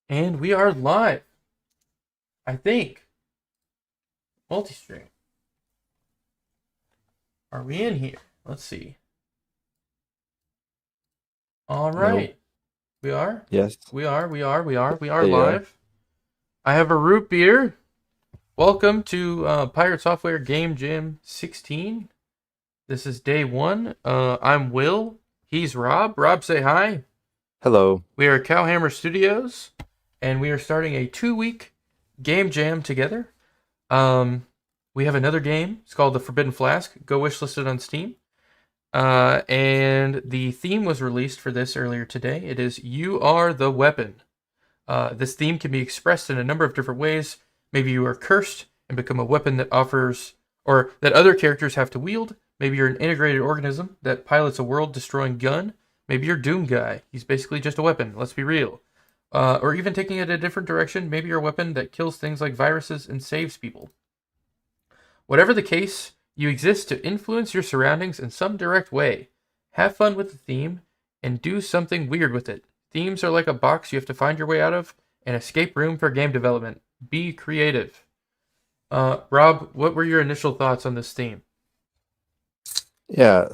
And we are live, I think. Multi-stream. Are we in here? Let's see. All No. right. We are? Yes. We are There you are. live. I have a root beer. Welcome to PirateSoftware Game Jam 16. This is day one. I'm Will. He's Rob. Rob, say hi. Hello. We are Cowhammer Studios, and we are starting a 2-week game jam together. We have another game. It's called The Forbidden Flask. Go wishlist it on Steam. And the theme was released for this earlier today. It is You Are the Weapon. This theme can be expressed in a number of different ways. Maybe you are cursed and become a weapon that offers, or that other characters have to wield. Maybe you're an integrated organism that pilots a world-destroying gun. Maybe you're Doom Guy. He's basically just a weapon. Let's be real. Or even taking it a different direction, maybe you're a weapon that kills things like viruses and saves people. Whatever the case, you exist to influence your surroundings in some direct way. Have fun with the theme and do something weird with it. Themes are like a box you have to find your way out of, an escape room for game development. Be creative. Rob, what were your initial thoughts on this theme? Yeah,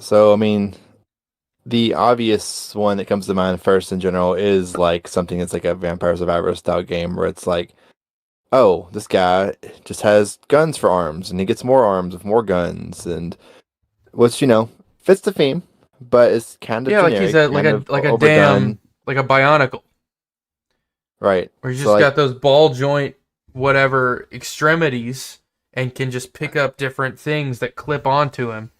the obvious one that comes to mind first in general is like something that's like a Vampire Survivor style game where it's like, oh, this guy just has guns for arms and he gets more arms with more guns and which, fits the theme, but it's kind of Yeah, like he's generic, a kind of like a overdone. damn like a bionicle, Right. where he's So just like got those ball joint whatever extremities and can just pick up different things that clip onto him.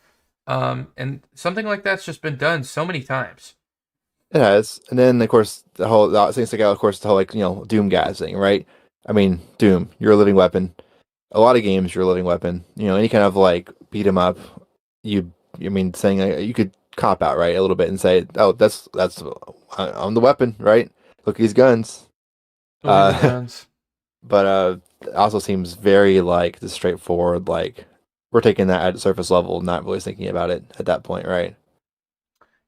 And something like that's just been done so many times. it has. And then of course the things like of course the whole like, Doom guy thing, right? I mean, Doom, you're a living weapon. A lot of games you're a living weapon. Any kind of like beat 'em up, saying you could cop out right a little bit and say, oh, that's I'm the weapon, right? Look at these guns. Look at these Uh, guns. but it also seems very like the straightforward. Like we're taking that at surface level, not really thinking about it at that point, right?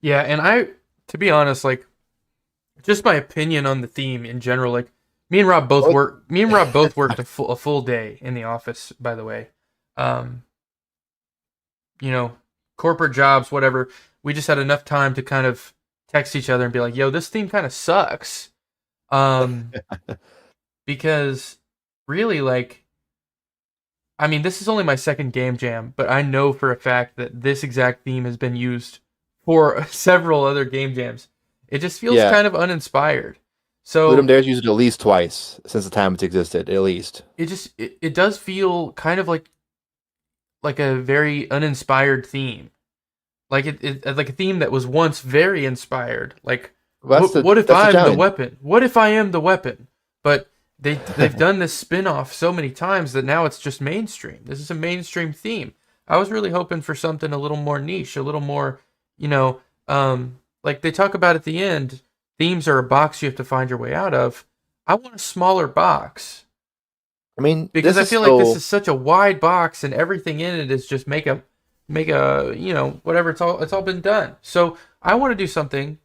Yeah, and to be honest, like, just my opinion on the theme in general, like, What? Me and Rob both worked a full day in the office. By the way, um, you know, corporate jobs, whatever. We just had enough time to kind of text each other and be like, "Yo, this theme kind of sucks," um, because really, like, I mean, this is only my second game jam, but I know for a fact that this exact theme has been used for several other game jams. It just feels Yeah, kind of uninspired. Ludum So Dare's used it at least twice since the time it's existed, at least. it does feel kind of like a very uninspired theme. Like it like a theme that was once very inspired. Like Well, what if that's the I'm the challenge. weapon? What if I am the weapon? But they've done this spin-off so many times that now it's just mainstream. This is a mainstream theme. I was really hoping for something a little more niche, a little more, you know, like they talk about at the end, themes are a box you have to find your way out of. I want a smaller box I mean, because this I is feel like this still is such a wide box and everything in it is just make a, whatever, it's all been done. So I want to do something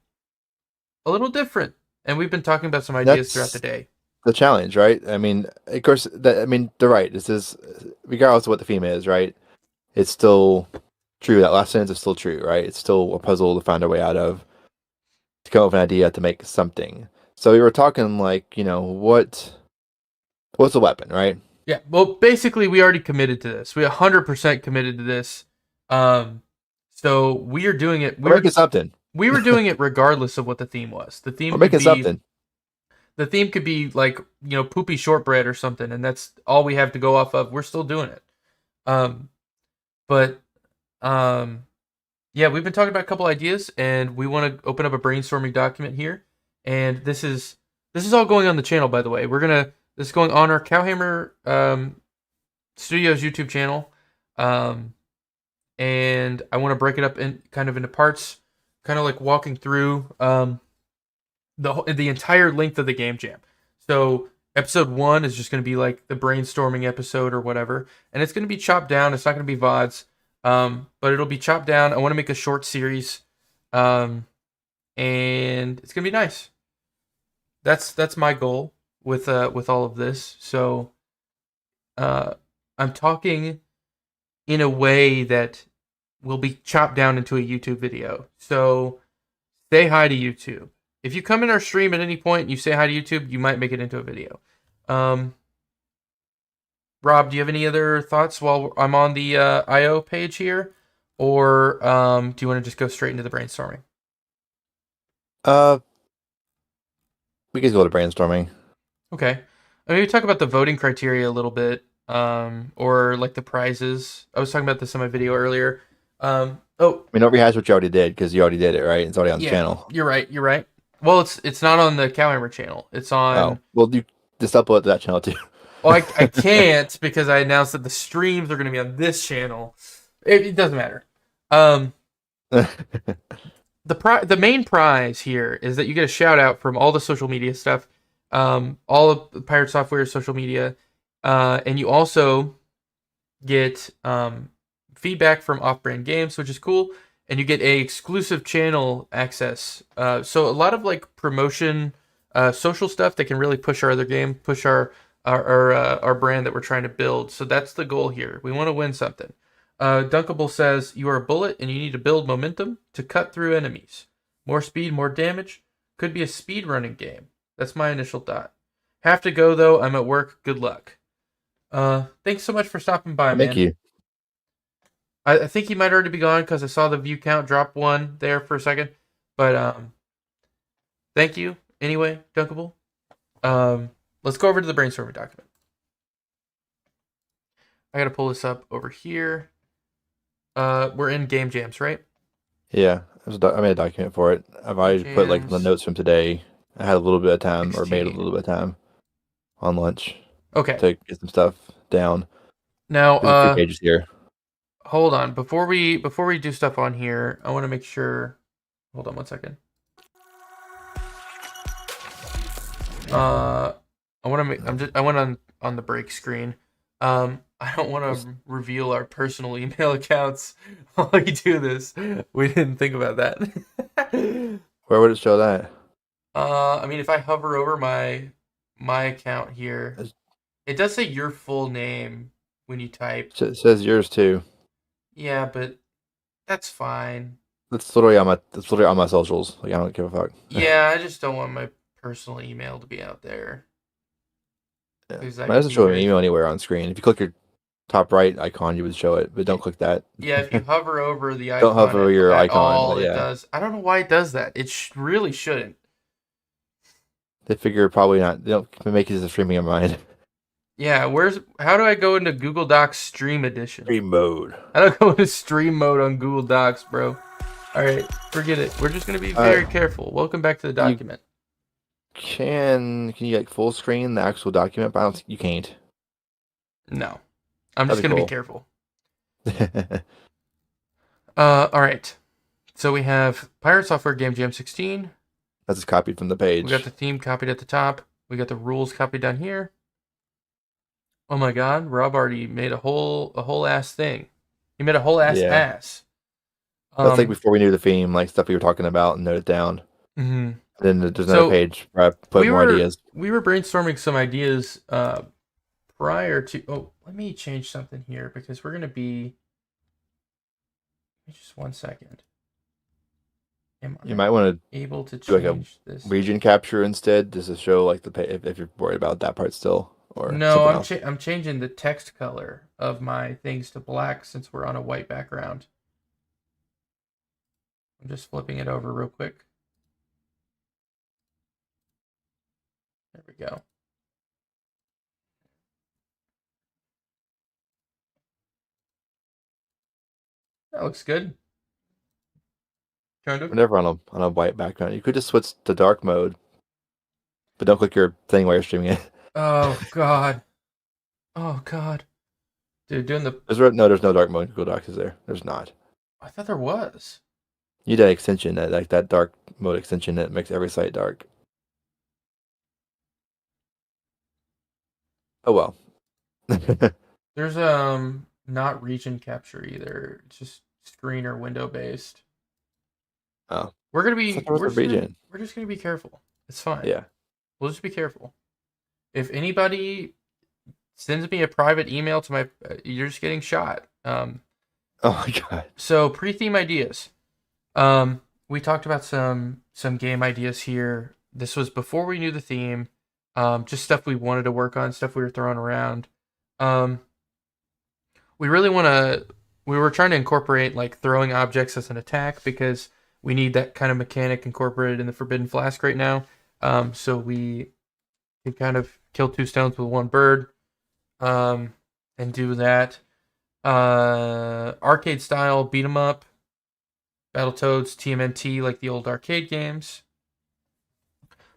a little different. And we've been talking about some ideas throughout the that's day. the challenge, right? I mean, of course, they're right. This is regardless of what the theme is, right? It's still true. That last sentence is still true, right? It's still a puzzle to find a way out of, to come up with an idea to make something. So we were talking like, what's a weapon, right? Yeah. Well, basically, we already committed to this. We 100% committed to this. Um, so we are doing it. We're making something. We were doing it regardless of what the theme was. We're making something. The theme could be like poopy shortbread or something, and that's all we have to go off of. We're still doing it. Um, but um, yeah, we've been talking about a couple ideas, and we want to open up a brainstorming document here. And this is all going on the channel, by the way. This is going on our Cowhammer Studios YouTube channel, um, and I want to break it up in kind of into parts, kind of like walking through the entire length of the game jam. So episode 1 is just going to be like the brainstorming episode or whatever, and it's going to be chopped down. It's not going to be VODs, but it'll be chopped down. I want to make a short series, um, and it's going to be nice. That's my goal. with all of this. So I'm talking in a way that will be chopped down into a YouTube video. So say hi to YouTube. If you come in our stream at any point and you say hi to YouTube, you might make it into a video. Rob, do you have any other thoughts while I'm on the IO page here? Or do you want to just go straight into the brainstorming? Uh, we could go to brainstorming. Okay. Maybe talk about the voting criteria a little bit, or like the prizes. I was talking about this in my video earlier. Oh, I mean, don't rehash what you already did because you already did it, right? It's already on the yeah, channel. you're right. You're right. Well, it's not on the Cowhammer channel. It's on. Oh, well, you just upload to that channel too. Well, I can't because I announced that the streams are going to be on this channel. It doesn't matter. The main prize here is that you get a shout out from all the social media stuff, all of Pirate Software social media, and you also get feedback from off-brand games, which is cool, and you get a exclusive channel access. So a lot of like promotion, social stuff that can really push our other game, push our brand that we're trying to build. So that's the goal here. We want to win something. Dunkable says you are a bullet and you need to build momentum to cut through enemies. More speed, more damage. Could be a speed running game. That's my initial thought. Have to go though. I'm at work. Good luck. Thanks so much for stopping by, Thank man. you. I think he might already be gone because I saw the view count drop one there for a second. But thank you anyway, Dunkable. Let's go over to the brainstorming document. I gotta pull this up over here. We're in game jams, right? Yeah, I made a document for it. I've already put like the Jams notes from today. I had a little bit of time, or made a 16. little bit of time on lunch Okay. to get some stuff down. Now, There's a few pages here. hold on. Before we do stuff on here, I want to make sure. Hold on one second. I want to make. I went on the break screen. I don't want to reveal our personal email accounts while we do this. We didn't think about that. Where would it show that? I mean, if I hover over my account here, it does say your full name when you type. It says yours too. Yeah, but that's fine. That's literally on my socials. Like I don't give a fuck. Yeah, I just don't want my personal email to be out there. Yeah. Because It that doesn't could show be an email anywhere on screen. If you click your top right icon, you would show it, but don't click that. Yeah, if you hover over the Don't icon hover over your at icon. all, But it yeah, does. I don't know why it does that. It really shouldn't. they figure probably not. They don't make it as a streaming of mine. Yeah, how do I go into Google Docs Stream Edition? Stream mode. How do I go into stream mode on Google Docs, bro? All right, forget it. We're just gonna be very careful. Welcome back to the document. Can you like full screen the actual document? But I don't think you can't. No, I'm just That'd gonna be be careful. All right. So we have Pirate Software Game Jam 16. That's just copied from the page. We got the theme copied at the top. We got the rules copied down here. Oh my God, Rob already made a whole ass thing. He made a whole ass ass. That's like before we knew the theme, like stuff we were talking about and note it down. Mm-hmm. Then there's another page where I put more ideas. We were brainstorming some ideas prior to. Oh, let me change something here because we're gonna be. Just 1 second. You might want to able to do like change this region capture instead, just to show like the if you're worried about that part still. Or no, I'm changing the text color of my things to black since we're on a white background. I'm just flipping it over real quick. There we go. That looks good. Kind of. Whenever on a white background, you could just switch to dark mode, but don't click your thing while you're streaming it. Oh God. Oh God. Dude, doing the. There's no dark mode in Google Docs, is there? There's not. I thought there was. You need that extension, that dark mode extension that makes every site dark. Oh well. There's not region capture either. It's just screen or window based. Oh. We're just gonna be region. We're just gonna be careful. It's fine. Yeah. We'll just be careful. if anybody sends me a private email to my, you're just getting shot. Oh my god. So pre-theme ideas. We talked about some game ideas here. This was before we knew the theme. Just stuff we wanted to work on, stuff we were throwing around. We really want to. We were trying to incorporate like throwing objects as an attack because we need that kind of mechanic incorporated in the Forbidden Flask right now. So we can kind of kill two stones with one bird, and do that. Arcade style beat 'em up, Battletoads, TMNT, like the old arcade games.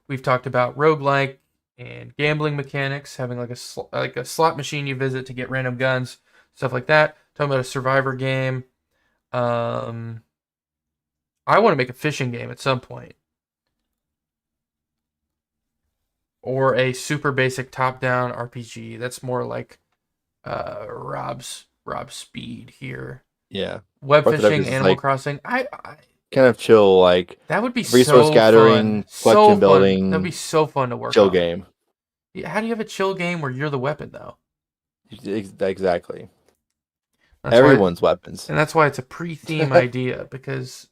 We've talked about roguelike and gambling mechanics, having like a slot machine you visit to get random guns, stuff like that. Talking about a survivor game. I want to make a fishing game at some point, or a super basic top-down RPG. That's more like Rob's speed here. Yeah. Web Orthodox fishing, is Animal like Crossing. I kind of chill, like That would be resource so gathering, fun. collection So fun. building, That'd be so fun to work chill on. game. Yeah, how do you have a chill game where you're the weapon though? Exactly. That's Everyone's weapons. and that's why it's a pre-theme idea, because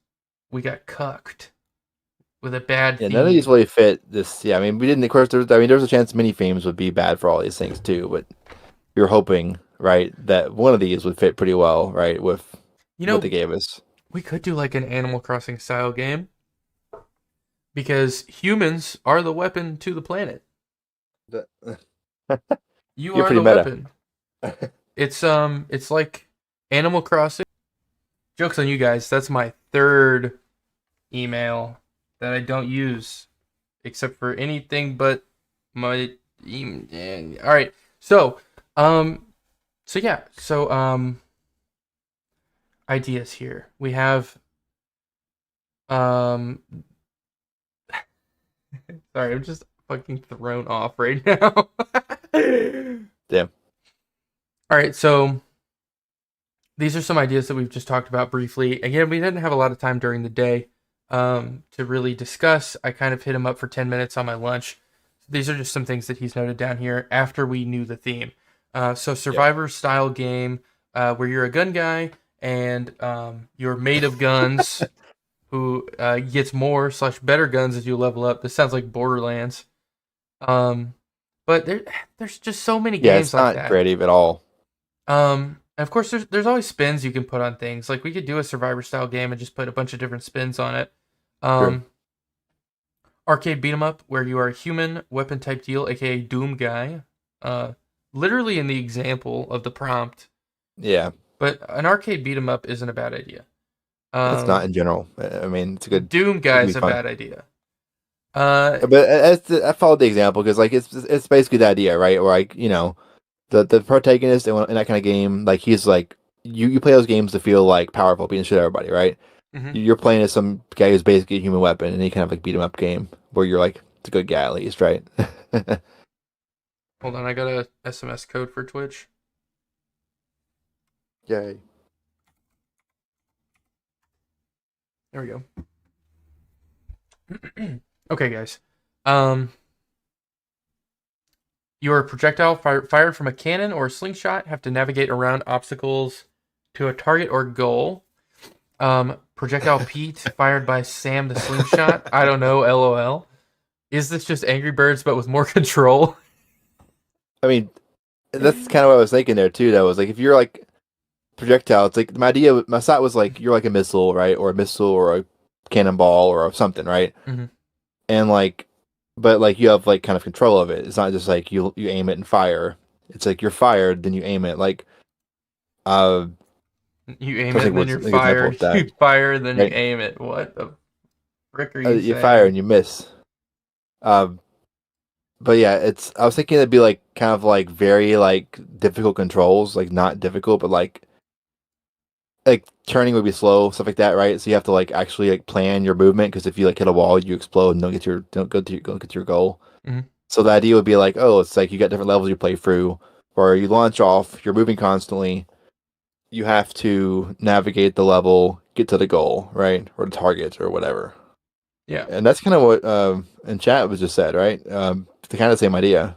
we got cucked with a bad Yeah, theme. none of these really fit this. Yeah, I mean, we didn't. Of course, there's a chance many themes would be bad for all these things too. But you're hoping, right, that one of these would fit pretty well, right, with what they gave us. We could do like an Animal Crossing style game, because humans are the weapon to the planet. You You're are pretty the meta. weapon. It's like Animal Crossing. Joke's on you guys. That's my third email that I don't use, except for anything but my email. All right. So yeah. Ideas here. We have sorry, I'm just fucking thrown off right now. Damn. All right, so these are some ideas that we've just talked about briefly. Again, we didn't have a lot of time during the day to really discuss. I kind of hit him up for 10 minutes on my lunch. These are just some things that he's noted down here after we knew the theme. So Survivor style game where you're a gun guy and you're made of guns who gets more / better guns as you level up. This sounds like Borderlands. But there's just so many games like that. Yeah, it's not creative at all. And of course, there's always spins you can put on things. Like we could do a Survivor style game and just put a bunch of different spins on it. Sure. Arcade beat 'em up where you are a human weapon type deal, aka Doom guy. Literally in the example of the prompt. Yeah. But an arcade beat 'em up isn't a bad idea. It's not in general. I mean, it's a good. Doom guy is a bad idea. But I followed the example because like it's basically the idea, right? Or like the protagonist in that kind of game, like he's like you play those games to feel like powerful, beating shit out of everybody, right? Mhm. You're playing as some guy who's basically a human weapon, and he kind of like beat him up game where you're like it's a good guy at least, right? Hold on, I got a SMS code for Twitch. Yay. There we go. Okay, guys. You are a projectile fired from a cannon or a slingshot. Have to navigate around obstacles to a target or goal. Projectile Pete fired by Sam the slingshot. I don't know. LOL. Is this just Angry Birds but with more control? I mean, that's kind of what I was thinking there too. That was like if you're like projectile, it's like my thought was like you're like a missile, right, or a cannonball or something, right? Mm-hmm. And like, but like you have like kind of control of it. It's not just like you aim it and fire. It's like you're fired, then you aim it. Like, you aim it, then you're fired. You fire, then you aim it. What the frick are you saying? You fire and you miss. But yeah, I was thinking it'd be like kind of like very like difficult controls, like not difficult, but like turning would be slow, stuff like that, right? So you have to like actually like plan your movement because if you like hit a wall, you explode and don't get to your goal. Mm-hmm. So the idea would be like, oh, it's like you got different levels you play through, or you launch off, you're moving constantly. You have to navigate the level, get to the goal, right, or the target or whatever. Yeah, and that's kind of what in chat was just said, right? The kind of same idea.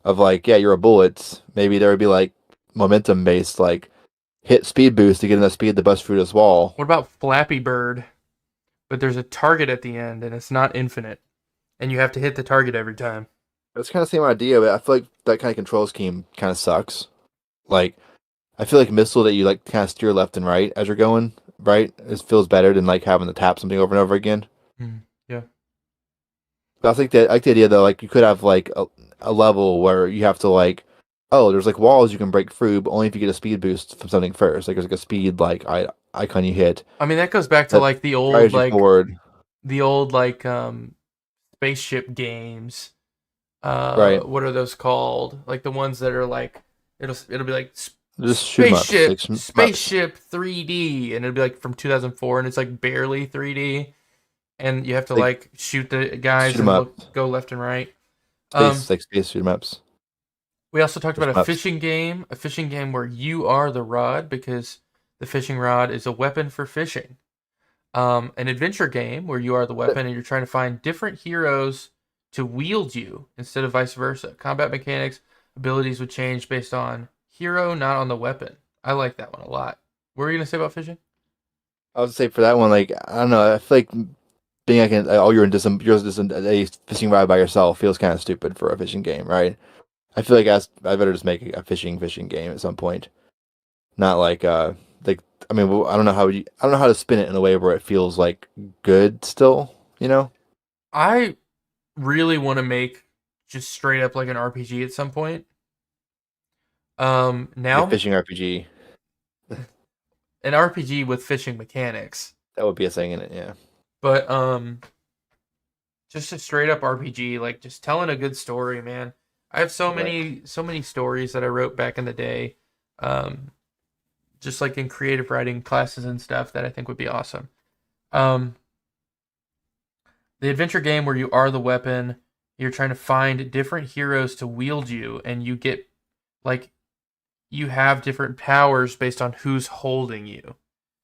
of like, yeah, you're a bullet. Maybe there would be like momentum based, like hit speed boost to get enough speed to bust through this wall. What about Flappy Bird? But there's a target at the end, and it's not infinite, and you have to hit the target every time. It's kind of the same idea, but I feel like that kind of control scheme kind of sucks. Like, I feel like missile that you like kind of steer left and right as you're going, right? It feels better than like having to tap something over and over again. Yeah. But I think that I like the idea though, like you could have like a level where you have to like, oh, there's like walls you can break through, but only if you get a speed boost from something first. Like there's like a speed like icon you hit I mean, that goes back to that like drives you forward. the old like spaceship games. Right. What are those called? Like the ones that are like it'll be like Just shoot 'em up. Like shoot 'em ups. spaceship 3D, and it'll be like from 2004, and it's like barely 3D, and you have to Like like shoot the guys shoot 'em and up. go left and right. Space like space shoot 'em ups. We also talked Or about shoot 'em ups. a fishing game where you are the rod because the fishing rod is a weapon for fishing. An adventure game where you are the weapon and you're trying to find different heroes to wield you instead of vice versa. Combat mechanics, abilities would change based on hero, not on the weapon. I like that one a lot. What were you gonna say about fishing? I would say for that one, like I don't know, I feel like being like oh you're just in a fishing ride by yourself feels kind of stupid for a fishing game, right? I feel like I better just make a fishing game at some point. Not like I mean I don't know I don't know how to spin it in a way where it feels like good still, you know? I really want to make just straight up like an RPG at some point. Like a Now fishing RPG. an RPG with fishing mechanics, That would be a thing in it, yeah. but just a straight up RPG, like just telling a good story, man. I have Right. so many stories that I wrote back in the day, um, just like in creative writing classes and stuff that I think would be awesome. Um, the adventure game where you are the weapon, you're trying to find different heroes to wield you, and you get like you have different powers based on who's holding you.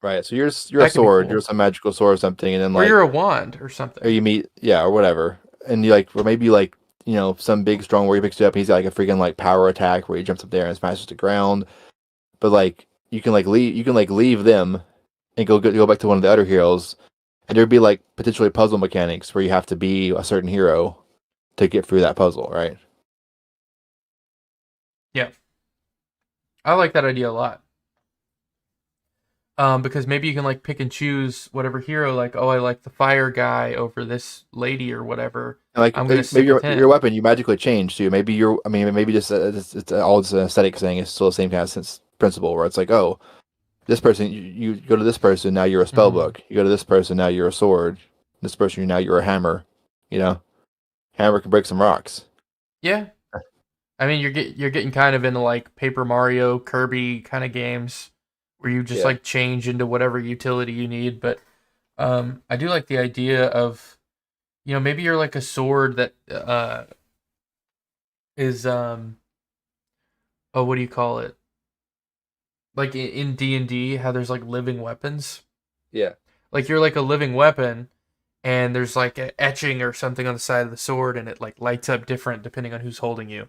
Right. So you're a That could be sword, cool. you're some magical sword or something, and then Or you're like a wand or or something. you meet yeah, or whatever. And you like or maybe like, you know, some big strong warrior picks you up and he's got like a freaking like power attack where he jumps up there and smashes the ground. But like you can like leave them and go back to one of the other heroes, and there'd be like potentially puzzle mechanics where you have to be a certain hero to get through that puzzle, right? Yeah, I like that idea a lot. Because maybe you can like pick and choose whatever hero. Like, oh, I like the fire guy over this lady or whatever. And like I'm gonna maybe stick with your him. weapon you magically change too. Maybe you're I mean maybe just it's all just an aesthetic thing. It's still the same kind of sense principle where it's like oh this person you go to this person now you're a spell Hmm. book. You go to this person now you're a sword. This person now you're a hammer. You know, hammer can break some rocks. Yeah, I mean you're getting kind of into like Paper Mario, Kirby kind of games where you just Yeah. like change into whatever utility you need. But I do like the idea of maybe you're like a sword that is oh, what do you call it? Like in D&D, how there's like living weapons. Yeah. Like you're like a living weapon, and there's like an etching or something on the side of the sword, and it like lights up different depending on who's holding you,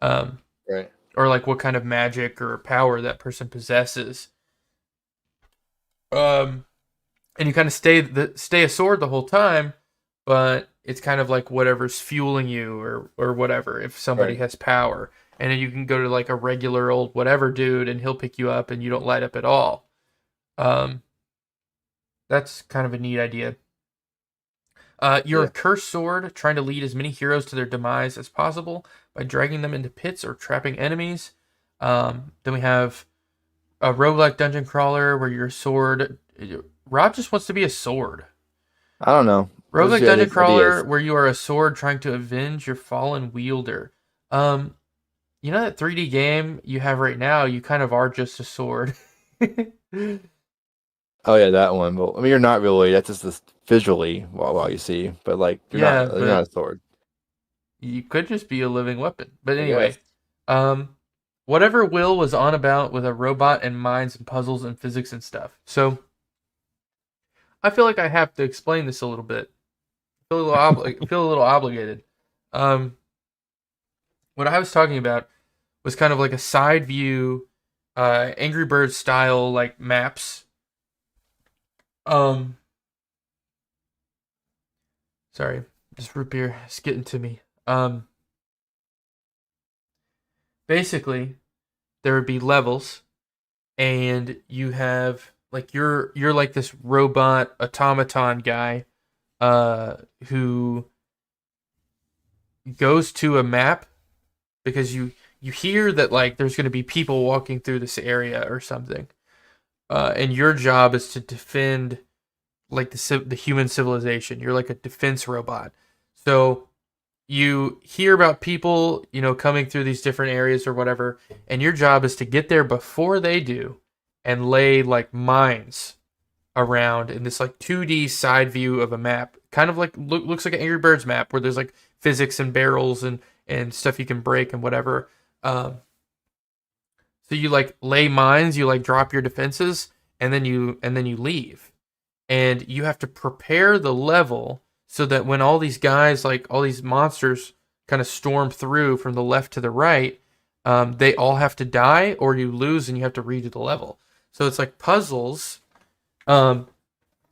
um, Right. or like what kind of magic or power that person possesses. Um, and you kind of stay a sword the whole time, but it's kind of like whatever's fueling you or whatever. If somebody Right. has power, and then you can go to like a regular old whatever dude, and he'll pick you up, and you don't light up at all. Um, that's kind of a neat idea. You're a Yeah. cursed sword, trying to lead as many heroes to their demise as possible by dragging them into pits or trapping enemies. Then we have a roguelike dungeon crawler where your sword. Rob just wants to be a sword. I don't know. Those Roguelike are dungeon the crawler ideas. where you are a sword trying to avenge your fallen wielder. Um, you know that 3D game you have right now, you kind of are just a sword. Oh yeah, that one. Well, I mean, you're not really. That's just this visually while you see, but like Yeah, you're not but a sword. you could just be a living weapon. But I anyway, guess. um, whatever Will was on about with a robot and minds and puzzles and physics and stuff. So I feel like I have to explain this a little bit. Feel a little obligated. Um, what I was talking about was kind of like a side view, Angry Birds style like maps. Um, sorry, this root beer is getting to me. Basically, there would be levels, and you have like you're like this robot automaton guy, who goes to a map because you hear that like there's going to be people walking through this area or something, and your job is to defend like the human civilization. You're like a defense robot. So you hear about people, coming through these different areas or whatever, and your job is to get there before they do and lay like mines around in this like 2D side view of a map. Kind of like looks like an Angry Birds map where there's like physics and barrels and stuff you can break and whatever. Um, so you like lay mines, you like drop your defenses, and then you leave, and you have to prepare the level so that when all these guys, like all these monsters, kind of storm through from the left to the right, they all have to die or you lose and you have to redo the level. So it's like puzzles. Um,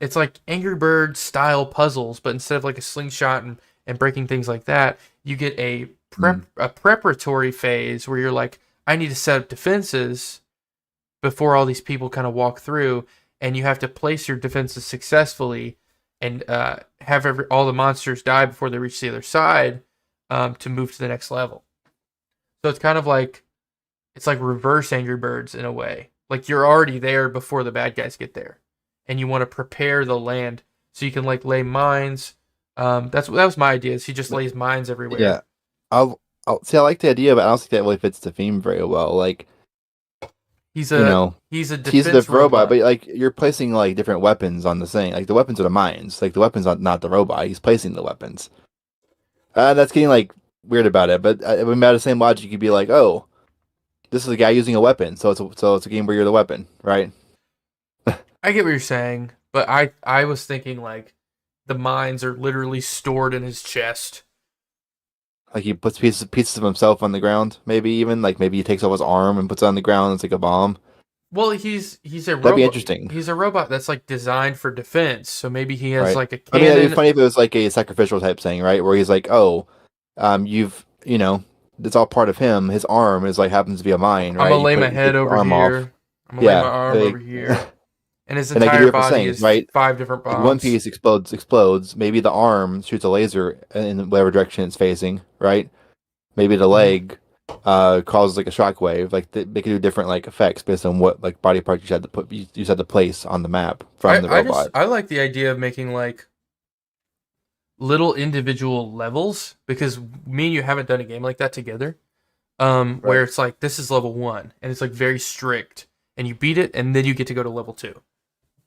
it's like Angry Bird style puzzles, but instead of like a slingshot and breaking things like that, you get a preparatory phase where you're like, I need to set up defenses before all these people kind of walk through, and you have to place your defenses successfully and have all the monsters die before they reach the other side, to move to the next level. So it's kind of like it's like reverse Angry Birds in a way. Like you're already there before the bad guys get there, and you want to prepare the land so you can like lay mines. That was my idea. Is he just lays mines everywhere? Yeah, I'll see. I like the idea, but I don't think that really fits the theme very well. Like, He's you a know, he's a he's the defense robot, robot. but like you're placing like different weapons on the thing. Like the weapons are the mines. Like the weapons are not the robot. He's placing the weapons. That's getting like weird about it. But by the same logic, you'd be like, oh, this is a guy using a weapon, so it's a game where you're the weapon, right? I get what you're saying, but I was thinking like the mines are literally stored in his chest. Like he puts pieces of himself on the ground, maybe even like maybe he takes off his arm and puts it on the ground. It's like a bomb. Well, he's a That'd be robot. interesting, He's a robot that's like designed for defense. So maybe he has right? like a I mean, it'd be cannon. funny if it was like a sacrificial type thing, right? Where he's like, oh, it's all part of him. His arm is like happens to be a mine, I'm right? gonna You lay my put you take head your over arm off, here. I'm gonna lay my yeah, arm over like, here, and his and they can do entire different body things, is right? 5 different Like one bombs. piece explodes. Maybe the arm shoots a laser in whatever direction it's facing, right? Maybe the Hmm. leg causes like a shockwave. Like they can do different like effects based on what like body part you just had to place on the map from the robot. I like the idea of making like little individual levels because me and you haven't done a game like that together. Where Right. it's like this is level one and it's like very strict, and you beat it, and then you get to go to level two.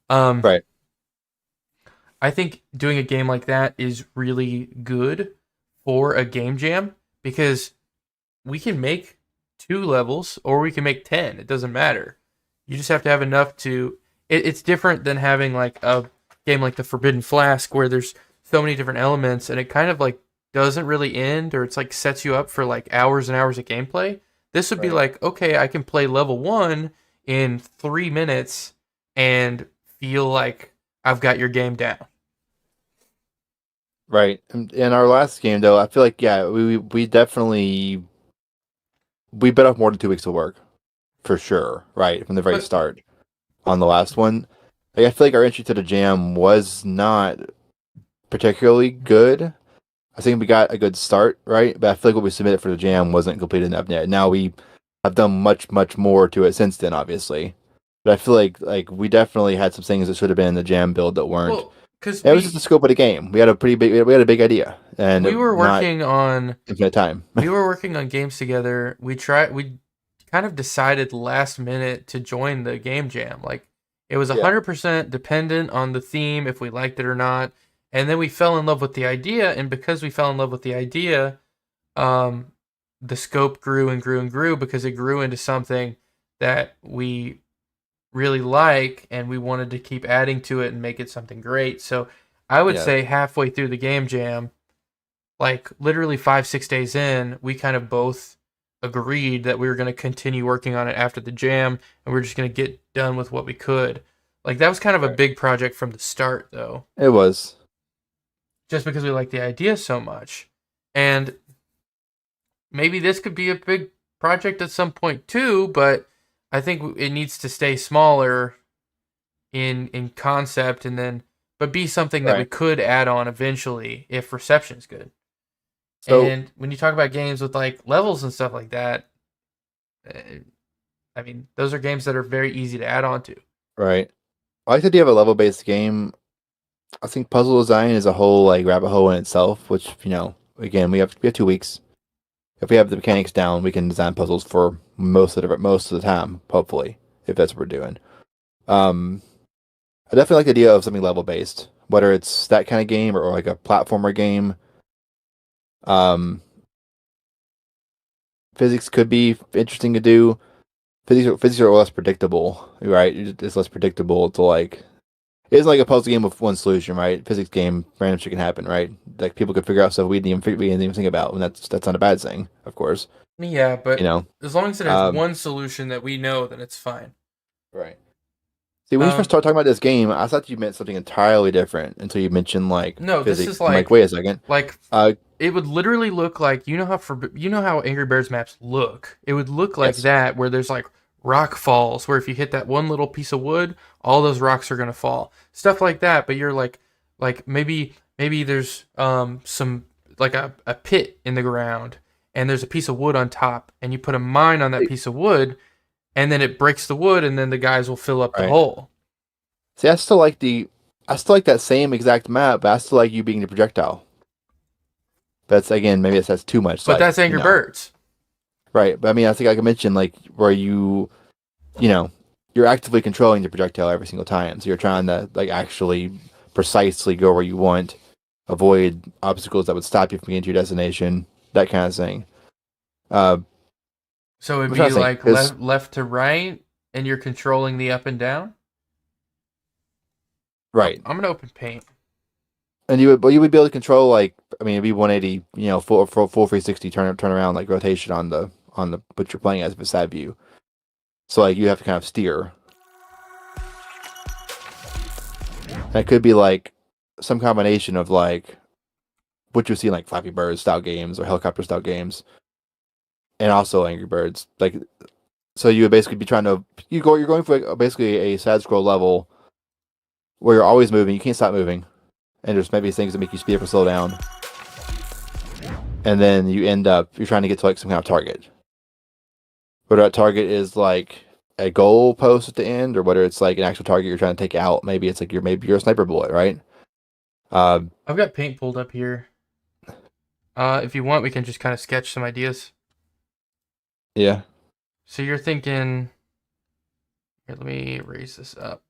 Um, Right. I think doing a game like that is really good for a game jam because we can make 2 levels or we can make 10. It doesn't matter. You just have to have enough to. It's different than having like a game like the Forbidden Flask where there's so many different elements and it kind of like doesn't really end, or it's like sets you up for like hours and hours of gameplay. This would be Right. like, okay, I can play level one in 3 minutes and feel like I've got your game down. Right. And in our last game though, I feel like yeah, we definitely we bit off more than 2 weeks of work for sure. Right from the very But start on the last one. Like, I feel like our entry to the jam was not particularly good. I think we got a good start, right? But I feel like what we submitted for the jam wasn't complete enough yet. Now we have done much, much more to it since then, obviously. But I feel like we definitely had some things that should have been in the jam build that weren't. well, because And it was just the scope of the game. We had a pretty big, we had a big idea, we and were not working on infinite time. we were working on games together. We kind of decided last minute to join the game jam. Like it was Yeah, 100% dependent on the theme if we liked it or not. And then we fell in love with the idea, and because we fell in love with the idea, um, the scope grew and grew and grew because it grew into something that we really like, and we wanted to keep adding to it and make it something great. So I would yeah, say halfway through the game jam, like literally 5-6 days in, we kind of both agreed that we were going to continue working on it after the jam, and we are just going to get done with what we could. Like that was kind of a Right. big project from the start, though, It was. just because we liked the idea so much. And maybe this could be a big project at some point too, but I think it needs to stay smaller in concept, and then but be something that we Right. could add on eventually if reception's good. So, And when you talk about games with like levels and stuff like that, uh, I mean, those are games that are very easy to add on to. right. I like the idea of a level-based game. I think puzzle design is a whole like rabbit hole in itself, which, again, we have 2 weeks. If we have the mechanics down, we can design puzzles for most of the time, hopefully, if that's what we're doing. Um, I definitely like the idea of something level based, whether it's that kind of game or like a platformer game. Um, Physics could be interesting to do. Physics are less predictable, right? It's less predictable to like. It isn't like a puzzle game with one solution, right? Physics game, random shit can happen, right? Like people could figure out stuff we didn't even think about, and that's not a bad thing, of course. Yeah, You but know, as long as it has um, one solution that we know, then it's fine. right. See, when you first Um, started talking about this game, I thought you meant something entirely different until you mentioned like no, this physics. is I'm like, wait a second. like Uh, it would literally look like you know how Angry Birds maps look. It would look like yes, that where there's like rock falls where if you hit that one little piece of wood, all those rocks are gonna fall. Stuff like that. But you're like maybe there's some like a pit in the ground and there's a piece of wood on top and you put a mine on that see, piece of wood and then it breaks the wood and then the guys will fill up the right. hole. See, I still like that same exact map, but I still like you being the projectile. That's again, maybe that's too much, But like, that's Angry Birds. right? But I mean, I think like I mentioned, like where you know, you're actively controlling the projectile every single time, so you're trying to like actually precisely go where you want, avoid obstacles that would stop you from getting to your destination, that kind of thing. Uh, So it'd I'm trying be to think, like because left to right and you're controlling the up and down. right, I'm gonna open paint. and you would be able to control like I mean, it'd be 180, full 360 turn around like rotation on the what you're playing as if it's side view. So like you have to kind of steer. That could be like some combination of like what you see in like Flappy Bird style games or helicopter style games, and also Angry Birds. Like so, you would basically be trying to you're going for like, basically a side scroll level where you're always moving. You can't stop moving, and there's maybe things that make you speed up or slow down, and then you end up you're trying to get to like some kind of target. Whether that target is like a goal post at the end, or whether it's like an actual target you're trying to take out. Maybe it's like maybe you're a sniper bullet, right? Um, I've got paint pulled up here. If you want, we can just kind of sketch some ideas. yeah. So you're thinking, here, let me raise this up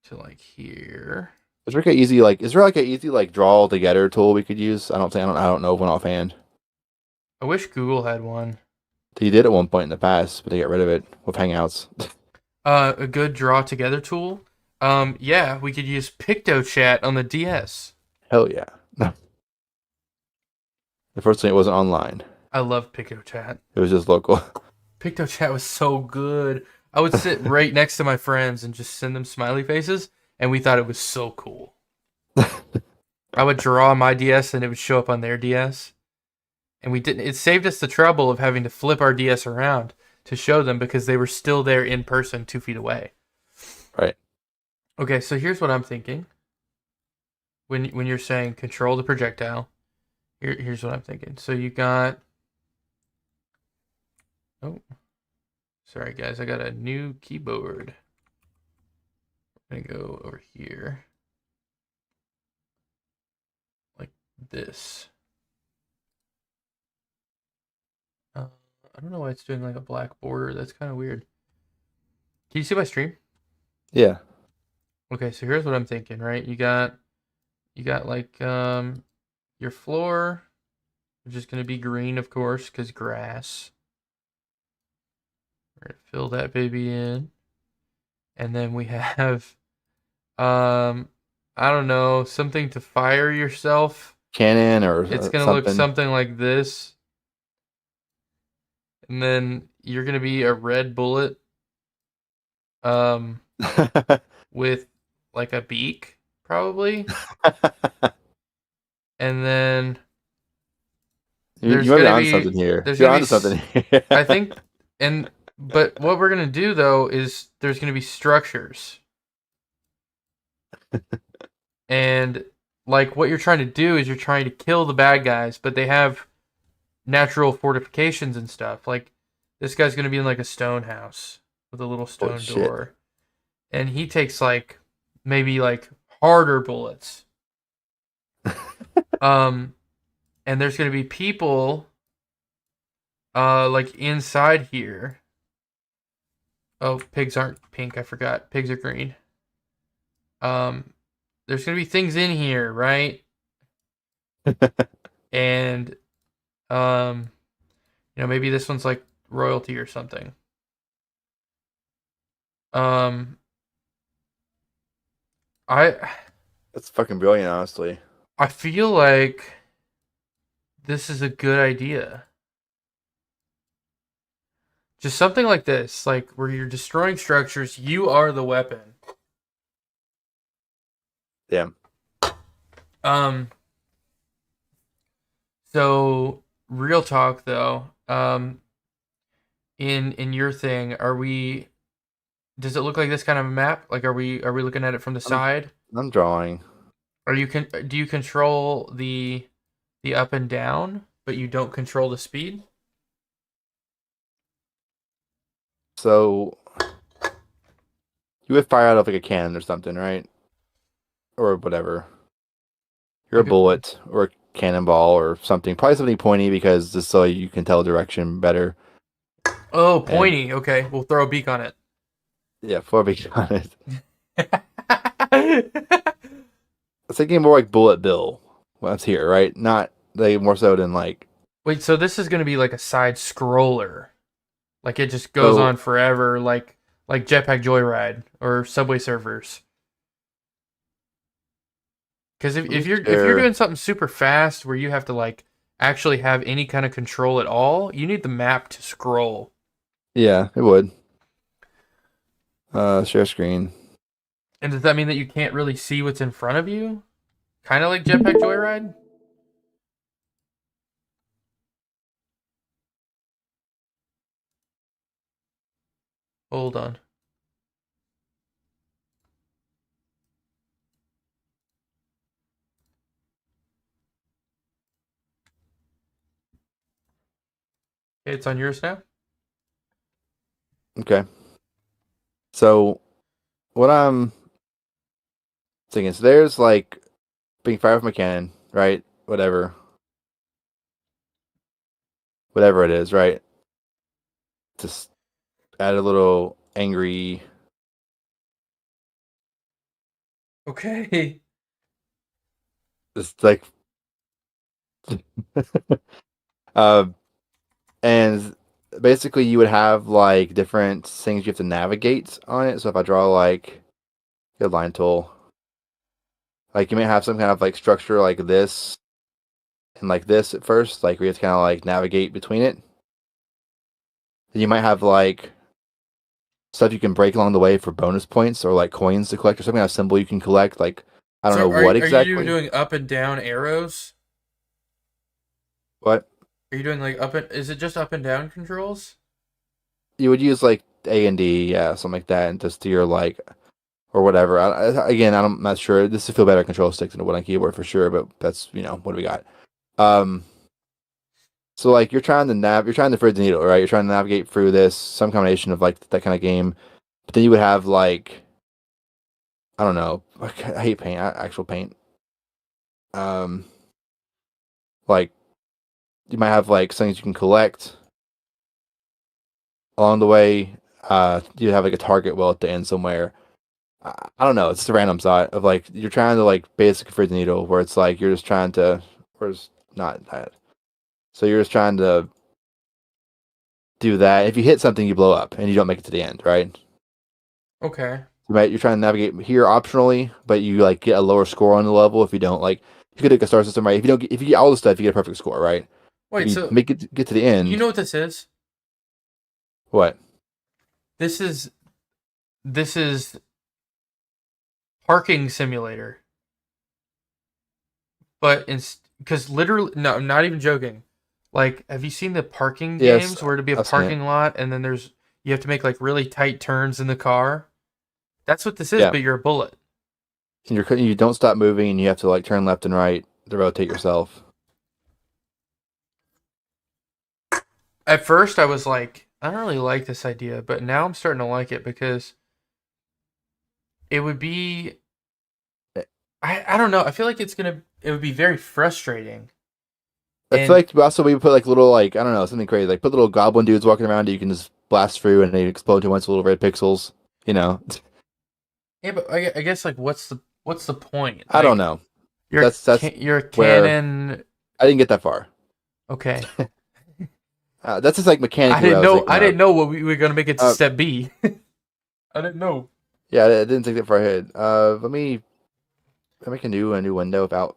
to like here. Is there like an easy like draw together tool we could use? I don't know of one offhand. I wish Google had one. They did at one point in the past, but they got rid of it with Hangouts. A good draw together tool. Yeah, we could use PictoChat on the DS. Hell yeah. Unfortunately, it wasn't online. I love PictoChat. It was just local. PictoChat was so good. I would sit right next to my friends and just send them smiley faces, and we thought it was so cool. I would draw my DS and it would show up on their DS. And we didn't it saved us the trouble of having to flip our DS around to show them because they were still there in person 2 feet away. Right. Okay, so here's what I'm thinking. When you're saying control the projectile, here's what I'm thinking. So you got oh sorry guys, I got a new keyboard. I'm gonna go over here. Like this. I don't know why it's doing like a black border. That's kind of weird. Can you see my stream? Yeah. Okay, so here's what I'm thinking, right? You got like your floor, which is gonna be green, of course, because grass. We're gonna fill that baby in. And then we have I don't know, something to fire yourself cannon or It's gonna look something. something like this, and then you're gonna be a red bullet, um, with like a beak, probably, and then You there's might be gonna onto be something here. there's You're gonna be onto something here. I think, and but what we're gonna do though is there's gonna be structures, and like what you're trying to do is you're trying to kill the bad guys, but they have natural fortifications and stuff. Like this guy's gonna be in like a stone house with a little Holy stone shit. door, and he takes like maybe like harder bullets. Um, and there's gonna be people like inside here. Oh, pigs aren't pink. I forgot. Pigs are green. Um, there's gonna be things in here, right? And um, maybe this one's like royalty or something. Um, I That's fucking brilliant, honestly. I feel like this is a good idea. Just something like this, like where you're destroying structures, you are the weapon. Yeah. Um, so real talk though, in your thing, does it look like this kind of a map? Like are we looking at it from the I'm side? I'm drawing. Do you control the up and down, but you don't control the speed? So you would fire out of like a cannon or something, right? Or whatever. You're a Like bullet or a cannonball or something. Probably something pointy because just so you can tell direction better. oh, And pointy. Okay, we'll throw a beak on it. yeah, for being honest. I was thinking more like Bullet Bill. Well, that's here, right? Not like more so than like Wait, so this is going to be like a side scroller. Like it just goes so on forever like Jetpack Joyride or Subway Surfers. Cuz let me if you're share. doing something super fast where you have to like actually have any kind of control at all, you need the map to scroll. Yeah, it would. Share screen. And does that mean that you can't really see what's in front of you? Kind of like Jetpack Joyride? Hold on. Okay, it's on yours now. Okay. So what I'm thinking is there's like being fired from a cannon, right? Whatever it is, right? Just add a little angry. Okay. Just like, uh, and basically you would have like different things you have to navigate on it. So if I draw like a line tool, like you may have some kind of like structure like this and like this at first, like where you have to kind of like navigate between it. Then you might have like stuff you can break along the way for bonus points or like coins to collect or some kind of symbol you can collect. Like I don't So know what are you exactly. doing up and down arrows? What Are you doing like is it just up and down controls? you would use like A and D, yeah, something like that, and just do your like or whatever. Again, I'm not sure. This is feel better control stick than a wooden keyboard for sure, but that's what do we got? Um, so like you're trying to thread the needle, right? You're trying to navigate through this some combination of like that kind of game. But then you would have like I don't know, like, I hate paint, actual paint. Um, like you might have like things you can collect along the way. You have like a target well at the end somewhere. I don't know. It's a random thought of like you're trying to like basically thread the needle, where it's like you're just trying to, where it's not that. So you're just trying to do that. If you hit something, you blow up and you don't make it to the end, right? Okay. You're trying to navigate here optionally, but you like get a lower score on the level if you don't like. you could take a star system, right? If you get all the stuff, you get a perfect score, right? If Wait, you so make it get to the you end, know what this is? what? This is this is parking simulator, but because literally, no, I'm not even joking. Like, have you seen the parking Yes, games where it'd be a I've seen it. parking lot and then you have to make like really tight turns in the car? That's what this is, Yeah, but you're a bullet. and you don't stop moving, and you have to like turn left and right to rotate yourself. At first, I was like, I don't really like this idea, but now I'm starting to like it because it would be. I don't know. I feel like it would be very frustrating. I feel And like also we put like little like I don't know something crazy like put little goblin dudes walking around that you can just blast through and they explode into a bunch of little red pixels. You know, yeah, but I guess like what's the point? I don't Like know. That's you're a where cannon. I didn't get that far. Okay, That's just like mechanically what I was thinking I of. didn't know what we were gonna make it to Uh, step B. I didn't know. yeah, I didn't think that far ahead. Let me make a new window without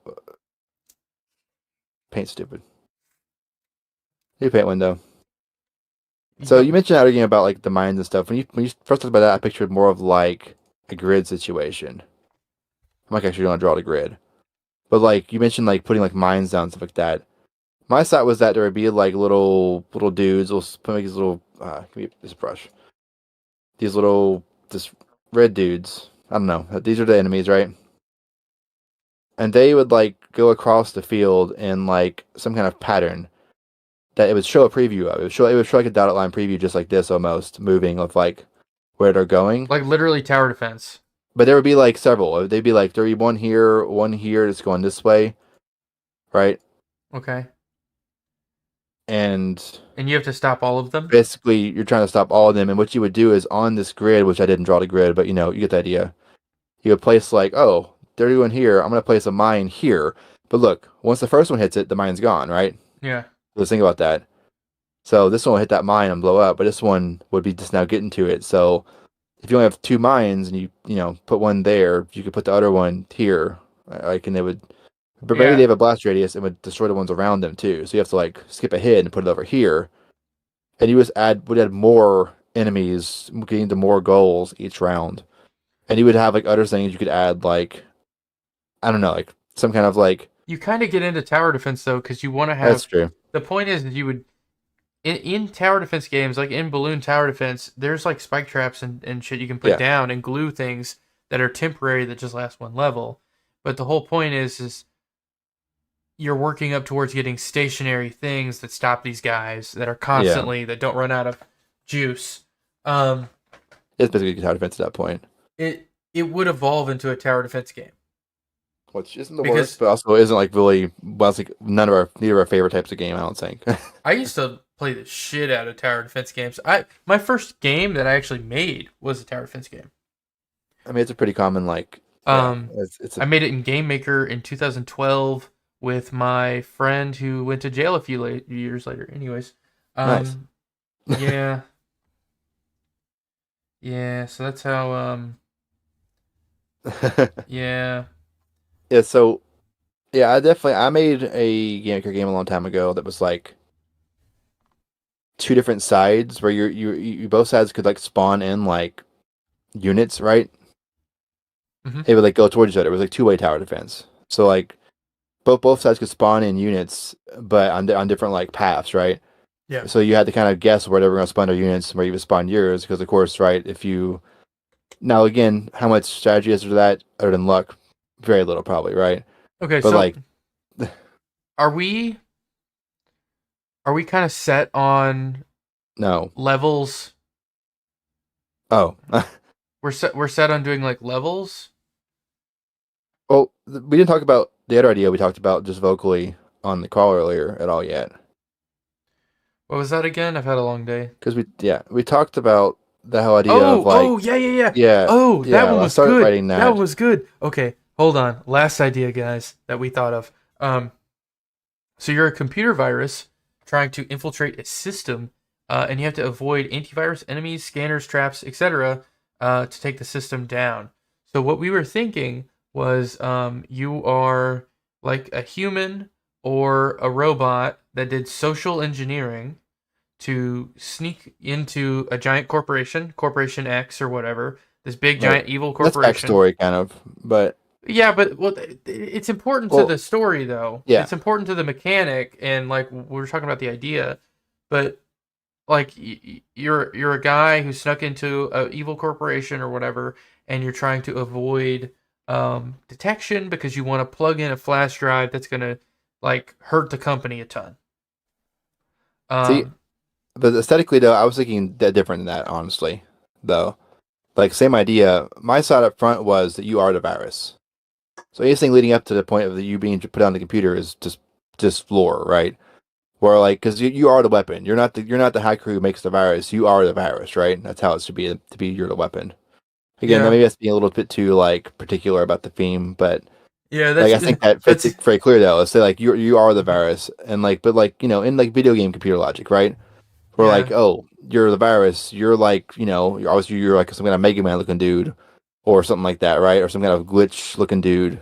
paint stupid. New paint window. So you mentioned out again about like the mines and stuff. When you first talked about that, I pictured more of like a grid situation. I'm like actually gonna draw the grid, but like you mentioned like putting like mines down stuff like that. My thought was that there would be like little dudes. We'll put like these little give me this brush. These little just red dudes. I don't know. These are the enemies, right? And they would like go across the field in like some kind of pattern that it would show a preview of. It would show like a dotted line preview just like this almost moving of like where they're going. Like literally tower defense. But there would be like several. They'd be like there'd be one here that's going this way, right? Okay, And and you have to stop all of them. basically you're trying to stop all of them. And what you would do is on this grid, which I didn't draw the grid, but you know, you get the idea. You would place like, oh, they're doing here. I'm gonna place a mine here. But look, once the first one hits it, the mine's gone, right? Yeah, Let's think about that. So this one will hit that mine and blow up, but this one would be just now getting to it. So if you only have two mines and you know put one there, you could put the other one here, like and they would. But maybe they yeah. have a blast radius and would destroy the ones around them too. So you have to like skip ahead and put it over here, and you just would add more enemies, getting to more goals each round, and you would have like other things you could add like I don't know like some kind of like You kind of get into tower defense though, because you want to that's have. true. The point is that you would in tower defense games, like in balloon tower defense, there's like spike traps and shit you can put Yeah, down and glue things that are temporary that just last one level. But the whole point is you're working up towards getting stationary things that stop these guys that are yeah. constantly that don't run out of juice. Um, It's basically tower defense at that point. it would evolve into a tower defense game Which isn't the worst, because but also isn't like really well. It's like neither of our favorite types of game. I don't think. I used to play the shit out of tower defense games. My first game that I actually made was a tower defense game. I mean, it's a pretty common like. Yeah, Um, it's I a made it in Game Maker in 2012 with my friend who went to jail a few years later. Anyways, nice. um, yeah, yeah. So that's how. Yeah. Yeah, so yeah, I made a Game game a long time ago that was like two different sides where you both sides could like spawn in like units, right? Hmm. It would like go towards each other. It was like two-way tower defense. So like both sides could spawn in units, but on different like paths, right? Yeah. So you had to kind of guess where they were going to spawn their units, and where you would spawn yours, because of course, right? If you now again, how much strategy is there to that other than luck? Very little, probably, right? Okay. But So like, are we kind of set on no. levels? Oh, We're set on doing like levels. well, we didn't talk about the other idea we talked about just vocally on the call earlier at all yet. What was that again? I've had a long day. Because we talked about the whole idea of Oh, like, oh, yeah, yeah, yeah. yeah, Oh, that yeah. one I was started good. writing That one that. was good. Okay, hold on. Last idea, guys, that we thought of. So you're a computer virus trying to infiltrate a system, and you have to avoid antivirus, enemies, scanners, traps, etc., to take the system down. So what we were thinking was, you are like a human or a robot that did social engineering to sneak into a giant corporation, Corporation X or whatever, this big Right. giant evil That's corporation. backstory, kind of. But Yeah, but well, it's important to well, the story though. yeah. It's important to the mechanic, and like we're talking about the idea, but like you're a guy who snuck into a evil corporation or whatever, and you're trying to avoid detection because you want to plug in a flash drive that's gonna like hurt the company a ton. See, Um, but aesthetically though, I was thinking that different than that, honestly. Though, like same idea. My side up front was that you are the virus. So anything leading up to the point of you being put on the computer is just lore, right? Where like, because you are the weapon. You're not the hacker who makes the virus. You are the virus, right? That's how it should be. To be you're the weapon. Again, yeah, maybe that's being a little bit too like particular about the theme, but yeah, like I think that fits that's it very clear though. Let's say like you are the virus, and like but like in like video game computer logic, right? Where yeah, like oh you're the virus, you're like you're obviously you're like some kind of Mega Man looking dude or something like that, right? Or some kind of glitch looking dude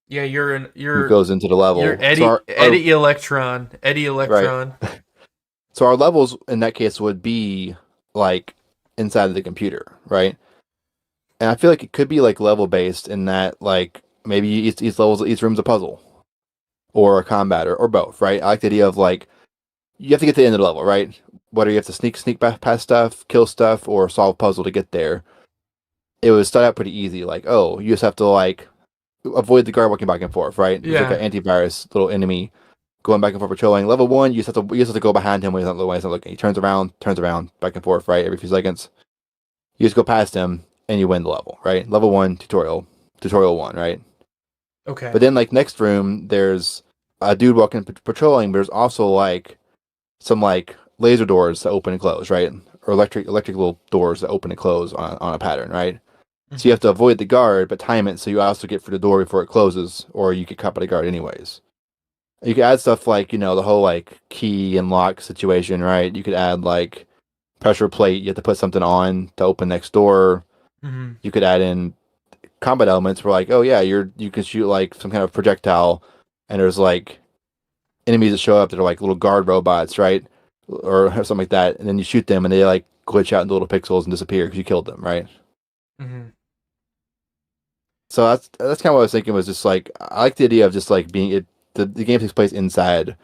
yeah. who goes into the You're level. So our Eddie right. Electron. So our levels in that case would be like inside of the computer, right? And I feel like it could be like level based in that like maybe each room's a puzzle or a combat or both, right? I like the idea of like you have to get to the end of the level, right? Whether you have to sneak past stuff, kill stuff, or solve a puzzle to get there. It would start out pretty easy, like oh, you just have to like avoid the guard walking back and forth, right? There's like Yeah. an antivirus little enemy going back and forth patrolling. Level one, you just have to go behind him when he's not looking. He turns around, back and forth, right, every few seconds. You just go past him and you win the level, right? Level one tutorial one, right? Okay. But then like next room, there's a dude walking patrolling, but there's also like some like laser doors that open and close, right? Or electrical doors that open and close on a pattern, right? So you Hmm. have to avoid the guard, but time it so you also get through the door before it closes, or you get caught by the guard anyways. You could add stuff like, the whole like key and lock situation, right? You could add like pressure plate, you have to put something on to open next door. Hmm. You could add in combat elements where like, oh yeah, you can shoot like some kind of projectile and there's like enemies that show up that are like little guard robots, right? Or something like that, and then you shoot them and they like glitch out into little pixels and disappear because you killed them, right? Hmm. So that's kind of what I was thinking was just like I like the idea of just like being it the game takes place inside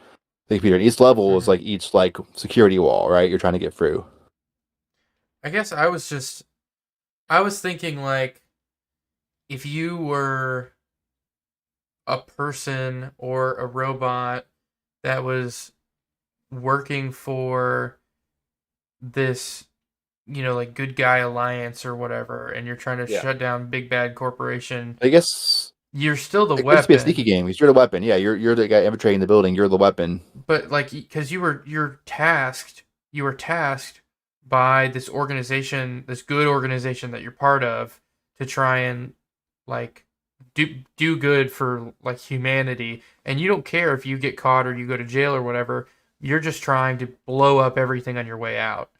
the computer. And each level is Hmm. like each like security wall, right? You're trying to get through. I guess I was thinking like if you were a person or a robot that was working for this, like good guy alliance or whatever, and you're trying to Yeah. shut down big bad corporation, I guess you're still the it could just be a sneaky weapon. game because you're the weapon. Yeah, you're the guy infiltrating the building. You're the weapon. But like because you were tasked by this organization, this good organization that you're part of, to try and like do good for like humanity, and you don't care if you get caught or you go to jail or whatever. You're just trying to blow up everything on your way out,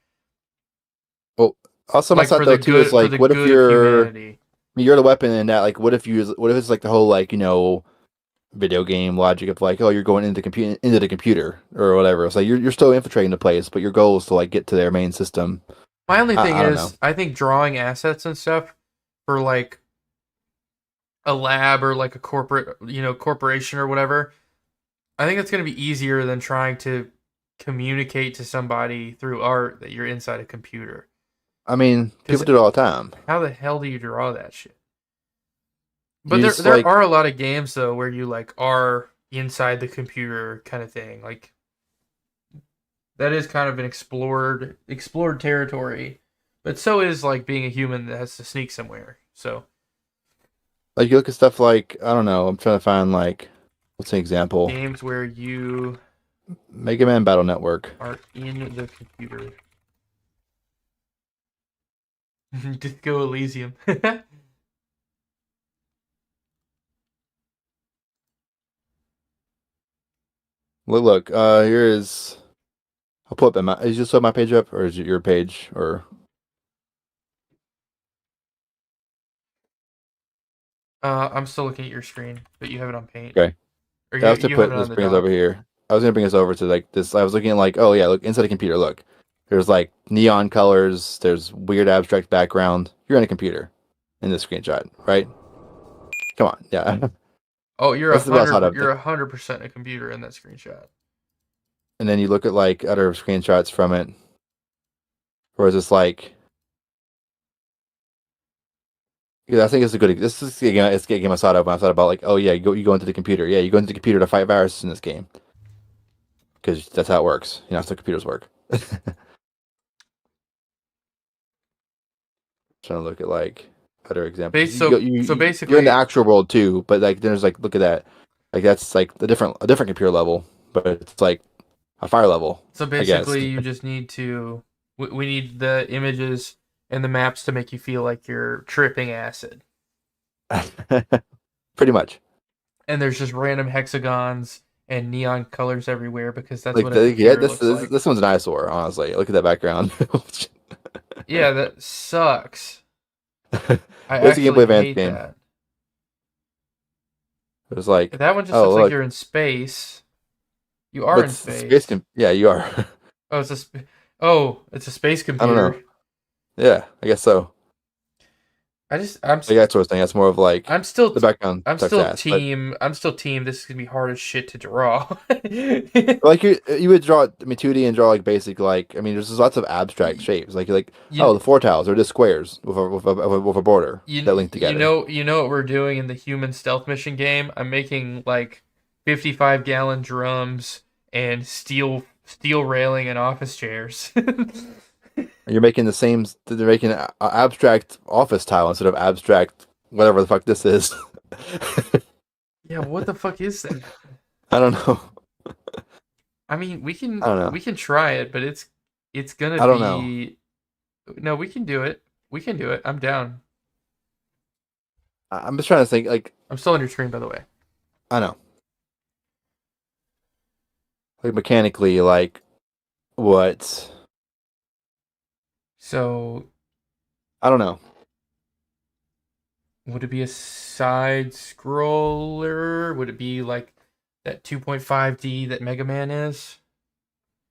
Well, also my like thought though too is for like, the what if good of you're humanity. you're the weapon in that? Like, what if it's like the whole like video game logic of like, oh, you're going into the computer or whatever. It's like you're still infiltrating the place, but your goal is to like get to their main system. My only thing I don't know. is, I think drawing assets and stuff for like a lab or like a corporation or whatever. I think it's going to be easier than trying to communicate to somebody through art that you're inside a computer. I mean, Because people do it all the time. how the hell do you draw that shit? But You there just there like are a lot of games though where you like are inside the computer kind of thing. Like that is kind of an explored territory. But so is like being a human that has to sneak somewhere. So you look at stuff like I don't know. I'm trying to find like what's an example? games where you Mega Man Battle Network. are in the computer. Disco Elysium. Look. Here is. I'll put up my. Is just my page up, or is it your page? Or I'm still looking at your screen, but you have it on Paint. okay. Or I you have to you have put it on this the bring us over dock? here. I was gonna bring us over to like this. I was looking at like, oh yeah, look inside a computer. Look, there's like neon colors. There's weird abstract background. You're in a computer in this screenshot, right? Come on, yeah. Oh, you're That's the best out of you're it. 100% a computer in that screenshot. And then you look at like other screenshots from it, where it's just like, yeah, I think it's a good. This is again, it's a game I thought of when I thought about like, oh yeah, you go into the computer. Yeah, you go into the computer to fight viruses in this game because that's how it works. You know, that's how computers work. Trying to look at like other examples. So You're in the basically, actual world too, but like there's like look at that, like that's like a different computer level, but it's like a fire level, so I guess. basically, you just need to. We need the images and the maps to make you feel like you're tripping acid. Pretty much. And there's just random hexagons and neon colors everywhere because that's Like what a yeah, computer looks like. this one's an eyesore. Honestly, look at that background. Yeah, that sucks. But I it's a Game Boy actually Advance hate game. that. It was like, That one just oh looks like look, you're in space. You are but in space space. can yeah, you are. Oh, it's a space I don't know. computer. Yeah, I guess so. I just I'm Like that sort of thing. That's more of like I'm still the background I'm sucks still ass, but. team I'm still team. This is gonna be hard as shit to draw. Like you would draw, I mean, 2D and draw like basic, like I mean, there's just lots of abstract shapes. Like oh, you the four tiles are just squares with a border that link together. you know what we're doing in the human stealth mission game? I'm making like 55-gallon drums and steel railing and office chairs. And you're making the same. They're making a abstract office tile instead of abstract whatever the fuck this is. Yeah, what the fuck is that? I don't know. I mean, I don't know. we can try it, but it's gonna I don't know. be no, we can do it. We can do it. I'm down. I'm just trying to think. Like I'm still on your screen, by the way. I know. Like mechanically, like what? So, I don't know. would it be a side scroller? Would it be like that 2.5D that Mega Man is?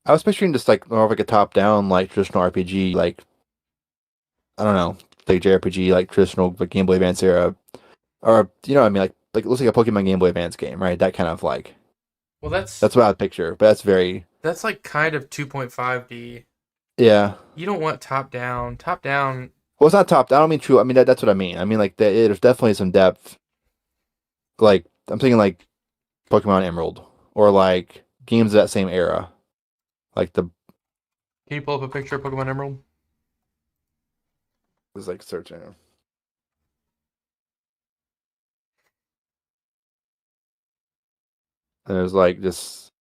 I was picturing just like more of like a top down, like traditional RPG, like I don't know, like JRPG, like traditional like Game Boy Advance era, or you know what I mean, like it looks like a Pokemon Game Boy Advance game, right? That kind of like Well, that's what I picture, but that's very that's like kind of 2.5D. yeah. You don't want top down. Top down. Well, it's not top. I don't mean true. I mean that's what I mean. I mean like there's definitely some depth. Like I'm thinking like Pokemon Emerald or like games of that same era, like the Can you pull up a picture of Pokemon Emerald? was like searching. And there's like just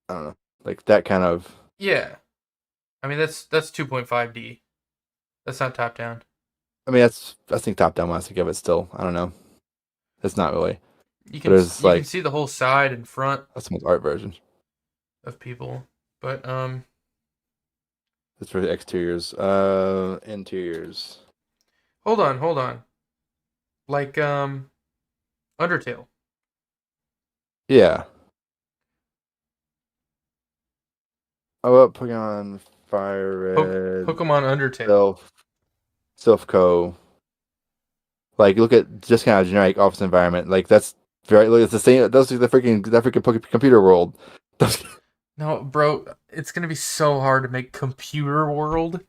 I don't know, like that kind of. Yeah. I mean that's 2.5D. That's not top down. I mean, that's I think top down when I think of it. Still, I don't know. It's not really, but it's You can like see the whole side and front that's the most art version. of people. But It's for the exteriors. Interiors. hold on. Like Undertale. Yeah. Oh, well, Pokemon Fire Red Pokemon Undertale. Sylph Co. Like, look at just kind of generic office environment. Like that's very. Look, it's the same. Those are the freaking computer world. No, bro, it's gonna be so hard to make computer world.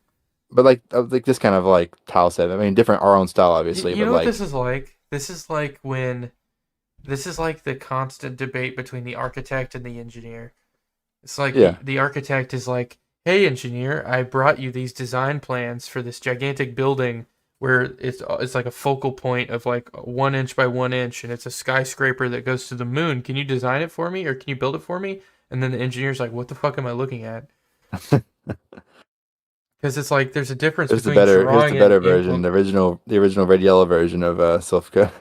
But like this kind of like tile set. I mean, different our own style, obviously. You But know what like, this is like? This is like the constant debate between the architect and the engineer. It's like yeah. the architect is like, "Hey, engineer, I brought you these design plans for this gigantic building where it's like a focal point of like 1 inch by 1 inch, and it's a skyscraper that goes to the moon. Can you design it for me, or can you build it for me?" And then the engineer's like, "What the fuck am I looking at?" Because it's like there's a difference between Here's the drawing and better version, the original red yellow version of Silphka.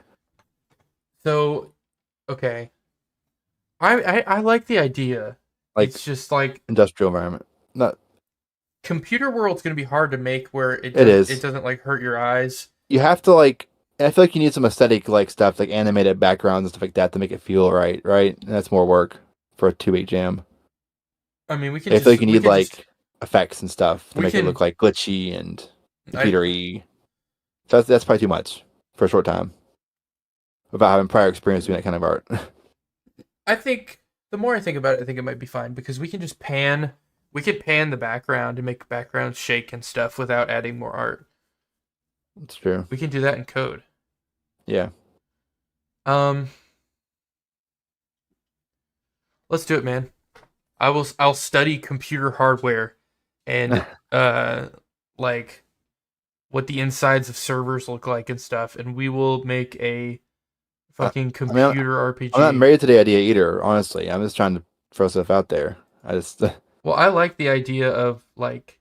So, okay, I like the idea. Like It's just like industrial environment. Not computer world's gonna be hard to make where it it is. doesn't like hurt your eyes. You have to like And I feel like you need some aesthetic like stuff, like animated backgrounds and stuff like that to make it feel right, right? And that's more work for a 2 week jam. I mean, I feel like you need like effects and stuff to we make it look can. like glitchy and I computery. So that's probably too much for a short time without having prior experience doing that kind of art. I think the more I think about it, I think it might be fine because we can just pan. We could pan the background and make backgrounds shake and stuff without adding more art. It's true. We can do that in code. Yeah. Um, let's do it, man. I'll study computer hardware and like what the insides of servers look like and stuff, and we will make a fucking I mean, computer I'm not RPG. married to the idea either, honestly. I'm just trying to throw stuff out there. I just, Well, I like the idea of like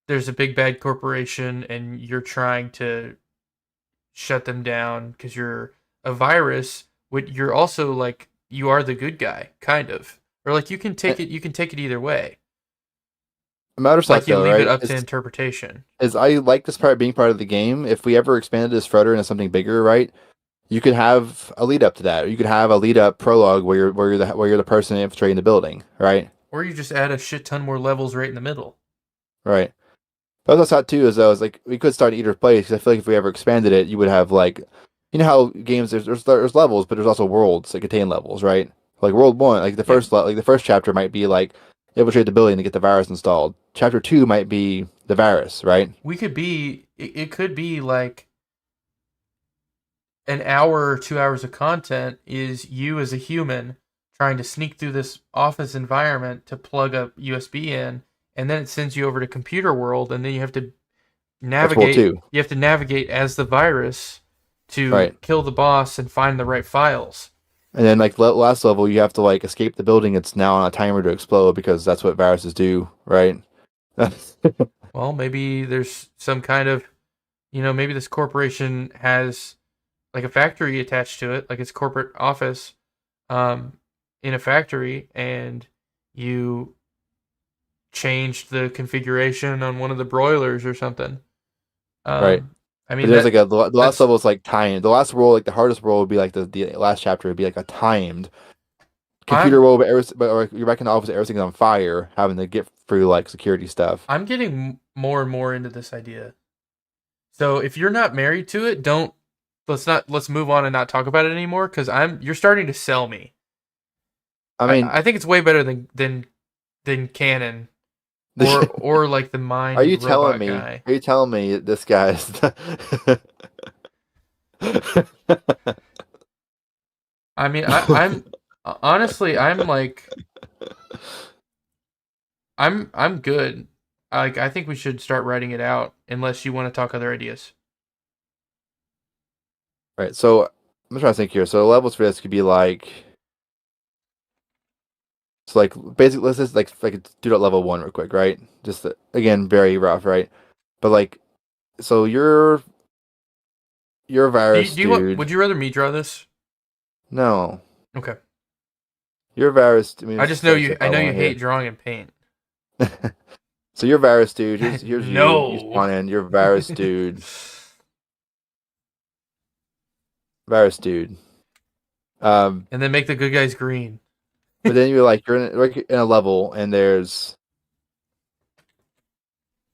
there's a big bad corporation and you're trying to shut them down because you're a virus. But you're also like you are the good guy, kind of, or like you can take it. You can take it either way. a matter of Like fact you though, leave it right? up to interpretation. Is I like this part being part of the game. If we ever expanded this further into something bigger, right? You could have a lead up to that. Or you could have a lead up prologue where you're the person infiltrating the building, right? Or you just add a shit ton more levels right in the middle. Right. But what I thought too is though is like we could start at either place because I feel like if we ever expanded it, you would have like, you know how games there's levels, but there's also worlds that contain levels, right? Like world one, like Yeah, the first chapter might be like infiltrate the building to get the virus installed. Chapter two might be the virus, right? we could be. It could be like an hour or 2 hours of content is you as a human trying to sneak through this office environment to plug a USB in, and then it sends you over to computer world, and then you have to That's world navigate. two, You have to navigate as the virus to right? kill the boss and find the right files. And then like last level, you have to like escape the building. It's now on a timer to explode because that's what viruses do, right? Well, maybe there's some kind of, maybe this corporation has like a factory attached to it, like its corporate office, um, in a factory, and you changed the configuration on one of the broilers or something. Right. I But mean there's like the last that's level is like timed. The last role, like the hardest role, would be like the last chapter would be like a timed computer I'm role, but or you're back in the office, everything's on fire, having to get through like security stuff. I'm getting more and more into this idea. So if you're not married to it, don't let's move on and not talk about it anymore because you're starting to sell me. I I, mean, I think it's way better than canon or like the are you mind telling robot me? guy. Are you telling me this guy's? I mean, I'm honestly, I'm like, I'm good. Like, I think we should start writing it out, unless you want to talk other ideas. Right. So I'm trying to think here. So the levels for this could be like, so like basically, let's just like do that level one real quick, right? Just again, very rough, right? But like, so you're a virus Do you want? dude. Would you rather me draw this? No, Okay. you're a virus. I mean, I let's just know finish you. if I I know you want hate here. drawing in paint. So you're a virus dude. Here's you. You No. spawn in. You're a virus dude. Virus dude. Um, And then make the good guys green. but then you're in a level and there's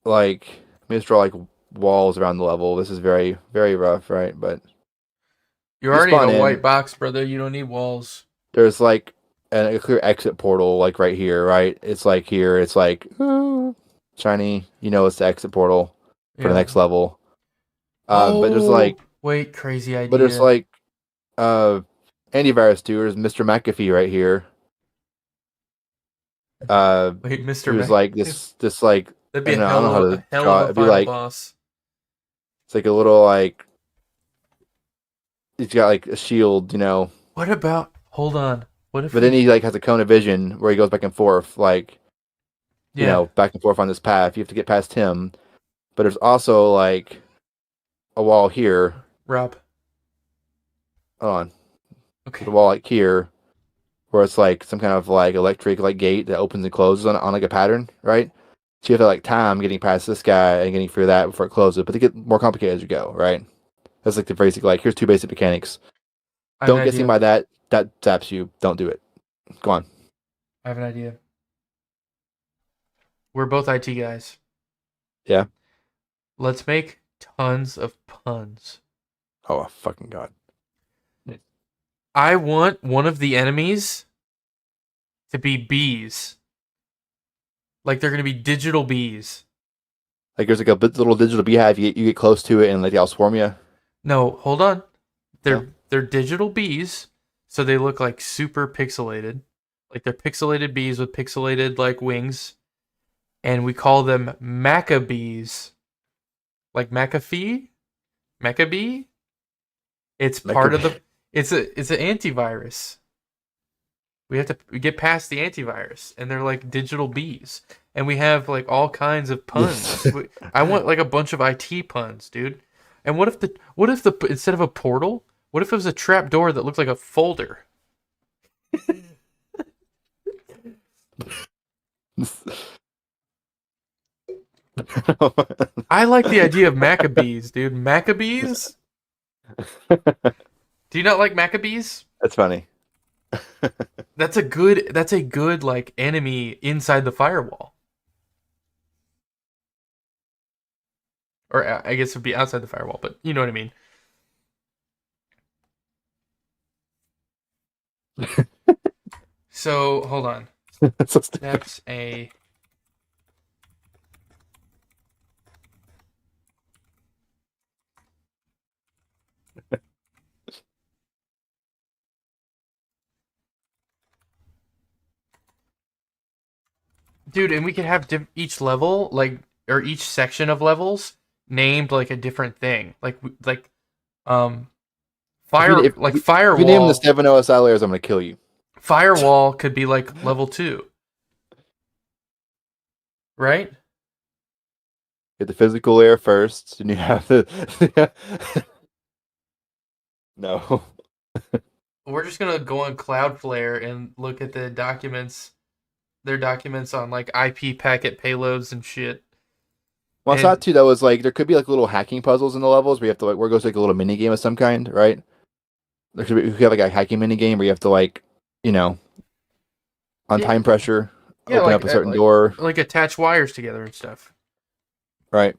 like, let me just draw like walls around the level. This is very very rough, right? But You're you already in spawn a white in. box, brother. You don't need walls. There's like a clear exit portal, like right here, right? It's like here. It's like shiny. You know, it's the exit portal for the Yeah. next level. But there's Oh, like, wait, crazy but there's idea. like, uh, antivirus dude. There's Mr. McAfee right here. Wait, Mr. Who's Mac. like this like, That'd I be don't know, I don't know how a to hell of draw it. a It'd be final like, boss. it's like a little like, he's got like a shield, you know. What about? Hold on. What if But then we? he like has a cone of vision where he goes back and forth, like, you Yeah, know, back and forth on this path. You have to get past him. But there's also like a wall here. Rob. Hold on. Okay. There's a wall like here where it's like some kind of like electric like gate that opens and closes on like a pattern, right? So you have to like time getting past this guy and getting through that before it closes. But they get more complicated as you go, right? That's like the basic. Like, here's two basic mechanics. I have an Don't get seen idea. by that. That zaps you. Don't do it. Go on. I have an idea. We're both IT guys. Yeah. Let's make tons of puns. Oh fucking god. I want one of the enemies to be bees. Like they're gonna be digital bees. Like there's like a little digital beehive. You get close to it and like they'll swarm you. No, hold on. Yeah. They're digital bees, so they look like super pixelated. Like they're pixelated bees with pixelated like wings, and we call them Maccabees. Like McAfee, Maccabee. It's part of the. It's an antivirus. We have to get past the antivirus, and they're like digital bees, and we have like all kinds of puns. I want like a bunch of IT puns, dude. And what if the instead of a portal, what if it was a trap door that looked like a folder? I like the idea of Maccabees, dude. Maccabees? Do you not like Maccabees? That's funny. That's a good like enemy inside the firewall. Or I guess it'd be outside the firewall, but you know what I mean. So hold on. That's so stupid. That's a dude, and we could have each level like or each section of levels named like a different thing. Like um If you name the firewall. 7 OSI layers, I'm gonna kill you. Firewall could be like level 2, right? Get the physical layer first, and you have the. No. We're just gonna go on Cloudflare and look at the documents, their documents on like IP packet payloads and shit. Well, it's And not too. That was like there could be like little hacking puzzles in the levels where you have to like where it goes like a little mini game of some kind, right? You could have like a hacking mini game where you have to like, you know, on yeah, time pressure, yeah, open up like a certain door, like attach wires together and stuff. right?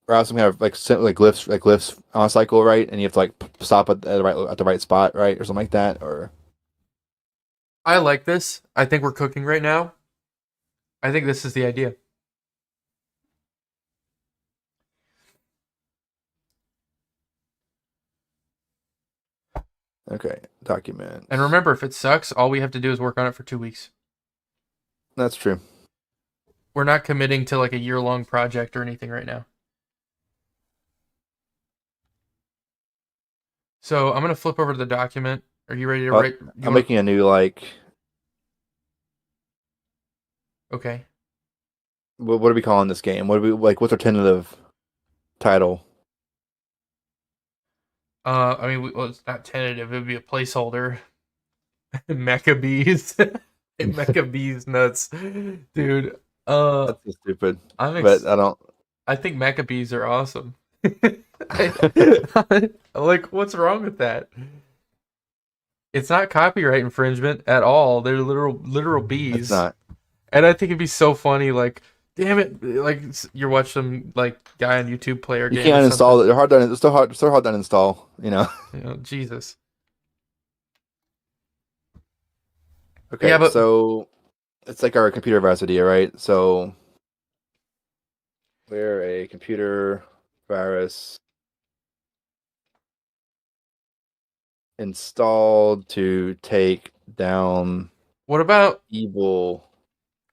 Or else some kind of like glyphs on a cycle, right? And you have to like stop at the right spot, right, or something like that. Or I like this. I think we're cooking right now. I think this is the idea. okay, document. And remember, if it sucks, all we have to do is work on it for 2 weeks. That's true. We're not committing to like a year-long project or anything right now. So I'm gonna flip over to the document. Are you ready to write? I'm making a new like. Okay. What are we calling this game? What are we like? What's our tentative title? I mean, well, it's not tentative. It would be a placeholder. Maccabees. Maccabees nuts, dude. That's so stupid. I'm But I don't. I think Maccabees are awesome. Like, what's wrong with that? It's not copyright infringement at all. They're literal It's bees, not. and I think it'd be so funny. Like, damn it! Like you're watching some like guy on YouTube play our You game or can't something. uninstall it. They're hard to. It's still hard to uninstall. You know. You know, Jesus. Okay, Yeah, but so it's like our computer virus idea, right? So we're a computer virus installed to take down what about evil.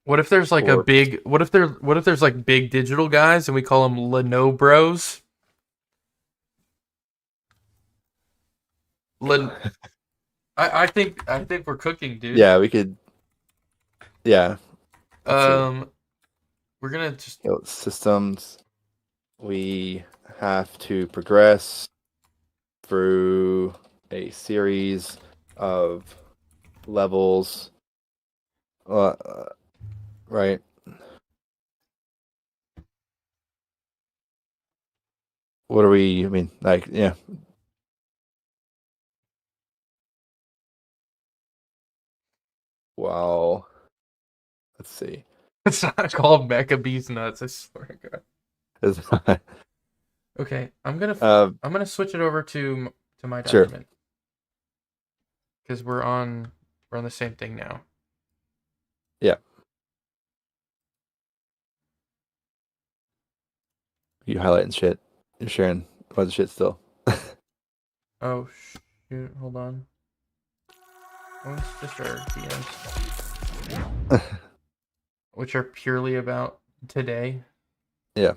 what if there's like a Corp. big what if there's like big digital guys and we call them Leno Bros? Len- I think we're cooking, dude. Yeah, we could. Yeah. Let's see. We're gonna just Systems. We have to progress through a series of levels. Right. What are we? I mean, like, yeah, Wow. Let's see. It's not called Mecha Bees Nuts. I swear to God. It's not- Okay, I'm uh, gonna switch it over to my sure. document because we're on the same thing now. Yeah. You highlighting shit. You're sharing a bunch of shit still. Oh shoot! Hold on. Oh, it's just our DMs, which are purely about today. Yeah.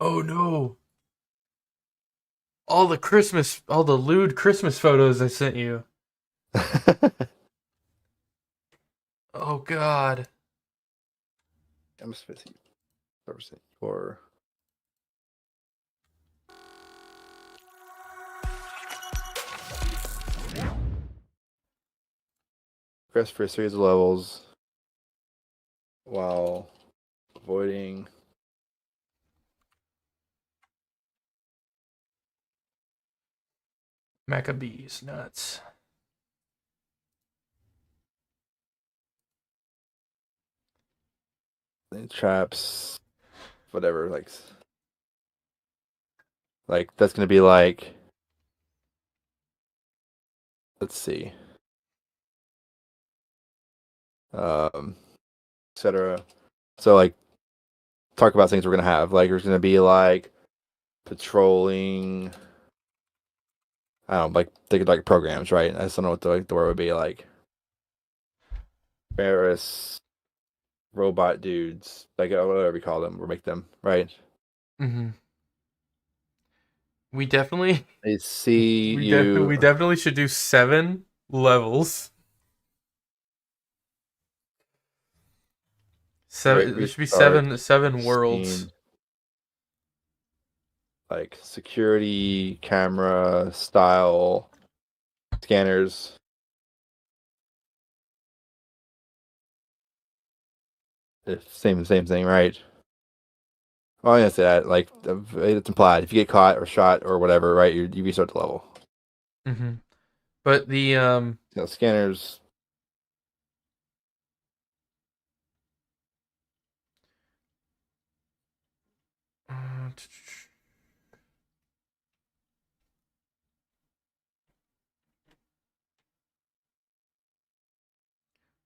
Oh no! All the lewd Christmas photos I sent you. Oh God. I'm spacing. Or progress for a series of levels while avoiding Maccabees nuts. traps, whatever. Like that's gonna be like. Let's see. Etc. So like talk about things we're gonna have. Like there's gonna be like patrolling. I don't know, like they could like programs, right? I just don't know what the word would be like. Ferris robot dudes, like whatever we call them, we'll make them, right? Mm-hmm. We definitely They see we you, definitely should do 7 levels. right? There should be Restart seven worlds. scene, like security, camera, style, scanners. Same thing, right? Oh, I say that. Like it's implied. If you get caught or shot or whatever, right? You restart the level. Mm-hmm. But the Scanners.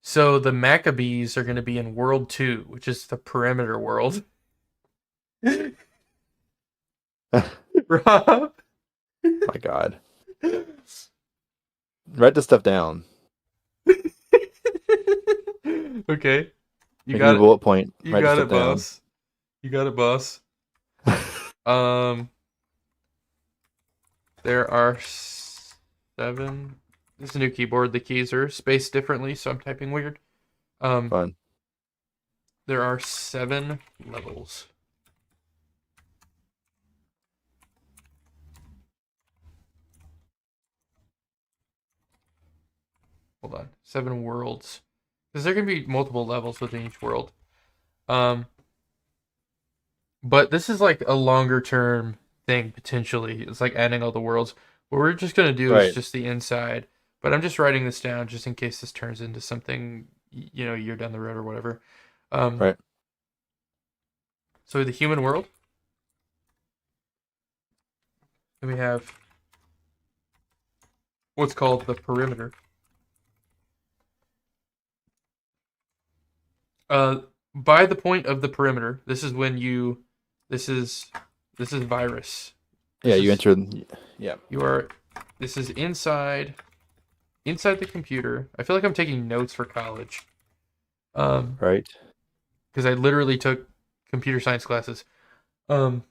so the Maccabees are going to be in World 2, which is the perimeter world. Rob. My God. Write this stuff down. Okay. You Make you got a it. bullet point. You Write this got stuff it, down. boss. You got it, boss. There are 7. This is a new keyboard. The keys are spaced differently, so I'm typing weird. Fun. There are 7 levels. Hold on. 7 worlds. Because there can be multiple levels within each world. But this is like a longer term thing potentially. It's like adding all the worlds. What we're just gonna do is Right. just the inside. But I'm just writing this down just in case this turns into something, year down the road or whatever. Um, Right. so the human world. Then we have what's called the perimeter. By the point of the perimeter, this is when you, this is virus. Yeah, This you is entered. Yeah. you are. This is inside the computer. I feel like I'm taking notes for college. Right. Because I literally took computer science classes. Um,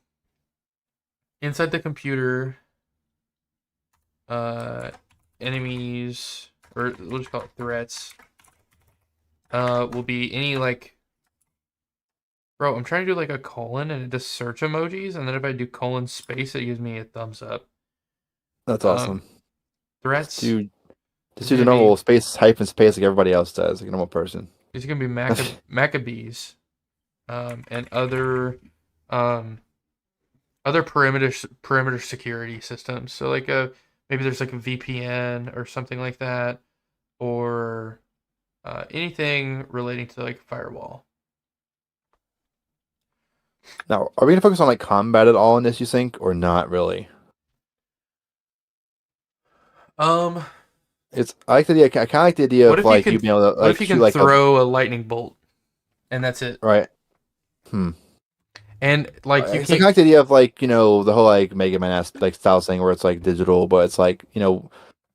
inside the computer, uh, enemies or we'll just call it threats. Will be any like, bro. I'm trying to do like a colon and it does search emojis, and then if I do colon space, it gives me a thumbs up. That's Um, awesome. Just threats do is just do the gonna be normal space hyphen space like everybody else does, like a normal person. is gonna be Maccabees, and um, other perimeter security systems. So like Maybe there's like a VPN or something like that, or anything relating to like firewall. Now, are we gonna focus on like combat at all in this? You think, or not really? Um, I like the idea. I kind of like the idea what of if you like can? you being able to What if like you shoot can like a throw a lightning bolt and that's it? right. Hmm. And like you It's like, can't. I like the idea of like the whole like Mega Man like style thing where it's like digital, but it's like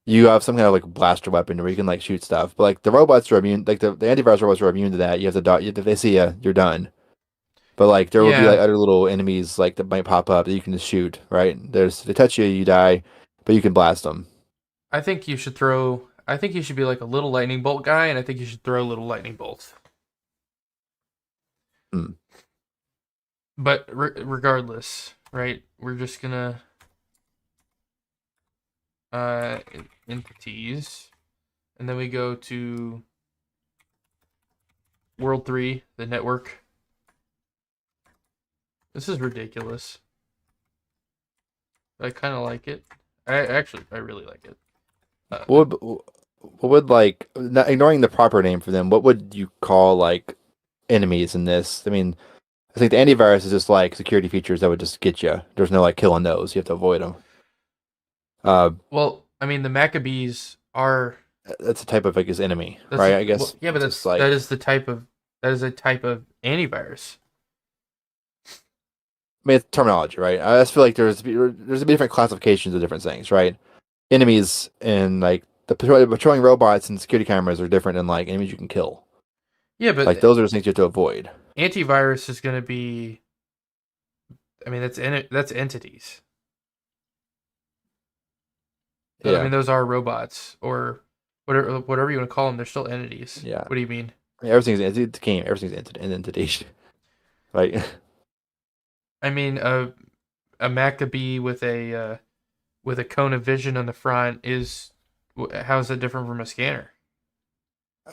you have some kind of like blaster weapon where you can like shoot stuff. But like the robots are immune, like the antivirus robots are immune to that. You have to dodge. If they see you, you're done. But like there will be like Yeah, other little enemies like that might pop up that you can just shoot. Right? They touch you, you die, but you can blast them. I think you should throw. I think you should be like a little lightning bolt guy, and I think you should throw little lightning bolts. Hmm. But regardless, right? We're just gonna uh entities, and then we go to World 3, the network. This is ridiculous. I kind of like it. I really like it. What would like not ignoring the proper name for them? What would you call like enemies in this? I mean, I think the antivirus is just like security features that would just get you. There's no like killing those. You have to avoid them. Uh, Well, I mean, the Maccabees are that's a type of like his enemy, that's right? a, I well, guess yeah, but it's just like that is the type of that is a type of antivirus. I mean, it's terminology, right? I just feel like there's different classifications of different things, right? Enemies and like the patrolling robots and security cameras are different than like enemies you can kill. Yeah, Like but those are the things you have to avoid. antivirus is going to be. I mean, that's entities. I Yeah, mean, those are robots or whatever you want to call them. They're still entities. yeah. What do you mean? I mean, it's a game. Everything's an entity, right? I mean, a Maccabee with a cone of vision on the front is how is that different from a scanner?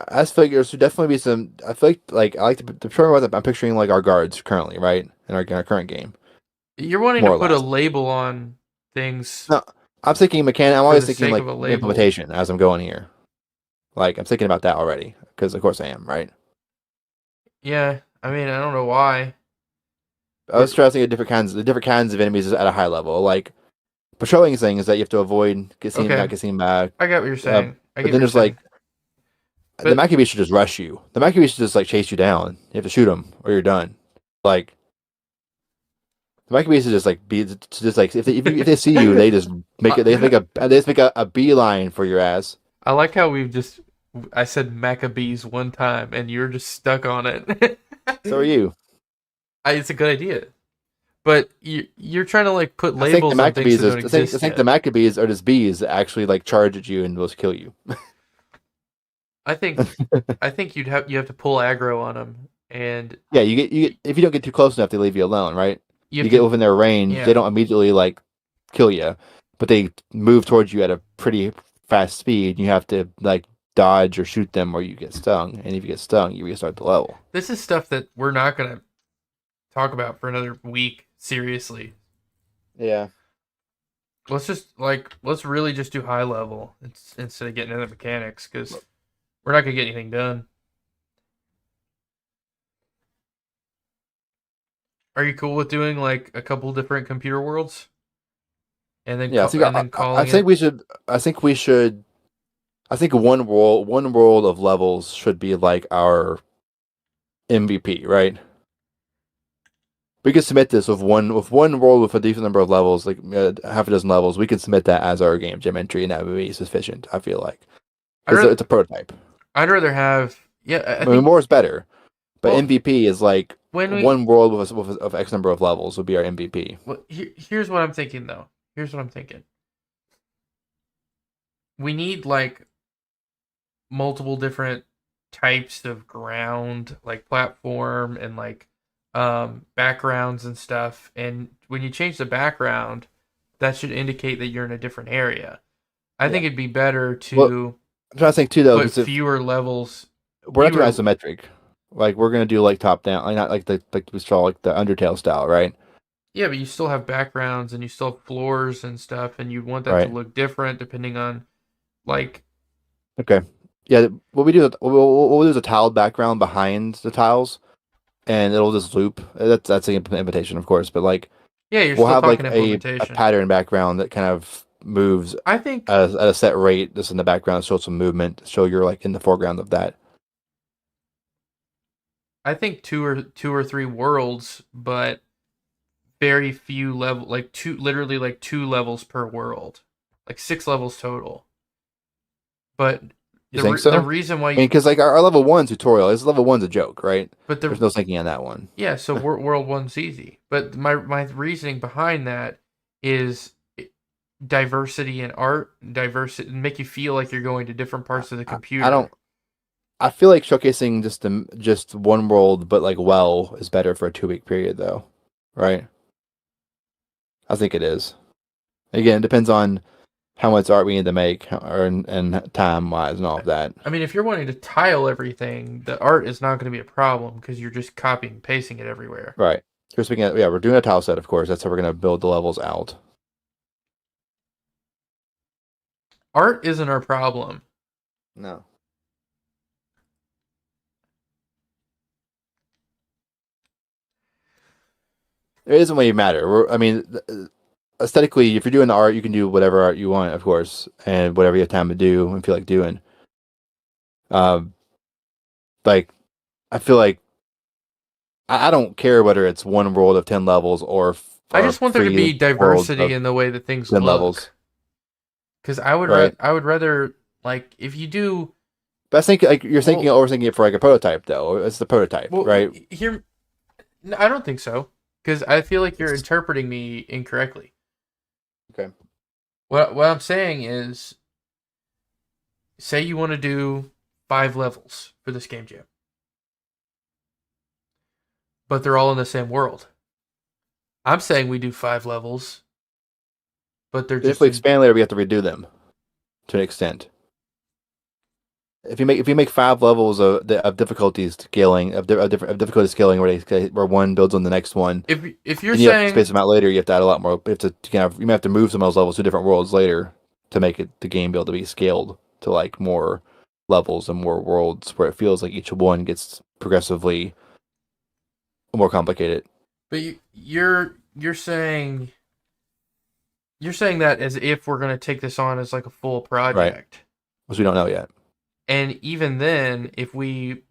I just feel like there should definitely be some. I feel like I like the patrolling robots. I'm picturing like our guards currently, right, in our current game, You're wanting to more or put a less. label on things No, I'm thinking mechanic. I'm for always the thinking sake like of a label. implementation as I'm going here. Like I'm thinking about that already because of course I am, right? Yeah, I mean, I don't know why. I was trying to think of different kinds of enemies at a high level. Like patrolling things that you have to avoid, Okay, get seen back. I get what you're saying. I But get what then you're there's like saying. the But Maccabee should just rush you. The Maccabee should just like chase you down. You have to shoot them or you're done. Like the Maccabee should just like be just like if they see you, they just make it. They just make a beeline for your ass. I like how I said Maccabees one time and you're just stuck on it. So are you. It's a good idea. But you're trying to like put I think the labels on things Maccabees that don't I exist think the yet. Maccabees are just bees that actually like charge at you and will kill you. I think you have to pull aggro on them, and Yeah, you get if you don't get too close enough, they leave you alone, right? you You have get to within their range, they yeah. don't immediately like kill you, but they move towards you at a pretty fast speed. You have to like dodge or shoot them, or you get stung. And if you get stung, you restart the level. This is stuff that we're not gonna talk about for another week. Seriously, Yeah. let's really just do high level instead of getting into the mechanics because we're not gonna get anything done. Are you cool with doing like a couple different computer worlds and then Yeah. and then I calling think it? we should. I think we should. I think one world of levels should be like our MVP, right? We could submit this with one world with a decent number of levels, like half a dozen levels. We can submit that as our game jam entry, and that would be sufficient. I feel like I'd because rather, it's a prototype. I'd rather have yeah. I I mean, think more is better, but well MVP is like when we one world of X number of levels would be our MVP. well, here's what I'm thinking though. Here's what I'm thinking. We need like multiple different types of ground, like platform and like backgrounds and stuff. And when you change the background, that should indicate that you're in a different area. I Yeah. think it'd be better Well, to I'm trying to think too though, put because if fewer levels, we're not doing fewer. isometric, like we're gonna do like top down, like not like the we saw like the Undertale style, right? Yeah, but you still have backgrounds and you still have floors and stuff, and you want that to right? look different depending on like. Okay. Yeah, what we do, what we'll do is a tiled background behind the tiles, and it'll just loop. That's an implementation, of course, but like Yeah, you're we'll still have like talking a implementation. pattern background that kind of moves I think at a set rate, just in the background, show some movement, show you're like in the foreground of that. I think two or three worlds, but very few level, like literally like 2 levels per world, like 6 levels total. But You think the so? reason why I mean, you, because like our level one tutorial is level one's a joke, right? but There's no thinking on that one. yeah, so world one's easy. But my reasoning behind that is diversity in art, diversity, make you feel like you're going to different parts of the I computer. don't. I feel like showcasing just one world, but like well, is better for a 2 week period, though, right? I think it is. Again, it depends on how much art we need to make, or and time wise and all of that. I mean, if you're wanting to tile everything, the art is not going to be a problem because you're just copying and pasting it everywhere. Right. We're speaking of, yeah, we're doing a tile set, of course. That's how we're gonna build the levels out. Art isn't our problem. No. It doesn't really matter. I mean, aesthetically, if you're doing the art, you can do whatever art you want, of course, and whatever you have time to do and feel like doing. Um, like I feel like I don't care whether it's one world of 10 levels I or just want there to be three worlds diversity of in the way that things 10 levels, look. Because right? I would rather like if you do But I think like you're thinking well overthinking it for like a prototype, though. It's the prototype, well right? here. No, I don't think so because I feel like you're interpreting me incorrectly. Okay. What I'm saying is, say you want to do 5 levels for this game jam, but they're all in the same world. I'm saying we do 5 levels, but they're If just we in. expand later, we have to redo them to an extent. If you make 5 levels of difficulty scaling of difficulty scaling where one builds on the next one, If you're and you have to space saying them out later, you have to add a lot more. You may have to move some of those levels to different worlds later to make the game be able to be scaled to like more levels and more worlds where it feels like each one gets progressively more complicated. but you're saying that as if we're going to take this on as like a full Right. project. Which we don't know yet. And even then, if we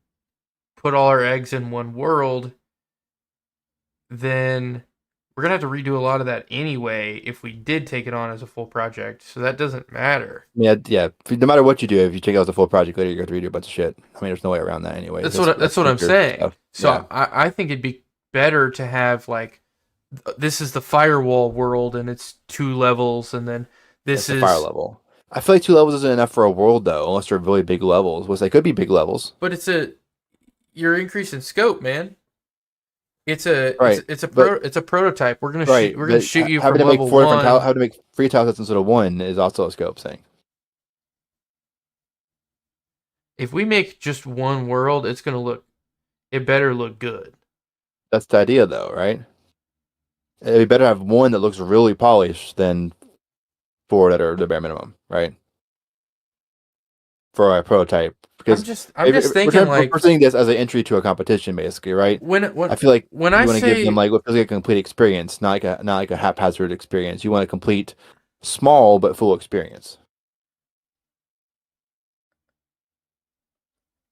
put all our eggs in one world, then we're going to have to redo a lot of that anyway if we did take it on as a full project. So that doesn't matter. Yeah, yeah. No matter what you do, if you take out the full project later, you have to redo a bunch of shit. I mean, there's no way around that anyway. That's what I'm Feature saying. stuff. Yeah, So I think it'd be better to have like this is the firewall world and it's 2 levels and then that's this the fire is level. I feel like 2 levels isn't enough for a world though, unless they're really big levels. Which they could be big levels. but you're increasing scope, man. Right. But It's a prototype. right, We're gonna but shoot you having from to make level four different tile, one. how to make 3 tile sets instead of one is also a scope thing. If we make just one world, it better look good. That's the idea though, right? It'd be better to have one that looks really polished than four that are the bare minimum, right? For a prototype, because I'm just thinking we're like seeing this as an entry to a competition, basically, right? I feel like when I you want to give them say like what feels like a complete experience, not like a haphazard experience. You want a complete, small but full experience.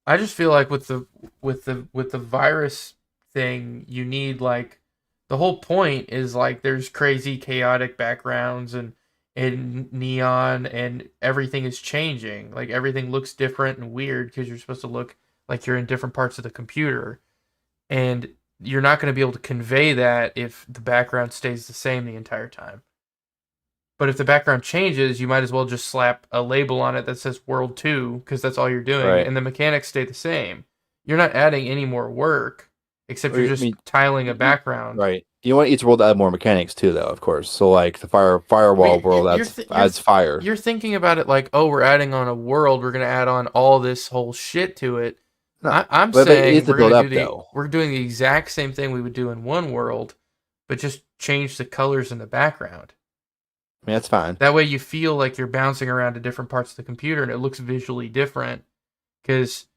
I just feel like with the virus thing, you need like the whole point is like there's crazy chaotic backgrounds and neon and everything is changing. Like everything looks different and weird because you're supposed to look like you're in different parts of the computer and you're not going to be able to convey that if the background stays the same the entire time. But if the background changes, you might as well just slap a label on it that says World 2 because that's all you're doing, Right. and the mechanics stay the same. You're not adding any more work, except you're I just mean, tiling a background. right. You want each world to add more mechanics too, though, of course. So like the firewall But world adds fire. you're thinking about it like, oh, we're adding on a world, we're gonna add on all this whole shit to it. No, I'm but it needs saying to build up though. we're doing the exact same thing we would do in one world, but just change the colors in the background. I mean, that's fine. That way you feel like you're bouncing around to different parts of the computer and it looks visually different. Because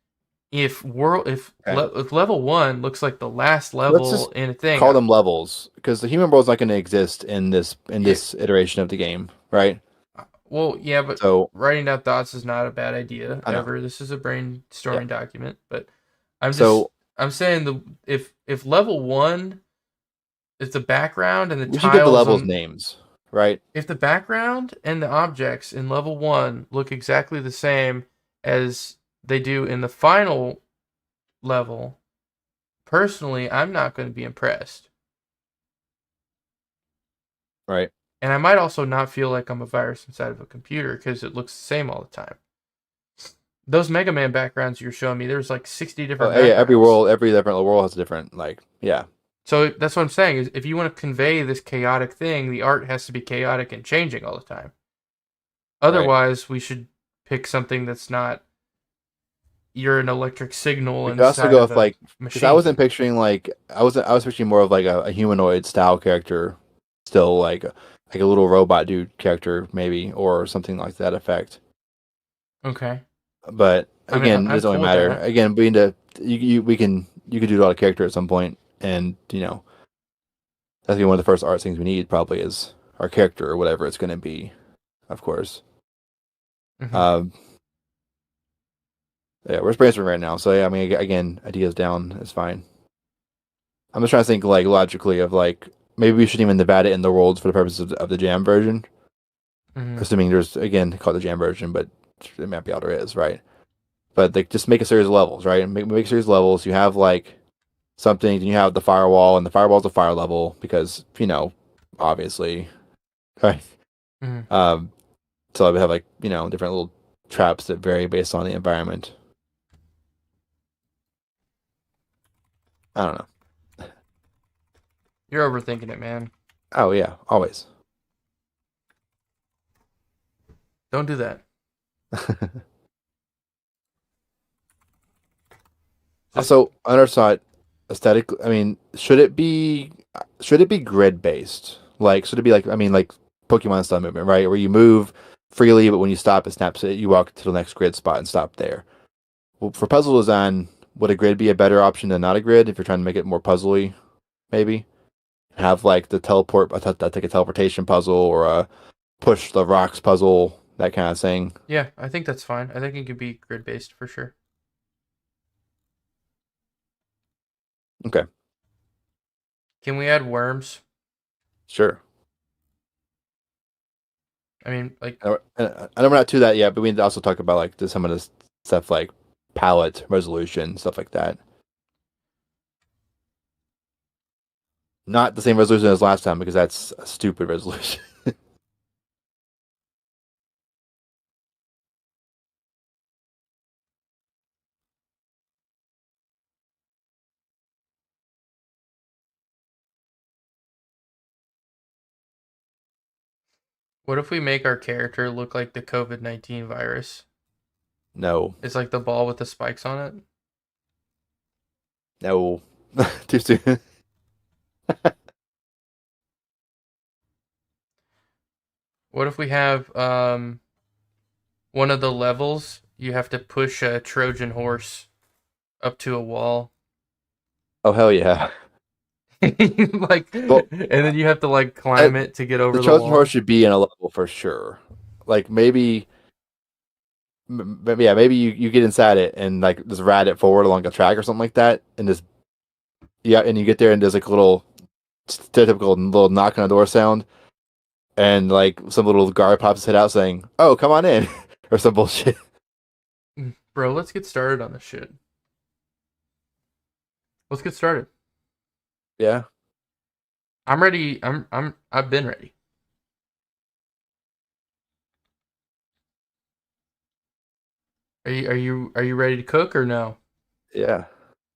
Okay. if level 1 looks like the last Let's level just in a thing, call them levels because the human world's not going to exist in yeah, this iteration of the game, right? well, yeah, but So writing down thoughts is not a bad idea I know. ever. This is a Yeah. brainstorming document, but I'm just So I'm saying if level 1, if the background and the we should give the tiles levels on names, right? if the background and the objects in level 1 look exactly the same as they do in the final level, personally, I'm not going to be impressed. Right. And I might also not feel like I'm a virus inside of a computer because it looks the same all the time. Those Mega Man backgrounds you're showing me, there's like 60 Oh different yeah. backgrounds. Every different world has a different like. Yeah. So that's what I'm saying is if you want to convey this chaotic thing, the art has to be chaotic and changing all the time. Right. Otherwise, we should pick something that's not you're an electric signal We could also inside go of with a like because I wasn't machine. picturing like I was picturing more of like a humanoid style character, still like a little robot dude character maybe or something like that effect. Okay. But I mean, again, it I'm doesn't really cool with matter. that. Again, being to you could do a lot of character at some point, and that's gonna be one of the first art things we need probably is our character or whatever it's going to be, of course. Hmm. Um, yeah, we're brainstorming right now, so yeah, I mean, again, ideas down is fine. I'm just trying to think like logically of like maybe we shouldn't even divide it in the worlds for the purposes of the jam version, Hmm. assuming there's again called the jam version, but it might be all there is, right? But like just make a series of levels, right? Make a series of levels. You have like something, then you have the firewall, and the firewall's a fire level because obviously, right? Hmm. Um, so I would have like different little traps that vary based on the environment. I don't know. You're overthinking it, man. Oh yeah, always. Don't do that. Just Also, on our side, aesthetic. I mean, should it be grid based? Like, should it be like I mean, like Pokemon style movement, right? Where you move freely, but when you stop, it snaps it. You walk to the next grid spot and stop there. Well, for puzzle design, would a grid be a better option than not a grid if you're trying to make it more puzzly? Maybe have like the teleport, I take a teleportation puzzle or a push the rocks puzzle, that kind of thing. yeah, I think that's fine. I think it could be grid based for sure. Okay, Can we add worms? sure. I mean, like, I know we're not to that yet, but we need to also talk about like some of this stuff like palette resolution, stuff like that. Not the same resolution as last time because that's a stupid resolution. what if we make our character look like the COVID-19 virus? No, It's like the ball with the spikes on it. no, too soon. What if we have one of the levels you have to push a Trojan horse up to a wall, Oh hell yeah! like, Well, and then you have to like uh, climb it to get the over the Trojan horse wall. should be in a level for sure. Like maybe yeah, maybe you get inside it and like just ride it forward along a track or something like that, and just yeah, and you get there and there's like a little stereotypical little knock on the door sound, and like some little guard pops his head out saying, "Oh, come on in," or some bullshit. Bro, let's get started on this shit. Let's get started. Yeah, I'm ready. I've been ready. Are you ready to cook or no? yeah.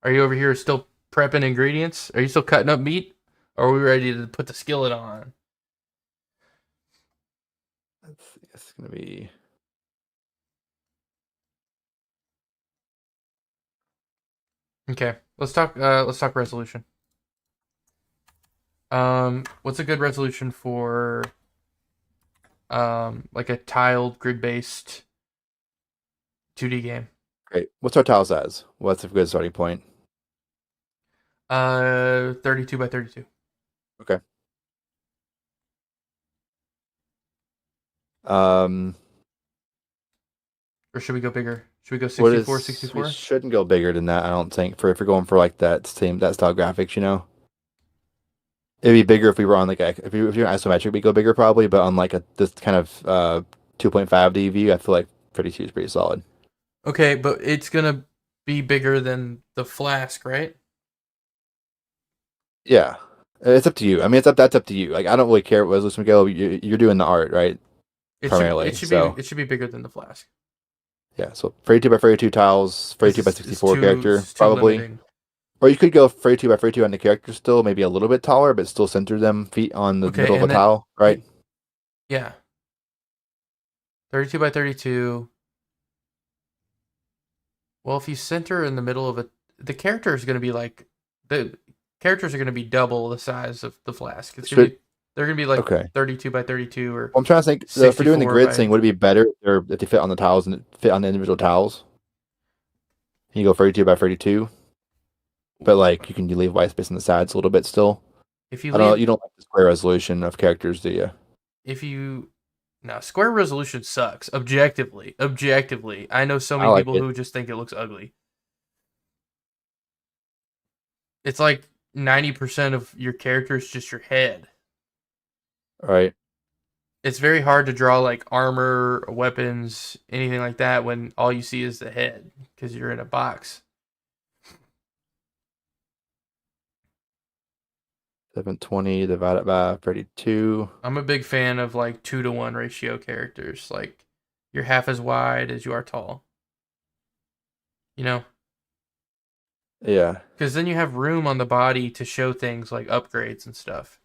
Are you over here still prepping ingredients? Are you still cutting up meat? Or are we ready to put the skillet on? It's gonna be Okay, let's talk. Let's talk resolution. What's a good resolution for like a tiled grid-based 2D game? Great. What's our tile size? What's a good starting point? 32 by 32. Okay. Um, Or should we go bigger? Should we go what 64, is we 64? shouldn't go bigger than that, I don't think, for if you're going for like that style graphics, you know. It'd be bigger if we were on like if you're isometric, we go bigger probably, but on like a this kind of 2.5D view, I feel like 32 is pretty solid. Okay, but it's gonna be bigger than the Flask, right? Yeah. It's up to you. I mean, that's up to you. Like, I don't really care what resolution we go. You're doing the art, right? It Primarily. should be So, it should be bigger than the Flask. yeah. So 32 by 32 tiles, This 32 by is 64 character, too probably. limiting. Or you could go 32 by 32 on the character still, maybe a little bit taller, but still center them feet on the Okay, middle of a and then tile, right? yeah, 32 by 32. Well, if you center in the middle of the character is going to be like the characters are going to be double the size of the Flask. Should They're going to be like Okay. 32 by 32 or Well, I'm trying to think, if we're doing the 64 grid by. thing, would it be better if they fit on the tiles and fit on the individual tiles? You go 32 by 32, but like you can leave white space on the sides a little bit still. If you I don't know. leave, You don't like the square resolution of characters, do you? if you now square resolution sucks objectively. Objectively, I know so I many like people it. who just think it looks ugly. It's like 90% of your character is just your head. All right. It's very hard to draw like armor, weapons, anything like that when all you see is the head because you're in a box. 720 divided by 32. I'm a big fan of like 2-to-1 ratio characters. Like you're half as wide as you are tall. You know, Yeah. because then you have room on the body to show things like upgrades and stuff.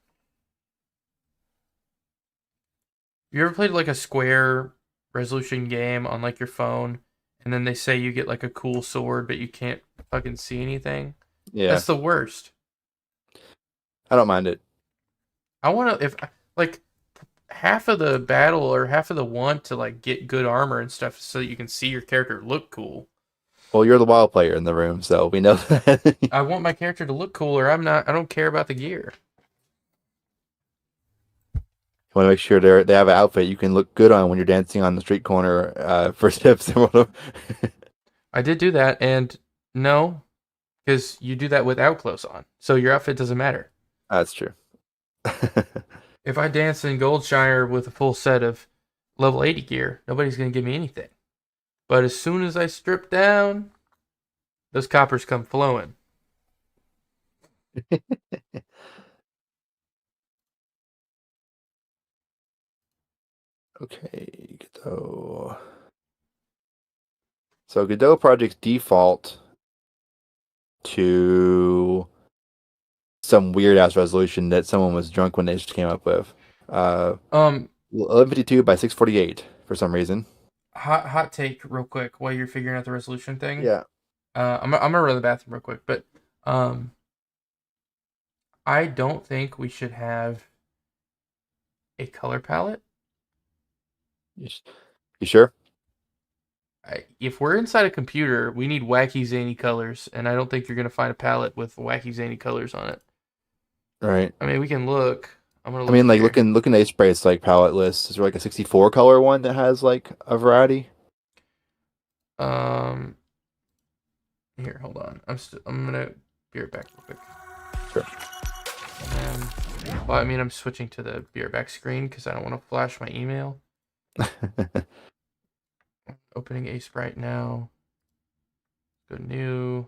You ever played like a square resolution game on like your phone, and then they say you get like a cool sword, but you can't fucking see anything? Yeah. That's the worst. I don't mind it. I want to if like half of the battle or half of the want to like get good armor and stuff so that you can see your character look cool. Well, you're the wild player in the room, so we know that. You I want my character to look cool, or I'm not. I don't care about the gear. want to make sure they have an outfit you can look good on when you're dancing on the street corner for tips and whatever. I did do that, and no, because you do that without clothes on, so your outfit doesn't matter. That's true. If I dance in Goldshire with a full set of level 80 gear, nobody's gonna give me anything. But as soon as I strip down, those coppers come flowing. Okay, Godot. So Godot projects default to some weird ass resolution that someone was drunk when they just came up with. Uh, Um, 1152 by 648 for some reason. hot take, real quick, while you're figuring out the resolution thing. Yeah. I'm gonna run to the bathroom real quick, but um, I don't think we should have a color palette. You sure? If we're inside a computer, we need wacky zany colors, and I don't think you're gonna find a palette with wacky zany colors on it. All right. I mean, we can look. I'm gonna I look mean, like here. looking at Spray's like palette list. Is there like a 64 color one that has like a variety? Um, Here, hold on. I'm gonna be right back real quick. Sure. Well, I mean, I'm switching to the be right back screen because I don't want to flash my email. Opening Ace right now. Go new.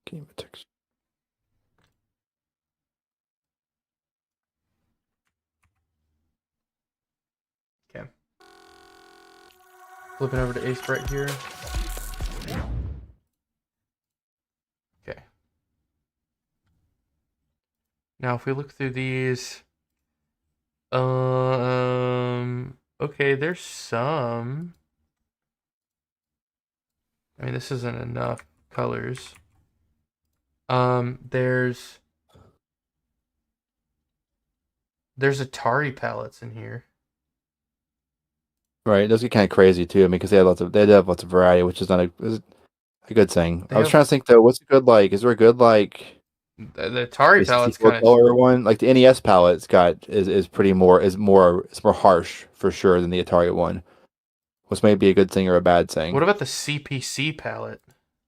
Game text. Okay. Flipping over to Ace right here. Okay. Now, if we look through these, okay, there's some. I mean, this isn't enough colors. There's Atari palettes in here. Right. Those get kind of crazy too. I mean, because they have lots of variety, which is not is a good thing. They I was have trying to think though, what's a good like? Is there a good like the Atari the palettes 64 kind of. color one? Like the NES palette's got is pretty more is more it's more harsh for sure than the Atari one. Which may be a good thing or a bad What thing. about the CPC palette?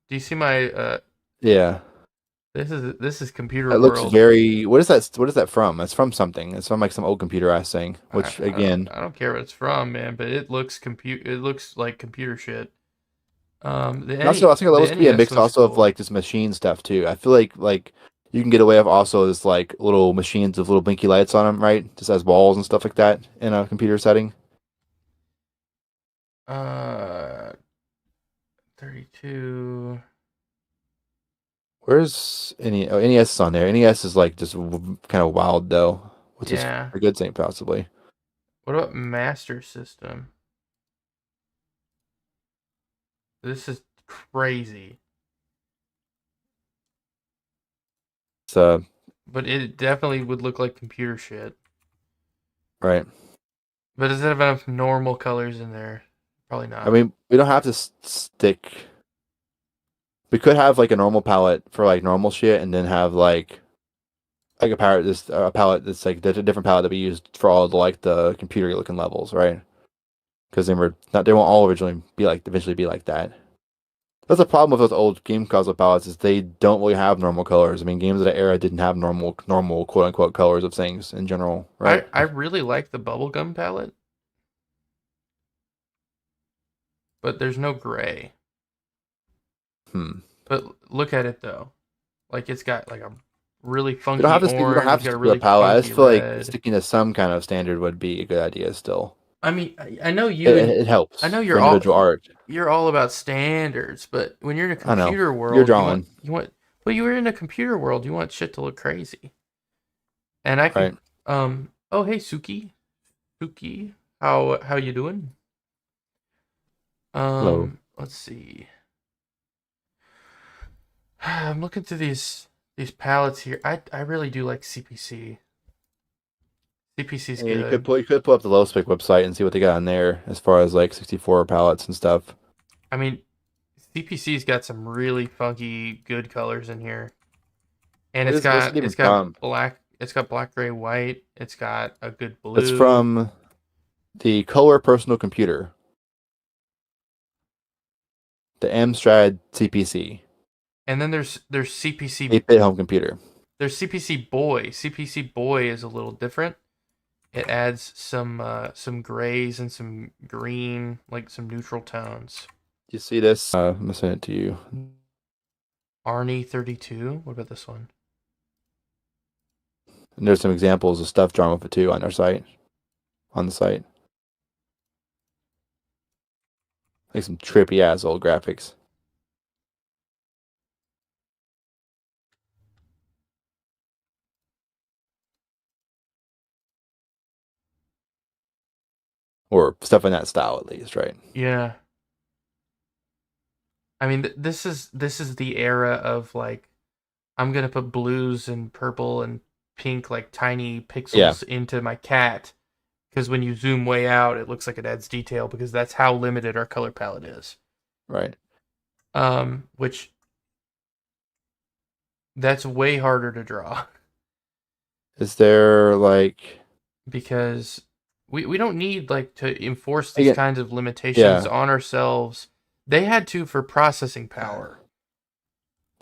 Do you see my Yeah. this is Computer It looks World. very. What is that? What is that from? It's from something. It's from like some old computer ass thing. I, Which I don't again, I don't care what it's from, man, but it looks like computer shit. and also I think it The looks to be a NES mix looks also of cool. like this machine stuff too. I feel like you can get away with also this like little machines with little blinky lights on them, right? Just as walls and stuff like that in a computer setting. Uh 32. Where's any? Oh, NES is on there. NES is like just kind of wild though, which is Yeah. a good thing possibly. What about Master System? This is crazy. So But it definitely would look like computer shit. right. But does it have enough normal colors in there? Probably I not. mean, we don't have to stick. We could have like a normal palette for like normal shit, and then have like a palette that's like a different palette that we used for all the like the computer looking levels, right? Because they won't all originally be like eventually be like that. That's the problem with those old game console palettes is they don't really have normal colors. I mean, games of the era didn't have normal quote unquote colors of things in general, right? I really like the bubblegum palette, but there's no gray. Hmm. But look at it though. Like it's got like a really We don't funky have to stick. We don't orange, have it's to got a stick with a really palette. I just funky feel like red. sticking to some kind of standard would be a good idea. Still, I mean, I know it I know helps for individual art. you're all about standards, but when you're in a I know computer you're world, drawing, well, you were in a computer world, you want shit to look crazy. And I can right? oh hey Suki, how you doing? Hello. Let's see. I'm looking through these palettes here. I really do like CPC. CPC's And good. you could pull up the Lowspec website and see what they got on there as far as like 64 palettes and stuff. I mean, CPC's got some really funky good colors in here. And What's it even from? it's got black, gray, white. It's got a good It's blue. from the Color Personal Computer, the Amstrad CPC, And then there's CPC 8-bit home computer. there's CPC Boy. CPC Boy is a little different. It adds some grays and some green, like some neutral tones. Do you see this? I'm gonna send it to you. Arnie 32. What about this one? And there's some examples of stuff drawn with it too on our site, on the site, like some trippy ass old graphics. Or stuff in that style at least, right? Yeah. I mean, this is the era of like I'm gonna put blues and purple and pink like tiny Yeah, pixels into my cat because when you zoom way out, it looks like it adds detail because that's how limited our color palette is. right. Which that's way harder to draw Is there like because we don't need like to enforce these again? kinds of limitations Yeah, on ourselves. They had to for processing power.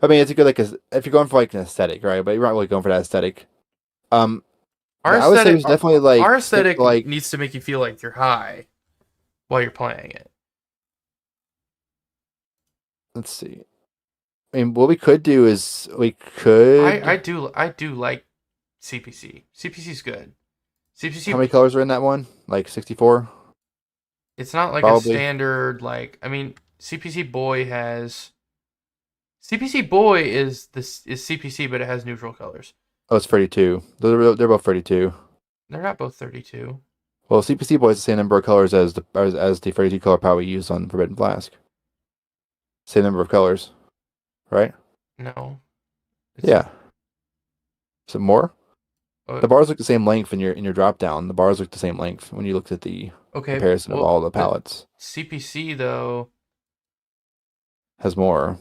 I mean it's a good like if you're going for like an aesthetic, right? But you're not really going for that aesthetic. Um, Our I would say we aesthetic, should definitely like our stick to aesthetic like needs to make you feel like you're high while you're playing it. let's see. I mean, what we could do is we could. I do like CPC. CPC's good. How CPC many colors are in that one? Like 64, it's not like a probably. standard like I mean CPC Boy is CPC but it has neutral colors. Oh, it's 32. They're both 32. They're not both 32. Well, CPC Boy is the same number of colors as the 32 color palette we used on Forbidden Flask. Same number of colors, right? No. It's Yeah. Is it more? uh, The bars look the same length in your drop down. The bars look the same length when you looked at the okay. comparison of Well, all the but palettes. CPC though. Has more.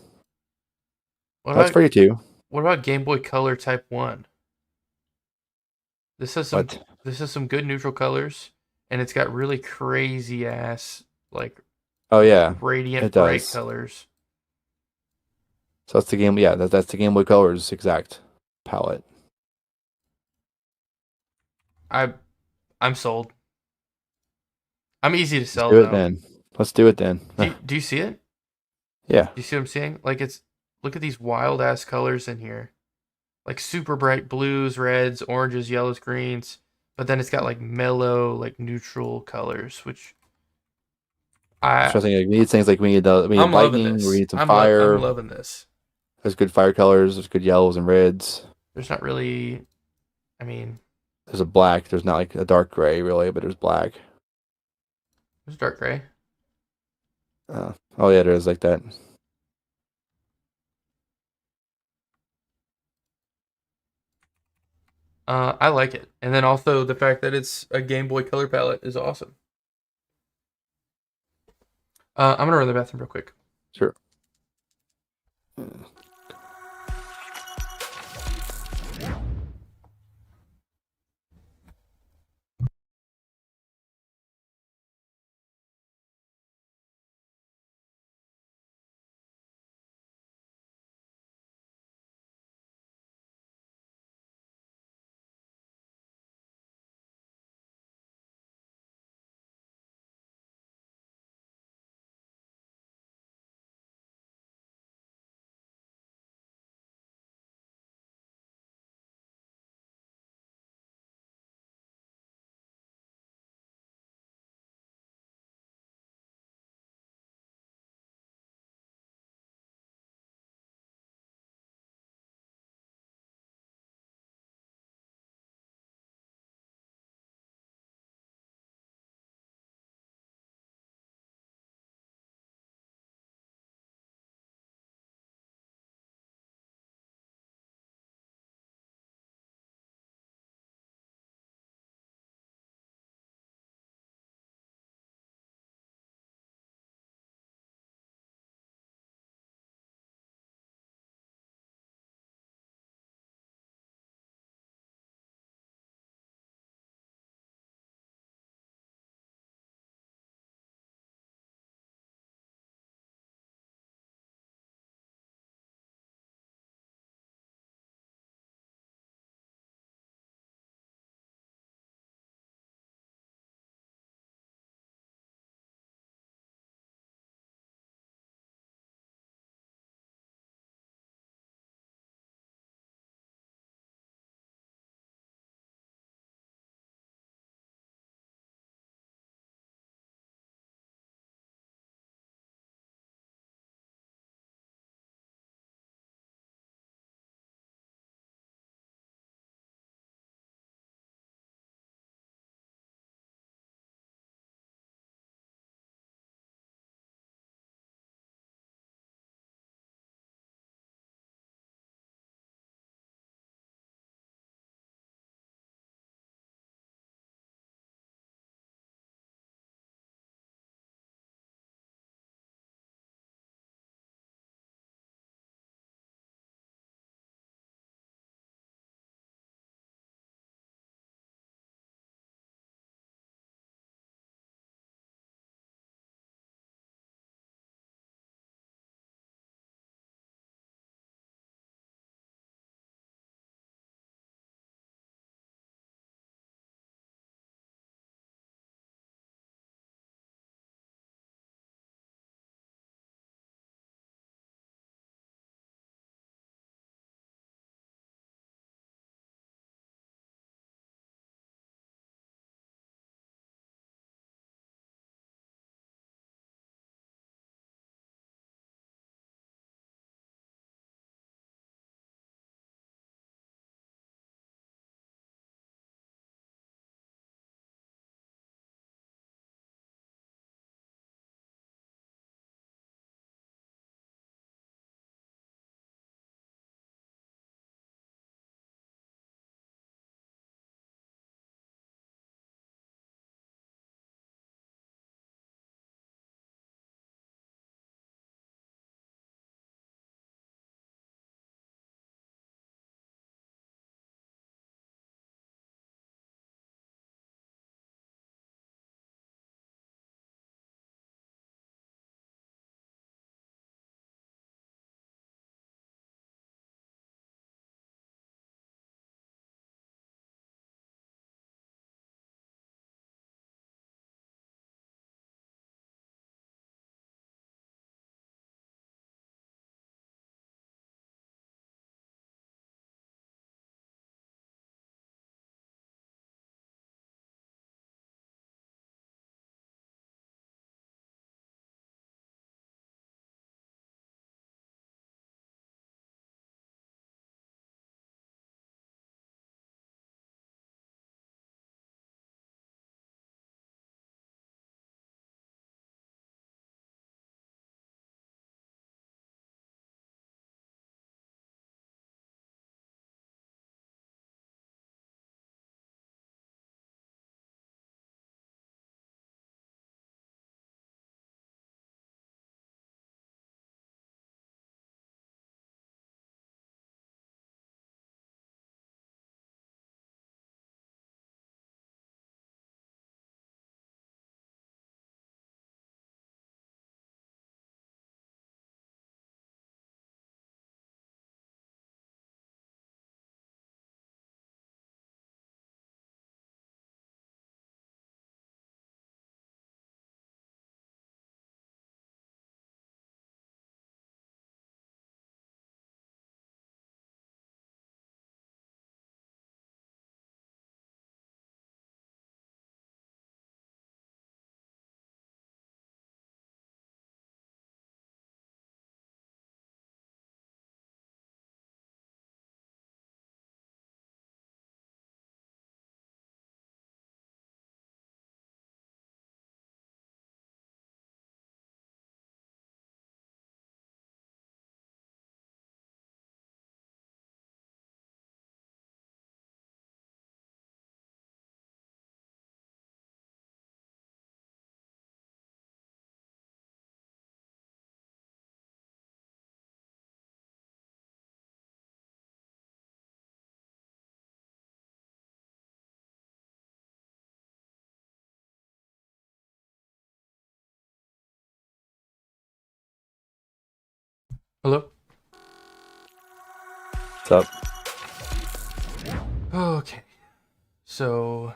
What That's about free too. what about Game Boy Color Type One? This has some What? this has some good neutral colors, and it's got really crazy ass like Oh yeah, it radiant bright does. colors. So that's the game. Yeah, that's the Game Boy Color's exact palette. I I'm sold. I'm easy to Let's sell do it though. then. Let's do it then. Do you see it? Yeah. Do you see what I'm saying? Like it's look at these wild ass colors in here. Like super bright blues, reds, oranges, yellows, greens. But then it's got like mellow, like neutral colors, which Just I trying to think, like, we need things like we need I'm loving lightning. We this. need some I'm fire. loving this. There's good fire colors. There's good yellows and reds. There's not really. I mean, There's a black. There's not like a dark gray really, but there's black. there's dark gray. Oh yeah, there is like that. I like it, and then also the fact that it's a Game Boy Color palette is awesome. I'm gonna run to the bathroom real quick. Sure. Hello? What's up? Okay. So,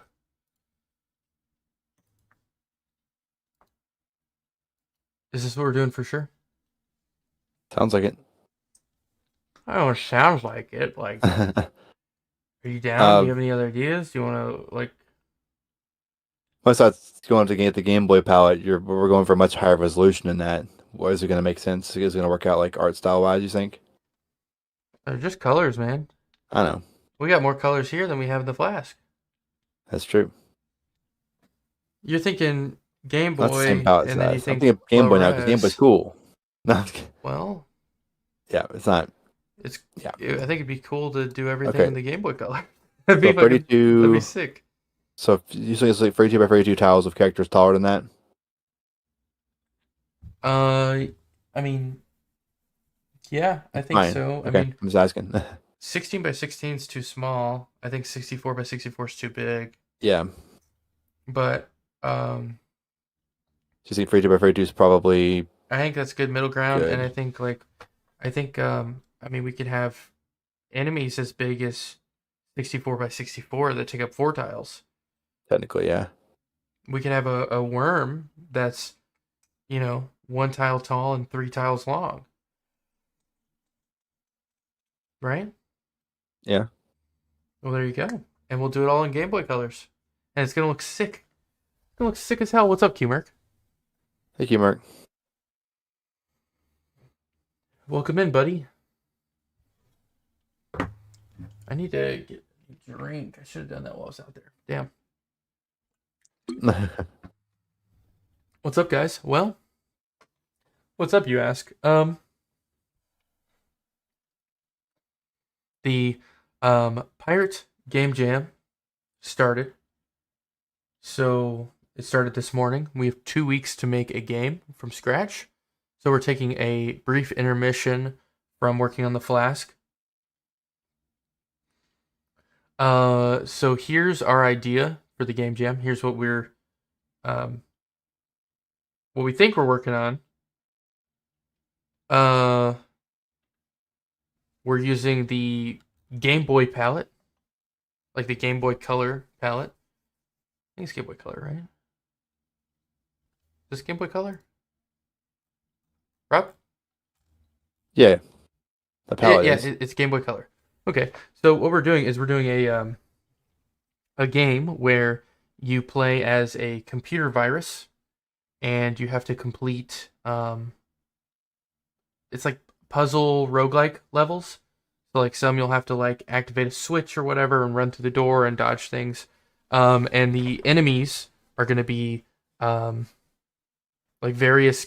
is this what we're doing for sure? Sounds like it. I don't know, it sounds like it. Like, are you down? Do you uh, have any other ideas? Do you want to, like, Once that's going to get the Game Boy palette, we're going for a much higher resolution than that. What is it going to make sense? Is it going to work out like art style wise? You think? they're just colors, man? I don't know. We got more colors here than we have in the Flask. That's true. You're thinking Game Not the same Boy, palette and then you size. I'm think thinking Game low Boy now because Game Boy's res. cool. No, I'm just kidding. Well, Yeah, it's not. it's. Yeah. I think it'd be cool to do everything Okay. in the Game Boy color. That'd be So fucking. That'd be 32. sick. So usually it's like 32 by 32 tiles of characters taller than that. Uh, I mean, yeah, I It's think fine. so. I Okay, mean, I'm just asking. 16 by 16 is too small. I think 64 by 64 is too big. Yeah. But um, Do you think 32 by 32 is probably I think that's good middle ground, and good? I mean, we could have enemies as big as 64 by 64 that take up 4 tiles. Technically, yeah. We could have a worm that's, 1 tile tall and 3 tiles long, right? Yeah. Well, there you go. And we'll do it all in Game Boy colors. And it's going to look sick. It's going to look sick as hell. What's up, Q-Merc? Thank you, Mark. Welcome in, buddy. I need to get a drink. I should have done that while I was out there. Damn. What's up, guys? Well, what's up, you ask? The Pirate Game Jam started. So it started this morning. We have 2 weeks to make a game from scratch. So we're taking a brief intermission from working on the Flask. So here's our idea for the game jam. Here's um, what we think we're working on. Uh, we're using the Game Boy palette, like the Game Boy Color palette. I think it's Game Boy Color, right? Is this Game Boy Color? Rob? Yeah, the Yeah, palette yeah, is. it's Game Boy Color. Okay, so what we're doing is we're doing a game where you play as a computer virus, and you have to complete it's like puzzle roguelike levels. So like some you'll have to like activate a switch or whatever and run through the door and dodge things. And the enemies are going to be um, like various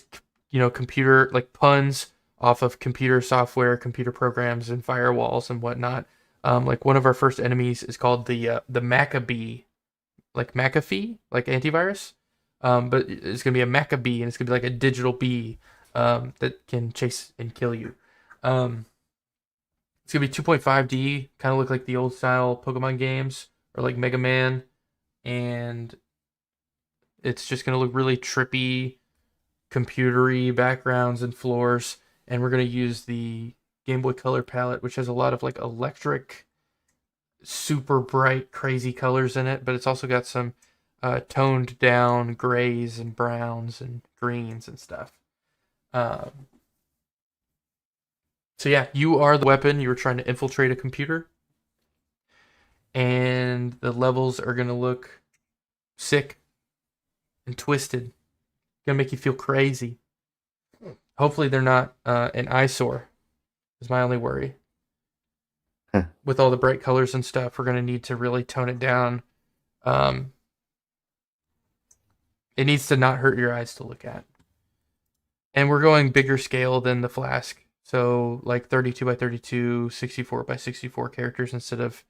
computer like puns off of computer software, computer programs, and firewalls and whatnot. Like one of our first enemies is called the Maccabee, like McAfee, like antivirus. But it's gonna be a Maccabee, and it's gonna be like a digital bee that can chase and kill you. Um, it's gonna be 2.5D, kind of look like the old style Pokemon games or like Mega Man, and it's just gonna look really trippy, computery backgrounds and floors. And we're gonna use the Game Boy Color palette, which has a lot of like electric, super bright, crazy colors in it, but it's also got some toned down grays and browns and greens and stuff. Um, so yeah, you are the weapon. You were trying to infiltrate a computer, and the levels are gonna look sick and twisted. Gonna make you feel crazy. Hopefully, they're not an eyesore. Is my only worry. With all the bright colors and stuff, we're gonna need to really tone it down. Um, it needs to not hurt your eyes to look at. And we're going bigger scale than the Flask. So like 32 by 32, 64 by 64 characters instead of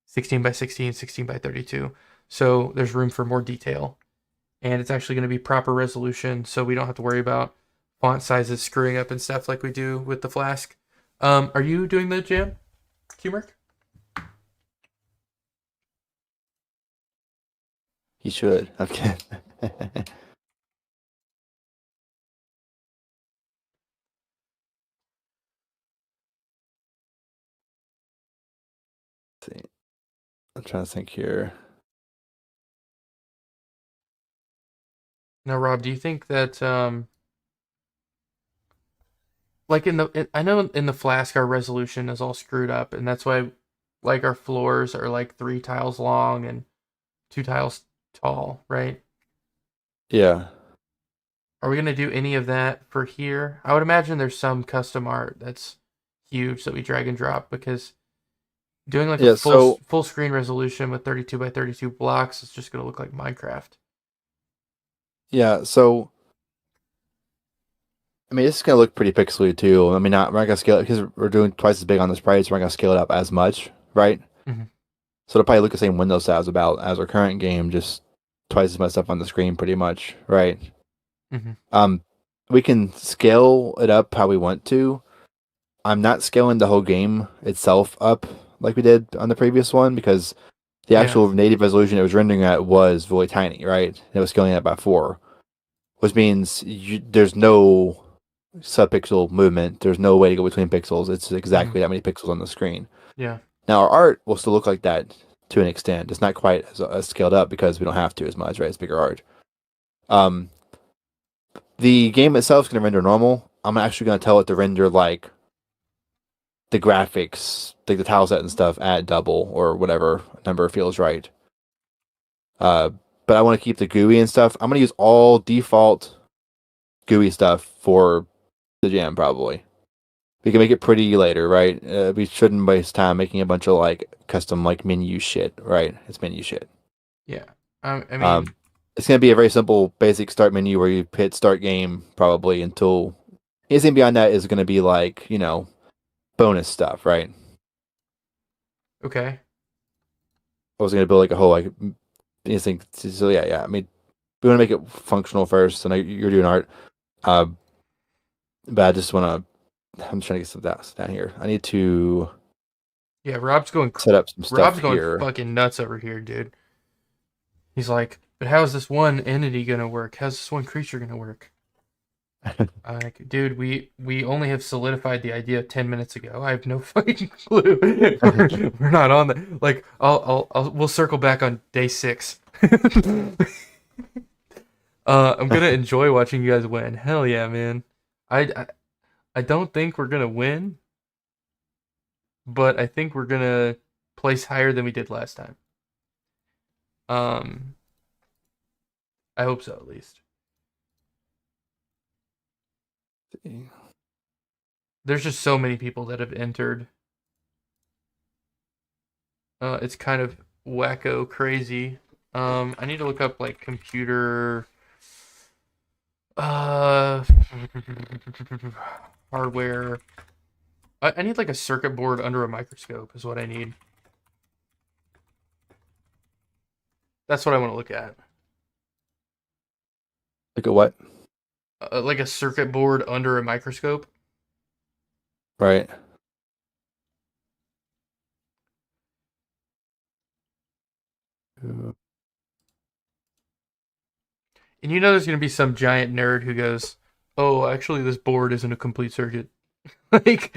16 by 16, 16 by 32. So there's room for more detail. And it's actually going to be proper resolution, so we don't have to worry about font sizes screwing up and stuff like we do with the Flask. Are you doing the jam, Qmerk? He should. I'm kidding. see. I'm trying to think here. Now, Rob, do you think that like I know in the Flask our resolution is all screwed up, and that's why like our floors are like 3 tiles long and 2 tiles tall, right? Yeah. Are we gonna do any of that for here? I would imagine there's some custom art that's huge that we drag and drop because doing like a Yeah. So full screen resolution with 32 by 32 blocks is just gonna look like Minecraft. yeah. So I mean, this is gonna look pretty pixely too. I mean, we're not gonna scale it because we're doing twice as big on the sprites. We're not gonna scale it up as much, right? Mm-hmm. So it'll probably look the same window size about as our current game, just twice as much stuff on the screen, pretty much, right? Mm-hmm. Um, we can scale it up how we want to. I'm not scaling the whole game itself up like we did on the previous one because the Yeah. actual native resolution it was rendering at was really tiny, right? It was scaling it by 4, which means there's no subpixel movement. There's no way to go between pixels. It's Mm-hmm. exactly that many pixels on the screen. Yeah. Now our art will still look like that to an extent. It's not quite as scaled up because we don't have to as much, right? It's bigger art. Um, the game itself is going to render normal. I'm actually going to tell it to render like the graphics, like the tile set and stuff, at double or whatever number feels right. Uh, but I want to keep the GUI and stuff. I'm going to use all default GUI stuff for the jam probably. We can make it pretty later, right? We shouldn't waste time making a bunch of like custom like menu shit, right? It's menu shit. Yeah. I mean, Um, it's gonna be a very simple, basic start menu where you hit start game probably until anything beyond that is gonna be like bonus stuff, right? okay. I was gonna build like a whole like anything. So yeah. I mean, we want to make it functional first. So now you're doing art, uh, but I just want to. I'm trying to get some down here. I need to Yeah, set up some stuff Rob's going here. fucking nuts over here, dude. He's like, but how is this one entity gonna work? How's this one creature gonna work? Like, dude, we only have solidified the idea 10 minutes ago. I have no fucking clue. We're not on the like. We'll circle back on day 6. I'm gonna enjoy watching you guys win. Hell yeah, man. I, I I don't think we're gonna win, but I think we're gonna place higher than we did last time. Um, I hope so at least. There's just so many people that have entered. It's kind of wacko crazy. I need to look up like computer uh hardware. I need like a circuit board under a microscope is what I need. That's what I want to look at. Like a what? Like a circuit board under a microscope. Right. And you know there's going to be some giant nerd who goes, "Oh, actually this board isn't a complete circuit." Like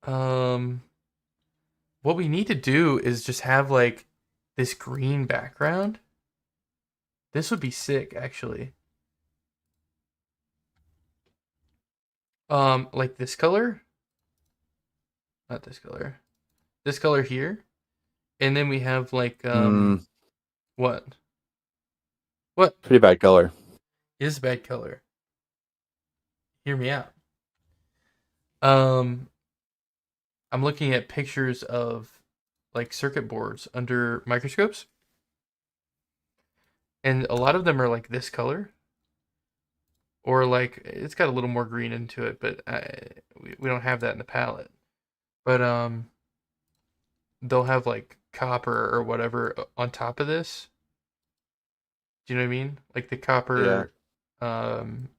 um what we need to do is just have like this green background. This would be sick actually. Like this color? Not this color. This color here. And then we have like what? What Pretty bad color. is bad color? Hear me out. Um I'm looking at pictures of like circuit boards under microscopes, and a lot of them are like this color, or like it's got a little more green into it, but we don't have that in the palette. But they'll have like copper or whatever on top of this. Do you know what I mean? Like the Yeah. copper um,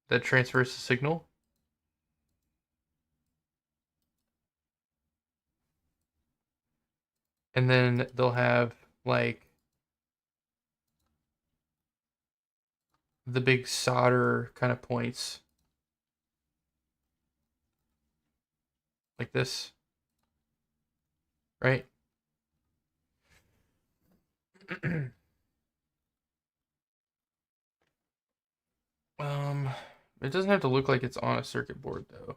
that transfers the signal. And then they'll have like the big solder kind of points like this, right? um, it doesn't have to look like it's on a circuit board though.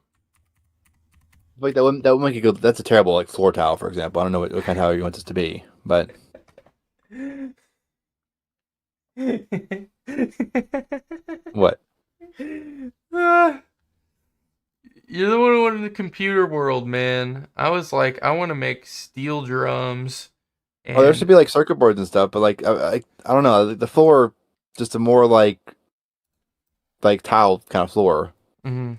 Like that would make a good. That's a terrible like floor tile, for example. I don't know what kind of tile you want this to be, but what? Ah, you're the one who wanted the computer world, man. I was like, I want to make steel drums Oh, there should and be like circuit boards and stuff, but like I don't know. The floor, just a more like tile kind of floor mhm.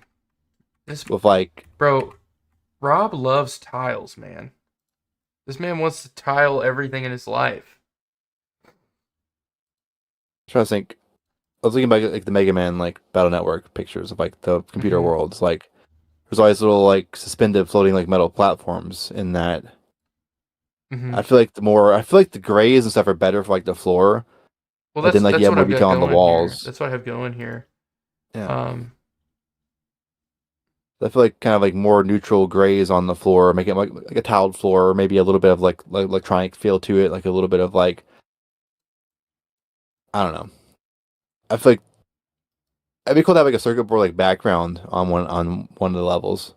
This with like. bro, Rob loves tiles, man. This man wants to tile everything in his life. I'm trying to think. I was looking back at like the Mega Man like Battle Network pictures of like the computer Hmm. worlds. Like there's always little like suspended floating like metal platforms in that. Hmm. I feel like the grays and stuff are better for like the floor, Well, but then like you that's have what more I've got detail on the going here. walls. That's what I have going here. Yeah. Um, I feel like kind of like more neutral grays on the floor, make it like a tiled floor, maybe a little bit of like electronic feel to it, like a little bit of like I don't know. I feel like it'd be cool to have like a circuit board like background on one of the levels.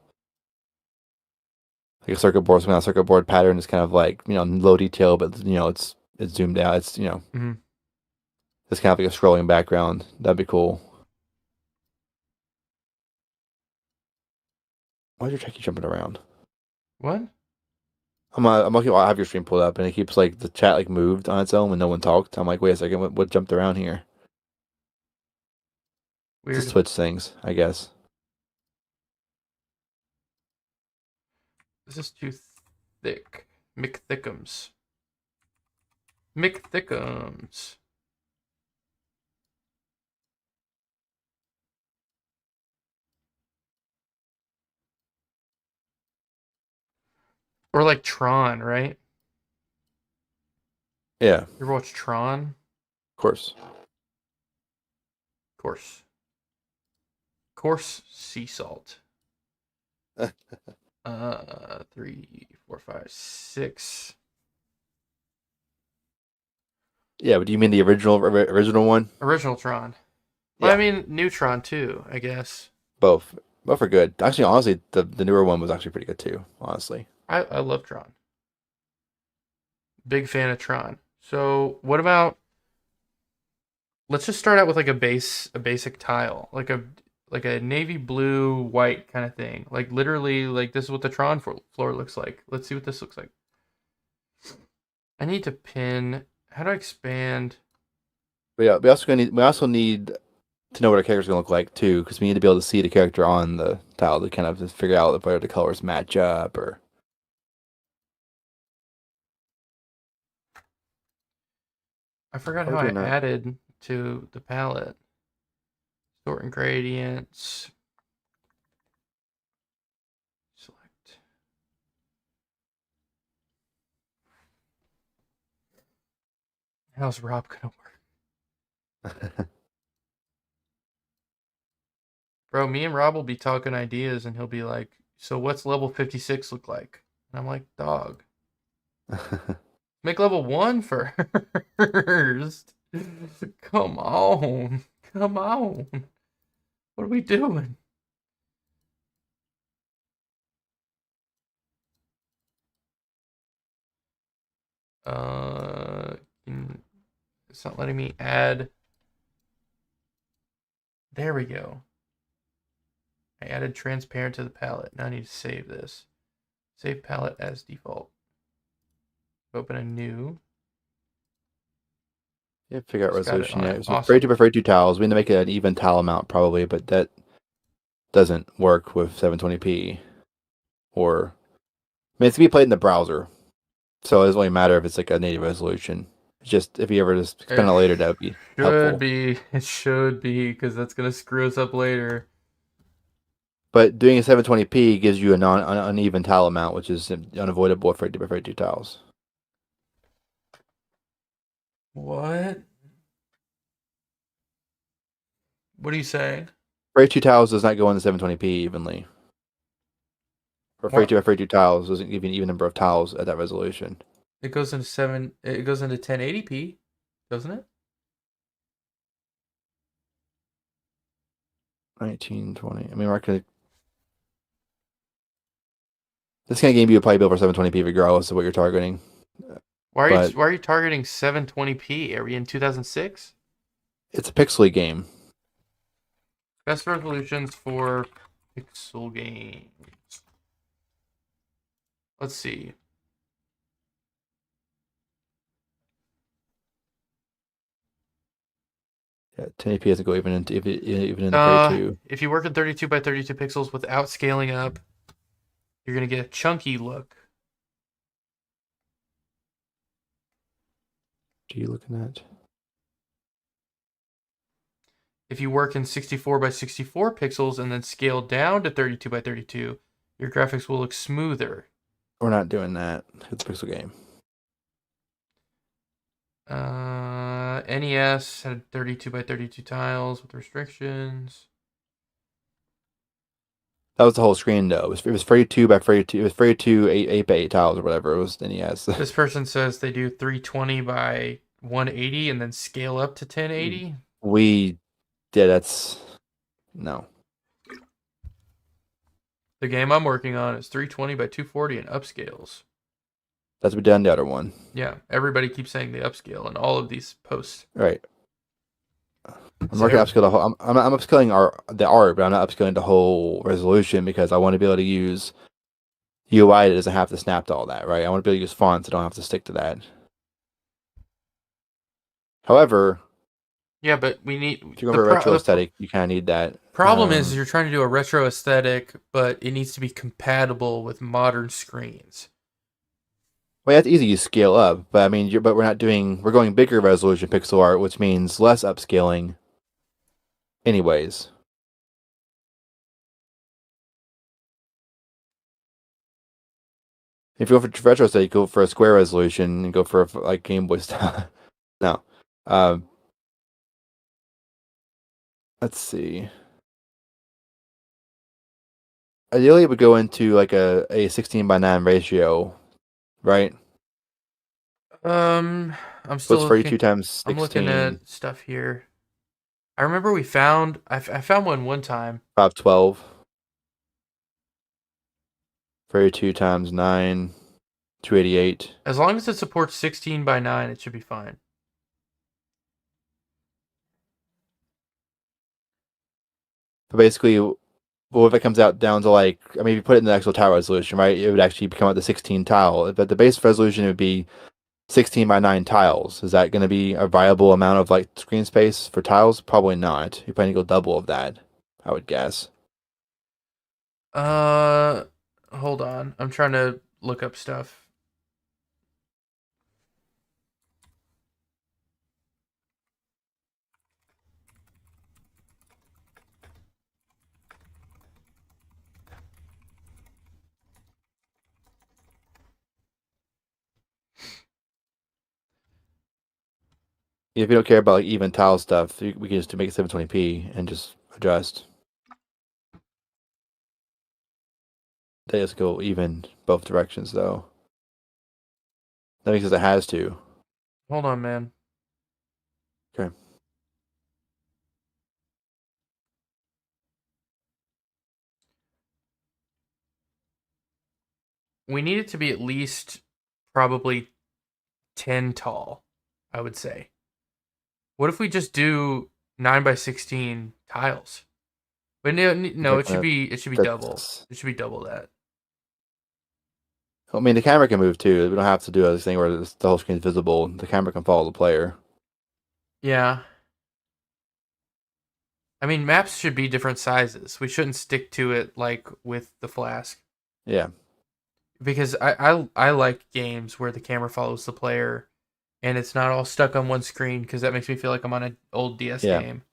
Like a circuit board, some kind of circuit board pattern is kind of like low detail, but it's zoomed out. It's mhm. it's kind of like a scrolling background. That'd be cool. Why is your check keep jumping around? What? I'm looking. I have your stream pulled up, and it keeps like the chat like moved on its own when no one talked. I'm like, wait a second, what jumped around here? It's just Weird. Twitch things, I guess. This is too thick. McThickums. McThickums. Or like Tron, right? Yeah, of You ever watch Tron? course. Course. Coarse sea salt. 3, 4, 5, 6. Yeah, but do you mean the original one? Original Tron. Well, I Yeah, mean, Neutron too, I guess. both. Both are good. Actually, honestly, the newer one was actually pretty good too. Honestly. I love Tron. Big fan of Tron. So, what about let's just start out with like a basic tile, like a navy blue white kind of thing. Like literally, like this is what the Tron floor looks like. Let's see what this looks like. I need to pin. How do I expand? But yeah, we also need to know what our character's gonna look like too, because we need to be able to see the character on the tile to kind of just figure out if whether the colors match up or. I forgot Why how would I you not? added to the palette. Sort and gradients. Select. How's Rob gonna work? Bro, me and Rob will be talking ideas and he'll be like, so what's level 56 look like? And I'm like, dog, make level 1 first. Come on. Come on. What are we doing? Uh, it's not letting me add. There we go. I added transparent to the palette. Now I need to save this. Save palette as default. Open a new. Yeah, figure out Just got it resolution. on it. Yeah, so Awesome. for 2 tiles, we need to make it an even tile amount probably, but that doesn't work with 720p or. I mean, it's to be played in the browser, so it doesn't really matter if it's like a native resolution. It's just if you ever just expand It it later, that would be should helpful. be. It should be because that's gonna screw us up later. But doing a 720p gives you a uneven tile amount, which is unavoidable for 2 tiles. What? What are you saying? For 2 tiles does not go into 720p evenly. Or 32 by 32 tiles doesn't give you an even number of tiles at that resolution. It goes into 1080p, doesn't it? 1920. I mean, we're gonna. This kind of game you would probably build for 720p regardless of what you're targeting. But Why are you targeting 720p? Are we in 2006? it's a pixely game. Best resolutions for pixel games. Let's see. Yeah, 1080p doesn't go even into 32. If you work at 32 by 32 pixels without scaling up, you're gonna get a chunky look. What are you looking at? If you work in 64 by 64 pixels and then scale down to 32 by 32, your graphics will look smoother. We're not doing that. It's a pixel game. NES had 32 by 32 tiles with restrictions. That was the whole screen though. It was 32 by 32. It was 32 8 by 8 tiles or whatever. It was NES. This person says they do 320 by 180 and then scale up to 1080. That's no. The game I'm working on is 320 by 240 and upscales. That's what we did on the other one. Yeah, everybody keeps saying the upscale in all of these posts. Right. I'm working upscale the whole. I'm upscaling the art, but I'm not upscaling the whole resolution because I want to be able to use UI that doesn't have to snap to all that. Right. I want to be able to use fonts that don't have to stick to that. However, yeah, but we need. If you're going for a retro aesthetic, you kind of need that. Problem is you're trying to do a retro aesthetic, but it needs to be compatible with modern screens. Well, that's easy. You scale up, but I mean, but we're not doing. We're going bigger resolution pixel art, which means less upscaling. Anyways, if you go for retro aesthetic, go for a square resolution and go for like Game Boy style. No, let's see. Ideally, it would go into like a 16 by 9 ratio, right? I'm still looking, 32 times 16. I'm looking at stuff here. I remember I found one time. 512. 32 times 9, 288. As long as it supports 16 by 9, it should be fine. But basically, well, if it comes out down to like, I mean, if you put it in the actual tile resolution, right, it would actually become out the 16 tile. But the base resolution would be 16 by 9 tiles. Is that going to be a viable amount of like screen space for tiles? Probably not. You're planning to go double of that, I would guess. Hold on. I'm trying to look up stuff. If you don't care about like even tile stuff, we can just make it 720p and just adjust. They just go even both directions though. That makes it has to. Hold on, man. Okay. We need it to be at least probably 10 tall, I would say. What if we just do 9 by 16 tiles? But no, it should be double. It should be double that. I mean, the camera can move too. We don't have to do this thing where the whole screen is visible. The camera can follow the player. Yeah. I mean, maps should be different sizes. We shouldn't stick to it like with the Flask. Yeah. Because I like games where the camera follows the player and it's not all stuck on one screen because that makes me feel like I'm on an old DS game.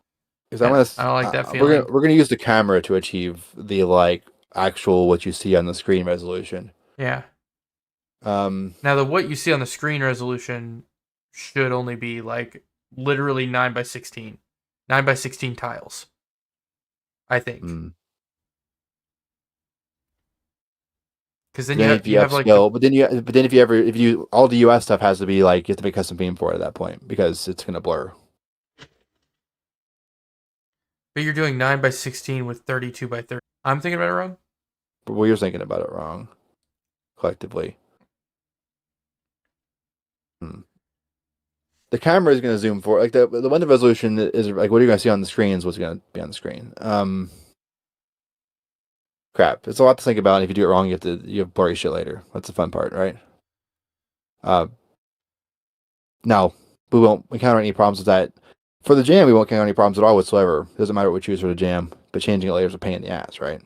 Because I don't like that feeling. We're gonna use the camera to achieve the like actual what you see on the screen resolution. Yeah. Now what you see on the screen resolution should only be like literally 9 by 16. 9 by 16 tiles. I think. Because then Then if you you have have like the, skill, but then if you all the US stuff has to be like you have to make custom theme for it at that point because it's gonna blur. but you're doing 9 by 16 with 32 by 30. I'm thinking about it wrong. But we were thinking about it wrong collectively. Hmm. The camera is gonna zoom for like the window resolution is like what are you gonna see on the screen is what's gonna be on the screen. Crap. It's a lot to think about. And if you do it wrong, you have blurry shit later. That's the fun part, right? Uh, now we won't encounter any problems with that. For the jam, we won't encounter any problems at all whatsoever. It doesn't matter what we choose for the jam, but changing it later is a pain in the ass, right?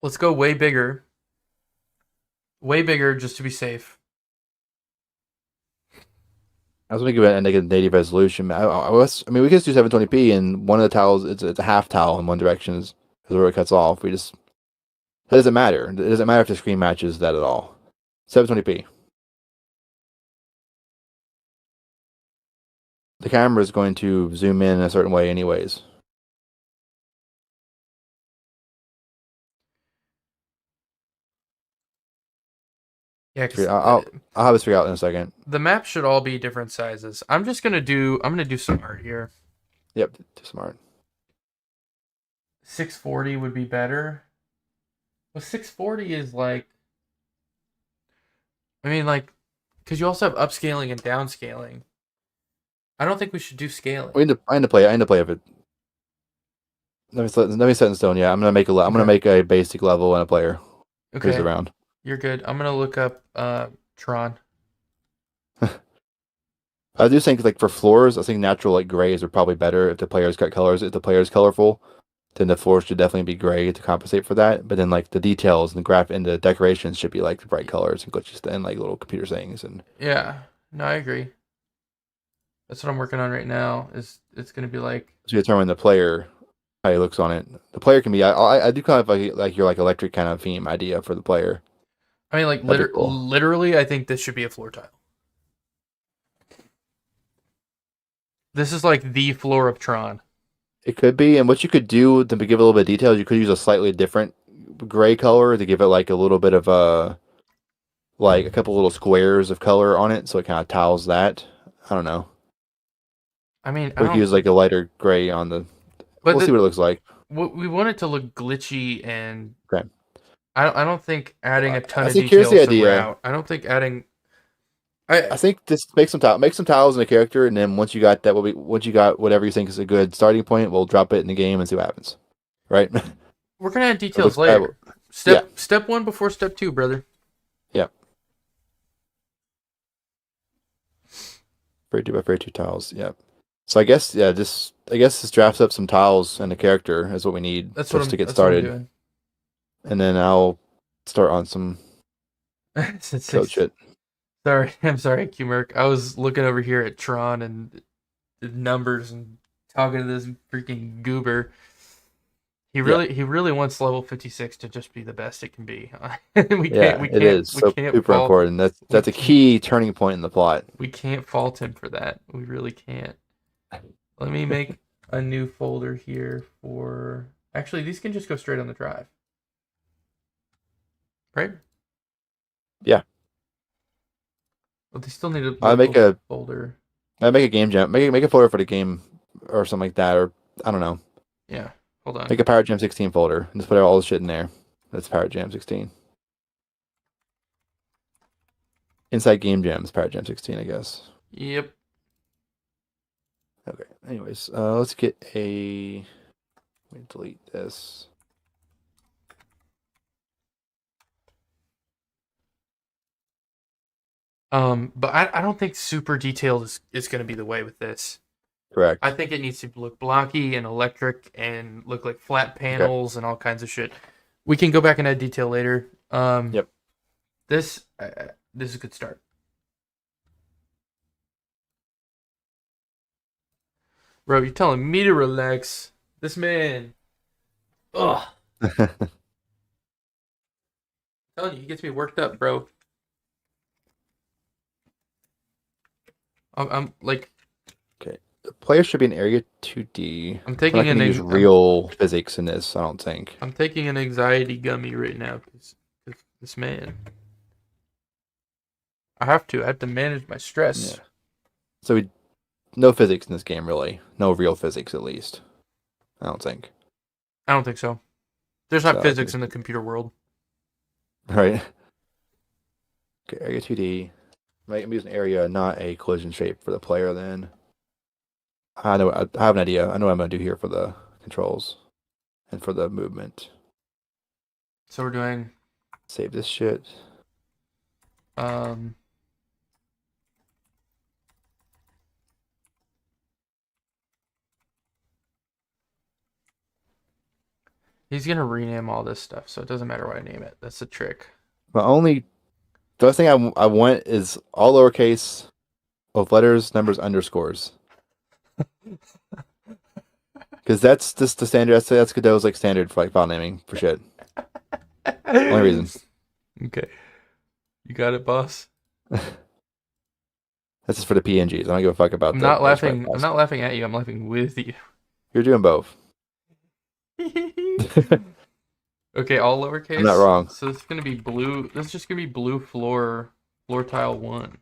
Let's go way bigger. Way bigger just to be safe. I was thinking about like a native resolution. I mean, we could just do 720p, and one of the tiles it's a half tile in one direction is where it cuts off. We just It doesn't matter. It doesn't matter if the screen matches that at all. 720p. The camera is going to zoom in a certain way, anyways. Yeah, because I'll have this figured out in a second. the map should all be different sizes. I'm gonna do some art here. Yep, too smart. 640 would be better. Well, 640 is like, I mean, like, because you also have upscaling and downscaling. I don't think we should do scaling. I need to play of it. Let me set in stone. Yeah, I'm gonna make I'm gonna Okay. make a basic level and a player. Who's Okay, around? you're good. I'm gonna look up Tron. I do think like for floors, I think natural like grays are probably better if the players cut colors. If the player's colorful, then the floors should definitely be gray to compensate for that. But then like the details and the graph and the decorations should be like bright colors and glitches and like little computer things and Yeah, no, I agree. That's what I'm working on right now. Is it's gonna be like, to determine the player how he looks on it. The player can be I do kind of like your like electric kind of theme idea for the player. I mean, like That'd be cool. literally, I think this should be a floor tile. This is like the floor of Tron. It could be, and what you could do to give it a little bit of detail, you could use a slightly different gray color to give it like a little bit of a like a couple little squares of color on it, so it kind of tiles that. I don't know. I mean, I Or you could don't. use like a lighter gray on the. But We'll see what it looks like. we want it to look glitchy, and Okay. I don't think adding a ton I of think here's the details to idea. route. I don't think adding. I I think just make some tiles in a character, and then once you got that, once you got whatever you think is a good starting point, we'll drop it in the game and see what happens. Right? We're gonna add It details looks later. yeah, Step one before step two, brother. yeah. 32 by 32 tiles. Yeah. So I guess I guess this drafts up some tiles and a character is what we need just to get That's what I'm started, doing. and then I'll start on some code shit. Sorry, I'm sorry, Qmerk. I was looking over here at Tron and the numbers and talking to this freaking goober. Yeah, He really wants level 56 to just be the best it can be. yeah, it is we so can't super fault important. we That's a can't key turning point in the plot. we can't fault him for that. We really can't. Let me make a new folder here for. Actually, these can just go straight on the drive, right? Yeah, But they still need a I make local a folder. I make a game jam, make a folder for the game or something like that, or I don't know. Yeah, hold on. Make a Pirate Jam 16 folder and just put all the shit in there. That's Pirate Jam 16. Inside Game Jam is Pirate Jam 16, I guess. Yep. Okay. Anyways, let's get a. Let me delete this. But I don't think super detailed is going to be the way with this. Correct. I think it needs to look blocky and electric and look like flat Okay. panels and all kinds of shit. We can go back and add detail later. Yep. This is a good start. Bro, you're telling me to relax. This man. Ugh. I'm telling you, he gets me worked up, bro. I'm like. Okay. the player should be in area 2D. I'm We're not taking going an to use real physics in this, I don't think. I'm taking an anxiety gummy right now because this man. I have to manage my stress. Yeah. So no physics in this game, really. No real physics, at least. I don't think. I don't think so. There's not So I physics think, in the computer world. right? Okay, area 2D. I'm using area, not a collision shape for the player. Then I know. I have an idea. I know what I'm gonna do here for the controls and for the movement. So we're doing Save this shit. um he's gonna rename all this stuff, so it doesn't matter what I name it. That's the trick. The only thing I want is all lowercase with letters, numbers, underscores. Because that's just the standard. That's Godot's like standard for like file naming for shit. Only reason. Okay. You got it, boss. This is for the PNGs. I don't give a fuck about I'm the not laughing. I'm files. not laughing at you. I'm laughing with you. You're doing both. Okay, all lowercase. I'm not wrong. So it's gonna be blue. This is just gonna be blue floor tile 1,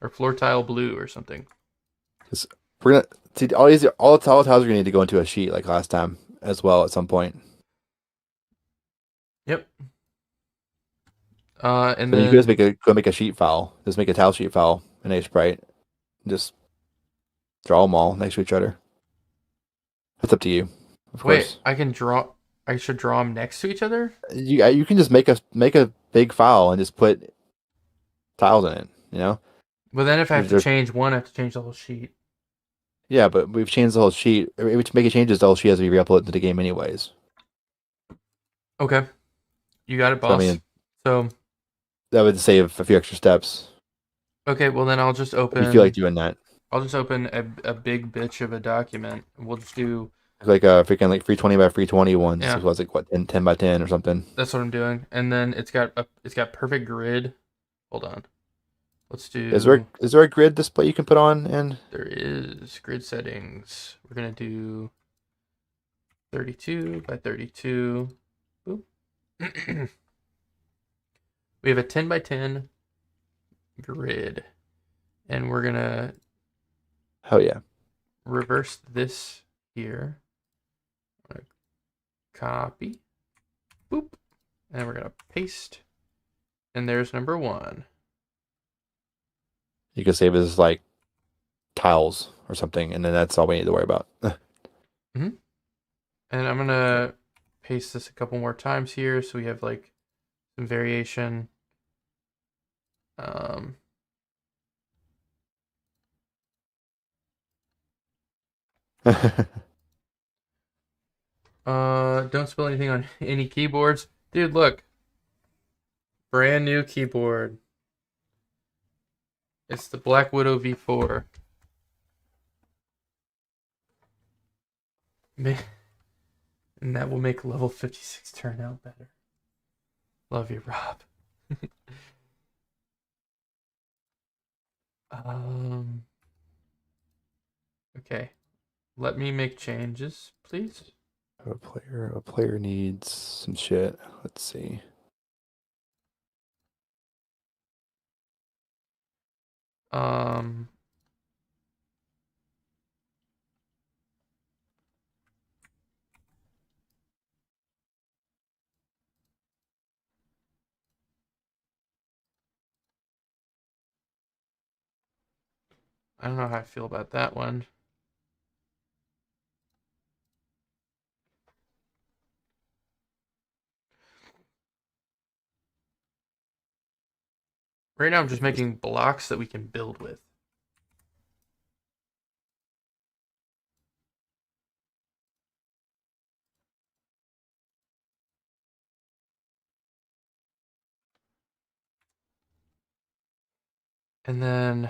or floor tile blue or something. Because we're gonna see all the tiles are gonna need to go into a sheet like last time as well at some point. Yep. And So you then could just go make a sheet file. Just make a tile sheet file in Sprite. Just draw them all next to each other. It's up to you, of wait, course. I can draw. I should draw them next to each other. You can just make a big file and just put tiles in it. You know. But then if I have to There's- change one, I have to change the whole sheet. Yeah, but we've changed the whole sheet. Every time making changes, the whole sheet has to be re-uploaded to the game anyways. Okay, you got it, So, I boss. mean, So that would save a few extra steps okay, well then I'll just if open. you feel like doing that. I'll just open a big bitch of a document. We'll just do. Like a freaking like 320 by 320 ones. Yeah. It was like what 10 by 10 or something. That's what I'm doing, and then it's got perfect grid. Hold on. Let's do. Is there a grid display you can put on? And There is grid settings. We're gonna do 32 by 32. Boop. We have a 10 by 10 grid, and we're gonna hell yeah, reverse this here. I'm gonna copy. Boop. And we're gonna paste. And there's number 1. you can save as like tiles or something, and then that's all we need to worry about. And I'm gonna paste this a couple more times here, so we have like some variation. Don't spill anything on any keyboards. Dude, look. Brand new keyboard. It's the Black Widow V4. Man, and that will make level 56 turn out better. Love you, Rob. Okay. Let me make changes, please. A player needs some shit. Let's see. I don't know how I feel about that one. Right now I'm just making blocks that we can build with. And then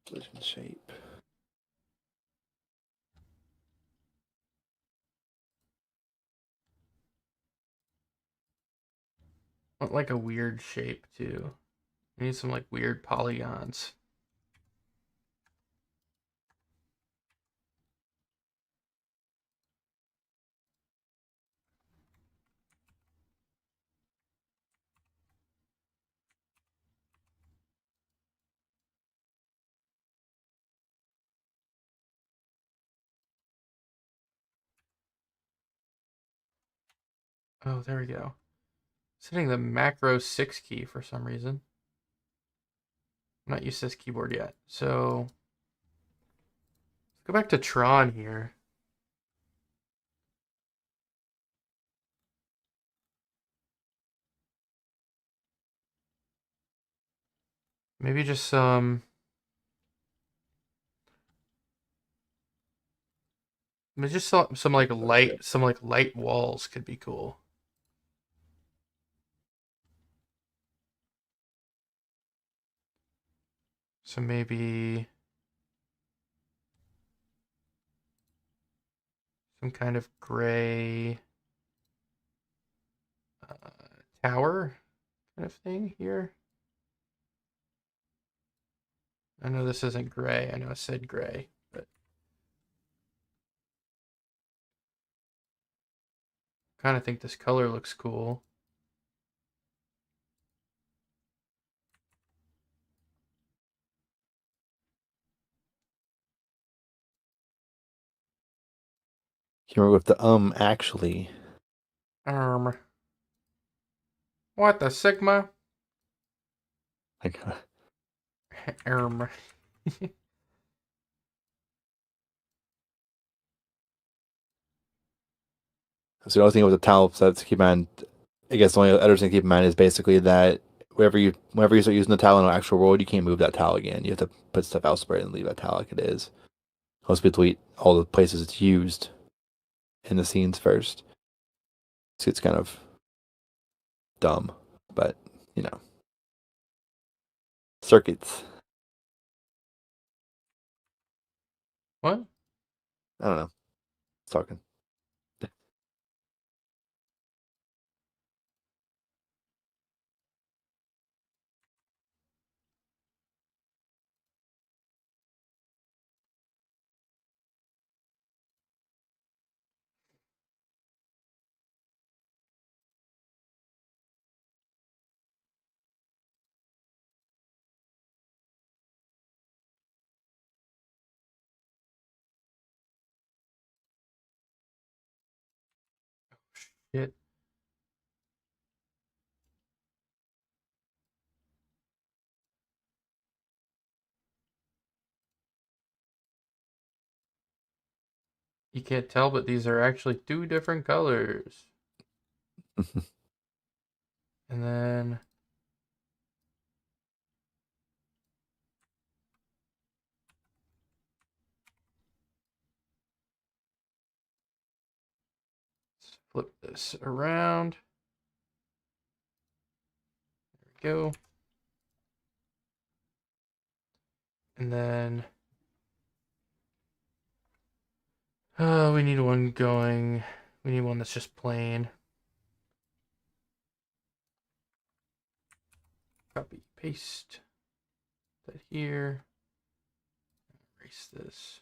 Collision shape. I want like a weird shape too. I need some like weird polygons. Oh, there we go. It's hitting the macro 6 key for some reason. I'm not used to this keyboard yet. So let's go back to Tron here. Maybe just some like light walls could be cool. So maybe some kind of gray tower kind of thing here. I know this isn't gray. I know I said gray, but kind of think this color looks cool. Humor with the actually. What the Sigma? Like, so the only thing with the towel set to keep in mind, I guess the only other thing to keep in mind is basically that whenever you start using the towel in an actual world, you can't move that towel again. You have to put stuff elsewhere and leave that towel like it is. Most people delete all the places it's used in the scenes first. So it's kind of dumb, but you know, circuits. What? I don't know. It's talking. Shit. You can't tell, but these are actually two different colors. And then let's flip this around. There we go. And then we need one going. We need one that's just plain. Copy, paste that here. Erase this.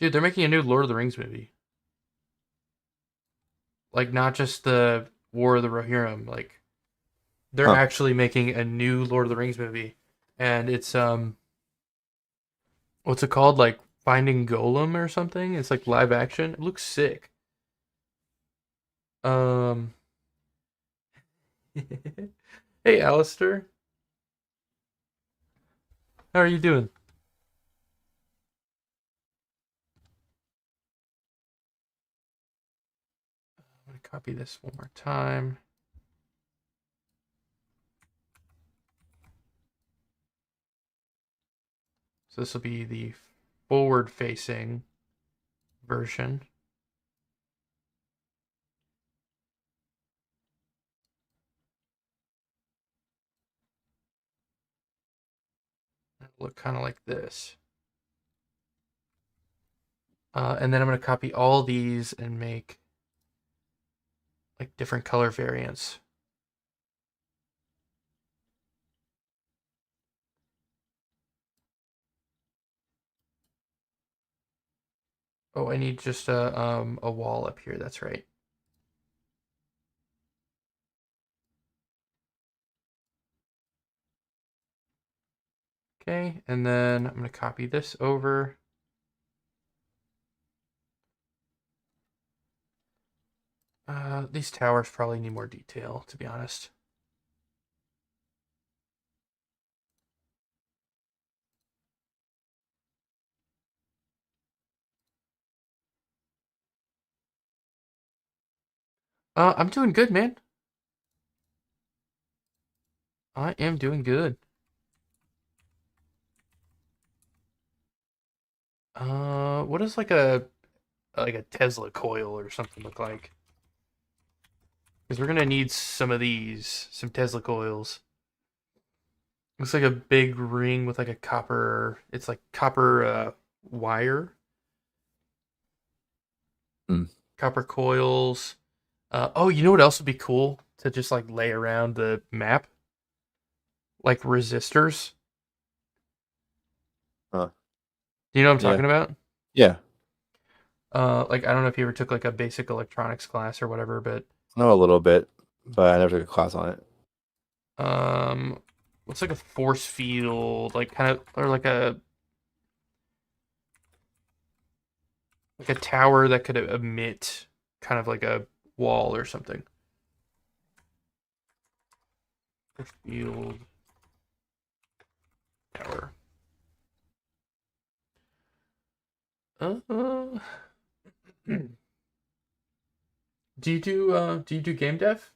Dude, they're making a new Lord of the Rings movie. Like, not just the War of the Rohirrim. Like, they're Huh. actually making a new Lord of the Rings movie, and it's what's it called? Like Finding Golem or something. It's like live action. It looks sick. Um, hey, Alistair, how are you doing? I'm gonna copy this one more time. So this will be the forward-facing version. It'll look kind of like this. And then I'm gonna copy all these and make like different color variants. Oh, I need just a wall up here. That's right. Okay, and then I'm gonna copy this over. These towers probably need more detail, to be honest. I'm doing good, man. I am doing good. What does like a Tesla coil or something look like? Because we're gonna need some of these, some Tesla coils. Looks like a big ring with like a copper. It's like copper wire, Hmm. copper coils. Oh, you know what else would be cool to just like lay around the map? Like resistors. Huh. Do you know what I'm Yeah. talking about? Yeah. Like I don't know if you ever took like a basic electronics class or whatever, but I know a little bit, but I never took a class on it. um, what's like a force field, like kind of, or like a tower that could emit kind of like a wall or something. Force field tower. Uh, do you do game dev,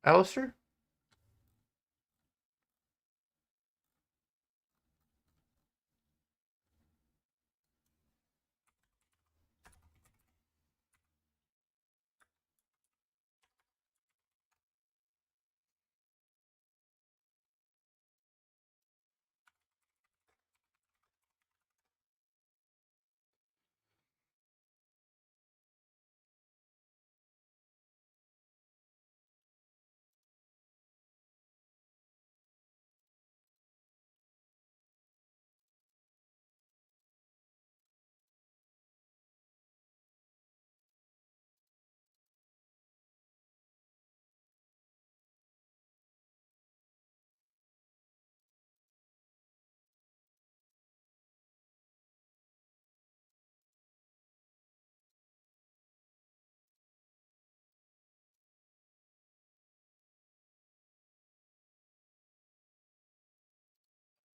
Alistair?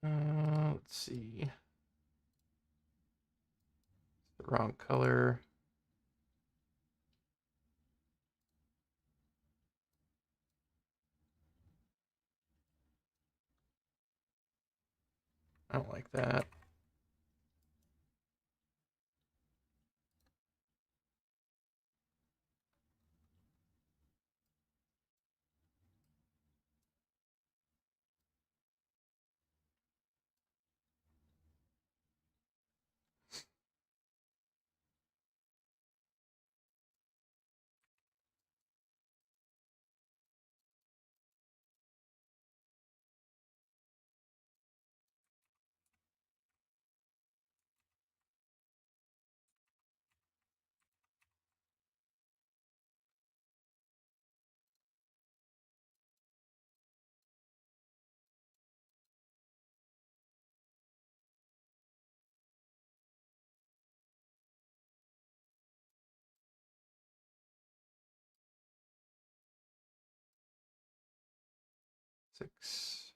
Let's see. The wrong color. I don't like that. Six,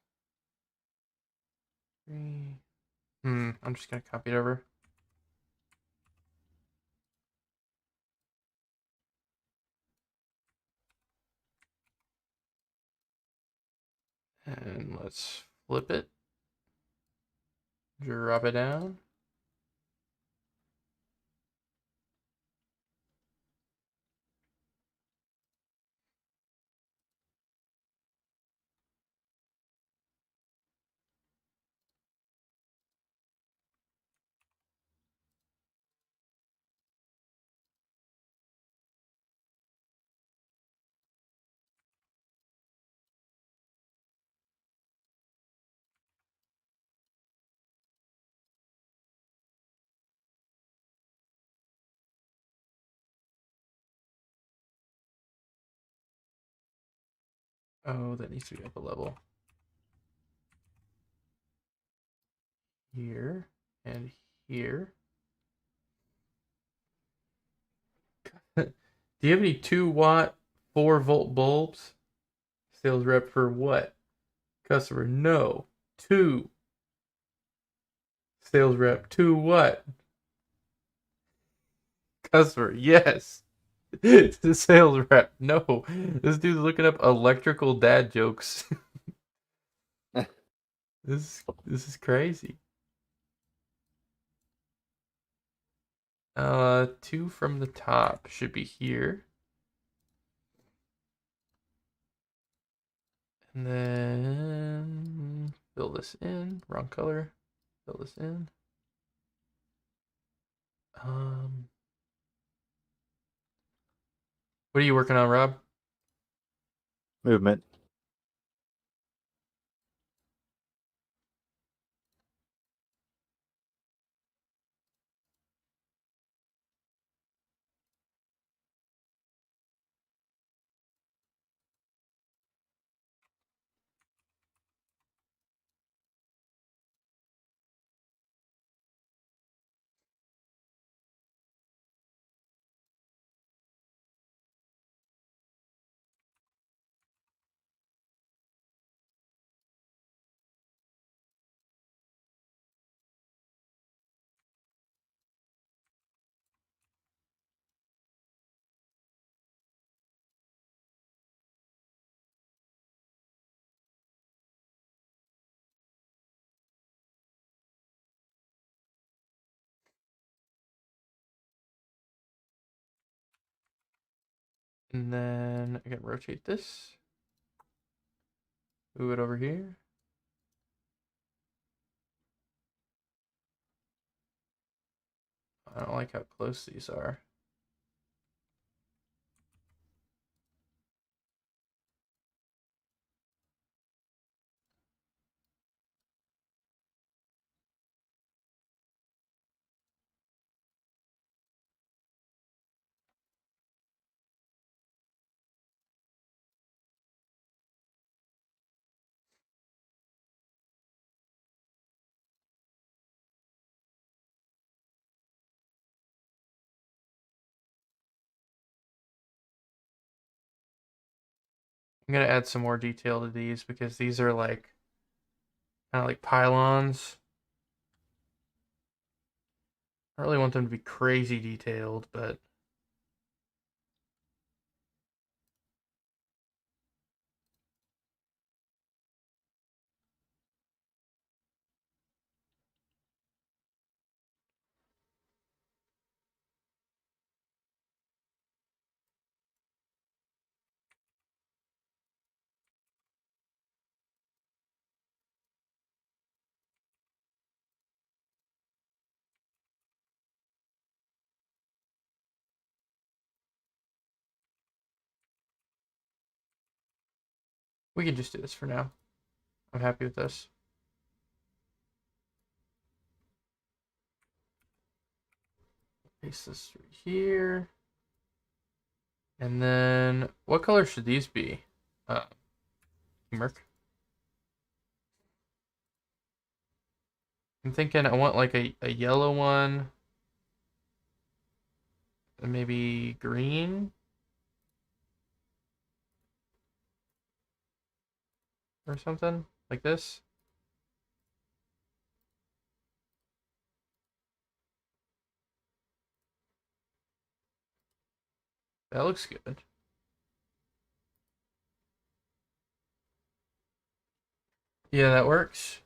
three. I'm just gonna copy it over. And let's flip it. Drop it down. Oh, that needs to be up a level. Here and here. Do you have any 2 watt, 4 volt bulbs? Sales rep for what? Customer, no. 2. Sales rep, 2 what? Customer, yes. The sales rep, no. This dude's looking up electrical dad jokes. This is crazy. 2 from the top should be here. And then fill this in. Wrong color. Fill this in. What are you working on, Rob? Movement. And then I can rotate this. Move it over here. I don't like how close these are. I'm gonna add some more detail to these because these are like kind of like pylons. I don't really want them to be crazy detailed, but we can just do this for now. I'm happy with this. Paste this through here. And then what color should these be? Merc. I'm thinking I want like a yellow one. And maybe green. Or something like this. That looks good. Yeah, that works.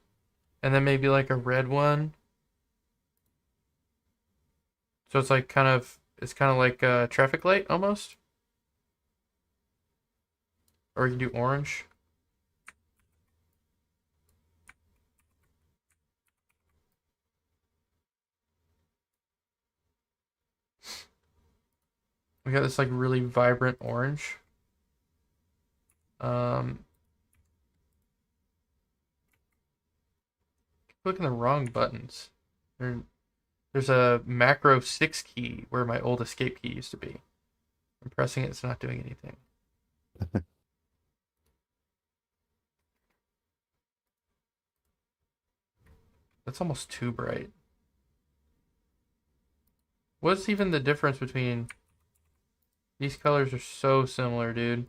And then maybe like a red one. So it's like it's kind of like a traffic light almost. Or you can do orange. We got this like really vibrant orange. Um, clicking the wrong buttons. There's a macro 6 key where my old escape key used to be. I'm pressing it, it's not doing anything. That's almost too bright. What's even the difference between These colors are so similar, dude.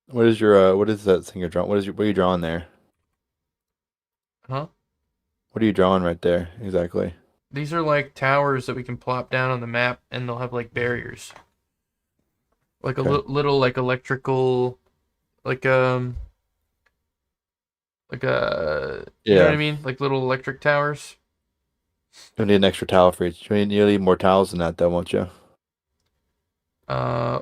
what is that thing you're drawing? What are you drawing there? Huh? What are you drawing right there exactly? These are like towers that we can plop down on the map, and they'll have like barriers, like a Okay. little like electrical, like like you know what I Yeah. mean, like little electric towers. You'll need an extra towel for each. You'll need more towels than that, though, won't you? Uh,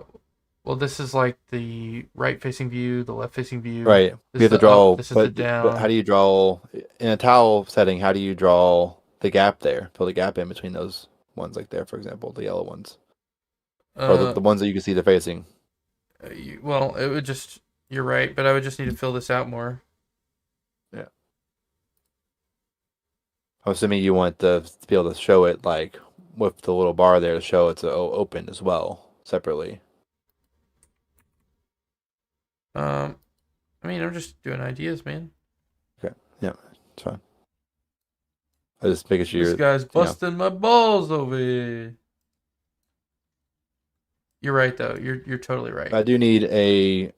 well, this is like the right-facing view, the left-facing view. Right. This We is have to the up. draw, This is the but how down. do you draw in a towel setting? How do you draw the gap there? Fill the gap in between those ones, like there, for example, the yellow ones, or Uh, the ones that you can see they're facing. well, it would just. You're right, but I would just need to fill this out more. Yeah. I'm assuming you want to be able to show it like with the little bar there to show it's open as well separately. Um, I mean, I'm just doing ideas, man. Okay. Yeah. It's fine. I just making sure This you're, guy's you know. busting my balls over here. You're right, though. You're totally right. I do need a.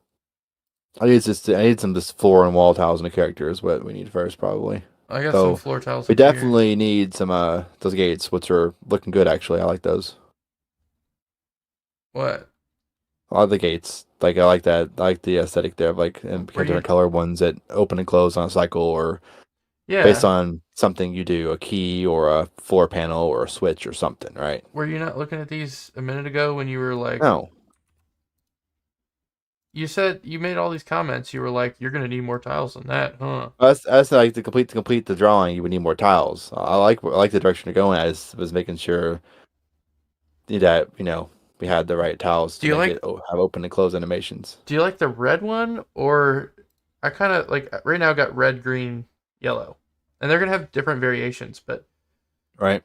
I need some just floor and wall tiles in the character is what we need first probably. I got some So floor tiles we over here. definitely need some those gates, which are looking good actually. I like those. What? A lot of the gates. Like I like that. I like the aesthetic there of like and Where you? different color ones that open and close on a cycle or based Yeah. on something you do, a key or a floor panel or a switch or something, right? Were you not looking at these a minute ago when you were like, No. you said you made all these comments. You were like, you're gonna need more tiles than that, huh? That's like to complete the drawing, you would need more tiles. I like the direction you're going. I just was making sure that we had the right tiles Do to you make like it have open and close animations. do you like the red one or I kind of like right now I got red, green, yellow. And they're going to have different variations, but Right.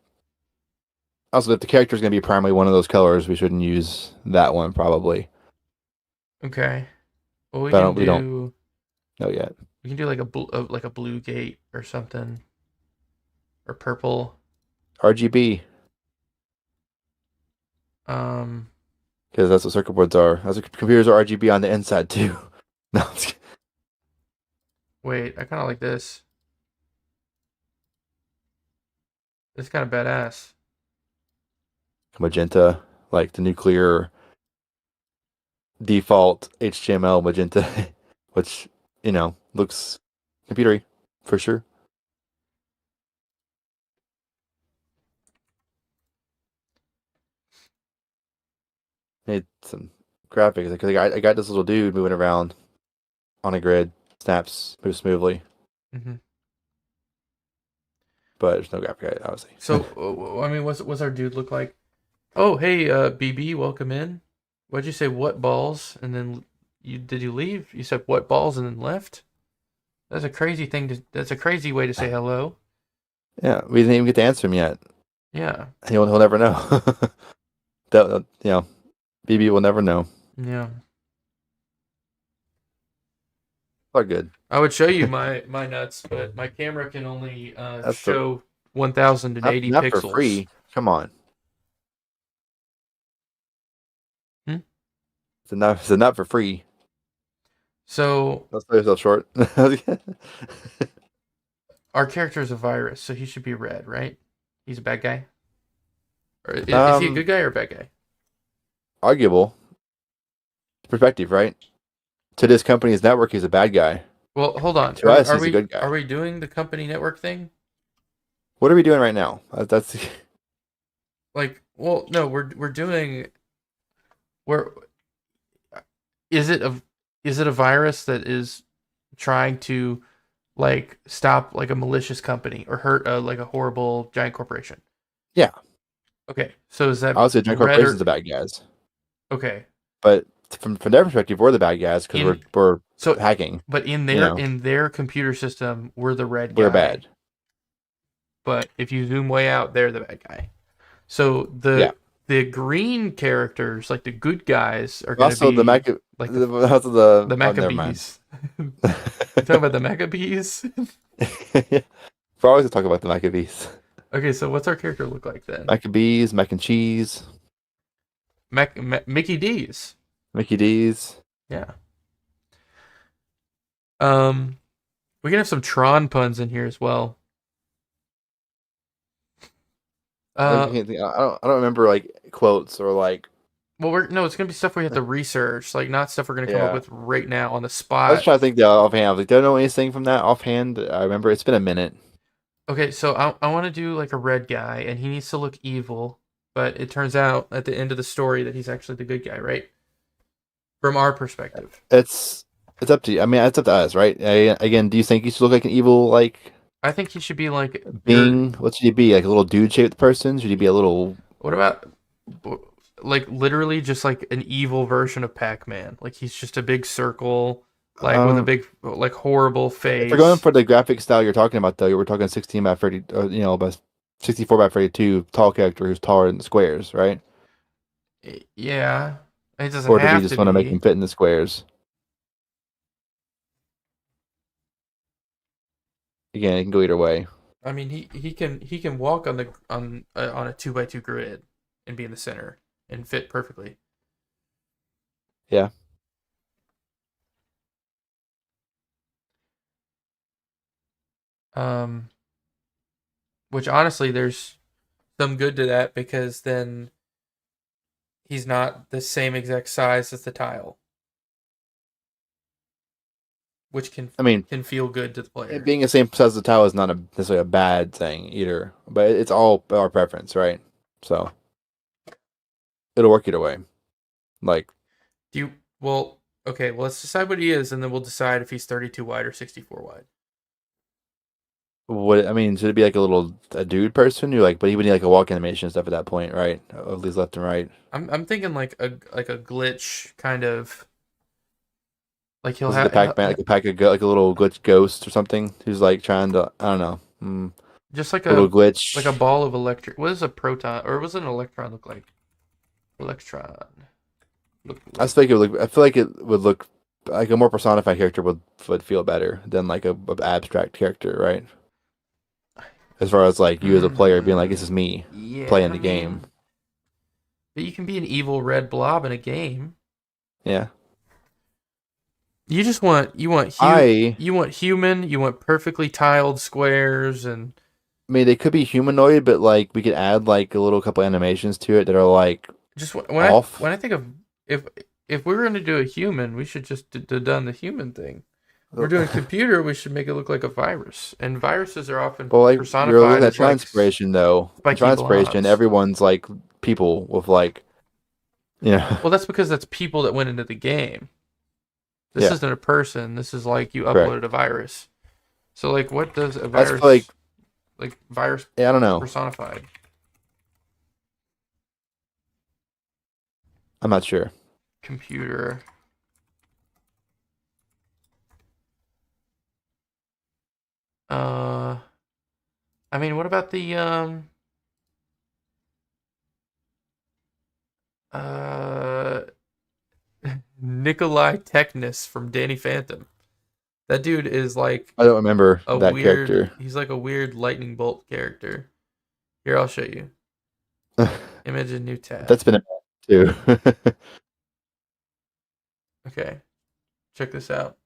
Also, if the character is going to be primarily one of those colors, we shouldn't use that one probably. okay. Well, But we don't know yet. we can do like a blue gate or something or purple. RGB, Um because that's what circuit boards are. That's what computers are RGB on the inside too. No, wait, I kind of like this. It's kind of badass. magenta, like the nuclear default HTML magenta, which looks computery for sure. Need some graphics because I got this little dude moving around on a grid, snaps, moves smoothly, Mhm. but there's no graphic obviously. So, I mean, what's our dude look like? Oh, hey, BB, welcome in. What'd you say? What balls? And then did you leave? You said what balls and then left? That's a crazy thing to. That's a crazy way to say hello. Yeah, we didn't even get to answer him yet. Yeah, He'll never know. BB will never know. yeah. All good. I would show you my nuts, but my camera can only That's the show 1080 not for pixels. free. Come on. Hmm? It's a not for free. So Let's play yourself short. our character is a virus, so he should be red, right? He's a bad guy, or is he a um, good guy or a bad guy? arguable perspective, right? To this company's network, he's a bad guy. Well, hold on. To us, he's a good Are guy. we doing the company network thing? What are we doing right now? That's Like, well, no, we're doing we're is it a virus that is trying to like stop like a malicious company or hurt like a horrible giant corporation? yeah. Okay, so is that Obviously, giant red corporations or are the bad guys, okay? but from their perspective, we're the bad guys because In we're so hacking. but in their computer system, we're the red We're guy. bad. But if you zoom way out, they're the bad guy. So Yeah. the green characters, like the good guys, are going to Also, be like also the oh, never mind. Maccabees. You talking about the Maccabees? We're always gonna talk about the Maccabees. Okay, so what's our character look like then? Maccabees, mac and cheese. Mickey D's. Mickey D's. Yeah. Um, we can have some Tron puns in here as well. Like, Uh, I don't remember like quotes or like. well, it's gonna be stuff we have to research, like not stuff we're gonna come up Yeah. with right now on the I was spot. trying to think the offhand. I was like, don't know anything from that offhand. I remember it's been a minute. Okay, so I want to do like a red guy, and he needs to look evil, but it turns out at the end of the story that he's actually the good guy, right? From our perspective. It's it's up to you. I mean, it's up to us, right? Again, do you think you should look like an evil like I think he should be like your. being? What should he be? Like a little dude shaped person? Should he be a little? What about like literally just like an evil version of Pac-Man? Like he's just a big circle, like with a Um, big like horrible if we're going face. for the graphic style you're talking about, though, we're talking 16 by 30, by 64 by 32 tall character who's taller than the squares, right? Yeah, it doesn't Or do we have just to want to make him be. fit in the squares? Again, it can go either way. I mean, he can walk on the on a 2 by 2 grid and be in the center and fit perfectly. Yeah. Um, which honestly, there's some good to that because then he's not the same exact size as the tile, which I mean, can feel good to the it player. being the same size as the tile is not necessarily a bad thing either, but it's all our preference, right? So it'll work either way. Like, Do you well? Okay, well let's decide what he is, and then we'll decide if he's 32 wide or 64 wide. what I mean, should it be like a dude person? You like, but he would need like a walk animation and stuff at that point, right? Of these left and right. I'm thinking like a glitch kind of like he'll Was it the have Pac-Man, like like a little glitch ghost or something? Who's like trying to, I don't know, just little like a glitch. ball of electric. What does a proton or what does an electron look like? Electron look I like. just feel like it would look. I feel like it would look like a more personified character would feel better than like a abstract character, right? As far as like you as a player being like, this is me Yeah, playing I the game. mean, but you can be an evil red blob in a game. Yeah. You just I you want human, you want perfectly tiled squares and I mean, they could be humanoid, but like we could add like a little couple animations to it that are like just off. when I think of if if we were going to do a human, we should just done the human thing. We're doing computer, we should make it look like a virus. And viruses are often Well, like you're personified looking at as like transpiration though. In spiky transpiration, blobs. everyone's like people with like, yeah, Well, that's because that's people that went into the game. This yeah, isn't a person. This is like you correct. uploaded a virus. So like what does a I just feel like, virus like virus yeah, I don't know. personified? I'm not sure. Computer. Uh I mean what about the uh Nikolai Technus from Danny Phantom? That dude is like I don't remember a that weird character. he's like a weird lightning bolt character. Here I'll show you. Image in new tab. That's been a too. Okay. Check this out.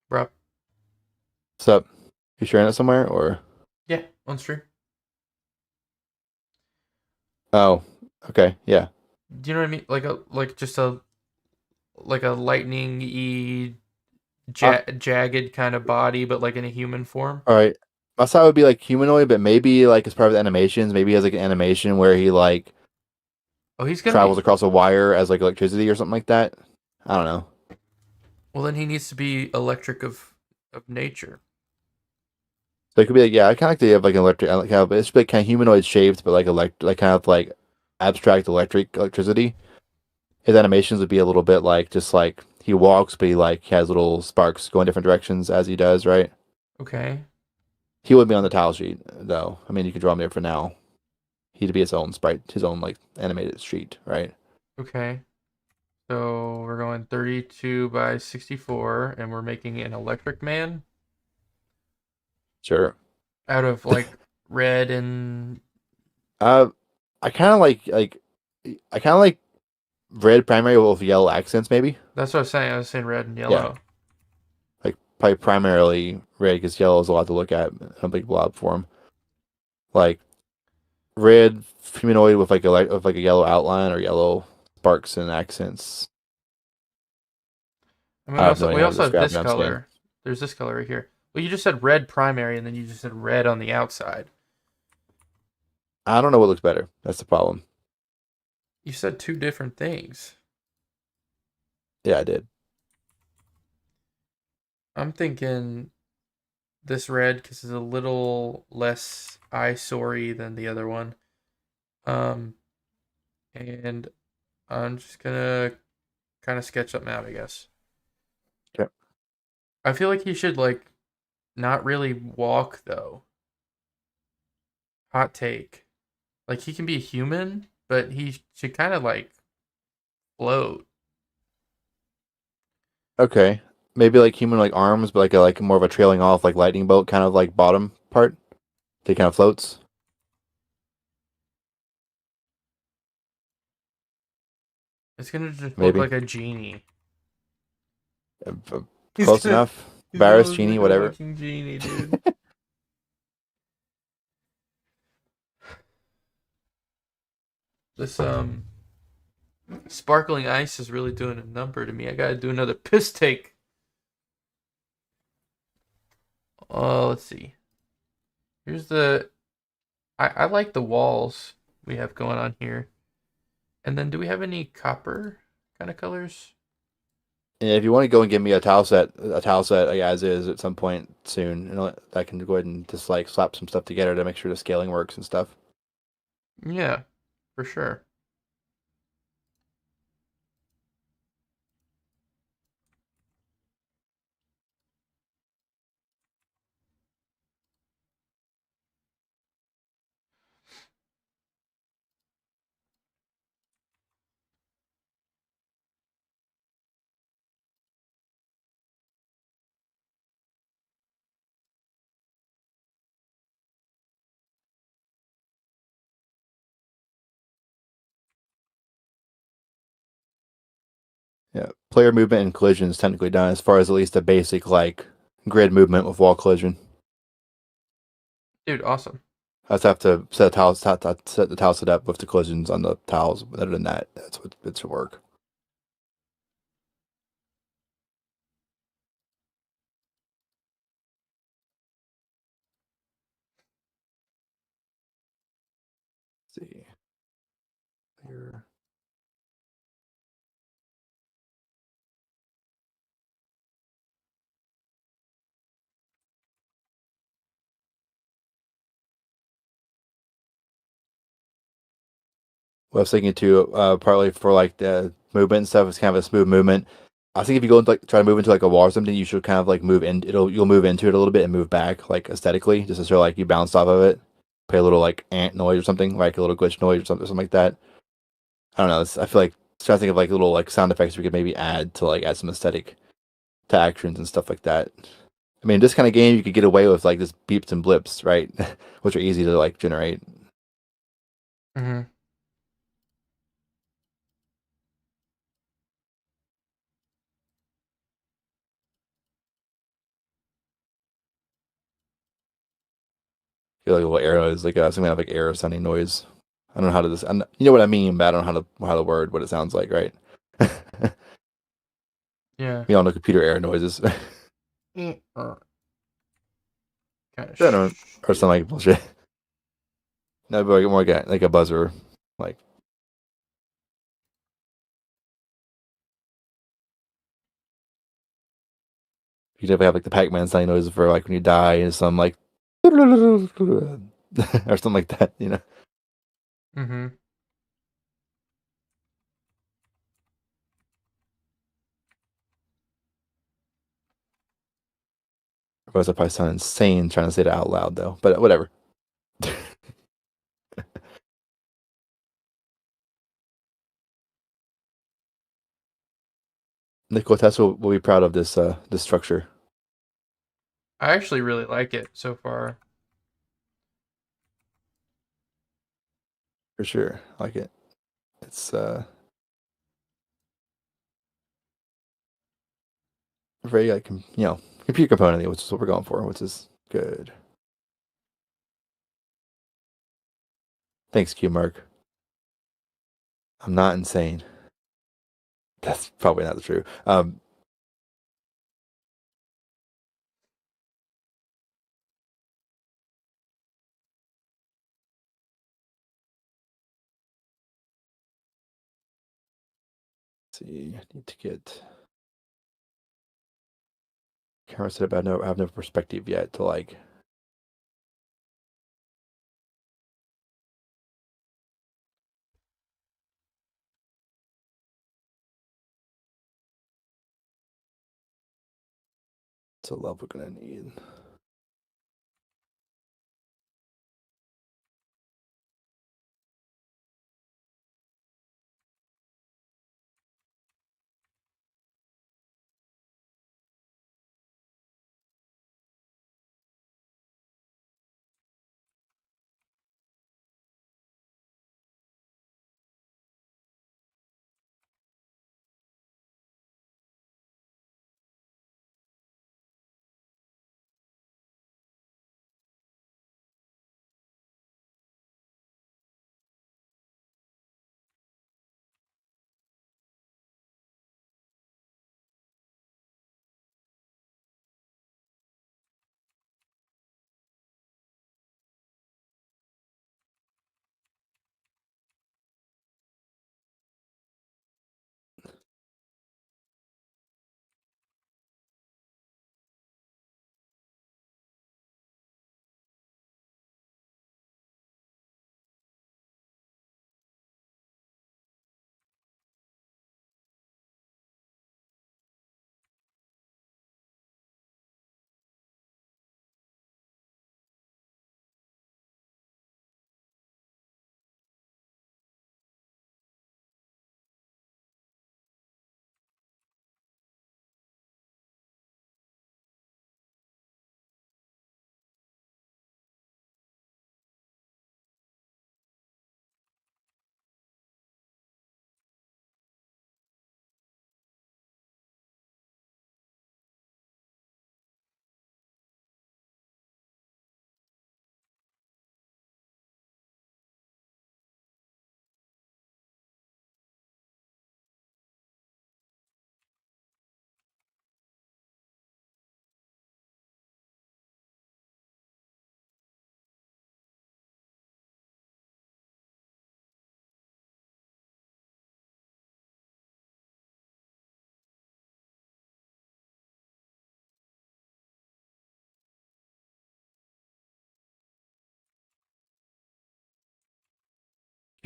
Bro. What's up? You sharing it somewhere or? Yeah, on stream. Oh, okay, yeah. Do you know what I mean? Like just a like a lightning y jagged kind of body, but like in a human form. All right. My side would be like humanoid, but maybe like as part of the animations, maybe he has like an animation where he like Oh, he's gonna travels be. across a wire as like electricity or something like that. I don't know. Well, then he needs to be electric of nature. So it could be like, yeah, I kind of like the idea of like an electric, like how it's like kind of humanoid shaped, but like kind of like abstract electricity. His animations would be a little bit like just like he walks, but he like has little sparks going different directions as he does, right? Okay. He would be on the tile sheet though. I mean, you could draw him there for now. He'd be his own sprite, his own like animated sheet, right? Okay. So we're going 32 by 64, and we're making an electric man Sure. out of like red and Uh, I kind of I kind of like red primary with yellow accents, maybe. that's what I was saying. I was saying red and Yeah, yellow. like probably primarily red because yellow is a lot to look at in a big blob form. Like red humanoid with with like a yellow outline or yellow sparks and accents. And I have no we idea how to also have describe this it. I'm saying color. There's this color right here. Well, you just said red primary, and then you just said red on the outside. I don't know what looks better. That's the problem. You said two different things. Yeah, I did. I'm thinking this red because it's a little less eyesore than the other one. Um, and I'm just gonna kind of sketch something out, I guess. Okay. I feel like he should like not really walk though. Hot take. Like he can be a human, but he should kind of like float. Okay. Maybe like human like arms, but like more of a trailing off like lightning bolt kind of like bottom part. They kind of floats. It's gonna just look Maybe. like a genie. Uh, He's Close gonna enough. he's gonna Varus, look genie, like a whatever. fucking genie, dude. This sparkling ice is really doing a number to me. I gotta do another piss take. Oh, let's see. Here's the I like the walls we have going on here. And then do we have any copper kind of colors? And if you want to go and give me a towel set like, as is at some point soon, I can go ahead and just like slap some stuff together to make sure the scaling works and stuff. Yeah, for sure. Yeah, player movement and collision is technically done as far as at least a basic like grid movement with wall collision. Dude, awesome. I just have to set set the tile set up with the collisions on the tiles. But other than that, that's what it should work. Let's see here. What I was thinking too, partly for like the movement and stuff, it's kind of a smooth movement. I think if you go into like try to move into like a wall or something, you should kind of like move in. You'll move into it a little bit and move back like aesthetically, just to show like you bounce off of it. Play a little like ant noise or something, like a little glitch noise or something like that. I don't know. I feel like trying to think of like little like sound effects we could maybe add to like add some aesthetic to actions and stuff like that. I mean, this kind of game you could get away with like just beeps and blips, right? Which are easy to like generate. Mm-hmm. Feel like a little arrows, like some kind of like arrow sounding noise. I don't know how to this. You know what I mean, but I don't know how to word what it sounds like, right? Yeah. We all know computer error noises. Kind of I don't know, or shit. something like bullshit. No, but like more like a buzzer, like you definitely have like the Pac-Man sounding noises for like when you die, and some like or something like that. You know, Mm-hmm. otherwise I probably sound insane trying to say it out loud though. But whatever. Nikola Tesla will be proud of this structure I actually really like it so far. for sure. I like it. It's very like computer component, which is what we're going for, which is good. Thanks, Q Mark. I'm not insane. That's probably not true. Let's see, I need to get camera set up. I have no perspective yet to like. It's a love we're gonna need.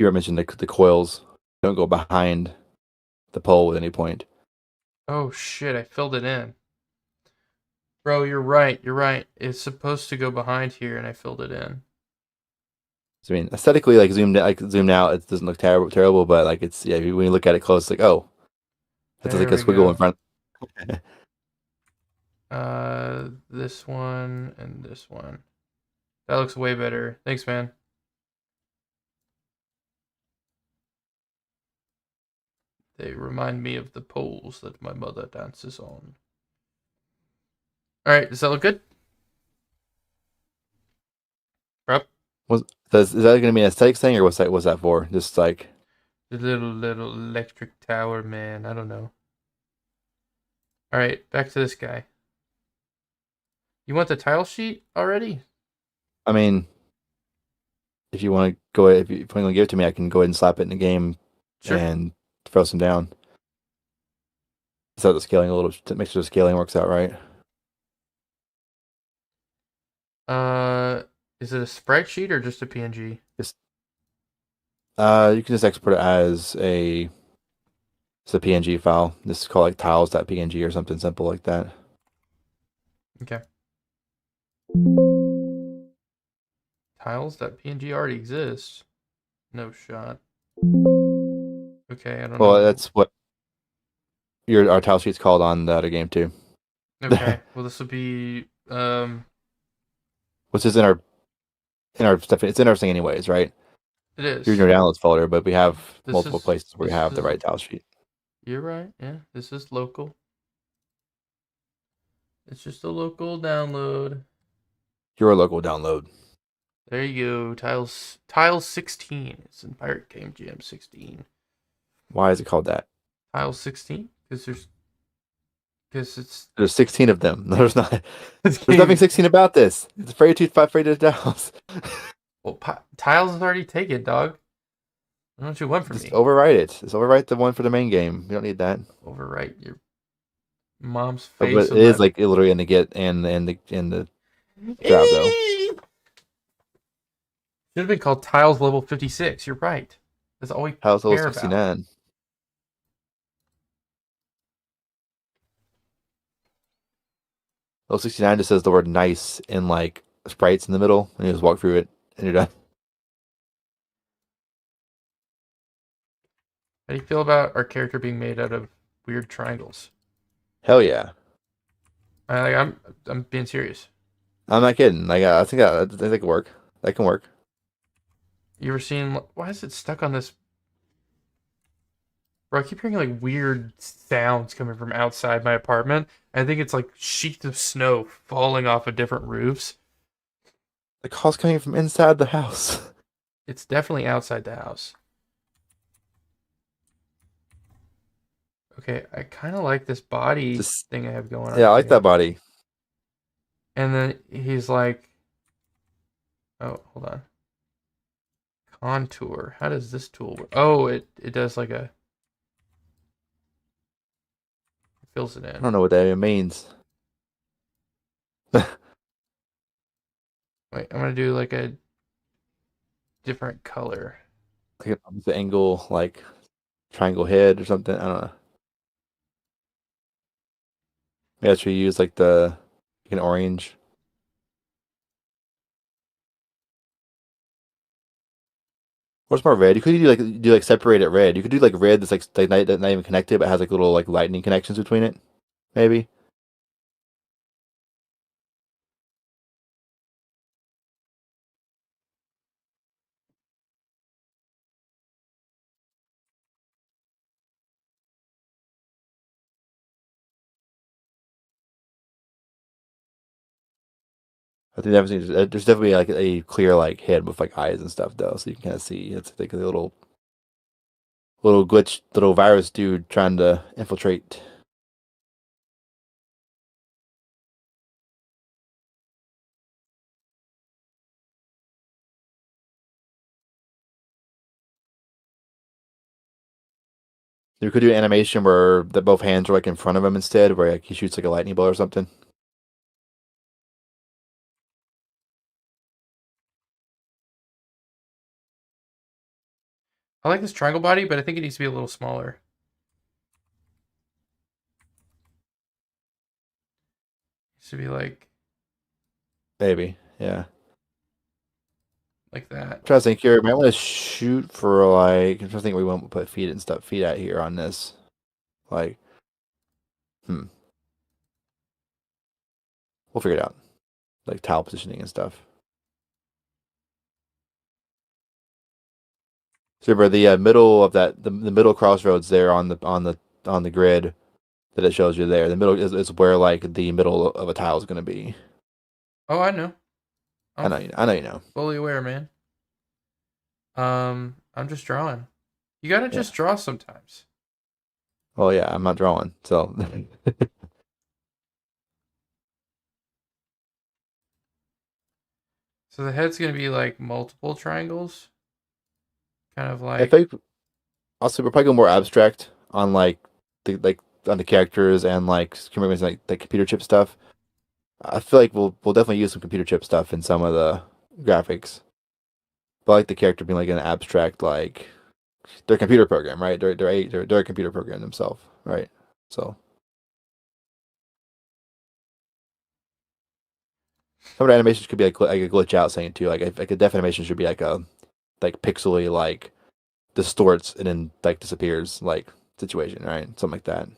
You mentioned the coils don't go behind the pole at any point. Oh shit, I filled it in. Bro, you're right. You're right. It's supposed to go behind here and I filled it in. So, I mean, aesthetically, zoomed out, it doesn't look terrible, but like it's when you look at it close, like oh, that's like There a we squiggle in go. front. This one and this one. That looks way better. Thanks, man. They remind me of the poles that my mother dances on. All right, does that look good? Bro, Is that going to be an aesthetics thing, or what's that for? Just like, the little electric tower, man. I don't know. All right, back to this guy. You want the tile sheet already? I mean, if you want to go, if you're going to give it to me, I can go ahead and slap it in the game Sure. and throw some down. So the scaling a little, to make sure the scaling works out right. Uh, is it a sprite sheet or just a PNG? Just you can just export it as a PNG file. Just call it tiles.png or something simple like that. Okay. Tiles.png already exists. No shot. Okay, I don't Well, know. that's what Your our tile sheet's called on the other game too. Okay. Well, this will be Which is in our stuff. It's interesting anyways, right? it You're in is. your downloads folder, but we have This multiple is places where we this have the is right tile sheet. you're right. Yeah, this is local. It's just a local download. Your local download. There you go. Tiles 16. It's in Pirate Game Jam 16. Why is it called that? Tiles 16 because it's There's 16 of them. There's not. this There's nothing game. 16 about this. It's afraid to tiles. Well, tiles is already taken, dog. I don't know what you want from Just me. overwrite it. Just overwrite the one for the main game. You don't need that. Overwrite your mom's But face it with is my. like literally in the get and the job though. Should have been called Tiles Level 56. You're right. That's all we Tiles level care about. 69. Level 69 just says the word nice in like sprites in the middle, and you just walk through it and you're done. How do you feel about our character being made out of weird triangles? Hell yeah. I'm being serious. I'm not kidding. Like I think that could work. That can work. You ever seen? Why is it stuck on this? Bro, I keep hearing like weird sounds coming from outside my apartment. I think it's like sheets of snow falling off of different roofs. The call's coming from inside the house. It's definitely outside the house. Okay, I kind of like this body Just thing I have going on yeah, I like here. that body. And then he's like, oh, hold on. Contour. How does this tool work? Oh, it does like a fills it I in. don't know what that even means. Wait, I'm gonna do like a different color. Like an opposite angle, like triangle head or something. I don't know. Maybe that's where you use like the like an orange. What's more red? You could do like separated red. You could do like red that's not even connected, but has like little like lightning connections between it. Maybe. I think there's definitely like a clear like head with like eyes and stuff though, so you can kind of see it's like a little glitch, little virus dude trying to infiltrate. You could do an animation where the both hands are like in front of him instead, where like he shoots like a lightning bolt or something. I like this triangle body, but I think it needs to be a little smaller. It needs to be Maybe, yeah. like that. Trying to think here. Might want to shoot for like. I'm trying to think we won't put feet out here on this. Like, hmm, we'll figure it out. Like tile positioning and stuff. So for the middle of the middle crossroads there on the grid that it shows you there, the middle is where like the middle of a tile is going to be. Oh, I know. I'm I know you know. fully aware, man. I'm just drawing. You gotta Yeah. just draw sometimes. Well, yeah, I'm not drawing, so So the head's gonna be like multiple triangles, kind of I like. think also we're probably going more abstract on like on the characters and like commitments like the computer chip stuff. I feel like we'll definitely use some computer chip stuff in some of the graphics. But I like the character being like an abstract like they're a computer program, right? They're a computer program themselves, right? So some of the animations could be like a glitch out saying too. Like a def animation should be like a like pixely like distorts and then like disappears like situation, right? Something like that.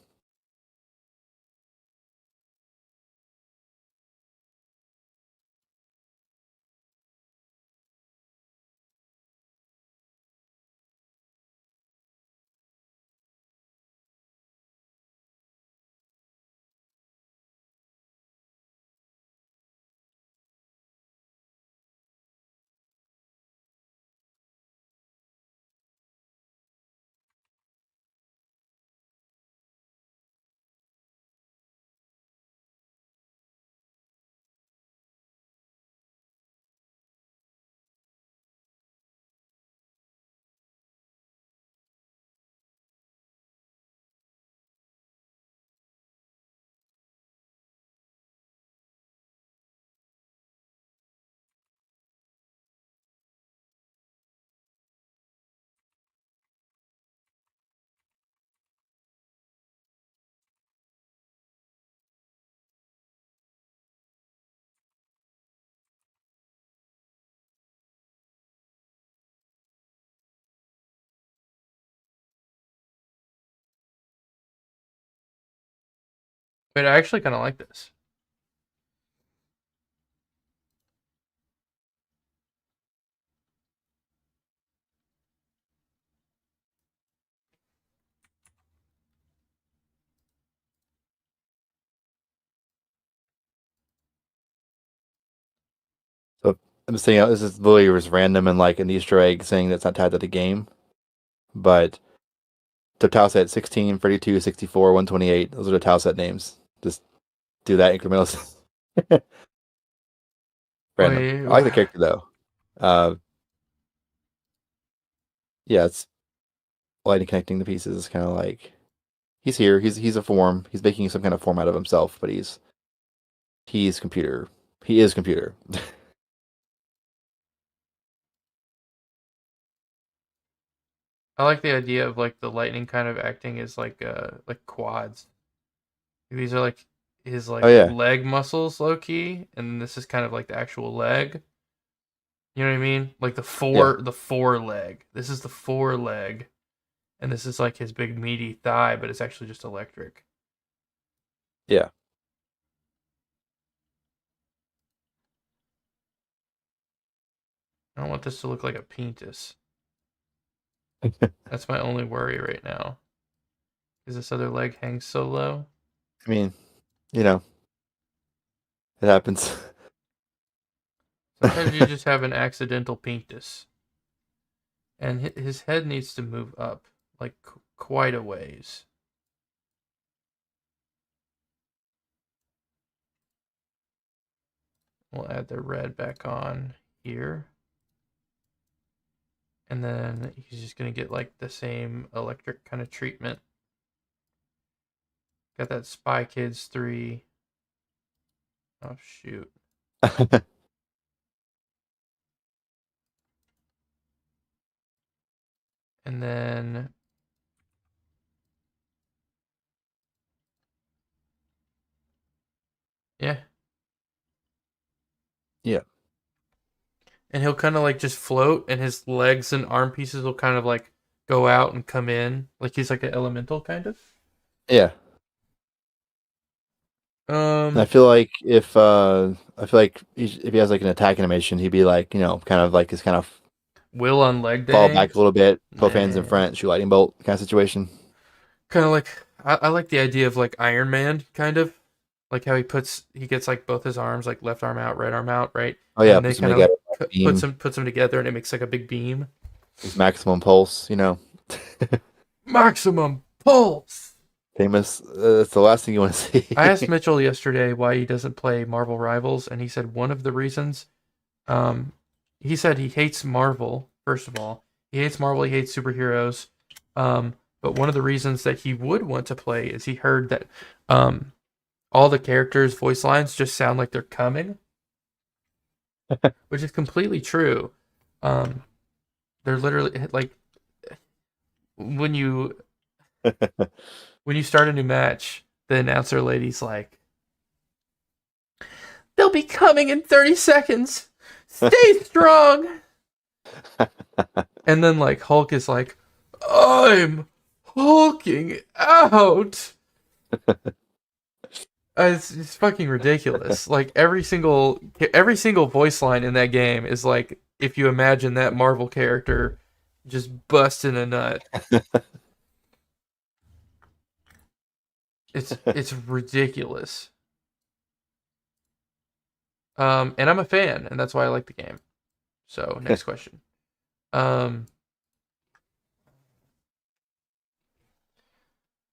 But I actually kind of like this. So I'm just saying this is literally was random and like an Easter egg saying that's not tied to the game. But the tile set 16, 32, 64, 128. Those are the tile set names. Just do that incremental. Random. Wait, I like the character though. Uh, yeah, it's lighting connecting the pieces is kind of like he's here. He's a form. He's making some kind of form out of himself, but he's computer. He is computer. I like the idea of like the lightning kind of acting as like quads. These are like his Oh like yeah, leg muscles, low key, and this is kind of like the actual leg. You know what I mean? Like yeah, the fore leg. This is the fore leg, and this is like his big meaty thigh, but it's actually just electric. yeah. I don't want this to look like a penis. That's my only worry right now. Because this other leg hangs so low. I mean, you know, it happens. Sometimes you just have an accidental penis. And his head needs to move up, like quite a ways. We'll add the red back on here. And then he's just going to get like the same electric kind of treatment. Got that Spy Kids 3. Oh, shoot. And then, yeah. Yeah. And he'll kind of like just float, and his legs and arm pieces will kind of like go out and come in. Like he's like an elemental kind of. Yeah. Um, I feel like if he has like an attack animation, he'd be like, kind of like his kind of Will on leg fall day. back a little bit, both hands in Nah. front, shoot lightning bolt kind of situation. Kind of like I like the idea of like Iron Man, kind of like how he gets like both his arms, like left arm out, right arm out, right, Oh yeah, and they puts them kind of like together, beam, puts them together, and it makes like a big beam. his maximum pulse. Maximum pulse. Famous. That's the last thing you want to I asked see. Mitchell yesterday why he doesn't play Marvel Rivals, and he said one of the reasons. Um, he said he hates Marvel. First of all, he hates Marvel. He hates superheroes. But one of the reasons that he would want to play is he heard that um, all the characters' voice lines just sound like they're coming, which is completely true. Um, they're literally like when you when you start a new match, the announcer lady's like, "They'll be coming in 30 seconds. Stay strong." And then like Hulk is like, "I'm hulking out." It's fucking ridiculous. Like every single voice line in that game is like if you imagine that Marvel character just busting a nut. It's ridiculous. And I'm a fan, and that's why I like the game. So next question. Um,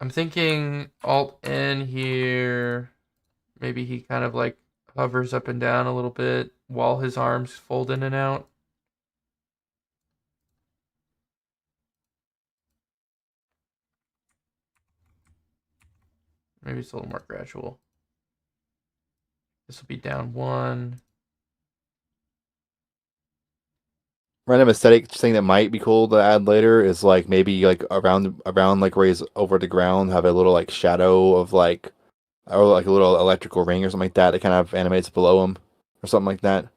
I'm thinking Alt N here. Maybe he kind of like hovers up and down a little bit while his arms fold in and out. Maybe it's a little more gradual. This will be down one. Random aesthetic thing that might be cool to add later is like maybe like around like where he's over the ground, have a little like shadow of like or like a little electrical ring or something like that that kind of animates below him or something like that.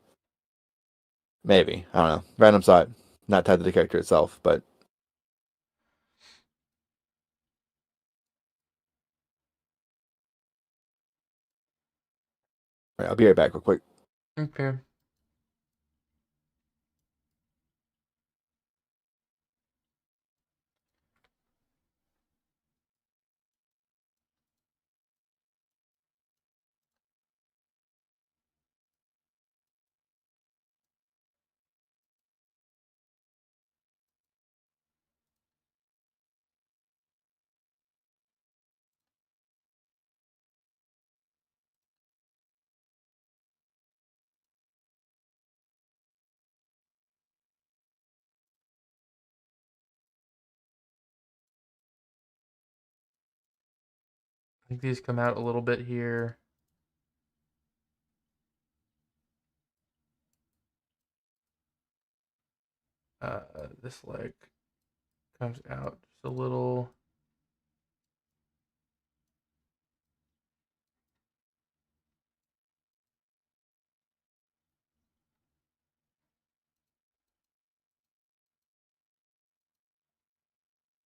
Maybe. I don't know. Random thought. Not tied to the character itself, but All right, I'll be right back real quick. Okay. I think these come out a little bit here. This leg comes out just a little.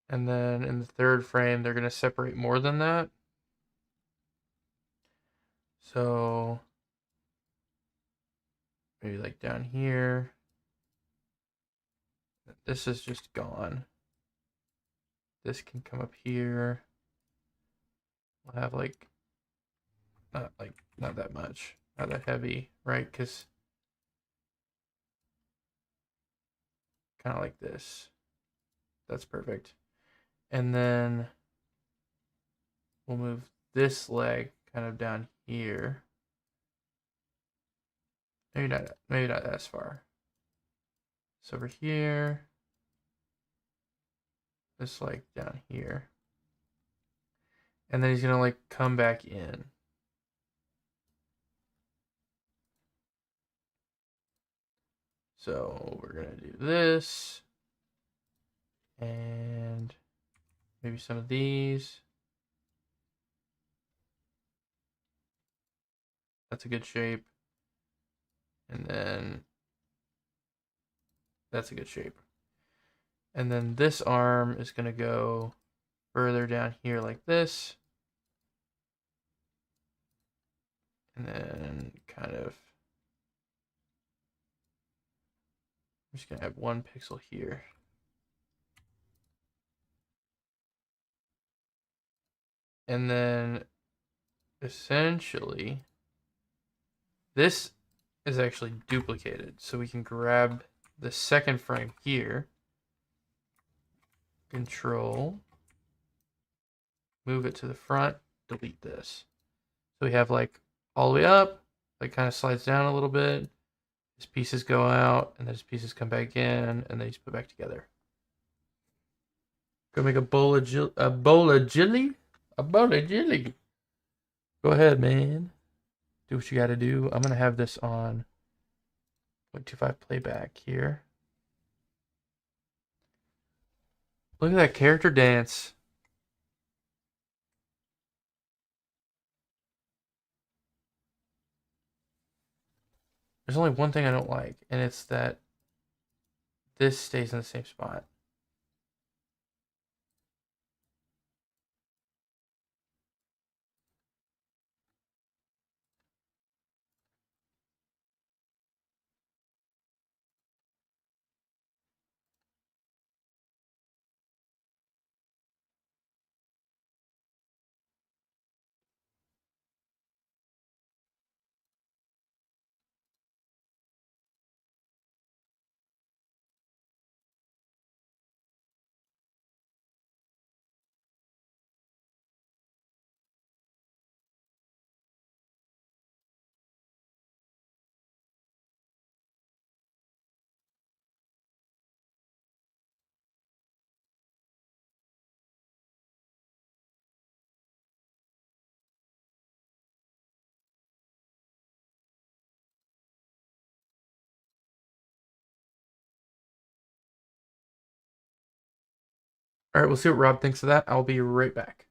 And then in the third frame, they're going to separate more than that. So maybe like down here. This is just gone. This can come up here. We'll have like not that much, not that heavy, right? Because kind of like this. That's perfect. And then we'll move this leg kind of down here. Maybe not as far. So over here. This leg down here. And then he's gonna like come back in. So we're gonna do this. And maybe some of these. That's a good shape. And then that's a good shape. And then this arm is going to go further down here like this. And then kind of, I'm just going to have 1 pixel here. And then essentially, this is actually duplicated. So we can grab the second frame here, Control, move it to the front, delete this. So we have like all the way up, like kind of slides down a little bit. His pieces go out, and then his pieces come back in, and then he's put back together. Go make a bowl of jelly. A bowl of jelly. Go ahead, man. Do what you got to do. I'm gonna have this on 0.25 playback here. Look at that character dance. There's only one thing I don't like, and it's that this stays in the same spot. All right, we'll see what Rob thinks of that. I'll be right back.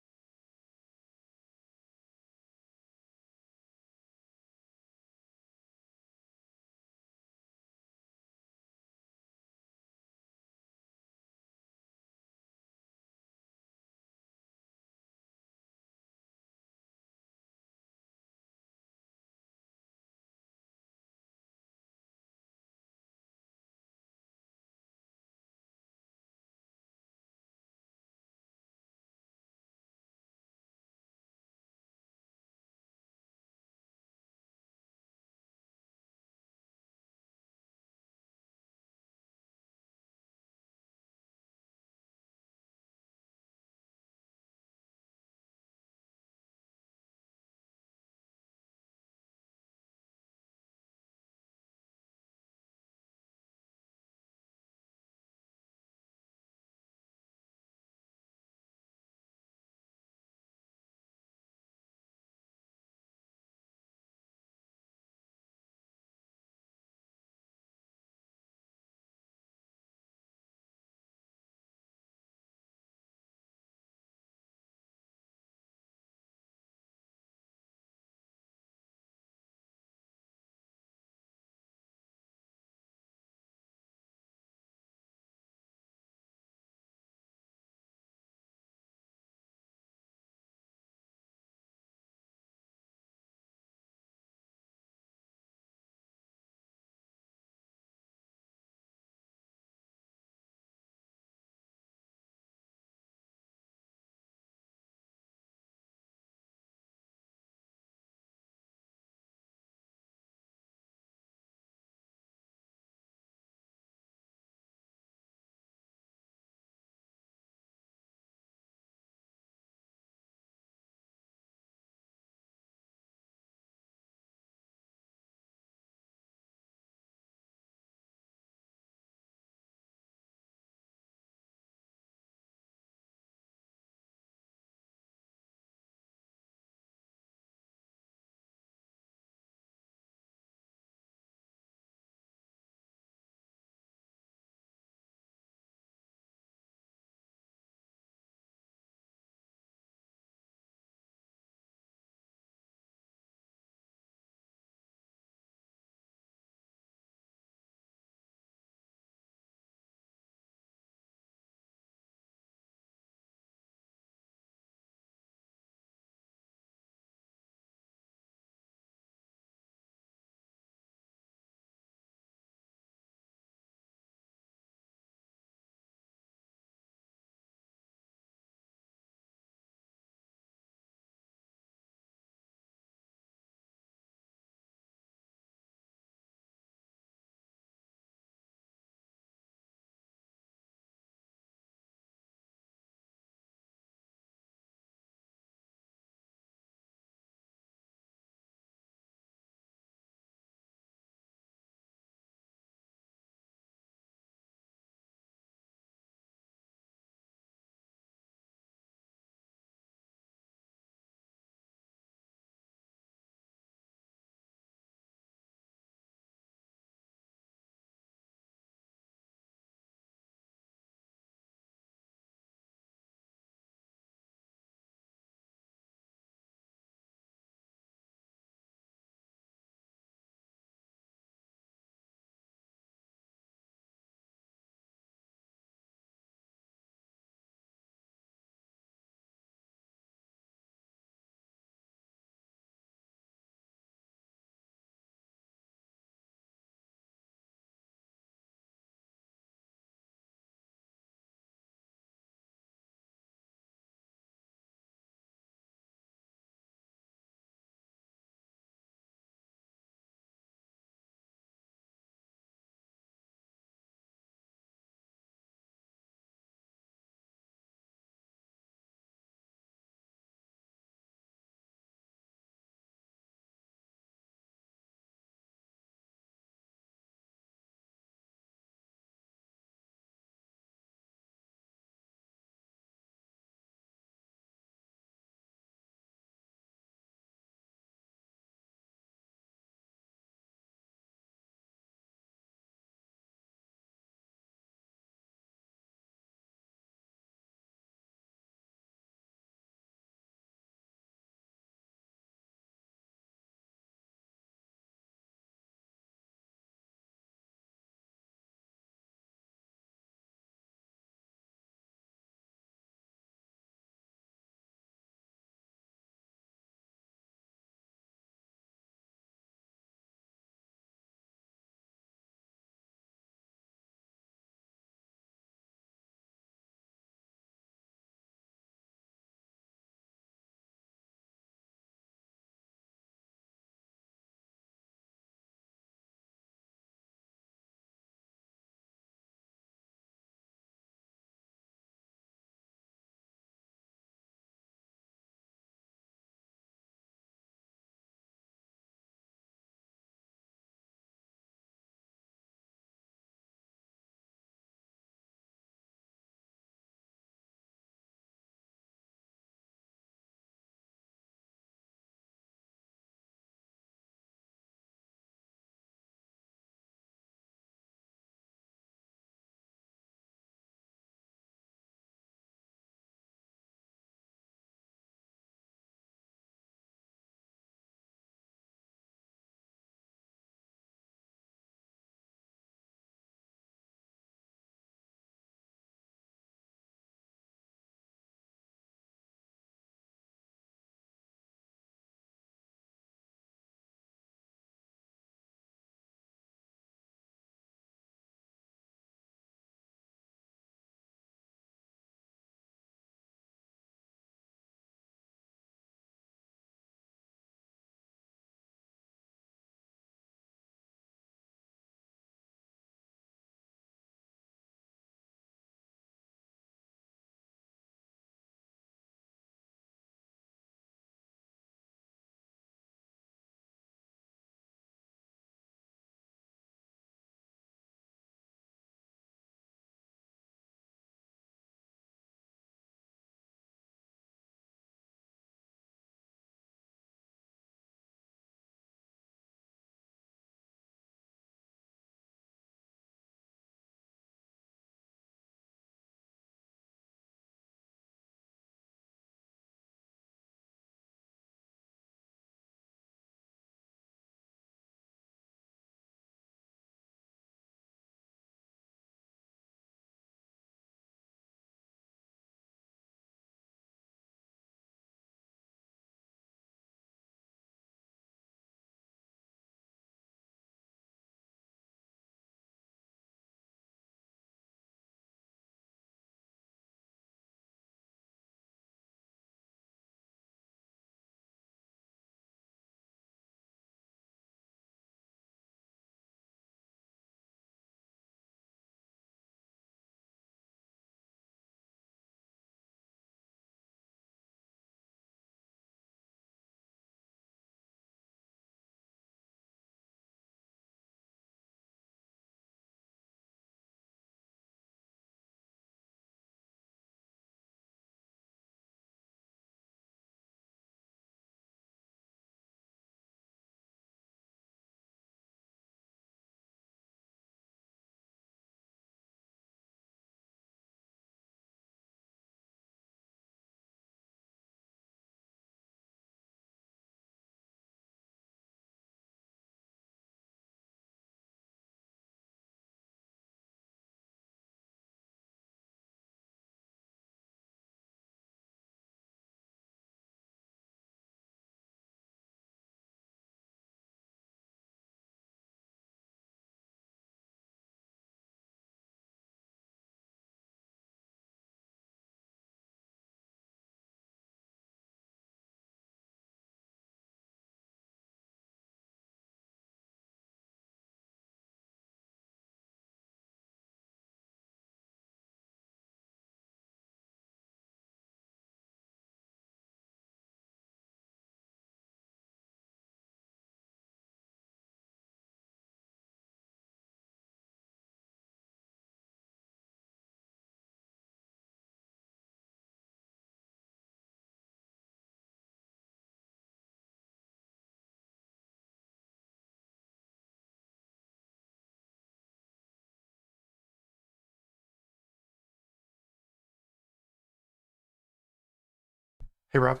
Hey Rob.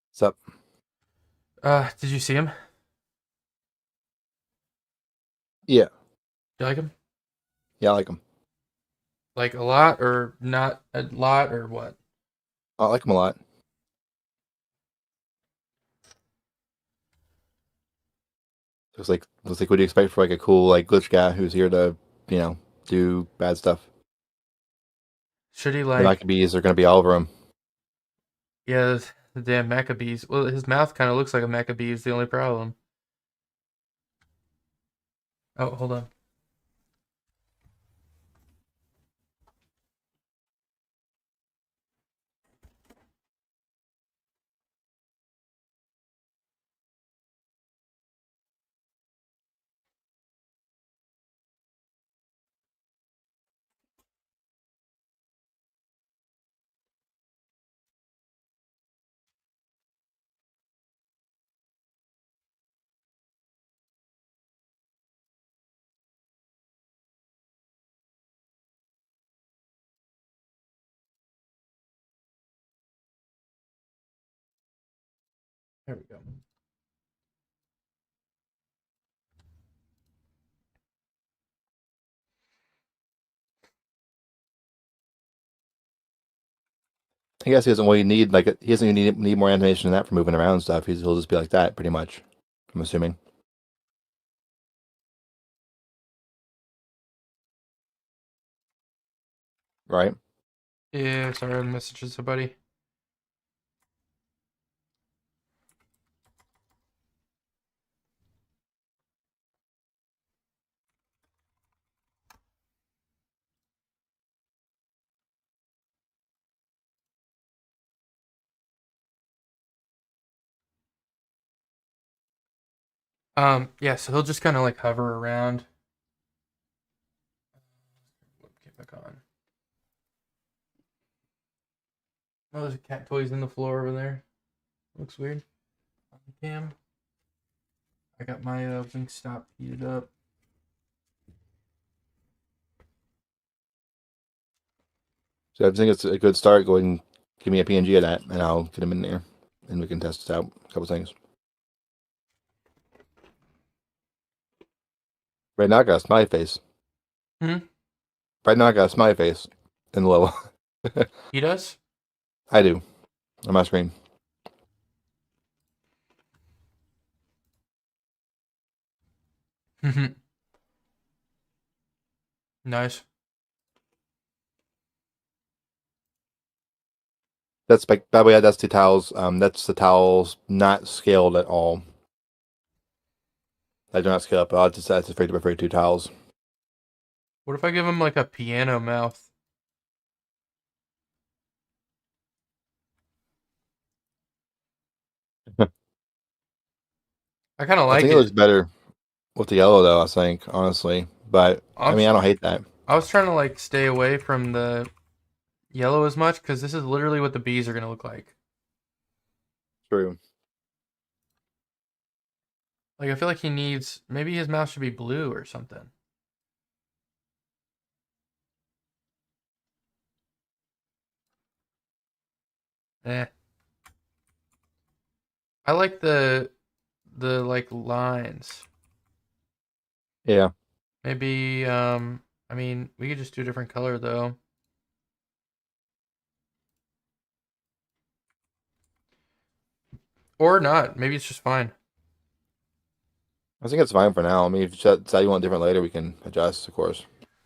What's up? Did you see him? Yeah, You like him? yeah, I like him. Like a lot or not a lot or what? I like him a lot. Looks like what do you expect for like a cool like glitch guy who's here to do bad stuff. Should he The like Maccabees are gonna be all over him, yeah, the damn Maccabees. Well, his mouth kind of looks like a Maccabee is the only problem. Oh, hold on. There we go. I guess he doesn't really need he doesn't even need more animation than that for moving around and stuff. He'll just be like that pretty much. I'm assuming, right? Yeah, sorry, I messaged somebody. Yeah, so he'll just kind of like hover around. Get back on. Oh, there's a cat toys in the floor over there. Looks weird. On the cam. I got my Wingstop heated up. So I think it's a good start. Go ahead and give me a PNG of that, and I'll get him in there, and we can test out a couple things. Right now, I got a smiley face. Hmm. Right now, I got a smiley face in the level. He does. I do on my screen. Nice. That's by the way, that's the towels. That's the towels not scaled at all. I do not scale up. That's just afraid two towels. What if I give him like a piano mouth? I kind of I like think it looks it. better with the yellow though. I think honestly, but I'm, I mean, I don't hate that. I was trying to like stay away from the yellow as much because this is literally what the bees are gonna look like. True. Like I feel like he needs maybe his mouth should be blue or something. Eh. I like the like lines. Yeah. Maybe I mean we could just do a different color though. Or not. Maybe it's just fine. I think it's fine for now. I mean, if you decide you want different later, we can adjust, of course.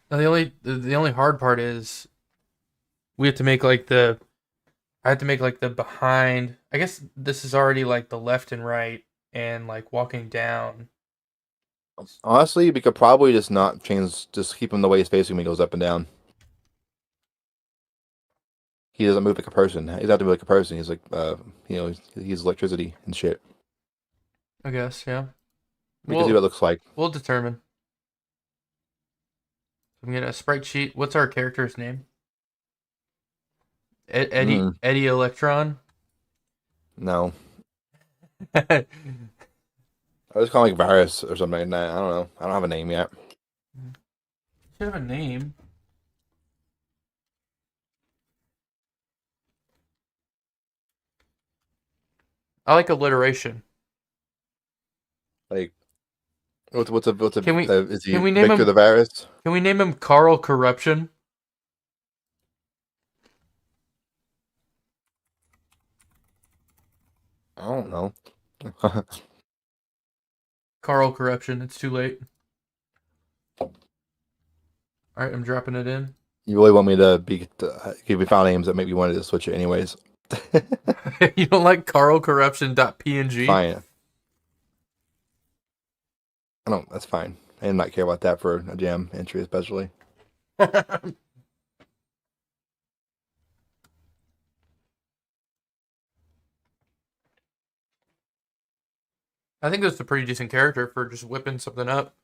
Now, the only hard part is we have to make like the I have to make like the behind. I guess this is already like the left and right and like walking down. Honestly, we could probably just not change, just keep him the way he's facing when he goes up and down. He doesn't move like a person. He doesn't have to move like a person. He's like, he's electricity and shit. I guess, yeah. We can see what We'll it looks like. we'll determine. I'm gonna sprite sheet. What's our character's name? Eddie Mm, Eddie Electron. no. I just call him like Virus or something like that. I don't know. I don't have a name yet. Should have a name. I like alliteration. Like, what's a Can we is can he we name Victor him the Virus? can we name him Carl Corruption? I don't know. Carl Corruption. It's too late. All right, I'm dropping it in. You really want me to give me file names that make me wanted to switch it anyways? You don't like Carl Corruption.png? Fine. I don't. That's fine. I did not care about that for a jam entry, especially. I think that's a pretty decent character for just whipping something up.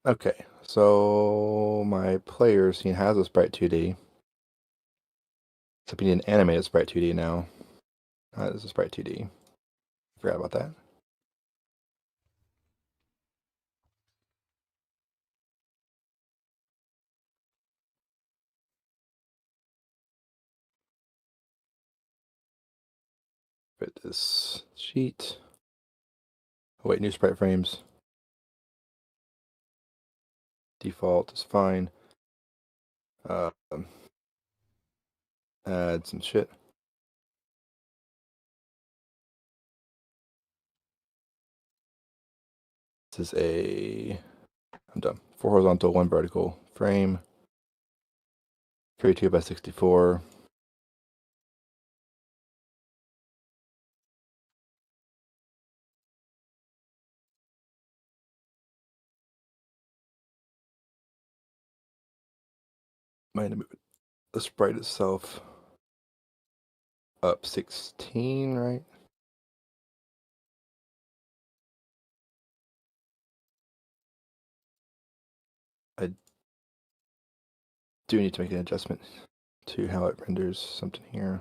Okay, so my player scene has a sprite 2D. Except we need an animated sprite 2D now. This is a sprite 2D. Forgot about that. Fit this sheet. Oh, wait, new sprite frames. Default is fine. Add some shit. This is I'm done. 4 horizontal, 1 vertical frame. 32 by 64. Might move the sprite itself up 16, right? I do need to make an adjustment to how it renders something here.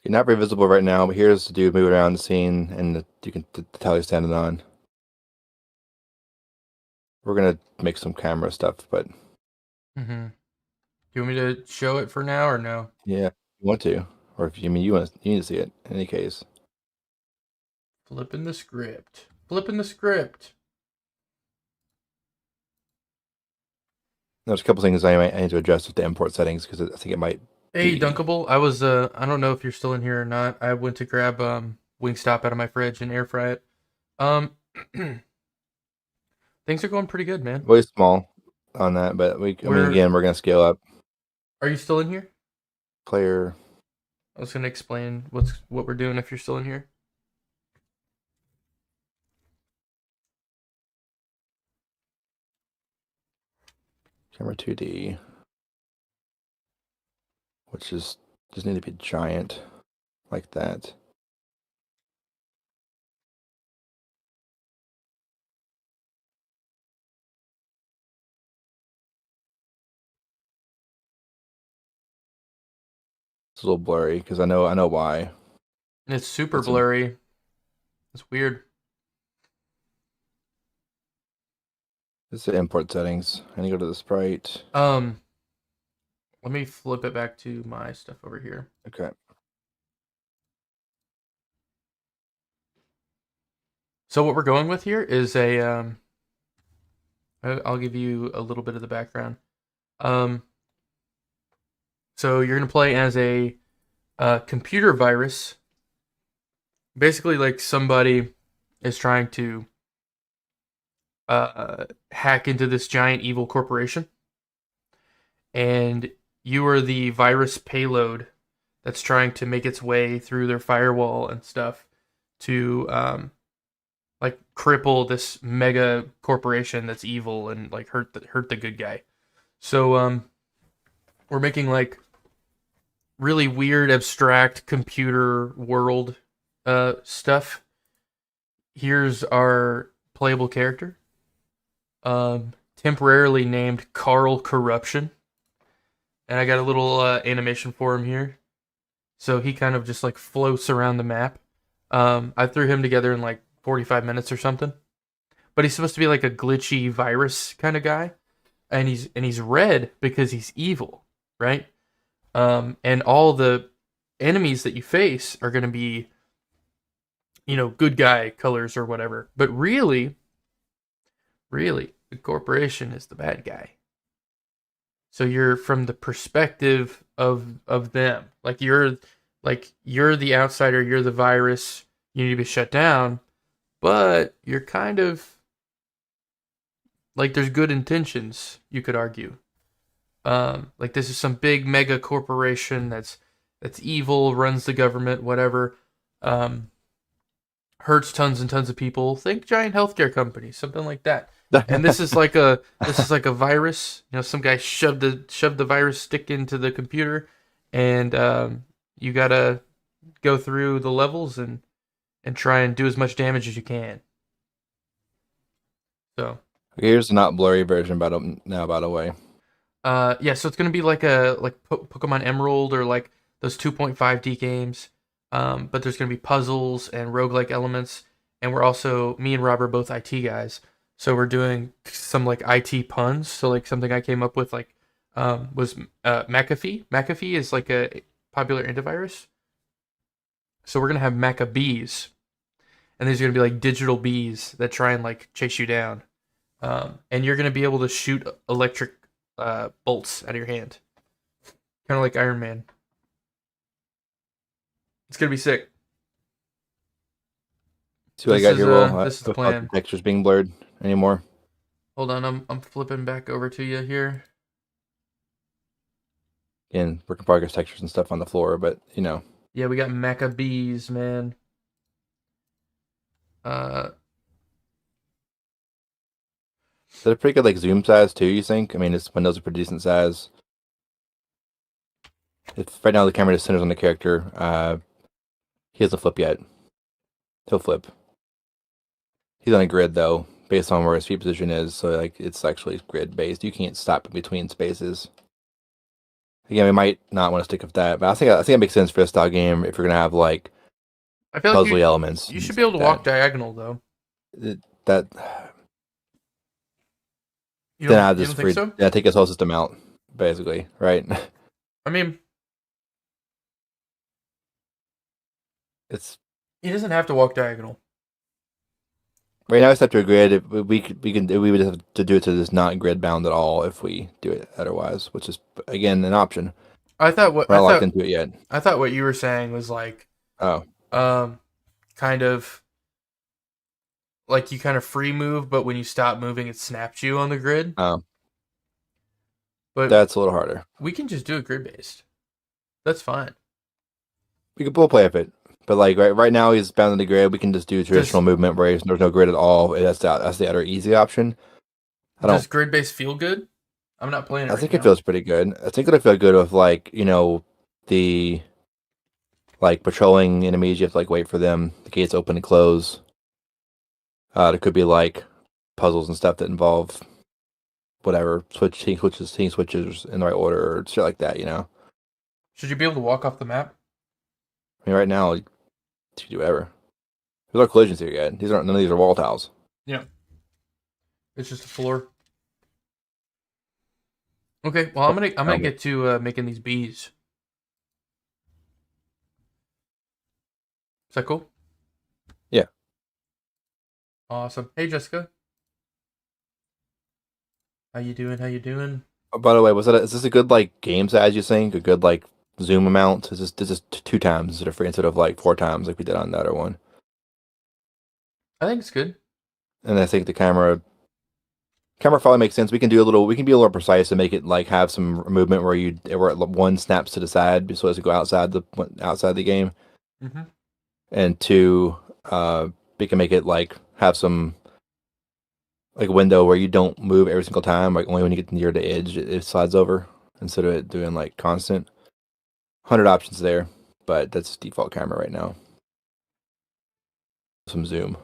You're not very visible right now, but here's the dude moving around the scene, and you can tell he's standing on. We're gonna make some camera stuff, but Mm-hmm. Do you want me to show it for now or no? yeah, you want to, or if you you need to see it. In any case, Flipping the script. Flipping the script. there's a couple things I need to adjust with the import settings because I think it might. Hey, Dunkable. I was I don't know if you're still in here or not. I went to grab Wingstop out of my fridge and air fry it. Um Things are going pretty good, man. Really small on that, but again, we're gonna scale up. Are you still in here? Player. I was gonna explain what we're doing if you're still in here. Camera 2D, which is just need to be giant like that. It's a little blurry because I know why. And it's super blurry. It's weird. It's the import settings. I need to go to the sprite. Let me flip it back to my stuff over here. Okay. So what we're going with here is I'll give you a little bit of the background. So you're gonna play as a computer virus. Basically, like somebody is trying to hack into this giant evil corporation, and you are the virus payload that's trying to make its way through their firewall and stuff to like cripple this mega corporation that's evil and like hurt the good guy. So we're making like really weird, abstract computer world stuff. Here's our playable character, temporarily named Carl Corruption, and I got a little animation for him here. So he kind of just like floats around the map. I threw him together in like 45 minutes or something. But he's supposed to be like a glitchy virus kind of guy, and he's red because he's evil, right? And all the enemies that you face are going to be, good guy colors or whatever. But really, the corporation is the bad guy. So you're from the perspective of them. You're the outsider, you're the virus, you need to be shut down, but you're kind of like there's good intentions, you could argue. Like this is some big mega corporation that's evil, runs the government, whatever. Um, Hurts tons and tons of people. Think giant healthcare companies, something like that. And this is like a virus. Some guy shoved the virus stick into the computer, and you gotta go through the levels and try and do as much damage as you can. So Here's the not blurry version, now, by the way. yeah, so it's gonna be like Pokemon Emerald or like those 2.5D games. But there's gonna be puzzles and roguelike elements, and we're also me and Rob are both IT guys, so we're doing some like IT puns. So like something I came up with was McAfee. McAfee is like a popular antivirus. So we're gonna have Maccabees, and these are gonna be like digital bees that try and like chase you down. And you're gonna be able to shoot electric bolts out of your hand, kind of like Iron Man. It's gonna be sick. See what I got here, Will? This is the Without plan. the textures being blurred anymore. Hold on, I'm flipping back over to you here. Again, work in progress textures and stuff on the floor, but Yeah, we got Maccabees, man. Uh, is it a pretty good like zoom size too? You think? I mean, its windows are pretty decent size. If right now the camera just centers on the character, he doesn't flip yet. He'll flip. He's on a grid though, based on where his feet position is. So like it's actually grid based. You can't stop in between spaces. Again, we might not want to stick with that, but I think it makes sense for a style game if you're gonna have like I feel like puzzly elements. you should be able to walk diagonal though. That You then don't, I you just don't think so? yeah, take his whole system out, basically, right? I mean, It's he doesn't have to walk diagonal. right now it's up to a grid. We would have to do it to this not grid bound at all if we do it otherwise, which is again an option. I thought what We're I not locked thought into it yet. I thought what you were saying was like Oh, kind of like you kind of free move, but when you stop moving, it snaps you on the grid. oh, But that's a little harder. we can just do it grid based. That's fine. We'll play with it, but like right now he's bound to the grid. We can just do traditional movement where there's no grid at all. That's the utter easy option. Does grid based feel good? I'm not playing it. I think it feels pretty good. I think it'll feel good with like the like patrolling enemies. You have to like wait for them. The gates open and close. There could be like puzzles and stuff that involve whatever seeing switches in the right order or shit like that. Should you be able to walk off the map? I mean, right now you can do whatever. There's no collisions here yet. None of these are wall tiles. Yeah. It's just a floor. Okay, well I'm gonna get to making these bees. Is that cool? Yeah. Awesome. Hey Jessica. How you doing? Oh, by the way, is this a good like game size? You think a good like zoom amount? Is this 2 times instead of like 4 times like we did on the other one? I think it's good. And I think the camera probably makes sense. We can be a little precise and make it like have some movement where one snaps to the side so as to go outside the game, Mm-hmm. and two, we can make it like have some like window where you don't move every single time, like only when you get near the edge it slides over instead of it doing like constant. 100 options there, but that's default camera right now. Some zoom.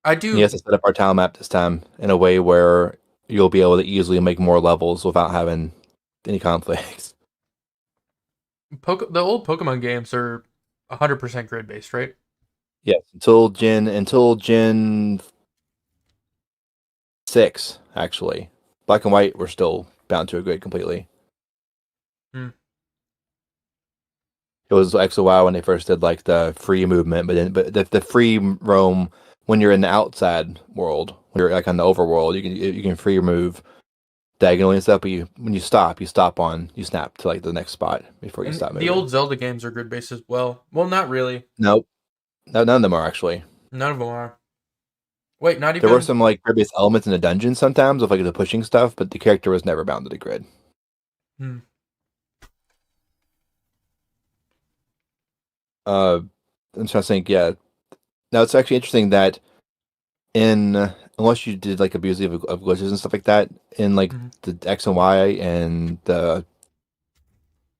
I do. And you have to set up our tile map this time in a way where you'll be able to easily make more levels without having any conflicts. The old Pokemon games are 100% grid based, right? Yes, until Gen 6, actually. Black and White were still bound to a grid completely. Hmm. It was actually a while when they first did like the free movement, but the free roam when you're in the outside world, when you're like on the overworld, you can free move diagonally and stuff, but when you snap to like the next spot before you And stop the moving. old Zelda games are grid based as well. Well, not really. Nope, none of them are actually. None of them are. Wait, not There were even. some like grid-based elements in the dungeon sometimes of like the pushing stuff, but the character was never bound to the grid. Hmm. I'm trying to think. Yeah, now it's actually interesting that in unless you did like abuse of glitches and stuff like that in like Hmm. the X and Y and the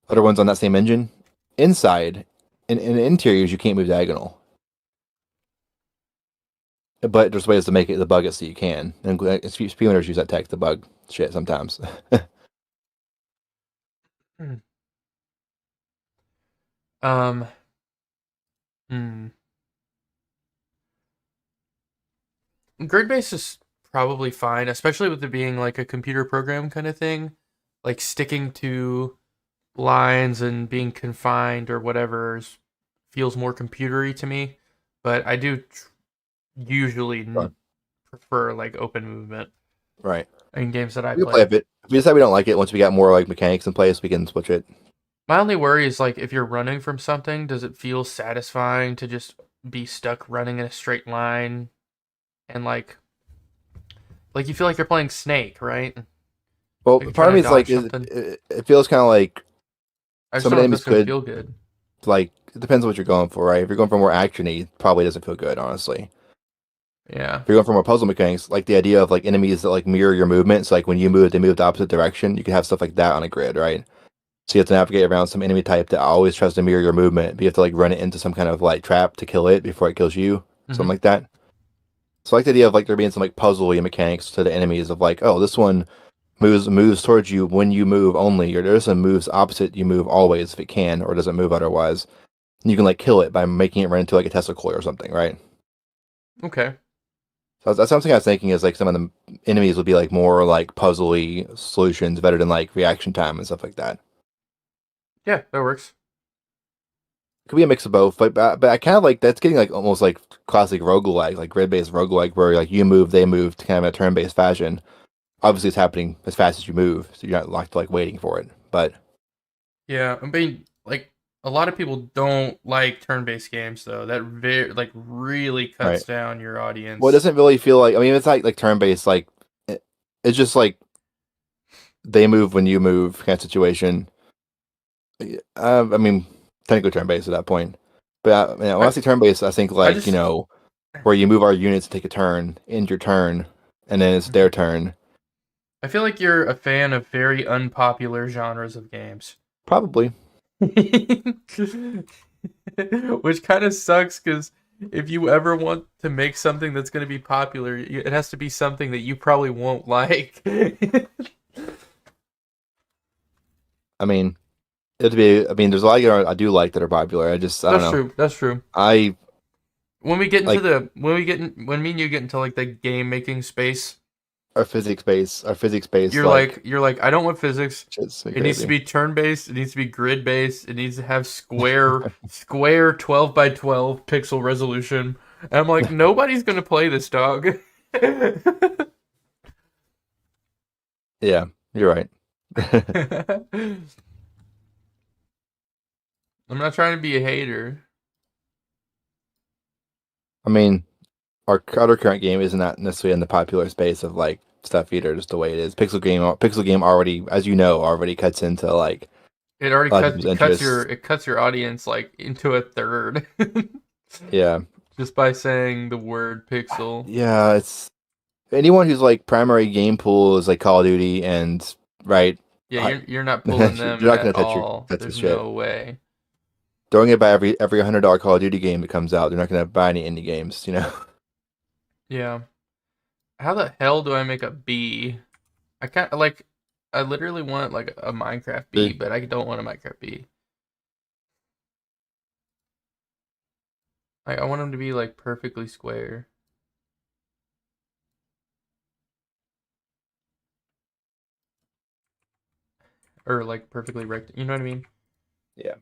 other ones on that same engine, inside in the interiors you can't move diagonal, but there's ways to make it the bug it so you can. And speedrunners use that tech to bug shit sometimes. Hmm. Um. Hmm. Grid based is probably fine, especially with it being like a computer program kind of thing, like sticking to lines and being confined or whatever feels more computery to me. But I do usually Right. prefer like open movement Right. in games that I We can play a play. bit. If we decide we don't like it, once we got more like mechanics in place, we can switch it. My only worry is like if you're running from something, does it feel satisfying to just be stuck running in a straight line and like you feel like you're playing Snake, right? Well, Like you're part trying of to me is like dodge something. it feels kind of like I just some of don't the know if enemies that's gonna could feel good. like it depends on what you're going for, right? If you're going for more actiony, it probably doesn't feel good, honestly. Yeah. If you're going for more puzzle mechanics, like the idea of like enemies that like mirror your movements, like when you move, they move the opposite direction. You can have stuff like that on a grid, right? So you have to navigate around some enemy type that always tries to mirror your movement, but you have to like run it into some kind of like trap to kill it before it kills you, something Hmm. like that. So I like the idea of like there being some like puzzly mechanics to the enemies of like, oh, this one moves towards you when you move only, or there's some moves opposite you move always if it can, or doesn't move otherwise. And you can like kill it by making it run into like a Tesla coil or something, right? Okay. So that's something I was thinking is like some of the enemies would be like more like puzzly solutions better than like reaction time and stuff like that. Yeah, that works. Could be a mix of both, but I kind of like that's getting like almost like classic roguelike, like grid-based roguelike, where like you move, they move, kind of in a turn-based fashion. Obviously, it's happening as fast as you move, so you're not locked like waiting for it. But Yeah, I mean, like a lot of people don't like turn-based games though. That like really right, cuts down your well, it audience. doesn't really feel like. I mean, it's like turn-based, like it's just like they move when you move kind of situation. I mean, technically turn-based at that point. But when I I say turn-based, I think I like just where you move our units to take a turn, end your turn, and then it's their turn. I feel like you're a fan of very unpopular genres of games. Probably. Which kind of sucks because if you ever want to make something that's going to be popular, it has to be something that you probably won't like. I mean, it'd be. I mean, there's a lot of I do like that are popular. I don't That's know. true. That's true. I When we get into like when me and you get into like the game making space, our physics based like you're like I don't want physics. shit's me It needs to crazy. be turn based. It needs to be grid based. It needs to have square 12 by 12 pixel resolution. And I'm like nobody's gonna play this dog. Yeah, you're right. I'm not trying to be a hater. I mean, our other current game is not necessarily in the popular space of like stuff either, just the way it is. Pixel game already, as you know, already cuts into like It already a lot of people's interests. it cuts your audience like into a third Yeah, just by saying the word pixel. yeah. It's anyone who's like primary game pool is like Call of Duty and right? Yeah, I, you're not you're pulling them not at gonna all. touch your There's shit. no way. Throwing it by every $100 Call of Duty game that comes out. They're not gonna buy any indie games, you know. Yeah. How the hell do I make a bee? I can't like. I literally want like a Minecraft bee, The- but I don't want a Minecraft bee. I want them to be like perfectly square or like perfectly rect. You know what I mean? yeah,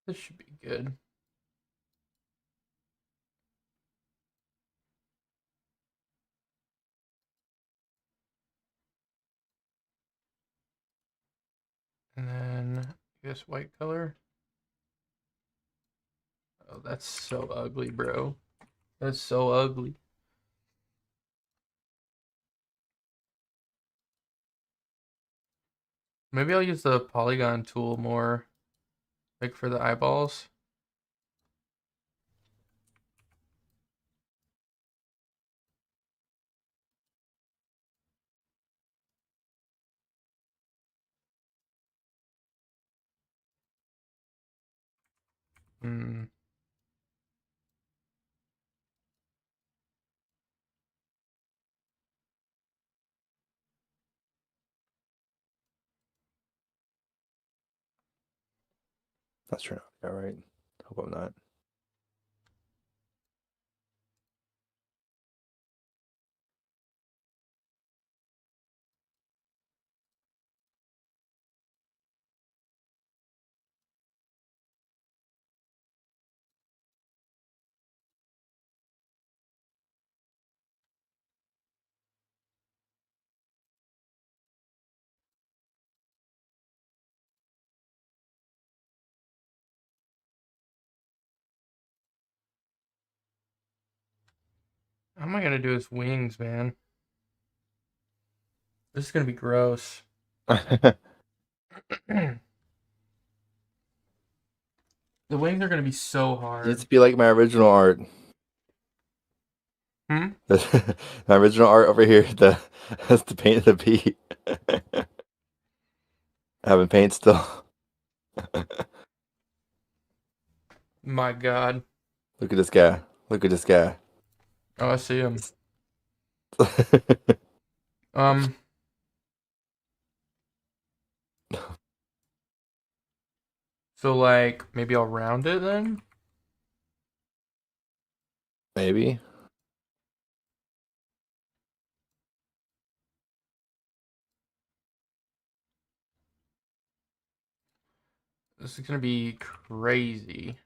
This should be good. And then I guess white color. Oh, that's so ugly, bro. That's so ugly. Maybe I'll use the polygon tool more, like for the eyeballs. Hmm. that's true. All right. Hope I'm not. How am I gonna do his wings, man? This is gonna be gross. The wings are gonna be so Needs hard. to be like my original art. Hmm? My original art over here. That's the paint of the bee. Having paint still. My God. Look at this guy. Look at this guy. Oh, I see him. Um, so like maybe I'll round it then? Maybe. This is gonna be crazy.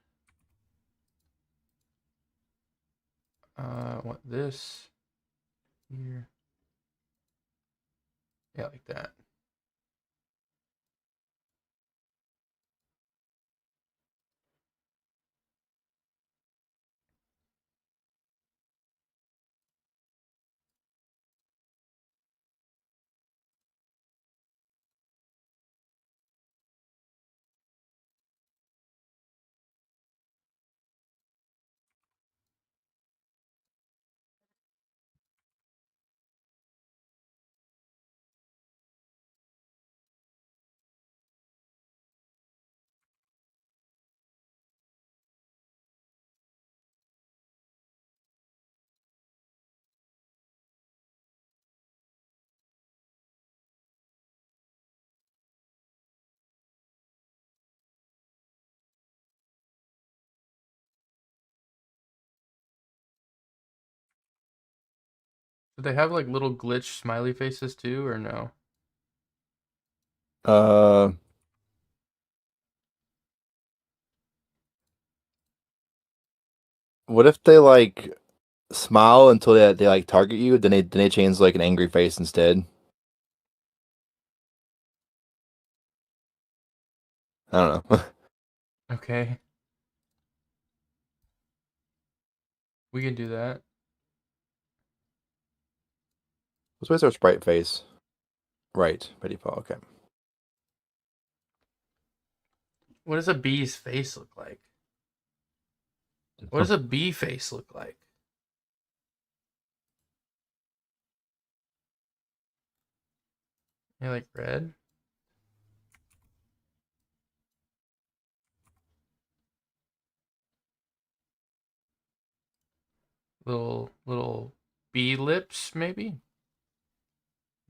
I want this here. Yeah, like that. Do they have like little glitch smiley faces too, or no? Uh, what if they like smile until they like target you, then they change like an angry face instead? I don't know. Okay, we can do that. What's our sprite face? Right, by default. Okay. What does a bee's face look like? What does a bee face look like? You like red? Little bee lips, maybe?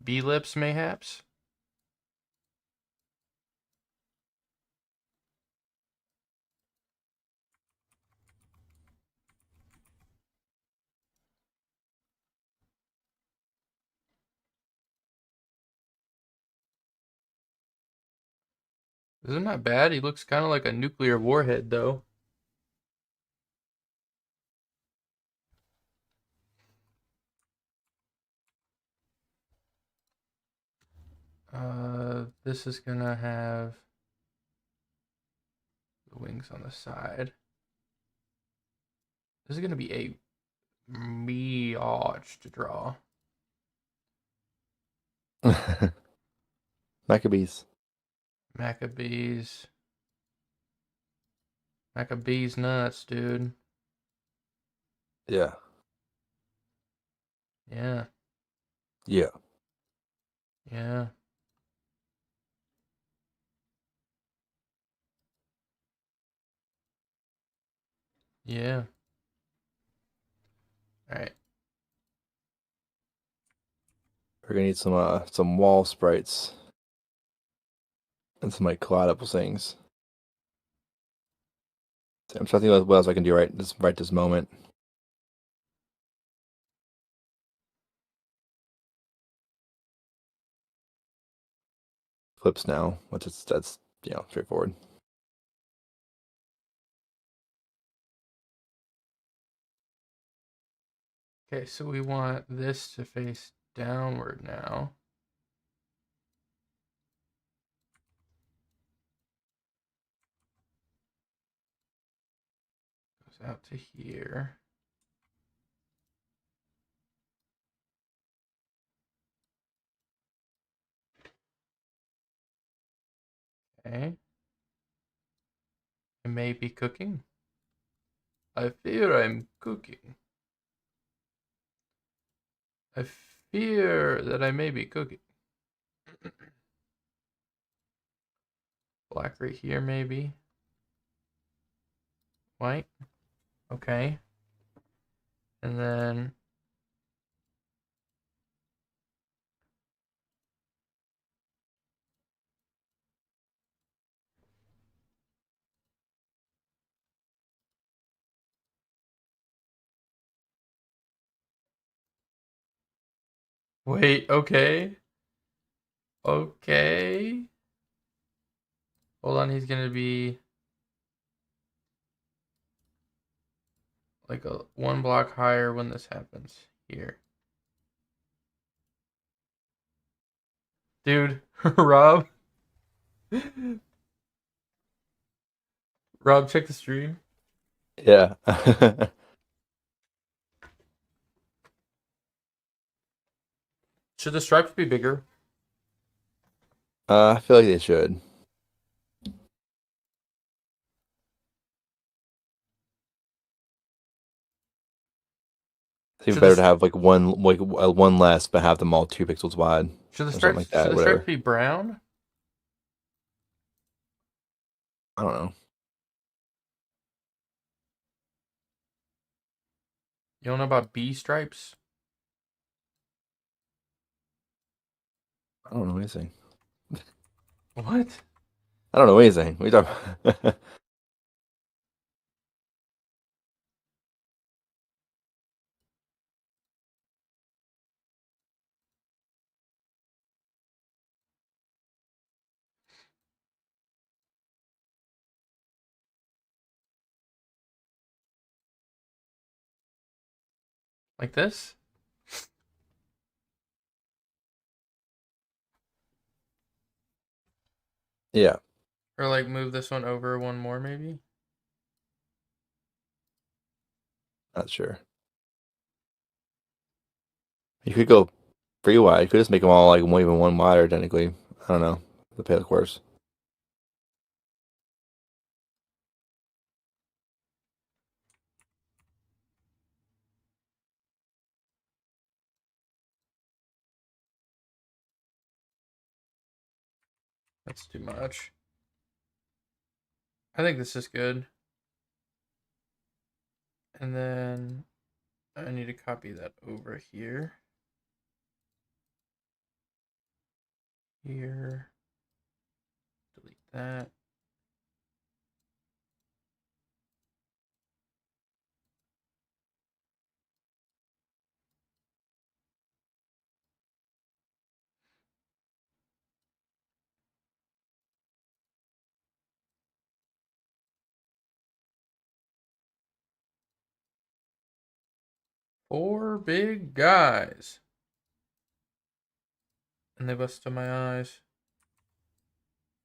Bee lips, mayhaps? Isn't that bad? He looks kind of like a nuclear warhead, though. This is gonna have the wings on the side. This is gonna be a meage to draw. Maccabees. Maccabees. Maccabees nuts, dude. Yeah. Yeah. Yeah. Yeah. Yeah. All right. We're gonna need some wall sprites and some like collidable things. I'm trying to think of what else I can do right this moment. Flips now, that's straightforward. Okay, so we want this to face downward now. Goes out to here. Okay. I may be cooking. I fear I'm cooking. I fear that I may be cooking. Black right here, maybe. White. Okay. And then wait, okay. Okay. Hold on, he's gonna be like a one block higher when this happens. Here. Dude, Rob. Rob, check the stream. Yeah. Should the stripes be bigger? I feel like they should. It's even Should the better to have one less, but have them all 2 pixels wide should the or something stripes like should that. the stripes Whatever. be brown? I don't know. You don't know about bee stripes? I don't know anything. What? I don't know anything. What are you talking about? Like this? Yeah, Or like move this one over one more maybe? not sure. You could go pretty wide. You could just make them all like even one wider, technically. I don't know. The pale course. That's too much. I think this is good. And then I need to copy that over here. Here. Delete that. Four big guys. And they busted my eyes.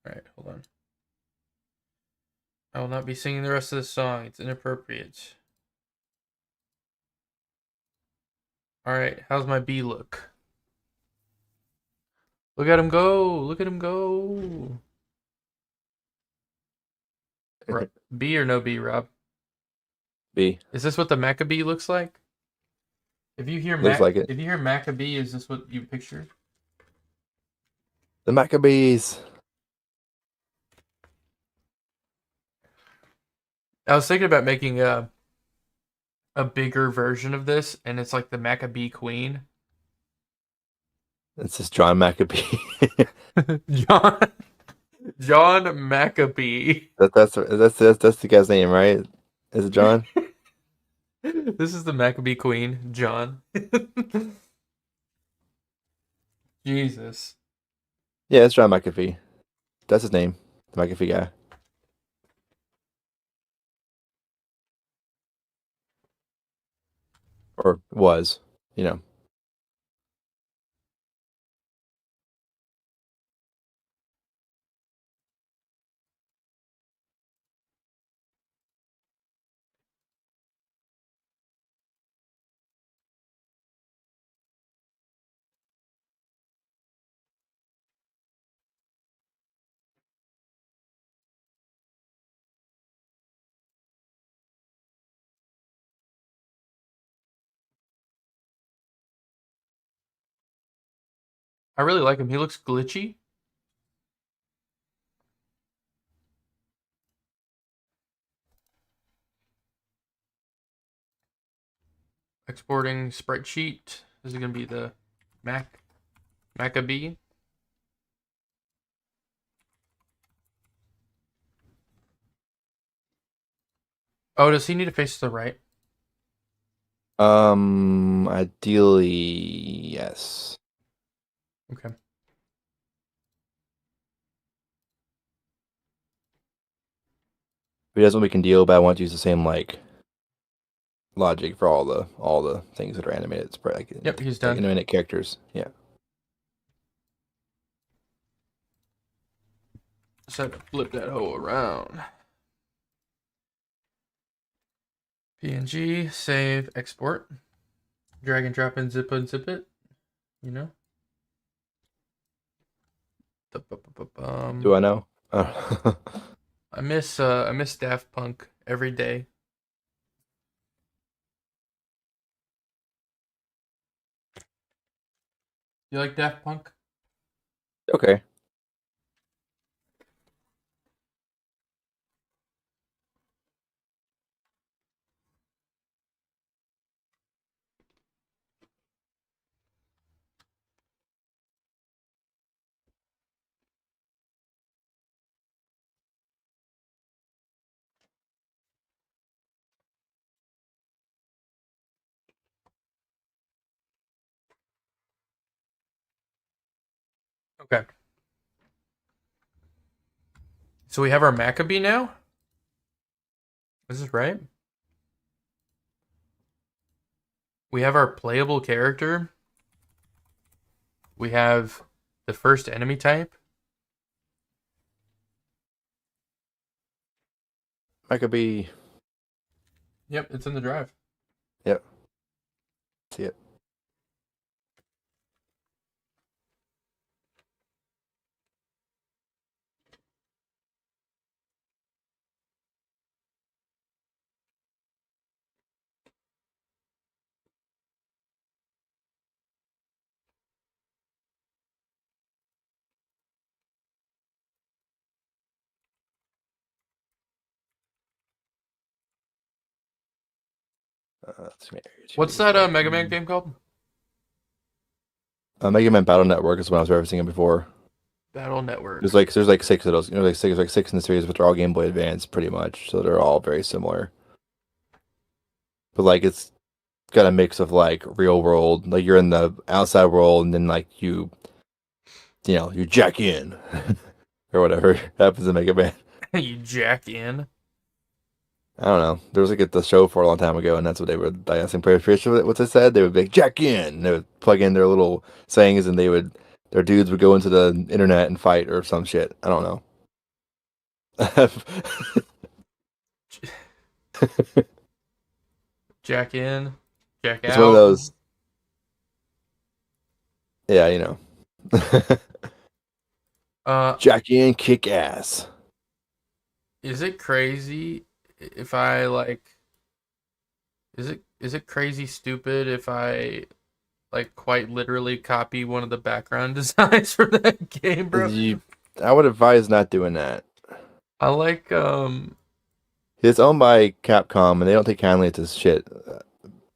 Alright, hold on. I will not be singing the rest of this song. It's inappropriate. Alright, how's my bee look? Look at him go! Look at him go! B or no B, Rob? B. Is this what the Maccabee looks like? If you hear Looks like it. if you hear Maccabee, is this what you picture? The Maccabees. I was thinking about making a bigger version of this, and it's like the Maccabee Queen. It's just John Maccabee. John Maccabee. That's the guy's name, right? Is it John? This is the Maccabee Queen, John. Jesus. Yeah, it's John McAfee. That's his name. The McAfee guy. Or was, you know. I really like him. He looks glitchy. Exporting sprite sheet. This is going to be the Maccabee. Oh, does he need to face to the right? Ideally, yes. Okay. If he doesn't, we can deal, but I want to use the same like logic for all the things that are animated. It's like, Yep, he's like done. animated characters. Yeah. Just had to flip that hoe around. PNG, save, export. Drag and drop and zip unzip it. You know? Do I know? I miss Daft Punk every day. You like Daft Punk? Okay. Okay. So we have our Maccabee now? Is this right? We have our playable character. We have the first enemy type. Maccabee. Yep, it's in the drive. Yep. See it. What's that Mega Man game called? Mega Man Battle Network is what I was referencing it before. Battle Network. There's like six of those. Like six in the series, but they're all Game Boy Advance, pretty much. So they're all very similar. But like it's got a mix of like real world, like you're in the outside world, and then like you jack in or whatever happens in Mega Man. You jack in. I don't know. There was like the show for a long time ago, and that's what they would. I think pretty sure what they said. They would be like, jack in. And they would plug in their little sayings, and their dudes would go into the internet and fight or some shit. I don't know. Jack in. Jack It's one of out. those. Yeah, you know. Jack in, kick ass. Is it crazy if I like? Is it crazy stupid if I like quite literally copy one of the background designs from that game, bro? I would advise not doing that. I like It's owned by Capcom, and they don't take kindly to shit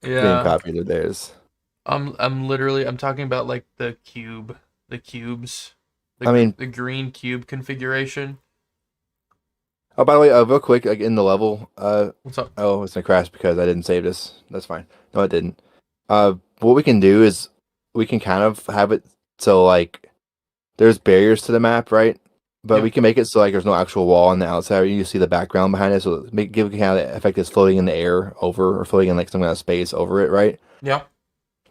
being yeah. copied of theirs. I'm literally I'm talking about like the cubes, I mean, the green cube configuration. oh, by the way, real quick, like in the level, What's up? oh, it's gonna crash because I didn't save this. That's fine. No, it didn't. What we can do is we can kind of have it so like there's barriers to the map, right? But Yeah. we can make it so like there's no actual wall on the outside. You see the background behind it, so give kind of the effect it's floating in the air over or floating in like some kind of space over it, right? Yeah.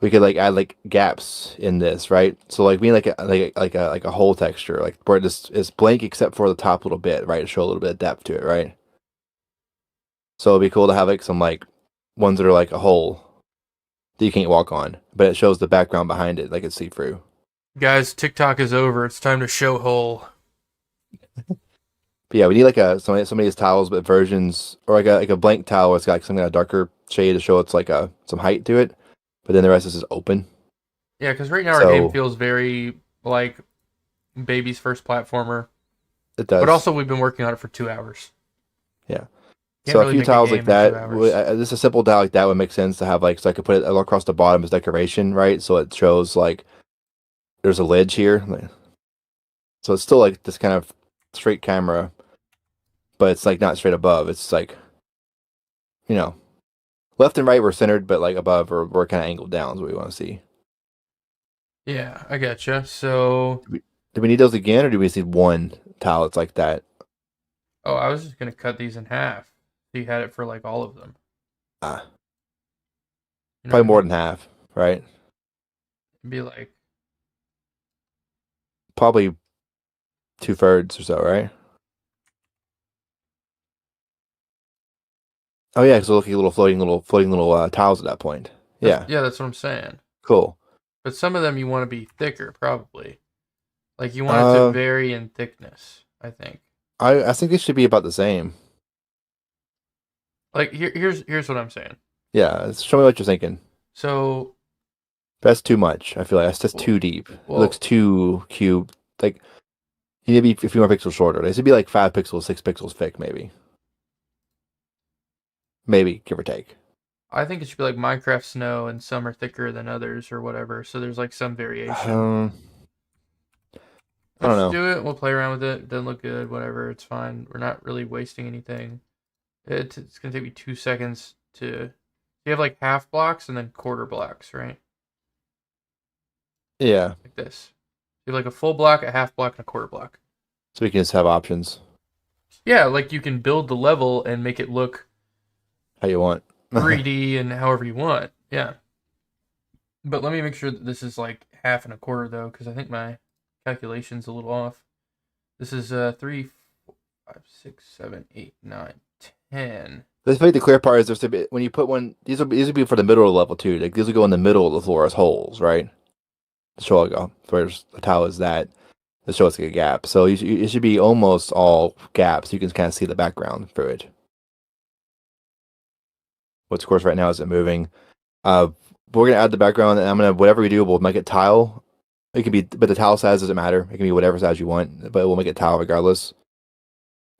We could like add like gaps in this, right? So like being like a hole texture, like where it just is blank except for the top little bit, right? To show a little bit of depth to it, right? So it'd be cool to have like some like ones that are like a hole that you can't walk on, but it shows the background behind it, like it's see through. Guys, TikTok is over. It's time to show hole. But yeah, we need like some of these tiles, but versions or like a blank tile where it's got like some kind of darker shade to show it's like some height to it, but then the rest is just open. Yeah, because right now our game So feels very like baby's first platformer, it does. but also we've been working on it for 2 hours. Yeah. Can't So really a few make tiles game like in that, 2 hours. just a simple tile like that would make sense to have like so I could put it all across the bottom as decoration, right? So it shows like there's a ledge here, so it's still like this kind of straight camera, but it's like not straight above. It's like you know left and right we're centered, but like above or we're kind of angled down is what we want to see. Yeah, I getcha. So, Do we need those again, or do we just need one tile that's like that? oh, I was just gonna cut these in half. So you had it for like all of them. Ah, You know probably what I more mean? than half, right? It'd be like, Probably 2/3 or so, right? Oh yeah, because we're looking at floating little tiles at that point. Yeah, that's what I'm saying. cool. But some of them you want to be thicker, probably. Like you want it to Uh, vary in thickness, I think. I think it should be about the same. Like here's what I'm saying. Yeah, show me what you're thinking. So, That's too much. I feel like that's just well, too deep. It looks well, too cube. Like you need to be a few more pixels shorter. It should be like 5 pixels, 6 pixels thick, maybe. Maybe give or take. I think it should be like Minecraft snow, and some are thicker than others or whatever. So there's like some variation. Um, I don't Let's know. do it. We'll play around with it. It doesn't look good. Whatever. It's fine. We're not really wasting anything. It's gonna take me 2 seconds to. You have like half blocks and then quarter blocks, right? Yeah, Like this. You have like a full block, a half block, and a quarter block. so we can just have options Yeah, like you can build the level and make it look how you want. 3D and however you want. Yeah. But let me make sure that this is like half and a quarter though, because I think my calculation's a little off. This is 3, 4, 5, 6, 7, 8, 9, 10. Let's make the clear part is when you put one, these will be for the middle of the level too. Like these will go in the middle of the floor as holes, right? So I'll go. Where's the tile is that? To show us like a gap. So it should be almost all gaps. You can kind of see the background through it. Which of course right now isn't moving. We're gonna add the background, and I'm gonna whatever we do, we'll make it tile. It can be, but the tile size doesn't matter. It can be whatever size you want, but we'll make it tile regardless.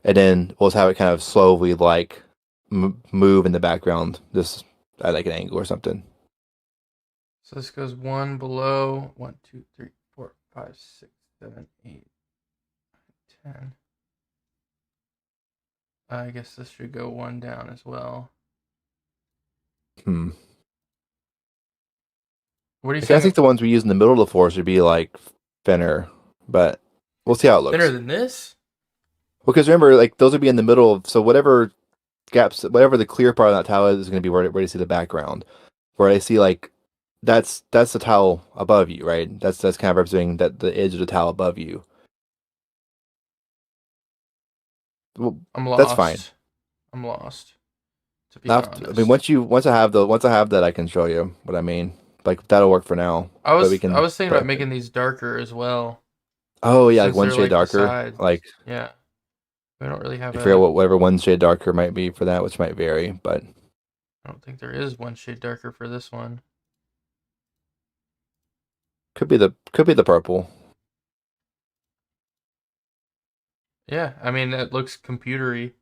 And then we'll just have it kind of slowly like move in the background, just at like an angle or something. So this goes one below. 1, 2, 3, 4, 5, 6, 7, 8, 10. I guess this should go one down as well. Hmm. What are you Like, I saying? think the ones we use in the middle of the floor should be like thinner, but we'll see how it Thinner looks. than this? Because remember, like those would be in the middle of, so whatever gaps, whatever the clear part of that tile is going to be where you see the background. Where I see like that's the tile above you, right? That's kind of representing that the edge of the tile above you. Well, I'm that's fine. lost. I'm lost, to be I mean, honest. once I have that, I can show you what I mean. Like that'll work for now, but we I can. was thinking about making these darker as well, Oh yeah, like since one they're shade like the darker. sides. Like Yeah, we don't really have I forget a. whatever one shade darker might be for that, which might vary, but I don't think there is one shade darker for this one. could be the purple. Yeah, I mean that looks computery.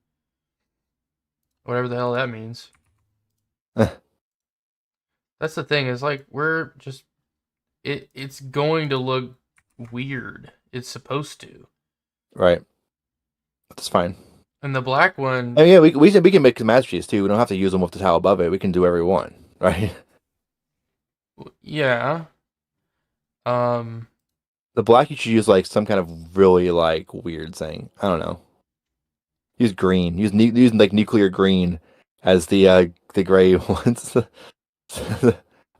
Whatever the hell that means. That's the thing, is like we're just it's going to look weird. It's supposed to. Right. That's fine. And the black one, Oh yeah, we can make masterpiece too. We don't have to use them with the tile above it. We can do whatever we want, right? yeah. Um The black you should use like some kind of really like weird thing. I don't know. Use green. Use like nuclear green as the gray ones.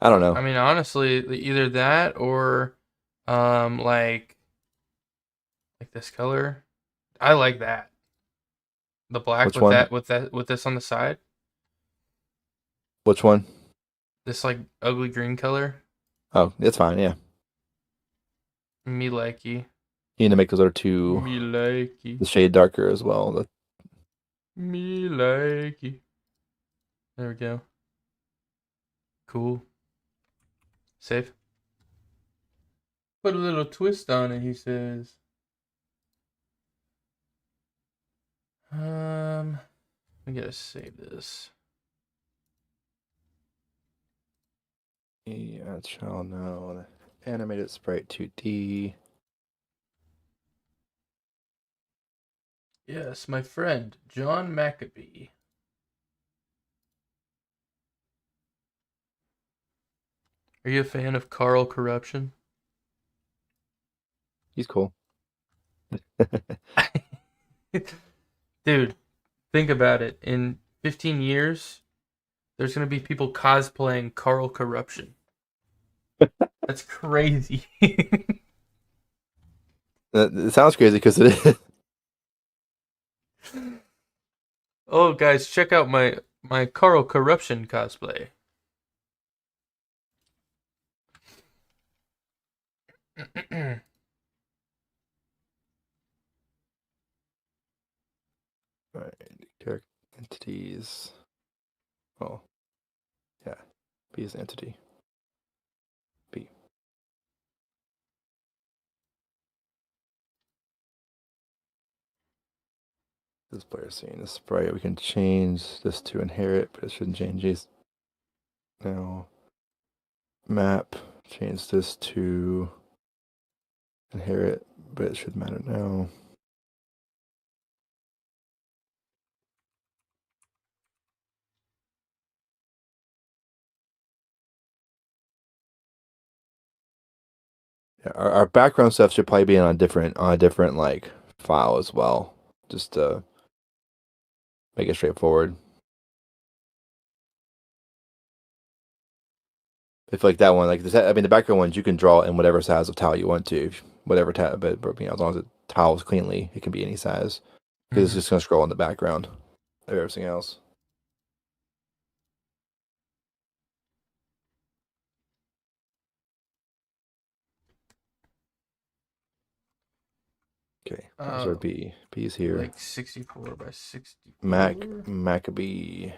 I don't know. I mean honestly, either that or um like like this color. I like that. The black Which with one? with this on the side. Which one? This like ugly green color. Oh, it's fine. Yeah, Me likey. you need to make those other two Me likey. the shade darker as well. Me likey. There we go. Cool. Save. Put a little twist on it, he says. We gotta save this. Yeah, shall know. Animated sprite 2D. Yes, my friend, John Maccabee. Are you a fan of Carl Corruption? He's cool. Dude, think about it. In 15 years, there's gonna be people cosplaying Carl Corruption. That's crazy. It sounds crazy because it is. Oh, guys, check out my Carl Corruption cosplay. Right, character entities. Oh, yeah. B is entity. B. This player scene. This sprite. We can change this to inherit, but it shouldn't change these. Now, map. Change this to inherit, but it should matter now. Yeah, our background stuff should probably be on a different like file as well, just to make it straightforward. If like that one, like this, I mean, the background ones you can draw in whatever size of tile you want to, whatever tile, but you know, as long as it tiles cleanly, it can be any size because it's just gonna scroll in the background of everything else. Okay, there's our B. B's here. Like 64 by 64. Maccabee.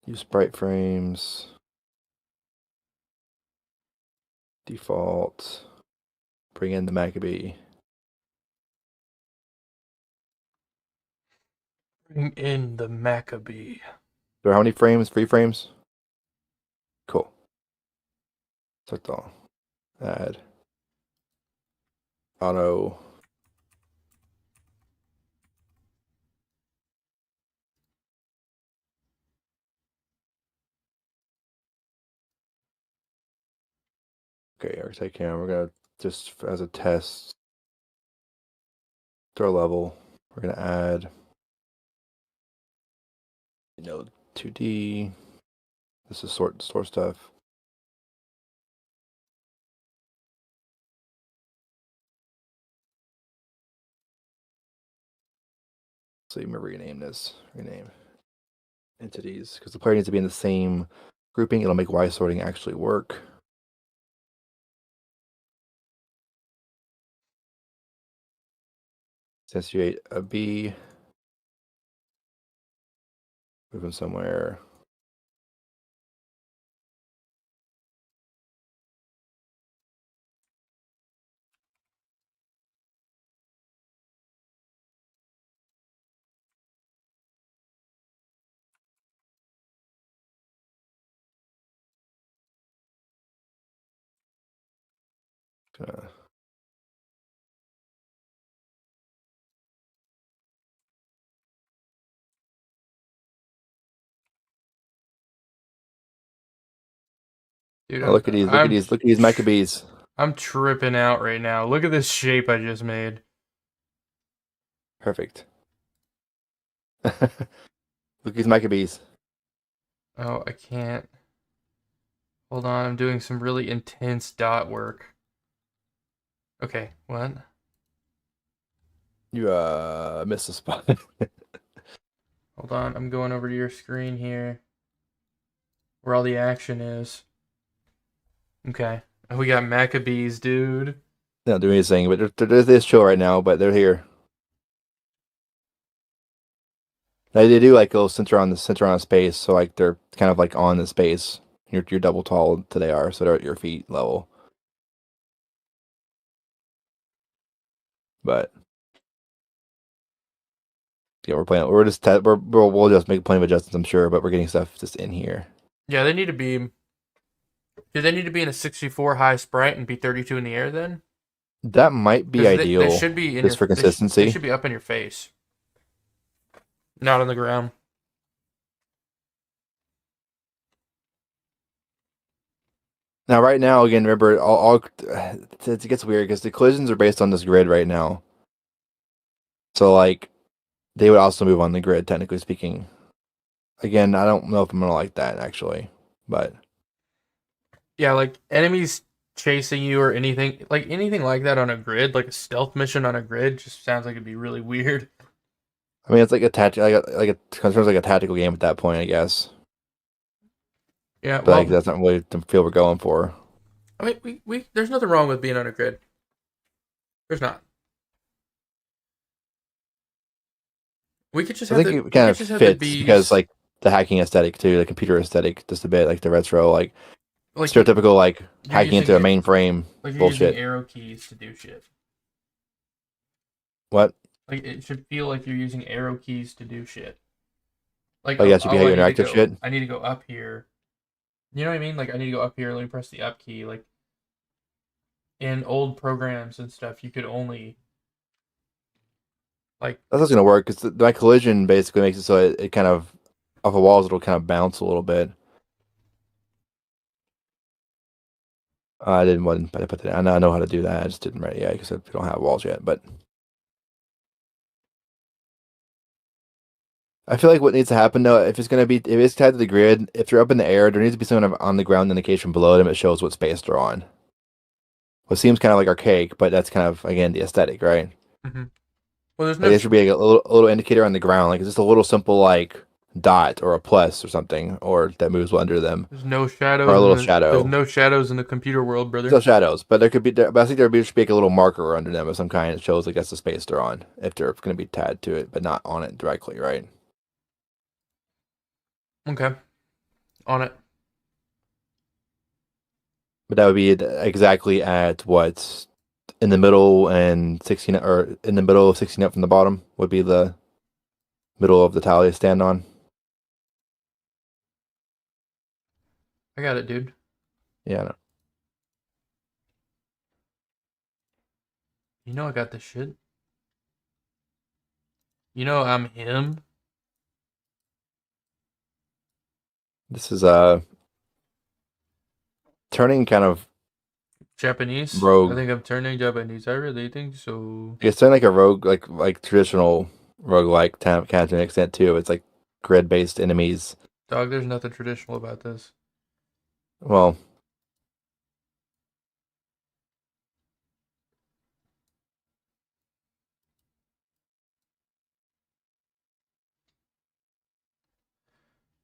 Use sprite frames. Default. Bring in the Maccabee. Bring in the Maccabee. There are how many frames? 3 frames? Cool. Select all. Add. Auto. Okay, archetype cam. We're gonna just as a test throw level. We're gonna add 2D. This is store stuff. So you remember rename this. Rename entities because the player needs to be in the same grouping. It'll make Y sorting actually work. Instantiate a B. Move him somewhere. Uh, Dude, oh, look at these! Look at these! Look at these Maccabees! I'm tripping out right now. Look at this shape I just made. Perfect. Look at these Maccabees. Oh, I can't. Hold on, I'm doing some really intense dot work. Okay, what? You missed a spot. Hold on, I'm going over to your screen here. Where all the action is. Okay. Oh, we got Maccabees, dude. They're not doing anything, but they're this chill right now. But they're here. They do like go center on a space, so like they're kind of like on the space. You're double tall to they are, so they're at your feet level. But yeah, we're playing. We're just we'll just make plenty of adjustments, I'm sure. But we're getting stuff just in here. Yeah, they need to be. Do they need to be in a 64 high sprite and be 32 in the air then? That might be ideal. They should be in just your, for consistency. They should be up in your face, not on the ground. Now, right now, again, remember, it gets weird because the collisions are based on this grid right now. So, like, they would also move on the grid, technically speaking. Again, I don't know if I'm gonna like that actually, but Yeah, like enemies chasing you or anything like that on a grid, like a stealth mission on a grid, just sounds like it'd be really weird. I mean, it's like a concerns like a tactical game at that point, I guess. Yeah, But well, like, that's not really the feel we're going for. I mean, we there's nothing wrong with being on a grid. There's not. We could just I have think the it kind of just have the fits because bees like the hacking aesthetic too, the computer aesthetic, just a bit like the retro, like like stereotypical like you're hacking into a mainframe like you're bullshit. using arrow keys to do shit. What? Like it should feel like you're using arrow keys to do shit. Like Oh yeah, it should be how you interactive shit. I need to go up here. You know what I mean? Like I need to go up here. Let me press the up key. Like in old programs and stuff, you could only like That's not gonna work because my collision basically makes it so it kind of off of walls it'll kind of bounce a little bit. I didn't want to put that. I know how to do that. I just didn't write it yet because we don't have walls yet. But I feel like what needs to happen though, if it's tied to the grid, if they're up in the air, there needs to be some kind of on the ground indication below them that shows what space they're on. What seems kind of like archaic, but that's kind of again the aesthetic, right? mm-hmm. Well, there's Like there should be like a little indicator on the ground, like just a little simple like dot or a plus or something, or that moves under them, there's no shadows. or a little shadow. There's no shadows in the computer world, brother. Still shadows, but there could be. But I think there should be like a little marker under them of some kind that shows like that's the space they're on if they're going to be tagged to it, but not on it directly, right? Okay, on it. But that would be exactly at what in the middle and 16 or in the middle of 16 up from the bottom would be the middle of the tile they stand on. I got it, dude. Yeah, I know. You know I got this shit. You know I'm him. This is turning kind of Japanese. I rogue. think I'm turning Japanese. I really think so. It's turning like a rogue, like traditional rogue-like kind of to an extent too. It's like grid-based enemies. Dog, there's nothing traditional about this. Well,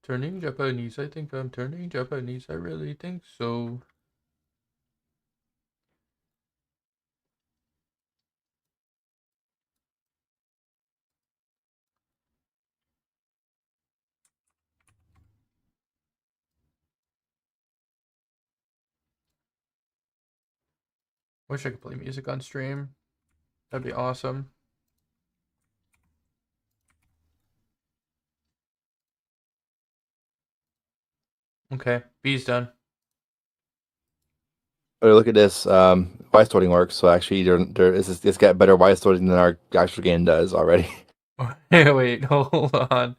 Turning Japanese. I think I'm turning Japanese. I really think so. Wish I could play music on stream. That'd be awesome. Okay, B's done. look at this. Wise sorting works. So actually, it's got better wise sorting than our actual game does already. Wait, hold on.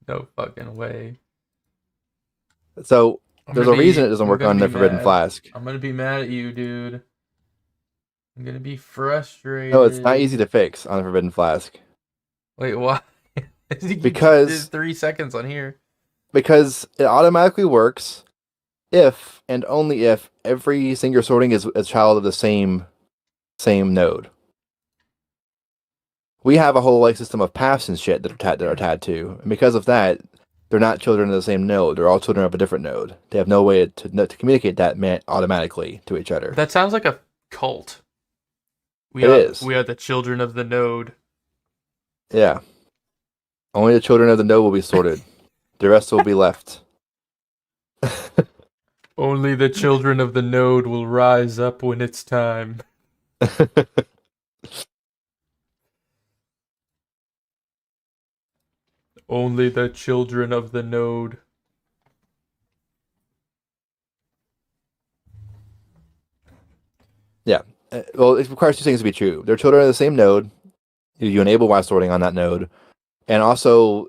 No fucking way. So there's a reason it doesn't I'm work gonna on be the Forbidden mad. Flask. I'm gonna be mad at you, dude. I'm gonna be No, it's not easy frustrated. to fix on the Forbidden Flask Wait, why? You just did because 3 seconds on here. it automatically works if and only if every thing you're sorting is a child of the same node. We have a whole like system of paths and shit that are tagged to, and because of that, they're not children of the same node. They're all children of a different node. They have no way to communicate that automatically to each other. That sounds like a cult. It is, We are the children of the node. yeah. Only the children of the node will be sorted. The rest will be left. Only the children of the node will rise up when it's time. Only the children of the node. Yeah. Well, it requires two things to be true. They're children of the same node. You enable wise sorting on that node, and also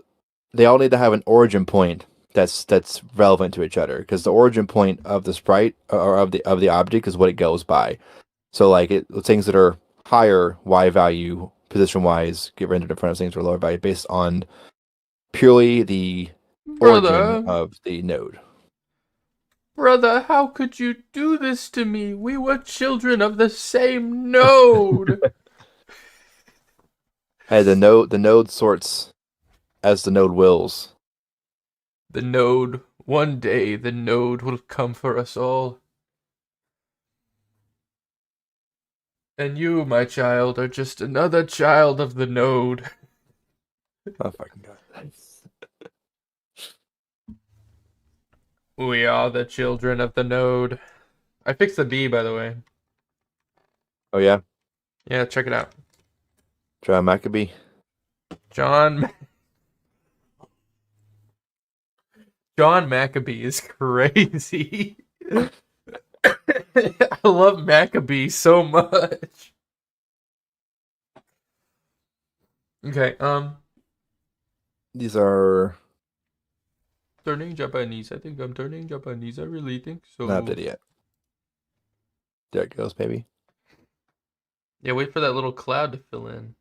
they all need to have an origin point that's relevant to each other, because the origin point of the sprite or of the object is what it goes by. So like things that are higher Y value position wise get rendered in front of things that are lower value based on purely the origin Brother, of the node. brother, how could you do this to me? We were children of the same node. Hey, the node sorts as the node wills. The node, one day the node will come for us all. And you, my child, are just another child of the node. Oh fucking god. We are the children of the node. I fixed the B, by the way. Oh yeah, Yeah, check it out. John Maccabee. John John Maccabee is crazy. I love Maccabee so much. Okay, These are turning Japanese. I think I'm turning Japanese. I really think not so. updated yet. There it goes, baby. Yeah, wait for that little cloud to fill in.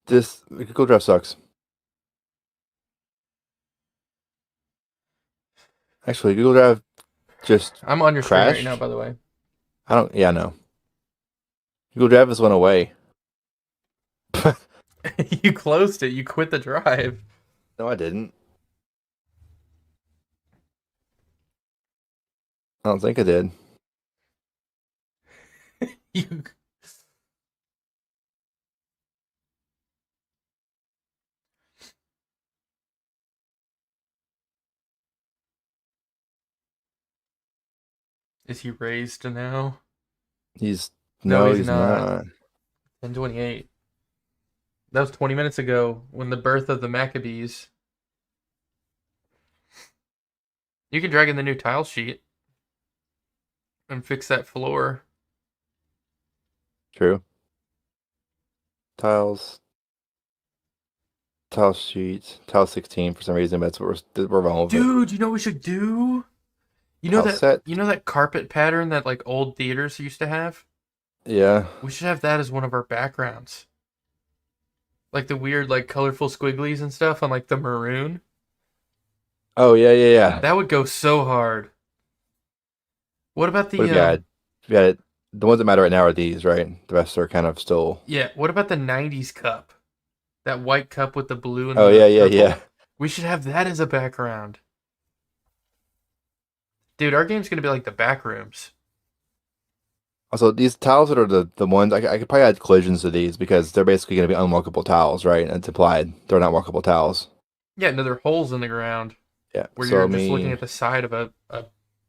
This Google Drive sucks. Actually, Google Drive just I'm on your screen right now, crashed. by the way. I don't. Yeah, no. Google Drive just went away. You closed it. You quit the drive. No, I didn't. I don't think I did. You. Is he raised now? He's No, no, he's he's not. not. 10:28. That was 20 minutes ago when the birth of the Maccabees. You can drag in the new tile sheet. and fix that floor. True. Tiles. Tile sheets. Tile 16 for some reason. That's what we're wrong with it. Dude, you know what we should do? Tile set. You know that carpet pattern that like old theaters used to have? Yeah. We should have that as one of our backgrounds. Like the weird like colorful squigglies and stuff on like the maroon. Oh yeah. That would go so hard. What about What the have you got? You got it. The ones that matter right now are these, right? The rest are kind of still. yeah, what about the 90s cup? That white cup with the blue and Oh the purple? yeah. We should have that as a background. Dude, our game's gonna be like the back rooms. Also, these tiles that are the ones I could probably add collisions to these because they're basically going to be unwalkable tiles, right? And it's implied they're not walkable tiles. Yeah, no, they're holes in the ground Yeah. where So you're just looking at the side of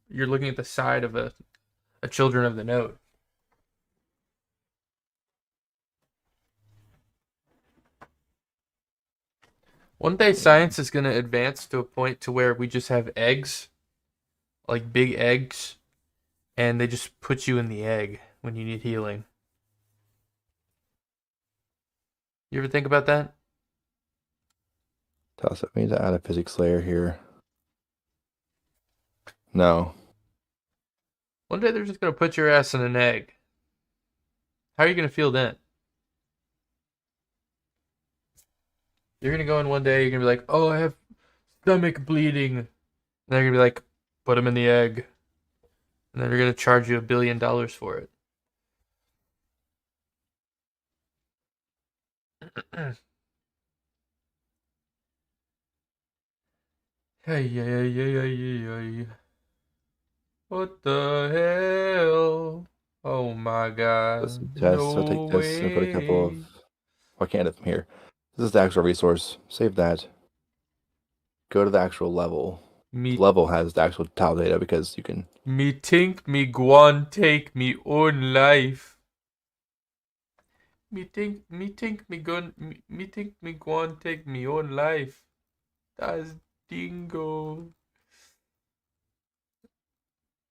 you're looking at the side of a Children of the Note. One day science is going to advance to a point to where we just have eggs, like big eggs, and they just put you in the egg when you need healing. You ever think about that? Toss it. We need to add a physics layer here. No. One day they're just going to put your ass in an egg. How are you going to feel then? You're going to go in one day, you're going to be like, oh, I have stomach bleeding. And they're going to be like, put him in the egg. And then they're going to charge you $1 billion for it. Hey. What the hell? Oh my god. Let's test. I'll take this and put a couple of. I can't edit from here. This is the actual resource. Save that. Go to the actual level. The level has the actual tile data because you can. Me think me guan take me own life. Me think me guan take me own life. That's dingo.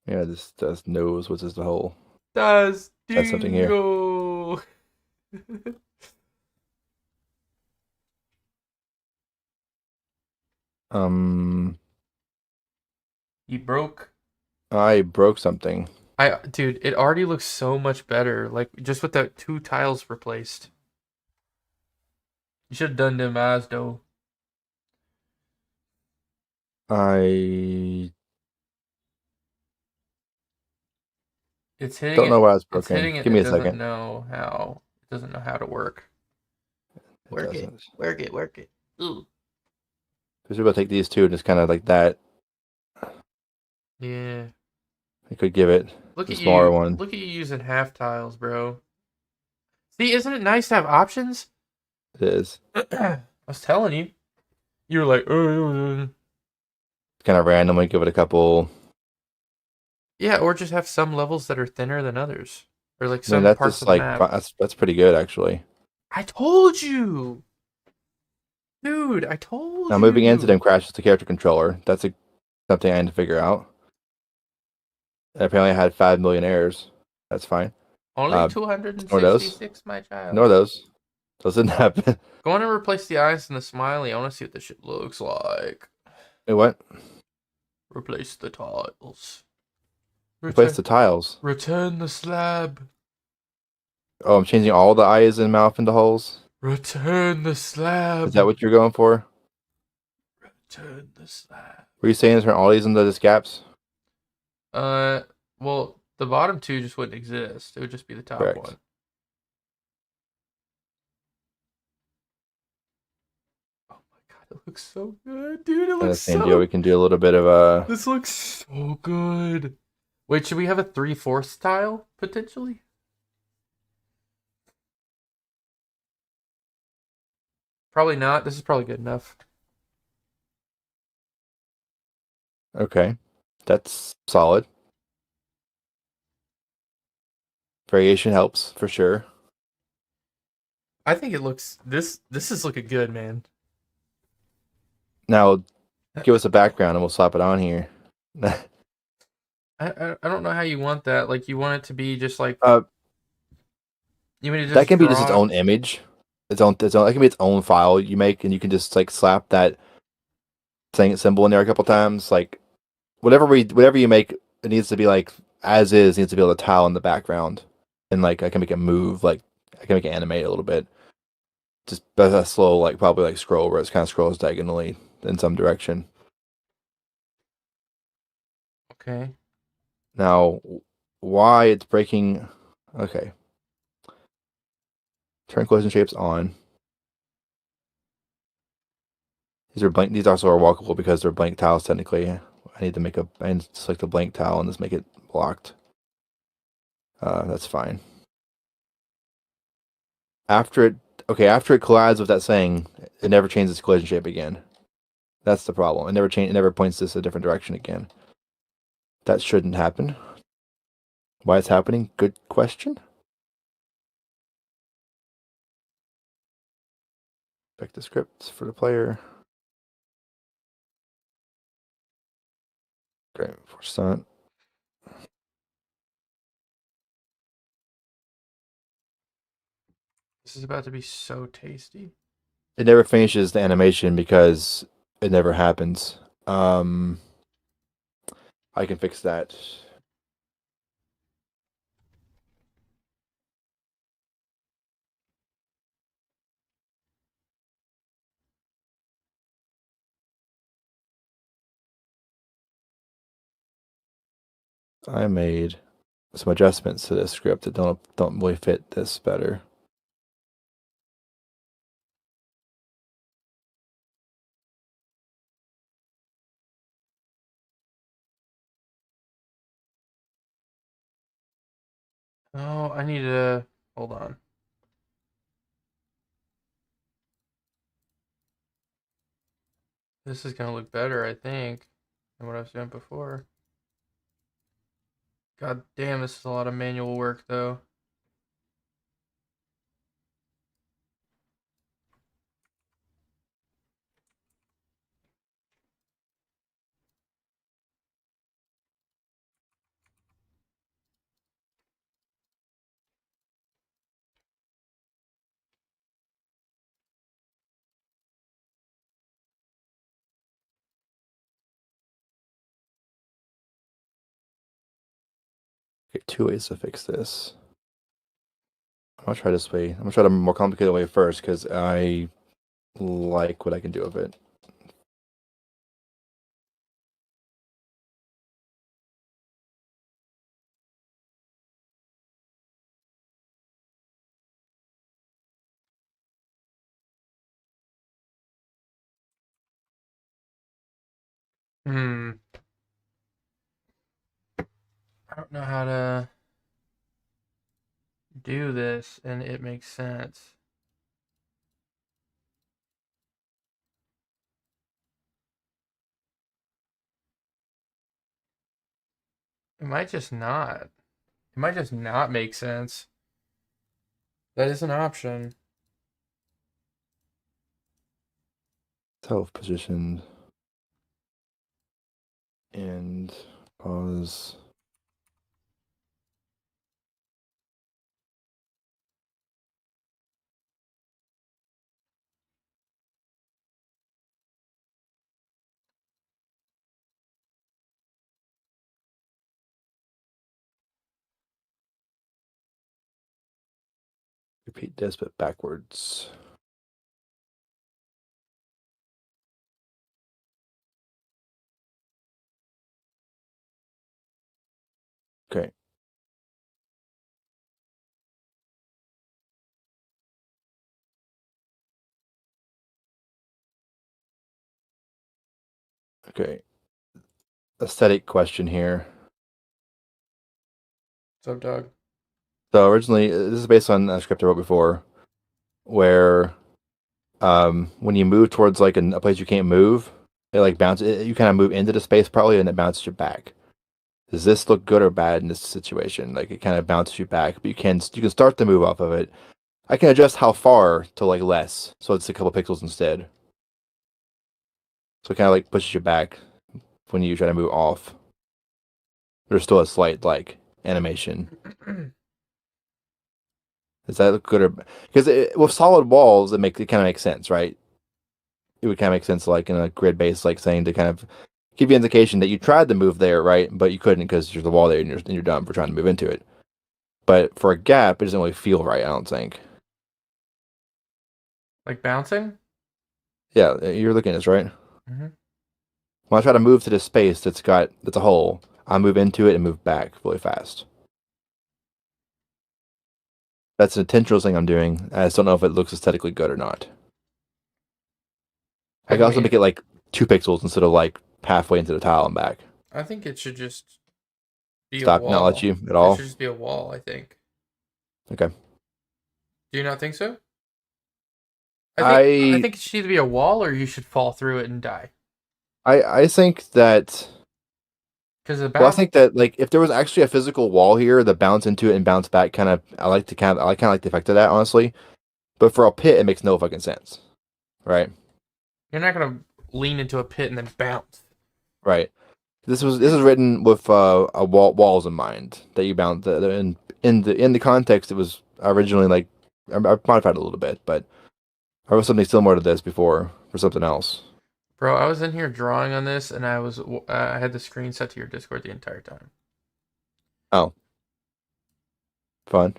Yeah, this just knows what is the whole. That's something here. dingo. You broke. I broke something. Dude, it already looks so much better. Like just with the 2 tiles replaced. You should have done them eyes though. I It's hitting don't it. know why it's It's broken. hitting it. Give me It a doesn't second. know how. It doesn't know how to work. Work it. doesn't. Work it. Ooh. Because we're about to take these two and just kind of like that. Yeah. I could give it Look the at smaller you. one. Look at you using half tiles, bro. See, isn't it nice to have options? It is. I was telling you. You were like, Kind of randomly give it a couple. yeah, or just have some levels that are thinner than others, or like I some mean, that's parts just of the like map. that's pretty good actually. I told you, dude. I told Now you. moving incident crashes the character controller. That's something I had to figure out. And apparently, I had 5 million errors. That's fine. Only 266, my child. Ignore those. Those didn't happen. Go on and replace the eyes and the smiley. I want to see what this shit looks like. Wait, what? Replace the tiles. Replace the tiles. Return the slab. Oh, I'm changing all the eyes and mouth into holes. Return the slab. Is that what you're going for? Return the slab. Were you saying to turn all these into just gaps? Well, the bottom 2 just wouldn't exist. It would just be the top Correct. one. Oh my god, it looks so good, dude. It looks same deal. We can do a little bit of a. This looks so good. Wait, should we have a 3/4 tile potentially? Probably not. This is probably good enough. Okay, that's solid. Variation helps for sure. I think it looks this is looking good, man. Now, give us a background and we'll slap it on here. I don't know how you want that. Like you want it to be just like Uh, you want to that just can be just its draw. own image, its own. That can be its own file you make, and you can just like slap that thing symbol in there a couple times. Like whatever you make, it needs to be like as is. Needs to be able to tile in the background, and like I can make it move. Like I can make it animate a little bit. Just a slow, like probably like scroll where it kind of scrolls diagonally in some direction. Okay. Now, why it's breaking? Okay, turn collision shapes on. These are blank. These also are walkable because they're blank tiles. Technically, I need to select a blank tile and just make it blocked. That's fine. After it, okay, after it collides with that thing, it never changes its collision shape again. That's the problem. It never points this a different direction again. That shouldn't happen. Why it's happening? Good question. Check the scripts for the player. Great, %. This is about to be so tasty. It never finishes the animation because it never happens. I can fix that. I made some adjustments to this script that don't really fit this better. Oh, I need to hold on. This is gonna look better, I think, than what I was doing before. God damn, this is a lot of manual work though. Okay, two ways to fix this. I'm gonna try this way. I'm gonna try the more complicated way first because I like what I can do with it. Hmm. I don't know how to do this and it makes sense. It might just not. It might just not make sense. That is an option. Self positioned and pause. Repeat this but backwards. Okay. Okay. Aesthetic question here. What's up, dog? So originally, this is based on a script I wrote before, where when you move towards like a place you can't move, it like bounces. You kind of move into the space probably, and it bounces you back. Does this look good or bad in this situation? Like it kind of bounces you back, but you can start to move off of it. I can adjust how far to like less, so it's a couple pixels instead. So it kind of like pushes you back when you try to move off. There's still a slight like animation. Does that look good or because with solid walls, it kind of makes sense, right? It would kind of make sense like in a grid based like saying to kind of give you indication that you tried to move there, right? But you couldn't because there's a wall there and you're done for trying to move into it. But for a gap, it doesn't really feel right. I don't think. Like bouncing? Yeah, you're looking at this right. Mm-hmm. When I try to move to this space that's a hole, I move into it and move back really fast. That's an intentional thing I'm doing. I just don't know if it looks aesthetically good or not. I What do can you also mean? make it like 2 pixels instead of like halfway into the tile and back. I think it should just be a Stop, not let wall. you at It all. should just be a wall, I think. Okay. Do you not think so? I I think it should either be a wall or you should fall through it and die. I think that Because the well, I bounce, think that like if there was actually a physical wall here, the bounce into it and bounce back kind of I kind of like the effect of that honestly. But for a pit, it makes no fucking sense, right? you're not gonna lean into a pit and then bounce. Right. This was written with walls in mind that you bounce in the context. It was originally like I modified it a little bit, but I wrote something similar to this before for something else. Bro, I was in here drawing on this and I had the screen set to your Discord the entire time. Oh, fun.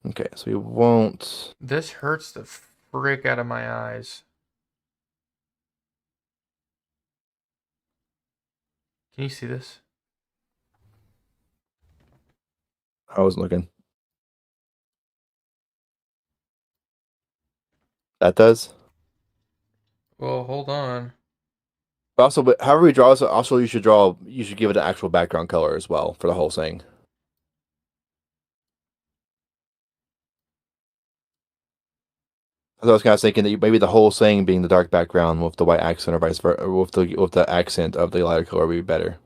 Okay, so we won't. This hurts the frick out of my eyes. Can you see this? I wasn't looking. That does. Well, hold on. But also, but however we draw this, also you should draw. You should give it an actual background color as well for the whole thing. So I was kind of thinking that maybe the whole thing being the dark background with the white accent, or vice versa, or with the accent of the lighter color would be better.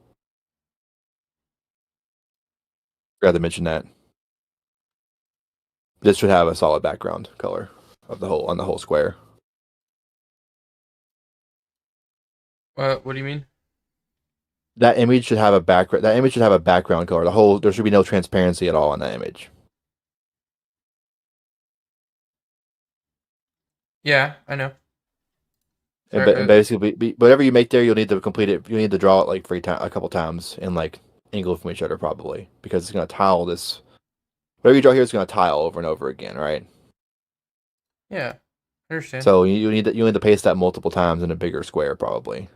Forgot to mention that this should have a solid background color of the whole on the whole square. What do you mean? That image should have a background. That image should have a background color. The whole there should be no transparency at all on that image. Yeah, I know. And basically, whatever you make there, you'll need to complete it. You need to draw it like a couple times and like angle from each other probably because it's gonna tile this. Whatever you draw here is gonna tile over and over again, right? Yeah, I understand. So you need to paste that multiple times in a bigger square probably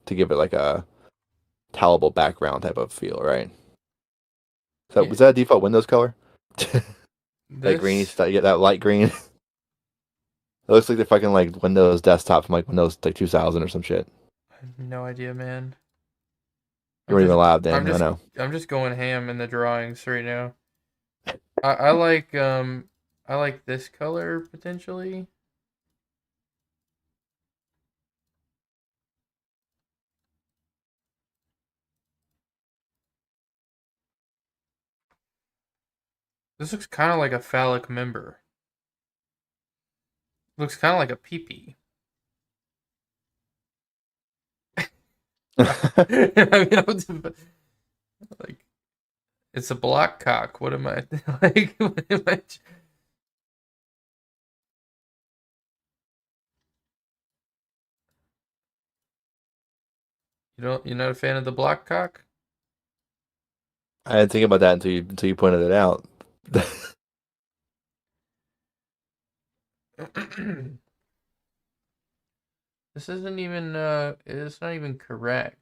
to give it like a tileable background type of feel, right? So Yeah, was that a default Windows color? That greeny this stuff, you get that light green. It looks like the fucking like Windows desktop from like Windows like 2000 or some shit. I have no idea, man. You I'm weren't even just allowed I'm then. I just know. I'm just going ham in the drawings right now. I like this color potentially. This looks kind of like a phallic member. Looks kind of like a peepee. I mean, like it's a block cock. What am I like? What am I? You're not a fan of the block cock? I didn't think about that until you pointed it out. This isn't even it's not even correct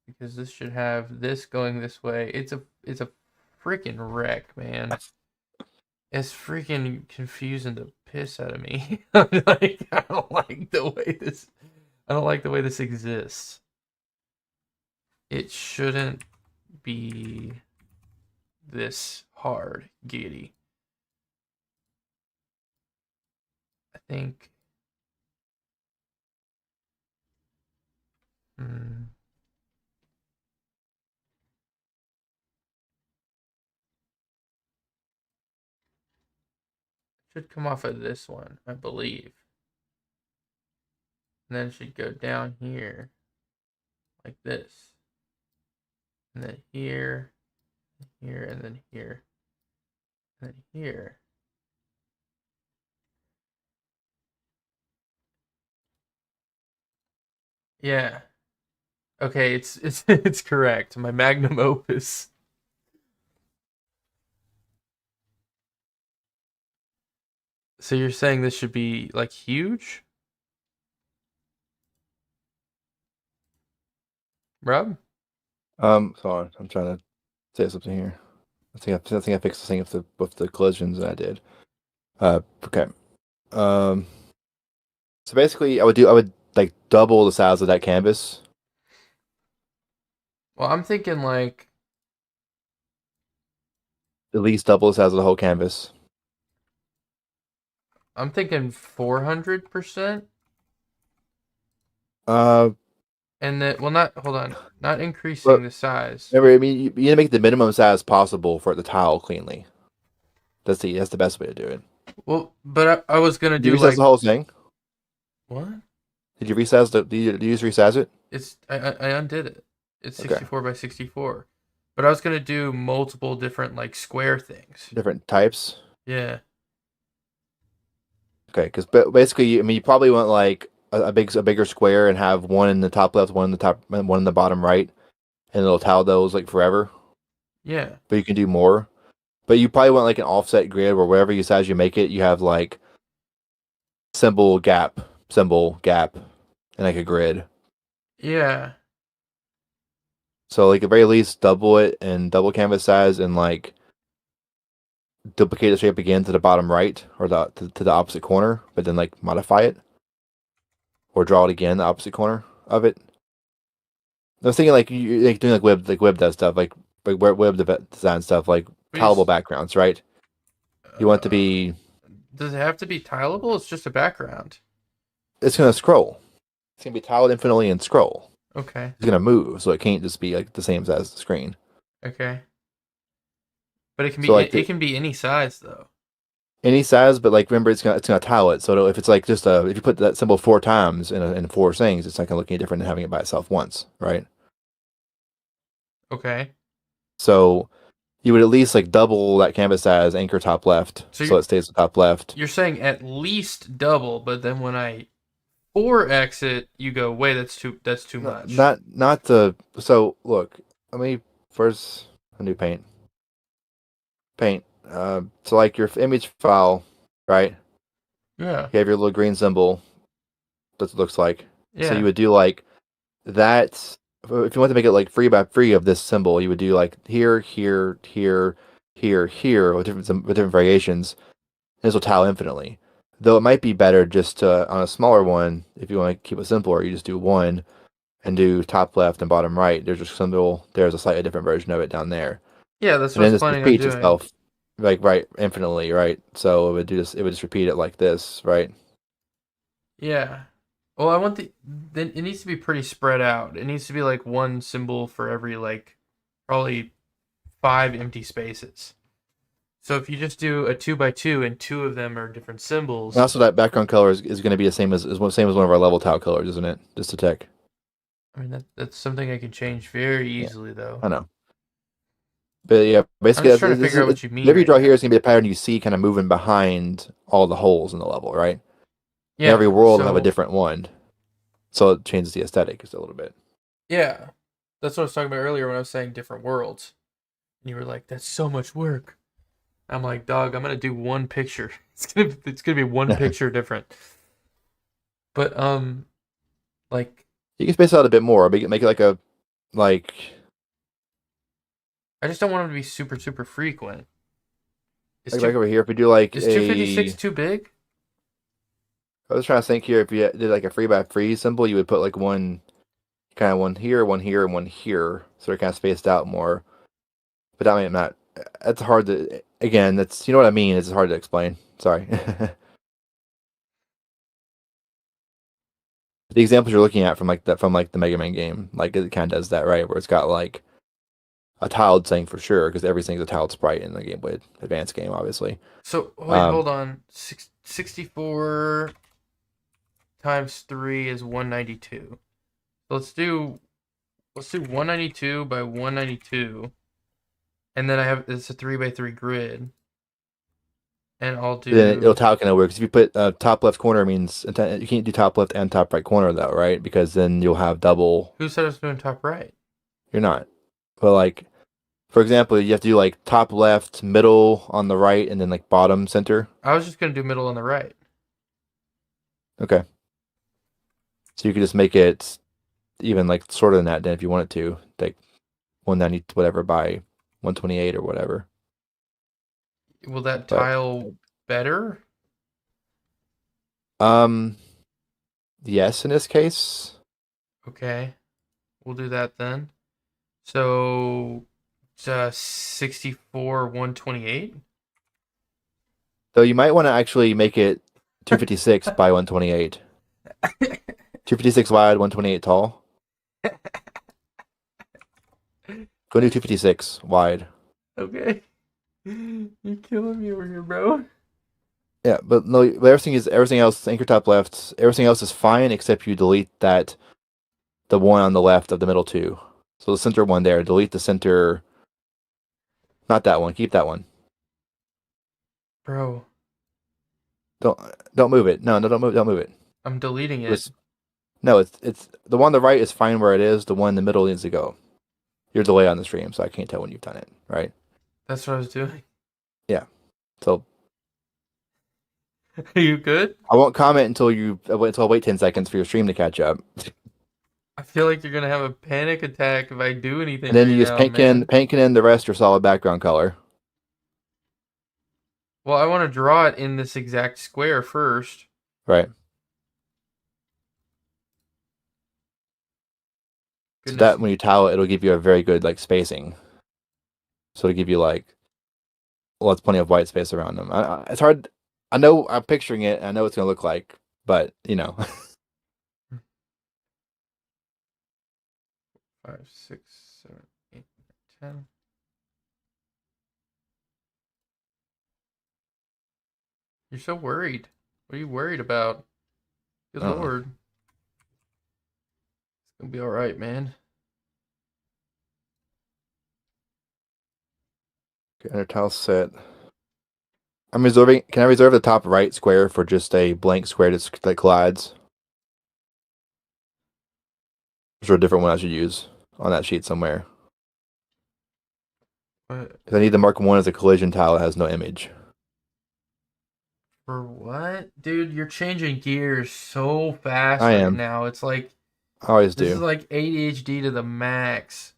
because this should have this going this way. It's a freaking wreck, man. It's freaking confusing the piss out of me. I'm like, I don't like the way this exists. It shouldn't be this hard, giddy. I think. Hmm, should come off of this one, I believe. And then it should go down here like this. and then here, here, and then here, and then here. Yeah. Okay, it's it's correct. My magnum opus. So you're saying this should be like huge, Rob? Hold on. I'm trying to say something here. I think I fixed the thing with the collisions that I did. Okay. Um, so basically, I would like double the size of that canvas. Well, I'm thinking like At least double the size of the whole canvas. 400%, Uh, and then not hold on, not increasing but the size. remember, I mean, you need to make the minimum size possible for it to tile cleanly. That's the best way to do it. Well, but I was gonna Did you do resize the like whole thing? what? Did you resize the? Did you just resize it? It's I undid it. It's Okay. 64 by 64, but I was gonna do multiple different like square things. Different types. Yeah. Okay, because basically, I mean, you probably want like a bigger square and have one in the top left, one in the top, and one in the bottom right, and it'll tile those like forever. Yeah. But you can do more. But you probably want like an offset grid where wherever you size you make it, you have like symbol, gap, and like a grid. Yeah. So like at very least double it and double canvas size and like duplicate the shape again to the bottom right or to the opposite corner, but then like modify it or draw it again the opposite corner of it. I was thinking like you like doing web does stuff like design stuff like tileable backgrounds, right? You want it to be Does it have to be tileable? It's just a background. it's gonna scroll. It's gonna be tiled infinitely and scroll. Okay. It's gonna move, so it can't just be like the same size as the screen. Okay. But it can So be like it can be any size though. any size, but like remember it's gonna tile it. So if it's like just if you put that symbol 4 times in four things, it's not gonna look any different than having it by itself once, right? Okay. So you would at least like double that canvas size, anchor top left, so it stays the top left. You're saying at least double, but then when I 4x it, you go, wait, that's too much. Not the so look. Let me first a new paint. Paint. So like your image file, right? Yeah. You have your little green symbol. That's what it looks like. Yeah. So you would do like that. If you want to make it like free by free of this symbol, you would do like here, here, here, here with different variations. And this will tile infinitely. Though it might be better just to on a smaller one if you want to keep it simpler. You just do one and do top left and bottom right. There's a symbol. There's a slightly different version of it down there. Yeah, that's And what I then was this planning on repeats doing. itself like right infinitely, right? So it would do this. It would just repeat it like this, right? Yeah. Well, I want then it needs to be pretty spread out. It needs to be like one symbol for every like probably 5 empty spaces. So if you just do a 2x2 and 2 of them are different symbols. And also, that background color is going to be the same as same as one of our level tile colors, isn't it? Just to tech. I mean that's something I can change very easily though. I know. But yeah, I'm basically, just trying to figure out what you mean. whatever you right draw now. here is going to be a pattern you see kind of moving behind all the holes in the level, right? Yeah. And every world will so, have a different one, so it changes the aesthetic just a little bit. Yeah. That's what I was talking about earlier when I was saying different worlds. And you were like, that's so much work. I'm like, dog, I'm gonna do one picture. It's gonna be one picture different. But like You can space it out a bit more. Make it like a like. I just don't want them to be super super frequent. Like over here, if we do like is 256 too big? I was trying to think here. If you did like a free by free symbol, you would put like one one here, and one here, so they're kind of spaced out more. But that might not. That's hard to. Again, that's you know what I mean. It's hard to explain. Sorry. The examples you're looking at from the Mega Man game, like it kind of does that, right? Where it's got like a tiled thing for sure, because everything's a tiled sprite in the Game Boy Advance game, obviously. So wait, hold on. 64 times 3 is 192. So let's do Let's do 192 by 192. And then it's a 3 by 3 grid. And I'll Then it'll do. tile kind of work. 'Cause if you put top left corner means you can't do top left and top right corner though, right? Because then you'll have double. Who said I was doing top right? You're not. But like, for example, you have to do like top left, middle on the right, and then like bottom center. I was just going to do middle on the right. Okay. So you could just make it even like shorter than that then if you wanted to, like 190 whatever by 128 or whatever. Will that But tile better? um, yes, in this case. Okay. We'll do that then. So it's 64 128. Though you might want to actually make it 256 by 128. 256 wide, 128 tall. Go do 256 wide. Okay. You're killing me over here, bro. Yeah, but no, but everything else, anchor top left, everything else is fine except you delete the one on the left of the middle two. So the center one there, delete the center, not that one, keep that one. Bro, Don't move it. No, don't move it. I'm deleting it. It's the one on the right is fine where it is. The one in the middle needs to go. You're delay on the stream, so I can't tell when you've done it, right? That's what I was doing. Yeah. So Are you good? I won't comment until I wait 10 seconds for your stream to catch up. I feel like you're gonna have a panic attack if I do anything And then right you just now, man. paint in the rest your solid background color. Well, I want to draw it in this exact square first. Right. So Goodness. that when you tile it, it'll give you a very good like spacing. So it'll give you like, well, it's plenty of white space around them. It's hard. I know I'm picturing it. I know what it's gonna look like, but you know. 5, 6, 7, 8, 10. You're so worried. What are you worried about? Good Lord. It's gonna be alright, man. Okay, under tile set. I'm reserving. Can I reserve the top right square for just a blank square that collides? Is there a different one I should use on that sheet somewhere? What? Because I need to mark one as a collision tile that has no image. For what? Dude, you're changing gears so fast I right am. now. It's like, I always this is do. like ADHD to the max.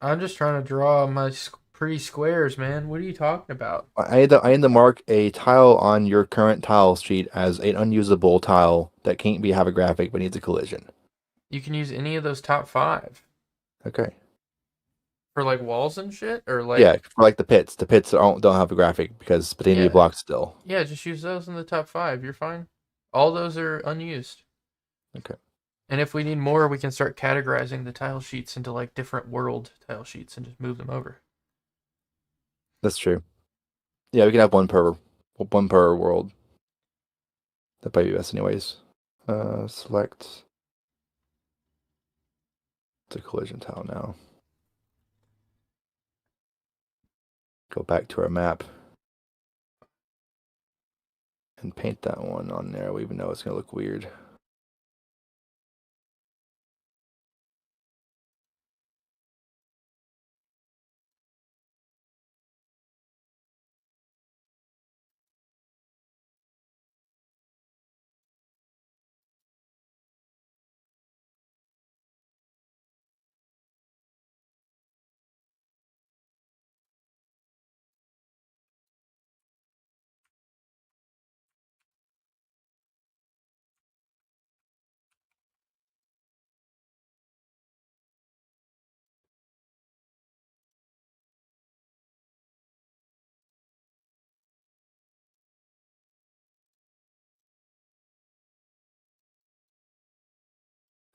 I'm just trying to draw my pretty squares, man. What are you talking about? I need to mark a tile on your current tile sheet as an unusable tile that can't have a graphic but needs a collision. You can use any of those top 5. Okay. For like walls and shit? Or like. Yeah, for like the pits. The pits don't have a graphic but they need Yeah. blocks still. Yeah, just use those in the top 5. You're fine. All those are unused. Okay. And if we need more, we can start categorizing the tile sheets into like different world tile sheets and just move them over. That's true. Yeah, we can have one per world. That'd probably be best anyways. Select the collision tile now. Go back to our map and paint that one on there. We even know it's gonna look weird.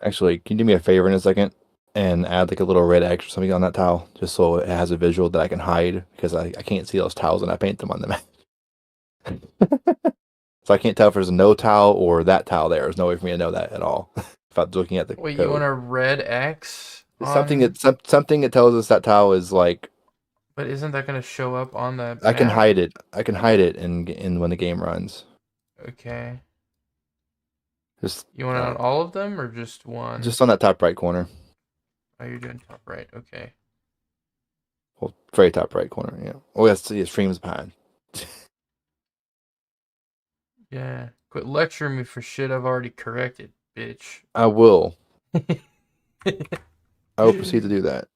Actually, can you do me a favor in a second and add like a little red X or something on that tile, just so it has a visual that I can hide because I can't see those tiles when I paint them on the map. So I can't tell if there's no tile or that tile there. There's no way for me to know that at all. without looking at the Wait, you want code. a red X It's something on? something that tells us that tile is like But isn't that going to show up on the I can map? hide it. I can hide it in when the game runs. Okay. Just You want it on all of them or just one? just on that top right corner. Oh, you're doing top right. Okay. Well, very top right corner. Yeah. Oh, yes, it streams behind. Yeah. Quit lecturing me for shit I've already corrected, bitch. I will. I will proceed to do that.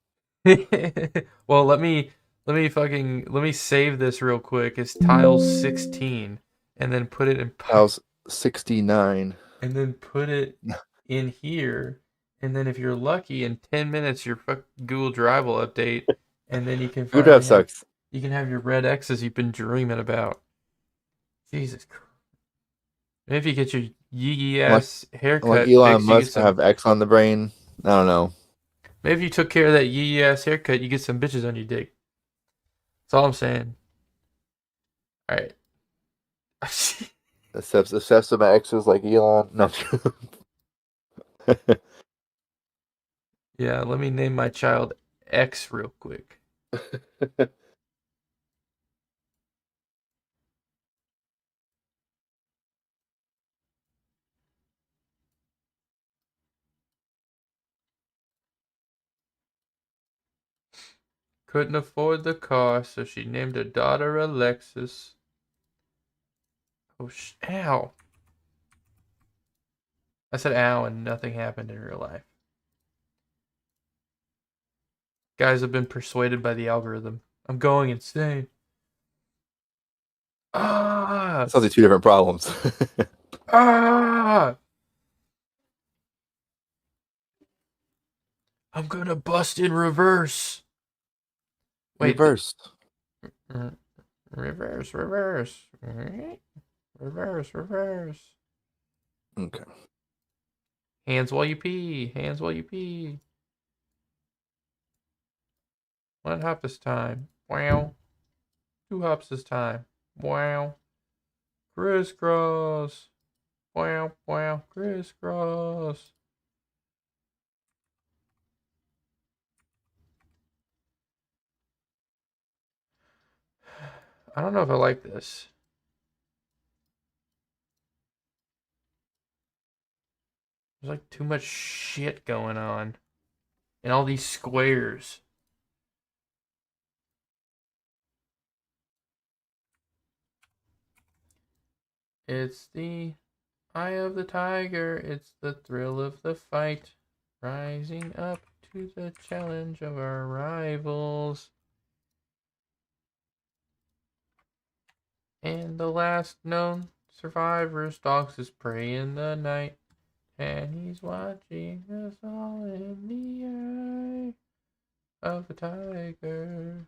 Well, let me save this real quick. It's tile 16 and then put it in Tiles 69. and then put it in here, and then if you're lucky, in 10 minutes your Google Drive will update, and then you can Good Drive finally have sucks. your red X's you've been dreaming about. Jesus Christ! Maybe if you get your yee Like ass like haircut Elon fixed, you get Musk some. have X on the brain. I don't know. Maybe if you took care of that yee ass haircut, you get some bitches on your dick. That's all I'm saying. All right. Obsessed with my exes like Elon. No. Yeah, let me name my child X real quick. Couldn't afford the car, so she named her daughter Alexis. Oh, ow. I said ow and nothing happened in real life. Guys have been persuaded by the algorithm. I'm going insane. Ah! Sounds like two different problems. Ah! I'm gonna bust in reverse. Wait, Reversed. reverse, reverse. Reverse, reverse. Okay. Hands while you pee. Hands while you pee. One hop this time. Wow. Two hops this time. Wow. Crisscross. Wow, wow, crisscross. I don't know if I like this. There's like too much shit going on. And all these squares. It's the eye of the tiger. It's the thrill of the fight. Rising up to the challenge of our rivals. And the last known survivor stalks his prey in the night. And he's watching us all in the eye of the tiger.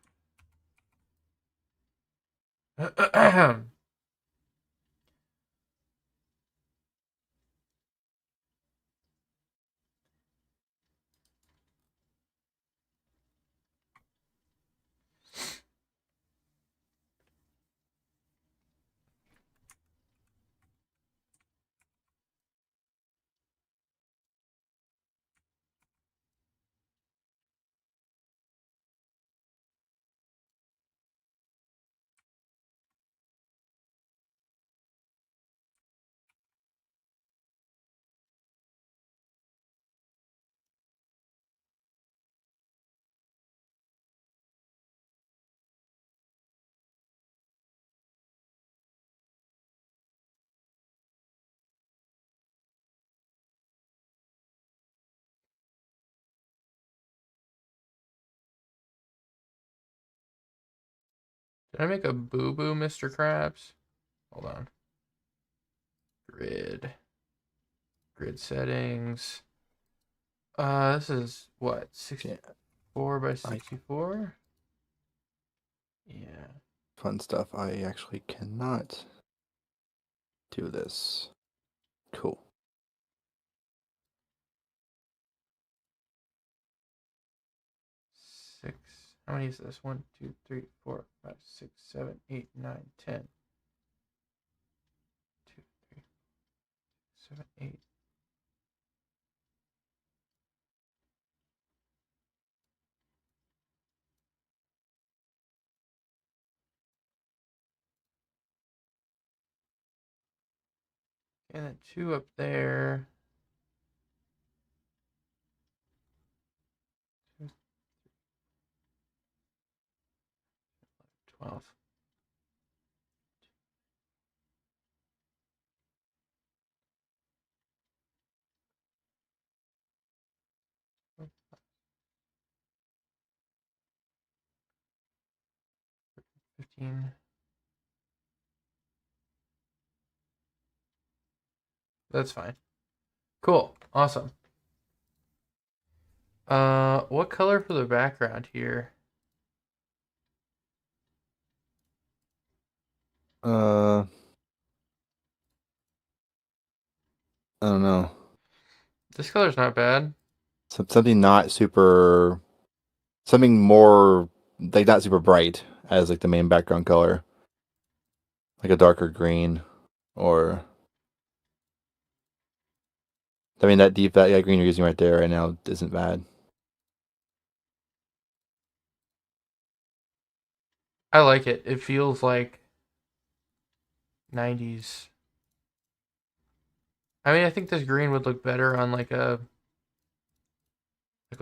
Did I make a boo-boo, Mr. Krabs? Hold on. Grid. Grid settings. This is what? 64 by 64? Yeah. Fun stuff. I actually cannot do this. Cool. 6. How many is this? 1, 2, 3, 4, 5, 6, 7, 8, 9, 10. 2, 3, 7, 8. And then 2 up there. 12. $15. That's fine. Cool. Awesome. What color for the background here? I don't know. This color's not bad. Something not super. Something more like not super bright as like the main background color, like a darker green, or I mean that deep that green you're using right there right now isn't bad. I like it. It feels like 90s. I mean, I think this green would look better on like with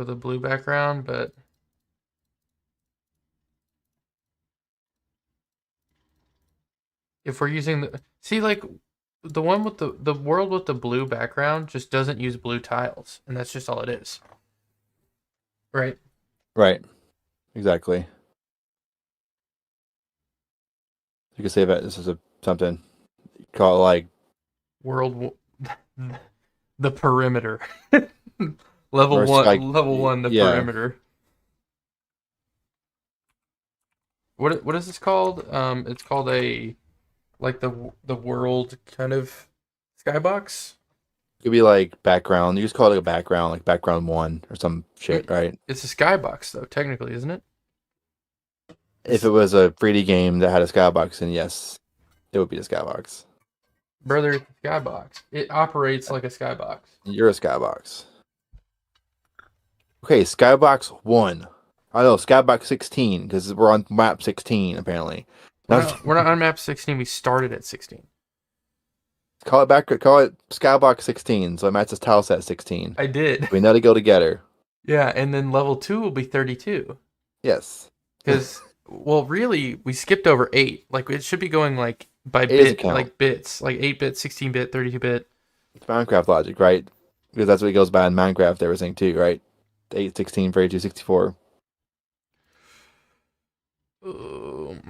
a blue background, but if we're using like the one with the world with the blue background just doesn't use blue tiles, and that's just all it is. Right? Right. Exactly. You could say that this is something call it like World the perimeter. level or 1 sky. level 1 the Yeah, perimeter. What is this called? It's called a like the world kind of skybox. it could be like background. You just call it like a background, like background one or some I mean, shit, right? it's a skybox though, technically, isn't it? If it It's was a 3D game that had a skybox, then yes, it would be a skybox. brother, it's a skybox. It operates like a skybox. You're a skybox. Okay, Skybox 1. I know, Skybox 16, because we're on map 16, apparently. We're not on map 16. We started at 16. Call it back, call it Skybox 16, so it matches tile set 16. I did. We know to go together. Yeah, and then level 2 will be 32. Yes. Because, well, really, we skipped over 8. Like, it should be going, like, by It is a bit, count. like, bits. Like, 8-bit, 16-bit, 32-bit. It's Minecraft logic, right? Because that's what it goes by in Minecraft, everything too, right? 8, 16, 32, 64. About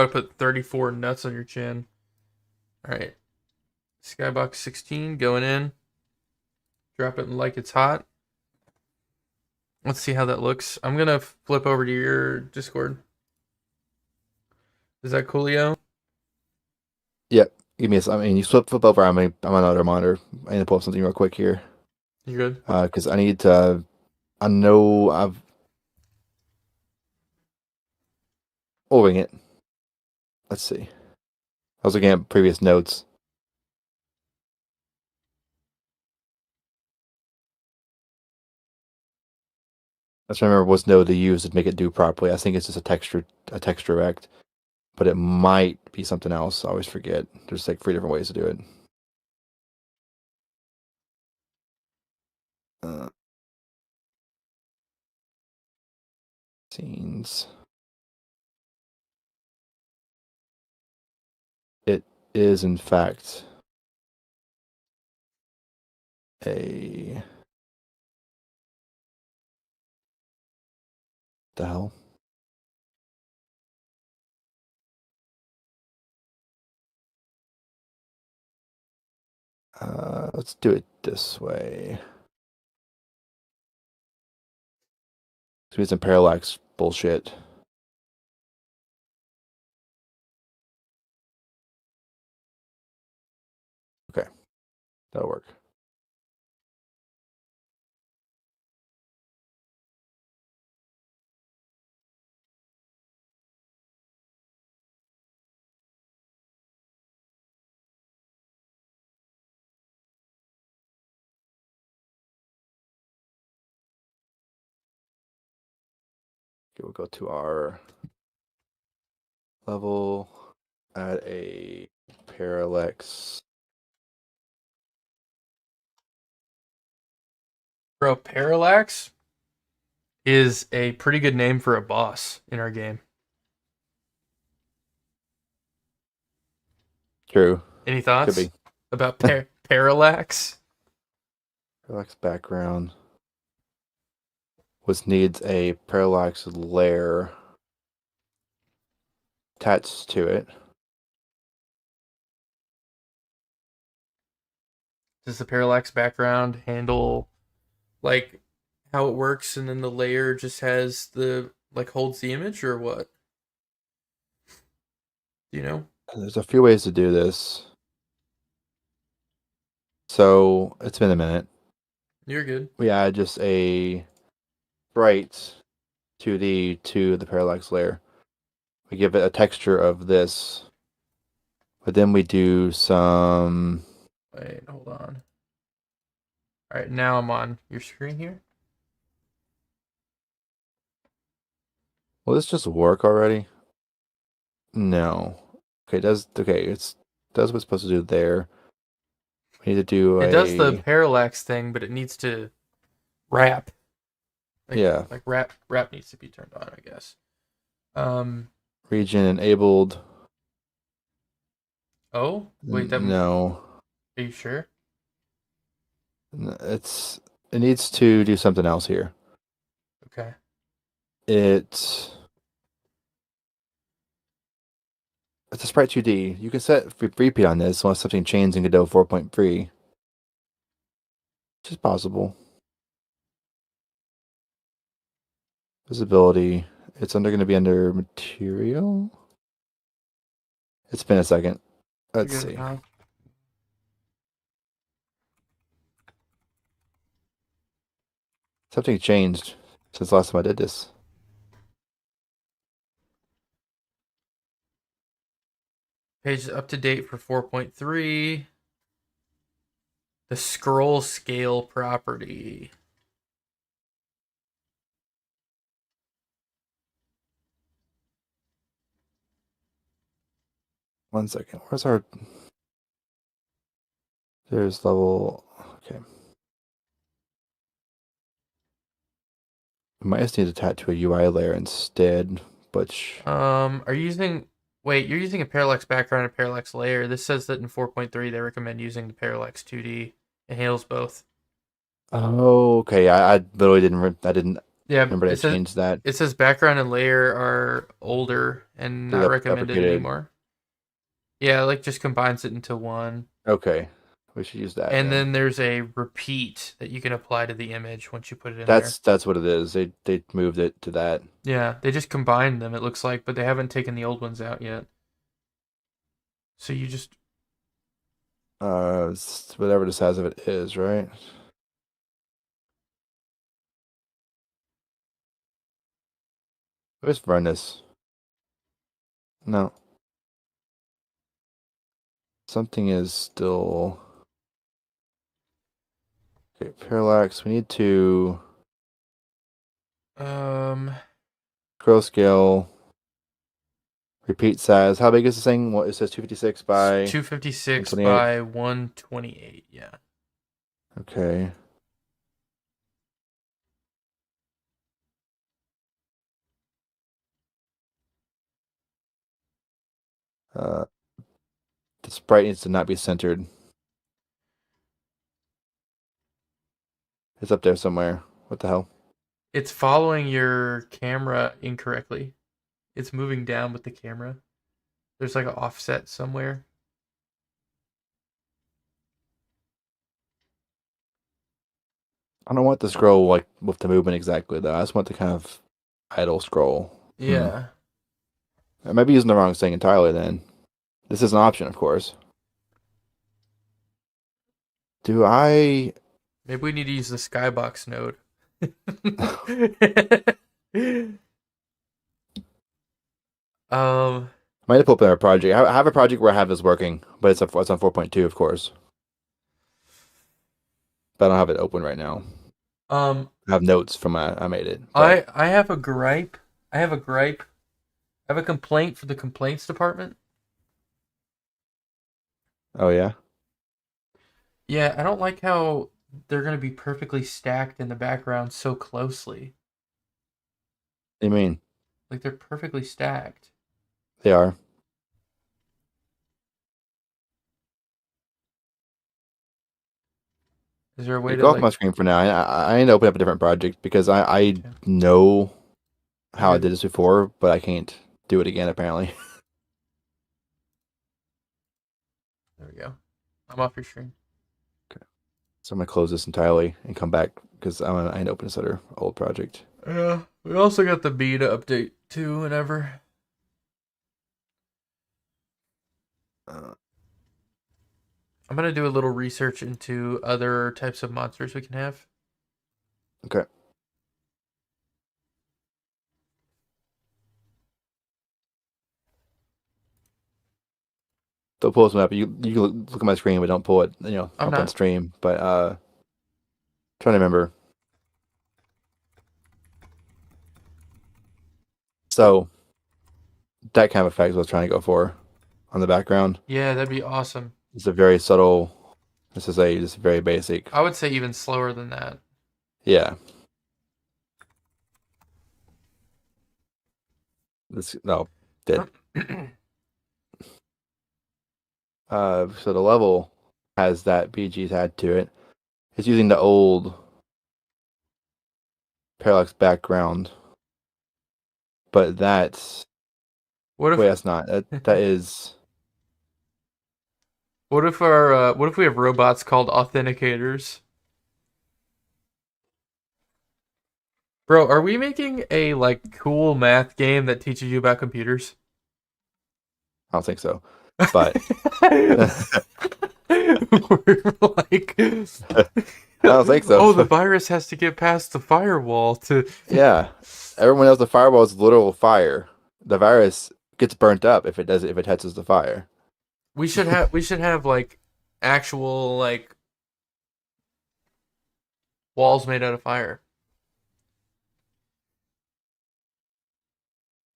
to put 34 nuts on your chin. Alright. Skybox 16 going in. Drop it like it's hot. Let's see how that looks. I'm going to flip over to your Discord. Is that coolio? Yep. Give me a. I mean, you flip over. I'm on another monitor. I need to pull up something real quick here. You good? Because I need to. I know I've. We'll wing it. Let's see. I was looking at previous notes. Let's remember what's node to use to make it do properly. I think it's just a texture effect, but it might be something else. I always forget. There's like 3 different ways to do it. Uh, Scenes. It is in fact a. The hell? Let's do it this way. So it's some parallax bullshit. Okay, that'll work. Okay, we'll go to our level, add a Parallax. Bro, Parallax is a pretty good name for a boss in our game. True. Any Could thoughts be. about Parallax? Parallax background. Which needs a parallax layer attached to it. Does the Parallax background handle like how it works, and then the layer just has the like holds the image, or what? Do you know? There's a few ways to do this. So it's been a minute. You're good. We add just a bright 2D to the parallax layer. We give it a texture of this, but then we do some. Wait, hold on. All right, now I'm on your screen here. Will this just work already? No. Okay, it does what it's supposed to do there. We need to do It does the a parallax thing, but it needs to wrap. yeah Like wrap needs to be turned on, I guess. region enabled. Oh, wait, that No, are you sure? it needs to do something else here. Okay. It's a sprite 2D. You can set repeat on this unless something changed in Godot 4.3, which is possible. Visibility. It's going to be under material. It's been a second. Let's You're good see. now. Something changed since last time I did this. Page is up to date for 4.3. The scroll scale property. One second. Where's our? There's level. Okay. We might just need to attach to a UI layer instead, but Are you using? Wait, you're using a parallax background and parallax layer. This says that in 4.3 they recommend using the parallax 2D. It handles both. oh, okay. I literally I didn't Yeah, remember to change that. it says background and layer are older and They're not recommended deprecated. anymore. Yeah, like just combines it into one. Okay, we should use that. And then there's a repeat that you can apply to the image once you put it in there. That's what it is. They moved it to that. Yeah, they just combined them, it looks like, but they haven't taken the old ones out yet. So you just It's whatever the size of it is, right? Let's run this. No, something is still okay. Parallax. We need to scroll scale. Repeat size. How big is this thing? What it says 256 by 256 128. by 128, yeah. Okay. The sprite needs to not be centered. It's up there somewhere. What the hell? It's following your camera incorrectly. It's moving down with the camera. There's like an offset somewhere. I don't want the scroll like with the movement exactly though. I just want the kind of idle scroll. Yeah. I might be using the wrong thing entirely then. This is an option, of course. Do I Maybe we need to use the skybox node. um might have to pull up a project. I have a project where I have this working, but it's on 4.2, of course. But I don't have it open right now. I have notes from I made it. But I have a gripe. I have a gripe. I have a gripe. I have a complaint for the complaints department. Oh yeah. Yeah, I don't like how they're going to be perfectly stacked in the background so closely. I mean, Like they're perfectly stacked. they are. Is there a way Hey, to go off my like? screen for now. I need to open up a different project because I Okay, know you're how I good. did this before, but I can't do it again apparently. There we go. I'm off your screen. So I'm gonna close this entirely and come back because I need to open this other old project. Yeah, we also got the beta update too. Whenever Uh, I'm gonna do a little research into other types of monsters we can have. okay. Don't pull this one up. You can look at my screen, but don't pull it. I'm Up on not. stream. But trying to remember. So that kind of effect is what I was trying to go for on the background. Yeah, that'd be awesome. It's a very subtle. This is a just very basic. I would say even slower than that. Yeah. This no did. So the level has that BG tag to it. It's using the old Parallax background, but that's What wait, if that's not. That is. what if we have robots called authenticators? Bro, are we making a like cool math game that teaches you about computers? I don't think so, but We're like, I don't think so. oh, the virus has to get past the firewall to. Yeah, everyone knows the fireball is literal fire. The virus gets burnt up if it touches the fire. We should have like actual like walls made out of fire.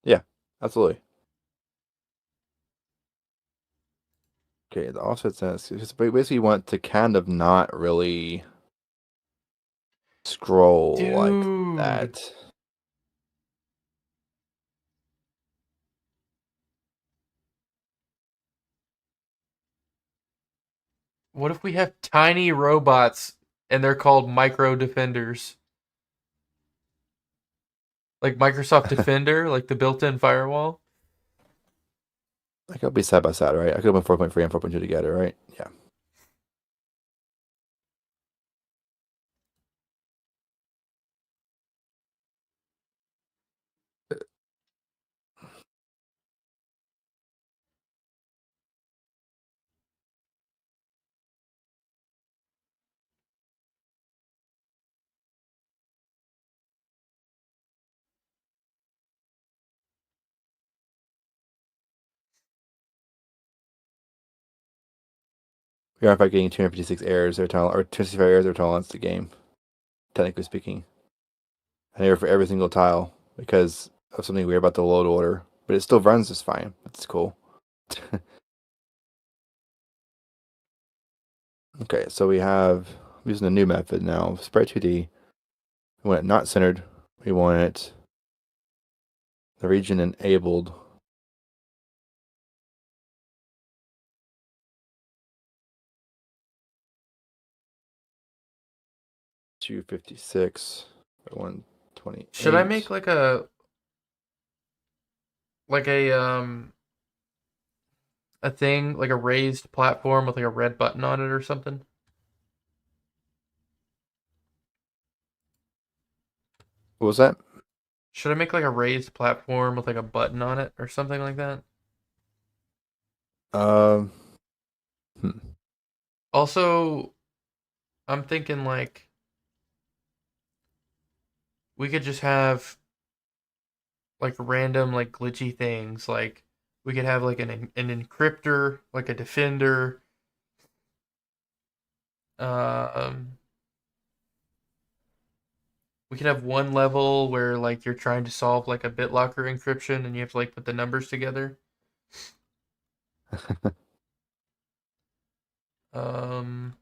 Yeah, absolutely. Okay, the offset says basically you want to kind of not really scroll like Dude, that. what if we have tiny robots and they're called micro defenders? Like Microsoft Defender, like the built-in firewall? I could be side by side, right? I could have been 4.3 and 4.2 together, right? Yeah. We are in fact getting 256 errors or 265 errors or tolerance to game, technically speaking. An error for every single tile because of something weird about the load order, but it still runs just fine. That's cool. Okay, so we have using a new method now. Sprite 2D. We want it not centered. We want it the region enabled. $256 by Should I make 128. like a thing, like a raised platform with like a red button on it or something? What was that? Should I make like a raised platform with like a button on it or something like that? Um, hmm. Also, I'm thinking like we could just have like random like glitchy things. Like we could have like an encryptor, like a defender. Um, we could have one level where like you're trying to solve like a BitLocker encryption and you have to like put the numbers together. Um,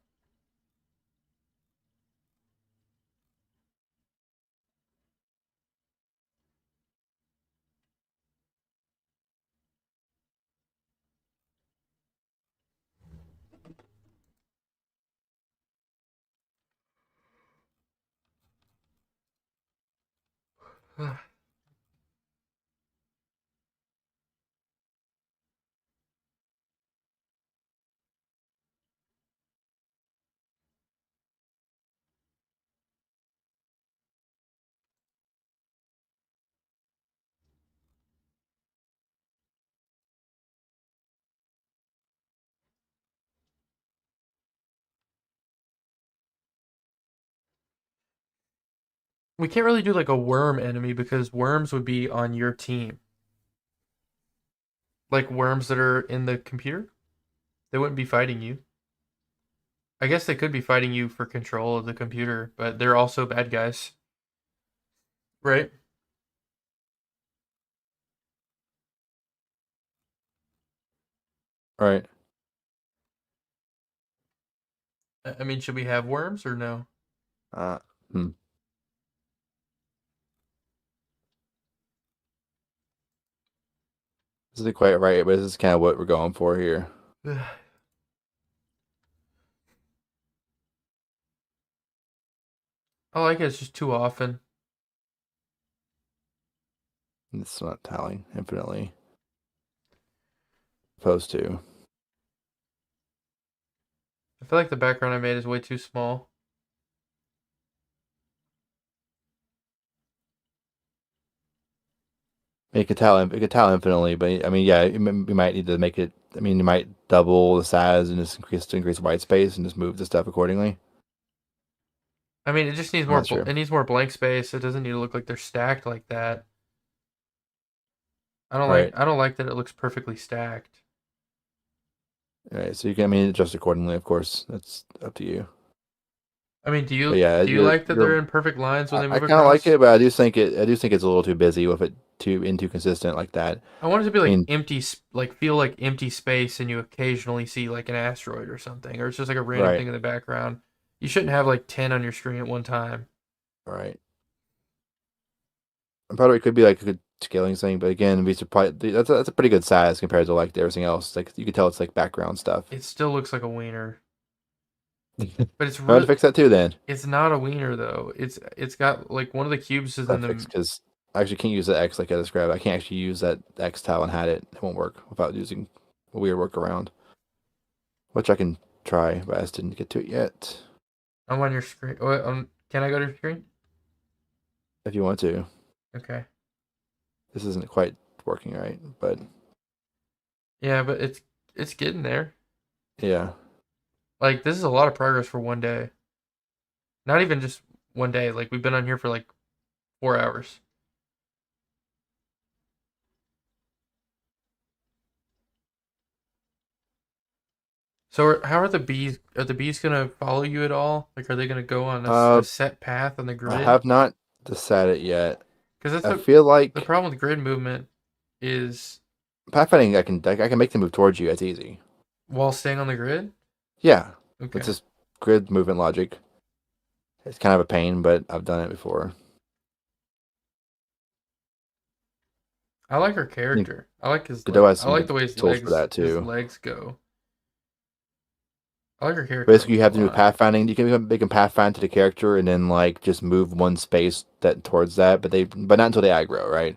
we can't really do like a worm enemy because worms would be on your team. Like worms that are in the computer, they wouldn't be fighting you. I guess they could be fighting you for control of the computer, but they're also bad guys, right? Right. I mean, should we have worms or no? Uh, hmm. This isn't quite right, but this is kind of what we're going for here. I like it. It's just too often. It's not tallying infinitely. Opposed to. I feel like the background I made is way too small. It could tell infinitely, but I mean, yeah, you might need to make it. I mean, you might double the size and just increase white space and just move the stuff accordingly. I mean, it just needs I'm more. not sure. It needs more blank space. It doesn't need to look like they're stacked like that. I don't like. Right. I don't like that it looks perfectly stacked. Right. So you can, I mean, adjust accordingly. Of course, that's up to you. I mean, But yeah, do you like that they're in perfect lines when they I move kind of like across? it, but I do think it's a little too busy with it too consistent like that. I want it to be I like mean, empty, like feel like empty space, and you occasionally see like an asteroid or something, or it's just like a random right, thing in the background. You shouldn't have like 10 on your screen at one time. right. And part of it could be like a good scaling thing, but again, we should probably that's a pretty good size compared to like everything else. Like you could tell it's like background stuff. It still looks like a wiener, but it's I want to real. fix that too then. It's not a wiener though. It's got like one of the cubes is in That fix the. because I actually can't use the X like I described. I can't actually use that X tile and had it. It won't work without using a weird workaround, which I can try, but I just didn't get to it yet. I'm on your screen. What? Can I go to your screen? If you want to, Okay. this isn't quite working right, but Yeah, but it's getting there. yeah. Like this is a lot of progress for one day. Not even just one day. Like we've been on here for like 4 hours. So how are the bees? Are the bees gonna follow you at all? Like, are they gonna go on a Uh, set path on the I grid? have not decided yet. Because that's I feel the like problem with grid movement is pathfinding. I can make them move towards you. It's easy. while staying on the grid. Yeah, it's Okay, just grid movement logic. It's kind of a pain, but I've done it before. I like her I think character. I like his Godot like. has I some like the good way tools for that his too. legs go. I like her character Basically, you a have to do lot. pathfinding. You can make them pathfind to the character and then like just move one space that towards that, but not until they aggro, right?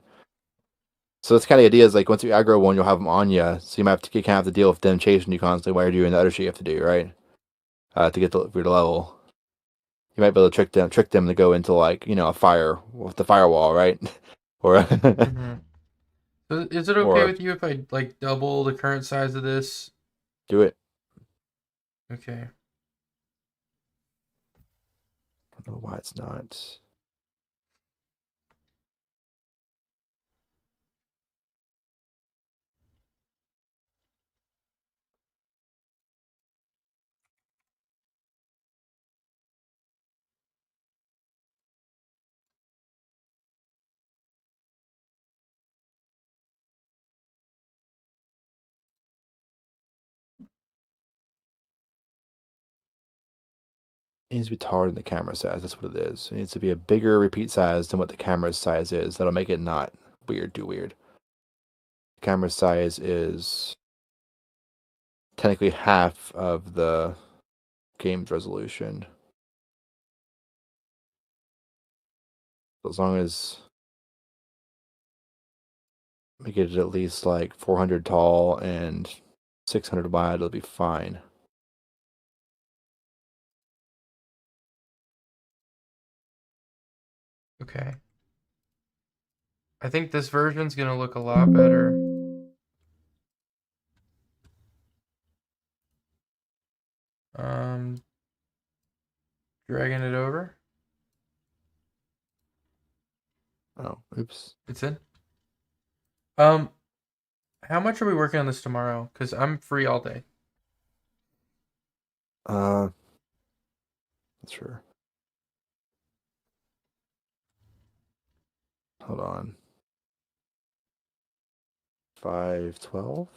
So it's kind of the idea is like once you aggro one, you'll have them on you. So you might have to you kind of have to deal with them chasing you constantly while you're doing the other shit you have to do, right? To get through the level. You might be able to trick them to go into like a fire with the firewall, right? or Hmm. So is it okay or with you if I like double the current size of this? do it. Okay. I don't know why it's not. It needs to be taller than the camera size. That's what it is. It needs to be a bigger repeat size than what the camera's size is. That'll make it not weird, too weird. The camera size is technically half of the game's resolution. As long as we get it at least like 400 tall and 600 wide, it'll be fine. Okay. I think this version's gonna look a lot better. Um, Dragging it over. Oh, oops. It's in. Um, how much are we working on this tomorrow? Because I'm free all day. Not sure. Hold on. 512?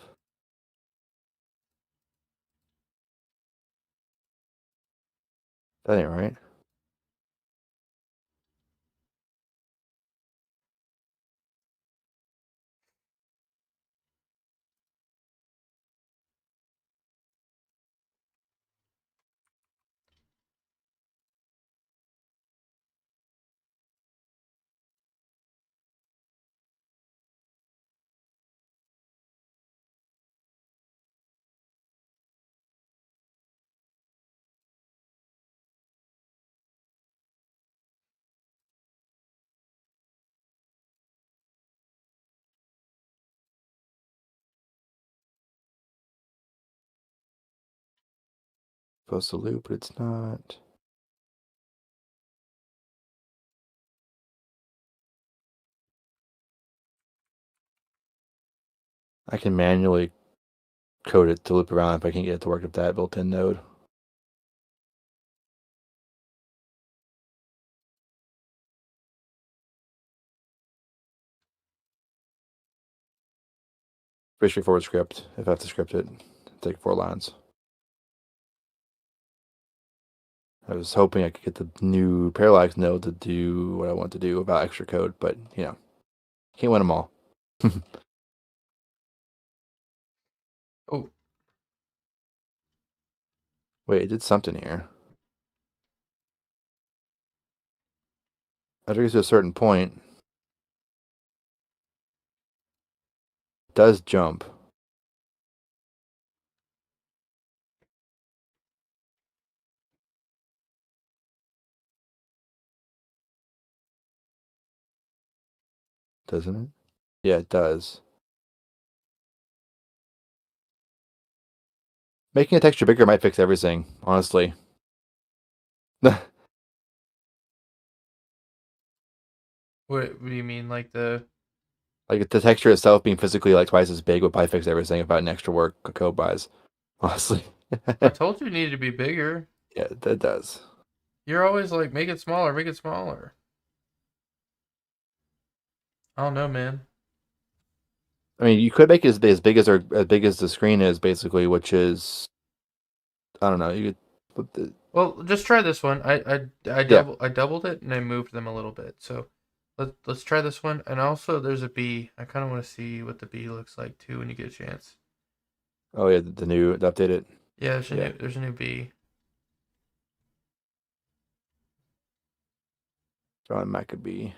That ain't right. Supposed to loop, but it's not. I can manually code it to loop around if I can't get it to work with that built-in node. Pretty straightforward script. If I have to script it, take 4 lines. I was hoping I could get the new Parallax node to do what I want to do about extra code, but can't win them all. Oh, Wait, it did something here. After it gets to a certain point, it does jump. Doesn't it? Yeah, it does. Making a texture bigger might fix everything, honestly. what do you mean? Like the Like the texture itself being physically like twice as big would probably fix everything about an extra work code buys. Honestly. I told you it needed to be bigger. Yeah, that does. You're always like, make it smaller, make it smaller. I don't know, man. I mean, you could make it as big as as big as the screen is, basically, which is I don't know. You could, Well, just try this one. yeah. I doubled it and I moved them a little bit. So let's try this one. And also, there's a B. I kind of want to see what the B looks like too when you get a chance. Oh yeah, the updated. Yeah, Yeah, there's a new B. John Maccabee.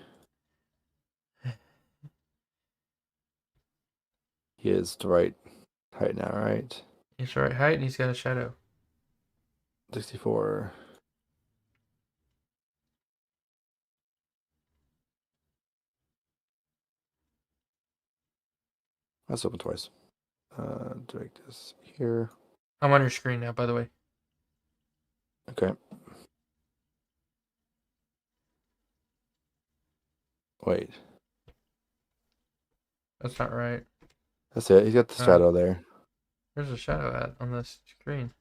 He is the right height now, right? He's the right height and he's got a shadow. 64. That's open twice. Direct this here. I'm on your screen now, by the way. Okay. Wait. That's not right. That's it. He's got the Oh, shadow there. there's a shadow at on this screen.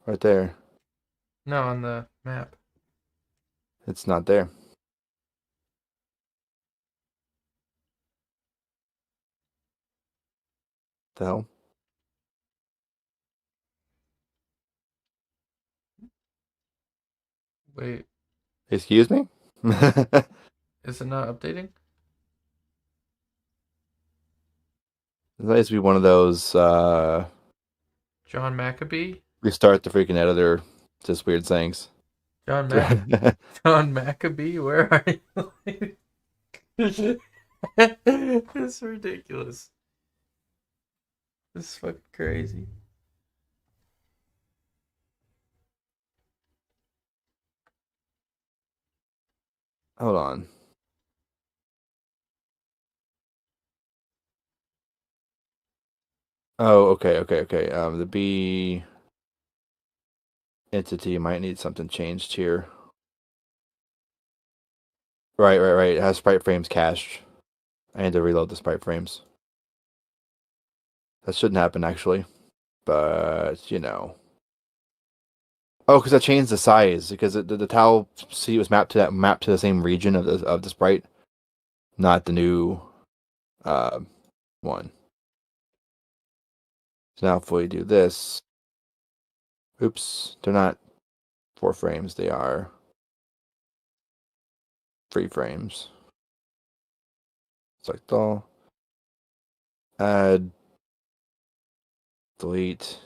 Right there. No, on the map. It's not there. The hell? Wait, Excuse me? That is it not updating? needs to be one of those John Maccabee? restart the freaking editor. Just weird things. John Mac John Maccabee, where are you? It's ridiculous. This is fucking crazy. Hold on. Oh, okay. The B entity might need something changed here. Right. It has sprite frames cached. I need to reload the sprite frames. That shouldn't happen actually, but you know. Oh, because I changed the size because the tile C was mapped to the same region of the sprite, not the new uh, one. So now if we do this, oops, they're not 4 frames, they are 3 frames. Select all, add, delete.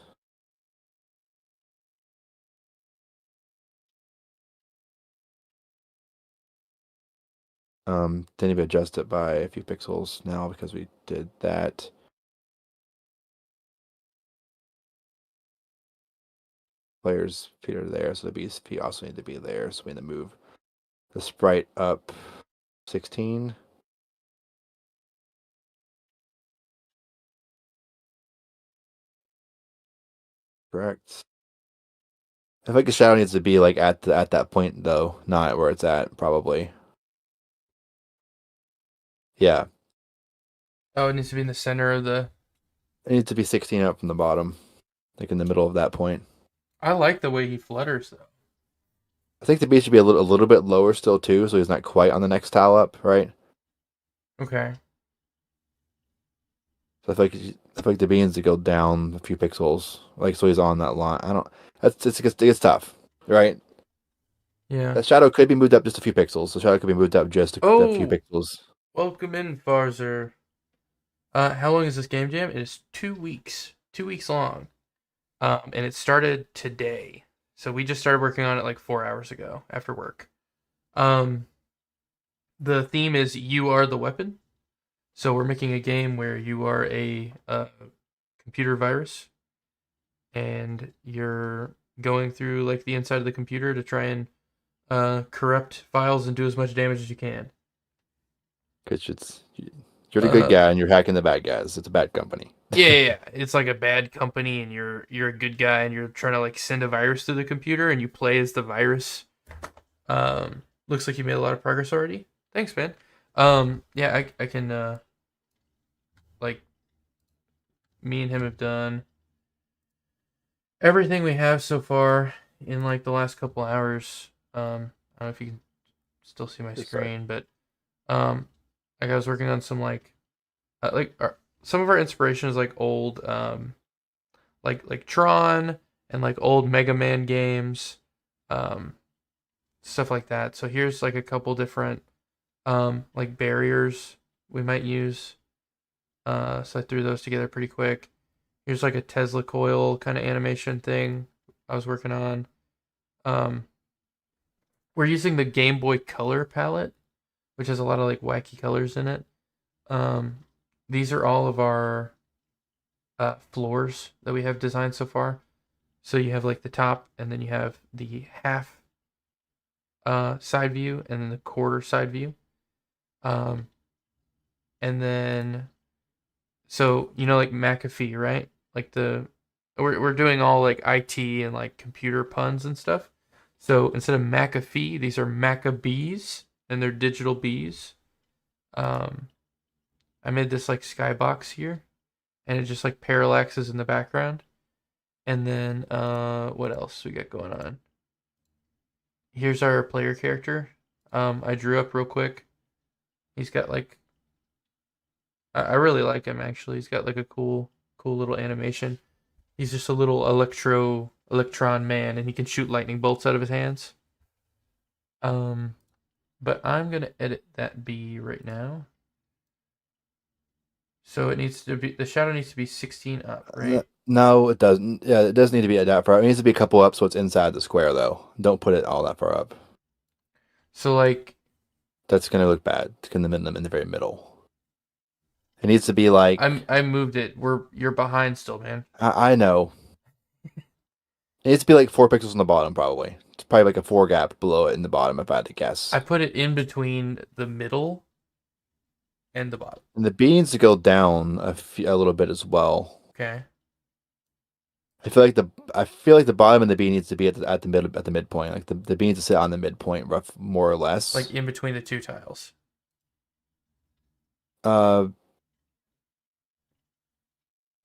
Didn't even adjust it by a few pixels now because we did that. Players feet are there, so the B's feet also need to be there. So we need to move the sprite up 16. Correct. I think the shadow needs to be like at that point though, not where it's at probably. Yeah, Oh, it needs to be in the center of the. it needs to be 16 up from the bottom, like in the middle of that point. I like the way he flutters though. I think the B should be a little bit lower still too, so he's not quite on the next tile up, right? Okay. So I feel like the B needs to go down a few pixels, like so he's on that line. I don't. It's tough, right? Yeah. That shadow could be moved up just a few pixels. The shadow could be moved up just a few Oh, pixels. welcome in, Farzer. How long is this game jam? It is 2 weeks. 2 weeks long. And it started today. So we just started working on it like 4 hours ago after work. Um, the theme is you are the weapon. So we're making a game where you are a computer virus, and you're going through like the inside of the computer to try and corrupt files and do as much damage as you can. Because you're the good Uh, guy and you're hacking the bad guys. It's a bad company. yeah. It's like a bad company, and you're a good guy, and you're trying to like send a virus to the computer, and you play as the virus. Looks like you made a lot of progress already. Thanks, man. Yeah, I can like me and him have done everything we have so far in like the last couple hours. I don't know if you can still see my Just sorry. screen, but um, like I was working on some some of our inspiration is like old like Tron and like old Mega Man games, um, stuff like that. So here's like a couple different like barriers we might use. So I threw those together pretty quick. Here's like a Tesla coil kind of animation thing I was working on. Um, we're using the Game Boy Color palette, which has a lot of like wacky colors in it. Um, these are all of our floors that we have designed so far. So you have like the top, and then you have the half side view, and then the quarter side view. Um, and then so like McAfee, right? Like we're doing all like IT and like computer puns and stuff. So instead of McAfee, these are Maccabees, and they're digital bees. Um, I made this like skybox here, and it just like parallaxes in the background. And then what else we got going on? Here's our player character. I drew up real quick. He's got like I really like him actually. He's got like a cool little animation. He's just a little electron man, and he can shoot lightning bolts out of his hands. But I'm gonna edit that B right now. So it needs to be, the shadow needs to be 16 up, right? No, it doesn't. Yeah, it does need to be that far up. It needs to be a couple up so it's inside the square, though. Don't put it all that far up. So like That's going to look bad. It's going to them in the very middle. It needs to be like, I moved it. You're behind still, man. I know. It needs to be like 4 pixels on the bottom, probably. It's probably like a 4 gap below it in the bottom, if I had to guess. I put it in between the middle and the bottom. And the B needs to go down a little bit as well. Okay. I feel like the bottom and the B needs to be at the midpoint. Like the B needs to sit on the midpoint, more or less. Like in between the two tiles.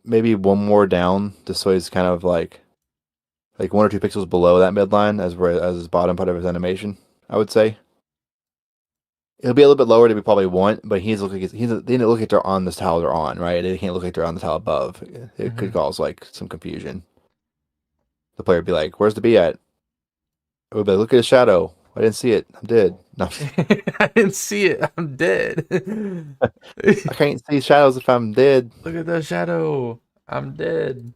Maybe one more down, just so he's kind of like 1 or 2 pixels below that midline as his bottom part of his animation. I would say it'll be a little bit lower than we probably want, but they need to look like they're on this tile they're on, right? They can't look like they're on the tile above. It could cause like some confusion. The player would be like, "Where's the B at?" It would be like, "Look at his shadow. I didn't see it. I'm dead." No, I didn't see it. I'm dead. I can't see shadows if I'm dead. Look at the shadow. I'm dead.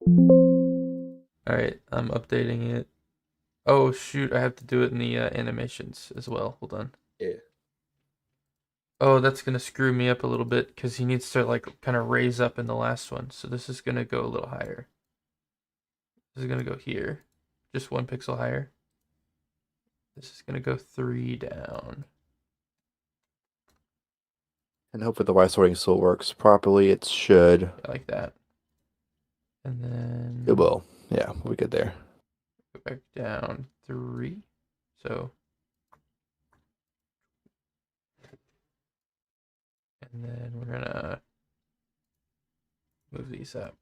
All right, I'm updating it. Oh shoot, I have to do it in the animations as well. Hold on. Yeah. Oh, that's gonna screw me up a little bit because he needs to like kind of raise up in the last one. So this is gonna go a little higher. This is gonna go here, just 1 pixel higher. This is gonna go 3 down. And hopefully the Y sorting still works properly. It should. Like that. And then It will. Yeah, we'll be good there. go back down 3. So, and then we're gonna move these up.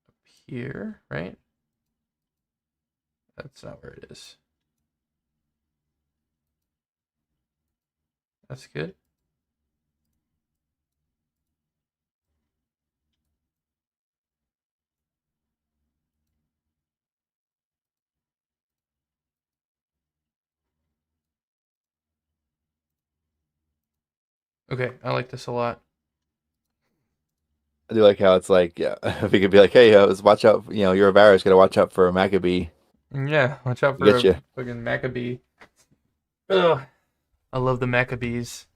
Up here, right? That's not where it is. That's good. Okay, I like this a lot. I do like how it's like, yeah, if you could be like, hey, let's watch out. You're a virus. Got to watch out for a Maccabee. Yeah, watch out for Get a you. fucking Maccabee. Ugh, I love the Maccabees.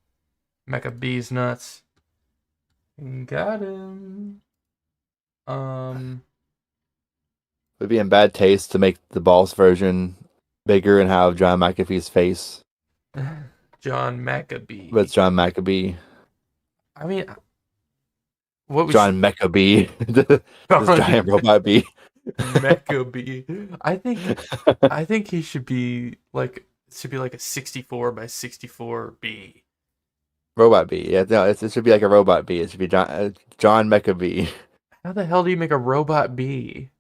Maccabees nuts. Got him. Would be in bad taste to make the boss version bigger and have John McAfee's face, John Maccabee. but it's John Maccabee. I mean, what was John Maccabee, this giant robot bee. Maccabee? I think he should be like a 64 by 64 B. Robot bee. Yeah, no, it should be like a robot bee. It should be John Maccabee. How the hell do you make a robot bee?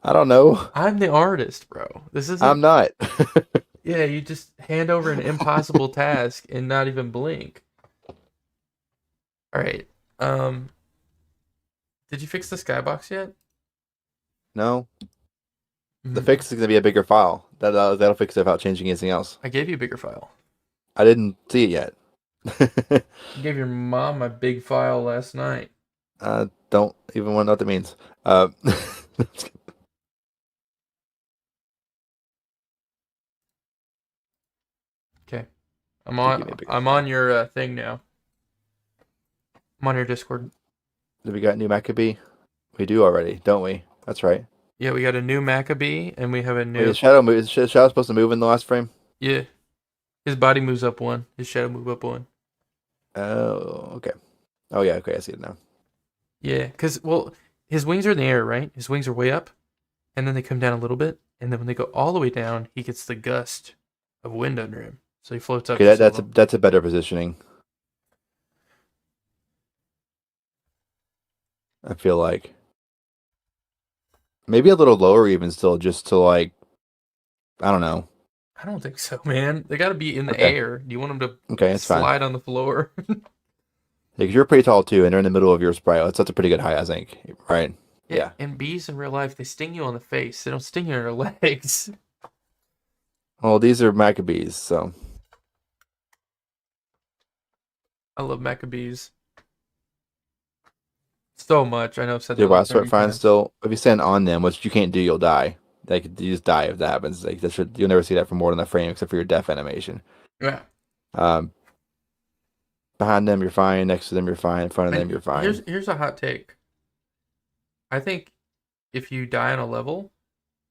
I don't know. I'm the artist, bro. This isn't. I'm not. Yeah, you just hand over an impossible task and not even blink. All right. Did you fix the skybox yet? No. The fix is gonna be a bigger file. That'll fix it without changing anything else. I gave you a bigger file. I didn't see it yet. I gave your mom a big file last night. Don't even want to know what that means. Okay. I'm on your thing now. I'm on your Discord. Have we got new Maccabee? We do already, don't we? That's right. Yeah, we got a new Maccabee and we have a new. Wait, is Shadow supposed to move in the last frame? Yeah. His body moves up 1. His shadow move up 1. Oh, okay. Oh yeah, okay, I see it now. Yeah, because his wings are in the air, right? His wings are way up, and then they come down a little bit, and then when they go all the way down, he gets the gust of wind under him, so he floats up. Okay, that's a better positioning. I feel like maybe a little lower even still, just to like, I don't know. I don't think so, man. They got to be in the Okay. air. Do you want them to Okay, it's fine. slide on the floor? Like, you're pretty tall too, and they're in the middle of your sprite. That's a pretty good height, I think. Right? Yeah, Yeah. and bees in real life, they sting you on the face. They don't sting you in your legs. Well, these are Maccabees, so I love Maccabees so much. I know I've said your that like wild 30 sprite fine times. still. If you stand on them, which you can't do, you'll die. Like, you just die if that happens. Like, you'll never see that for more than a frame, except for your death animation. Yeah. Um, Behind them, you're fine. Next to them, you're fine. In front of them, And you're fine. here's a hot take. I think if you die on a level,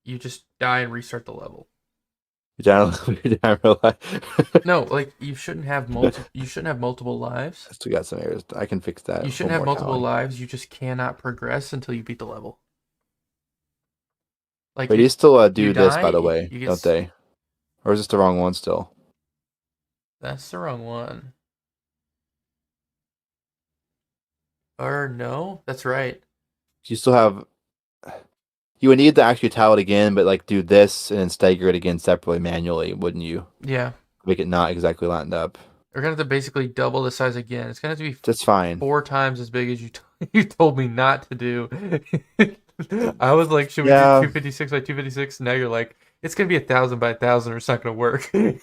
you just die and restart the level. You're down, you're down real life. No, like you shouldn't have multiple lives. I still got some errors. I can fix You that for shouldn't have multiple mortality. lives. You just cannot progress until you beat the level. Like But these still you do this, by die, the way, you get don't they? Or is this the wrong one still? that's the wrong one. Or no, that's right. You still have. You would need to actually tile it again, but like do this and then stagger it again separately manually, wouldn't you? Yeah. Make it not exactly lined up. We're gonna have to basically double the size again. It's gonna have to be That's fine. 4 times as big as you told me not to do. I was like, should we do Yeah, 256 by 256? Now you're like, it's gonna be 1,000 by 1,000, or it's not gonna work. I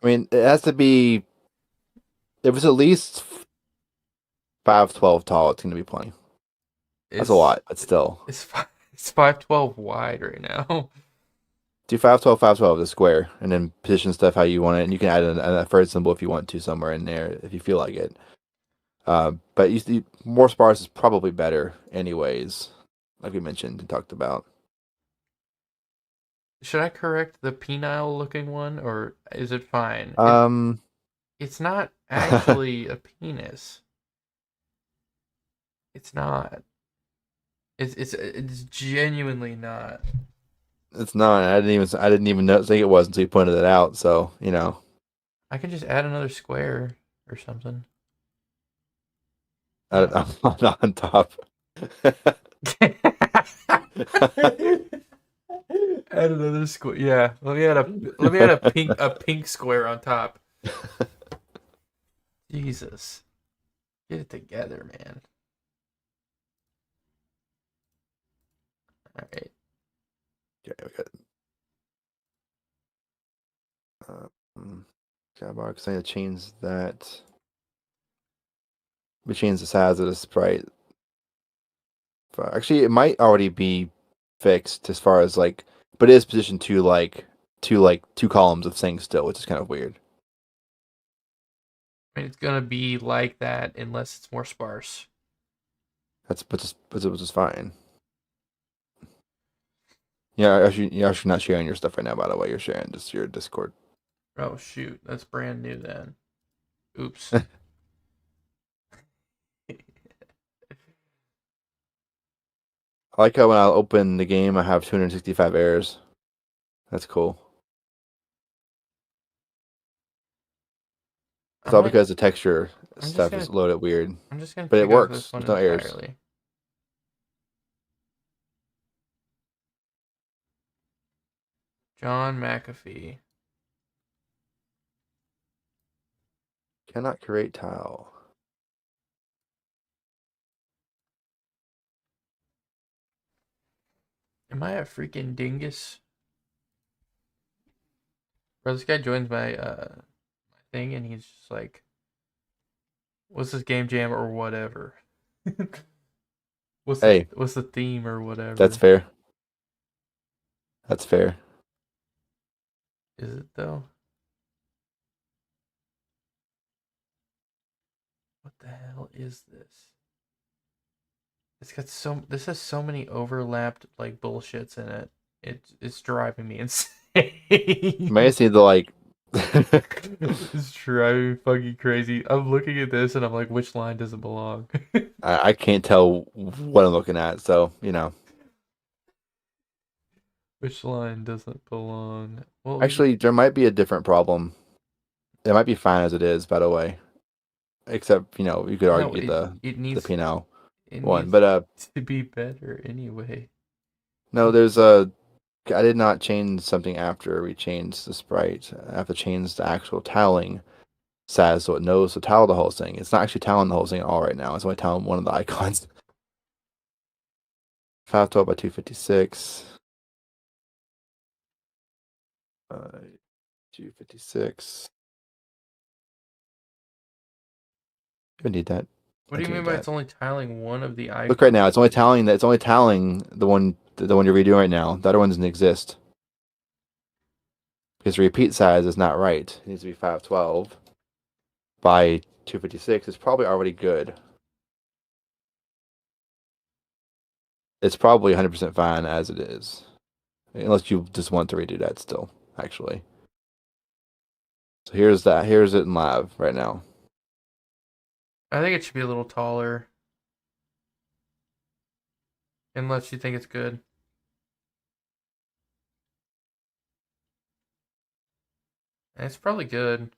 mean it has to be. If it's at least 512 tall, it's gonna be plenty. That's a it's lot, but still. it's 512 wide right now. Do 512, 512 the square, and then position stuff how you want it, and you can add a third symbol if you want to somewhere in there if you feel like it. But you see, more sparse is probably better, anyways, like we mentioned and talked about. Should I correct the penile looking one, or is it fine? Um, It's not actually a penis. It's not. It's genuinely not. it's not. I didn't even know think it was until you pointed it out. So I can just add another square or something. I, Uh, I'm not on top. add another square. Yeah, let me add a pink square on top. Jesus, get it together, man. All right. Okay, we got Skybox. I need to change that. We changed the size of the sprite. Actually, it might already be fixed as far as like, but it is positioned to two columns of things still, which is kind of weird. I mean, it's gonna be like that unless it's more sparse. That's which is fine. Yeah, you're actually not sharing your stuff right now. By the way, you're sharing just your Discord. Oh shoot, that's brand new then. Oops. I like how when I open the game, I have 265 errors. That's cool. It's all because the texture I'm just stuff gonna is loaded weird, I'm just gonna but it take out this works. one There's no errors. entirely. John McAfee. Cannot create tile. Am I a freaking dingus? Bro, this guy joins my thing and he's just like, what's this game jam or whatever? Hey, what's the theme or whatever? that's fair. That's fair. Is it though? What the hell is this? This has so many overlapped like bullshits in it. It's driving me You might insane. just need to like. It's driving me fucking crazy. I'm looking at this and I'm like, which line doesn't belong? I can't tell what I'm looking at, so Which line doesn't belong? Well, Actually, there might be a different problem. It might be fine as it is, by the way. Except, you could no, argue it the needs P&L it one. needs But to be better anyway. no, there's a. I did not change something after we changed the sprite. I have to change the actual tiling. SAS so it knows to tile the whole thing. It's not actually tiling the whole thing at all right now. It's only tiling one of the icons. 512 by 256. 256. You need that. What do you mean by it's only tiling one of the icons? Look right now. It's only tiling that. It's only tiling the one you're redoing right now. The other one doesn't exist because the repeat size is not right. It needs to be 512 by 256. It's probably already good. It's probably 100% fine as it is, unless you just want to redo that still. Actually, so here's that. Here's it in live right now. I think it should be a little taller. Unless you think it's good. And it's probably good.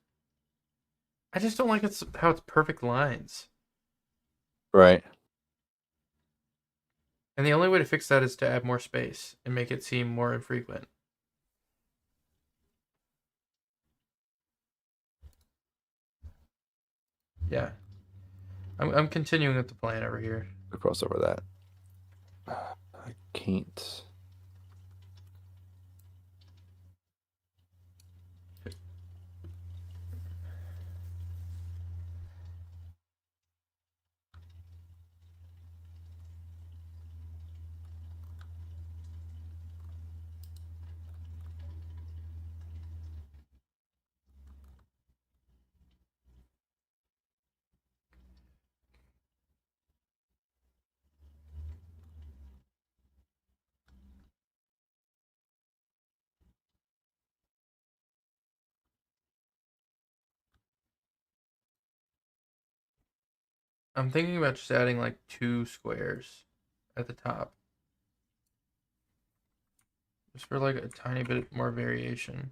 I just don't like how it's perfect lines. Right. And the only way to fix that is to add more space and make it seem more infrequent. Yeah. I'm continuing with the plan over here. Cross over that. I can't. I'm thinking about just adding like 2 squares at the top. Just for like a tiny bit more variation.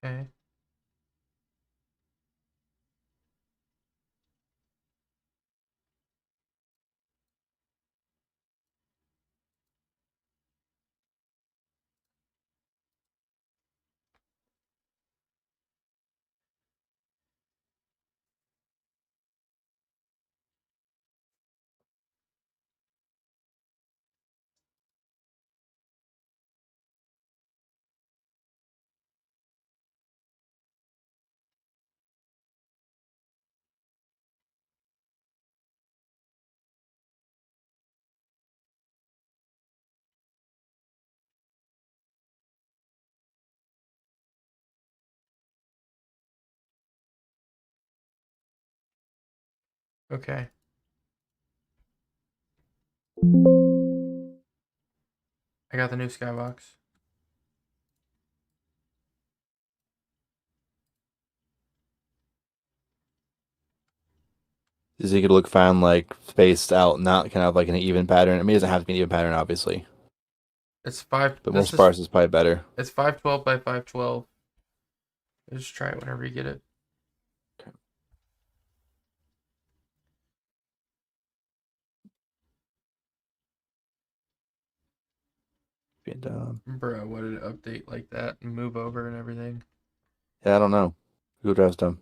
Okay. Okay. I got the new skybox. Is it gonna look fine, like spaced out, not kind of like an even pattern? I mean, it doesn't have to be an even pattern, obviously, It's 5. but more sparse is probably better. It's 512 by 512. Just try it whenever you get it. And, Bro, what did it update like that and move over and everything? yeah, I don't know. Google Drive's dumb.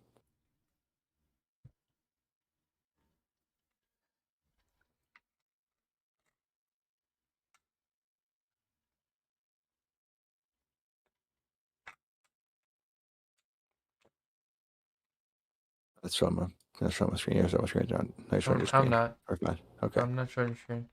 Let's show my. Let's show my screen. Here's my screen. John. Nice showing your screen. I'm not. Or fine. Okay. I'm not showing your screen.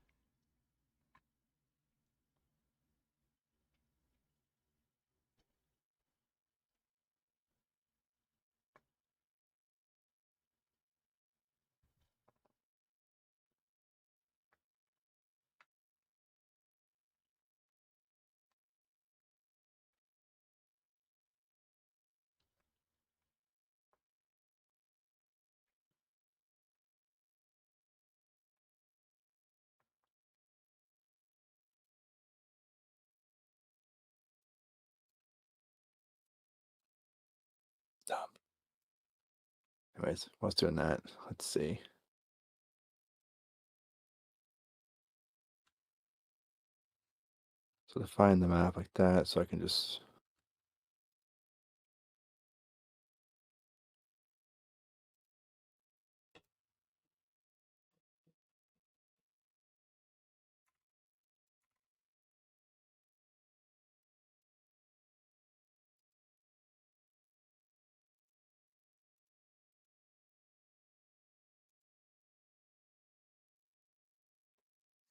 Dumb. Anyways, while I was doing that, let's see. So define the map like that, so I can just.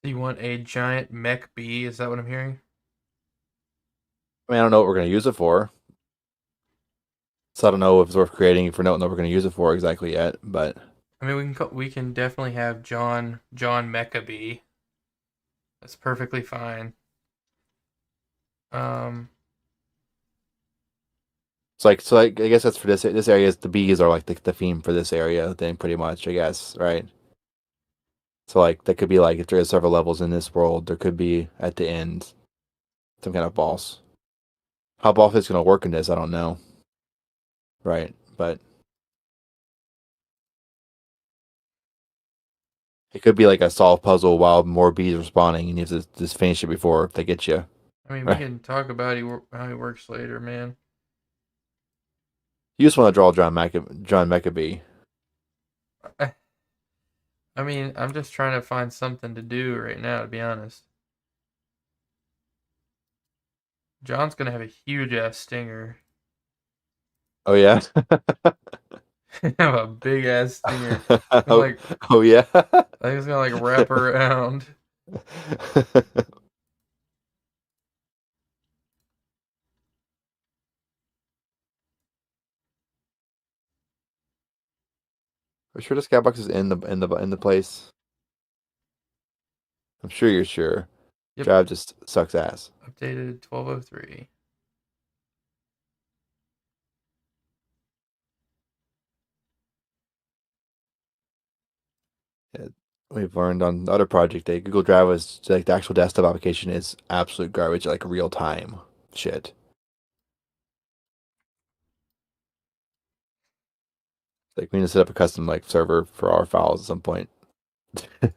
Do you want a giant mech bee? Is that what I'm hearing? I mean, I don't know what we're going to use it for. So I don't know if it's worth creating if we don't know what we're going to use it for exactly yet. But I mean, we can definitely have John Mecha Bee. That's perfectly fine. Um, I guess that's for this area. The bees are like the theme for this area. Then pretty much, I guess, right? So like that could be like if there's several levels in this world, there could be at the end some kind of boss. How boss is going to work in this, I don't know. Right, but it could be like a solve puzzle while more bees are spawning, and you have to just finish it before they get you. I mean, we Right. can talk about how he works later, man. You just want to draw John Maccabee. I mean, I'm just trying to find something to do right now, to be honest. John's gonna have a huge ass stinger. Oh yeah. Have a big ass stinger. And oh, like, oh yeah. I think it's gonna like wrap around. I'm sure the skybox is in the place. I'm sure you're sure. Yep, Drive just sucks ass. updated 1203. Yeah, we've learned on the other project that Google Drive was like the actual desktop application is absolute garbage, like real time shit. Like we need to set up a custom like server for our files at some point. I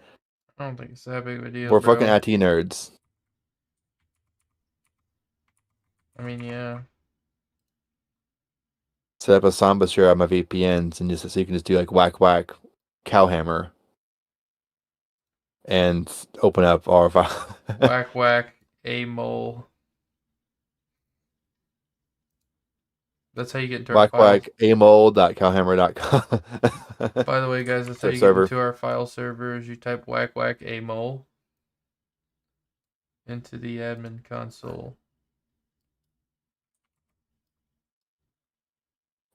don't think it's that big of a deal, We're fucking bro. IT nerds. I mean, yeah. Set up a Samba share on my VPNs and just so you can just do like whack whack cowhammer and open up our file. Whack whack a mole. That's how you get into our whack files. whack amol.cowhammer.com. By the way, guys, that's how Our you get server. into our file servers. You type whack whack a mole into the admin console.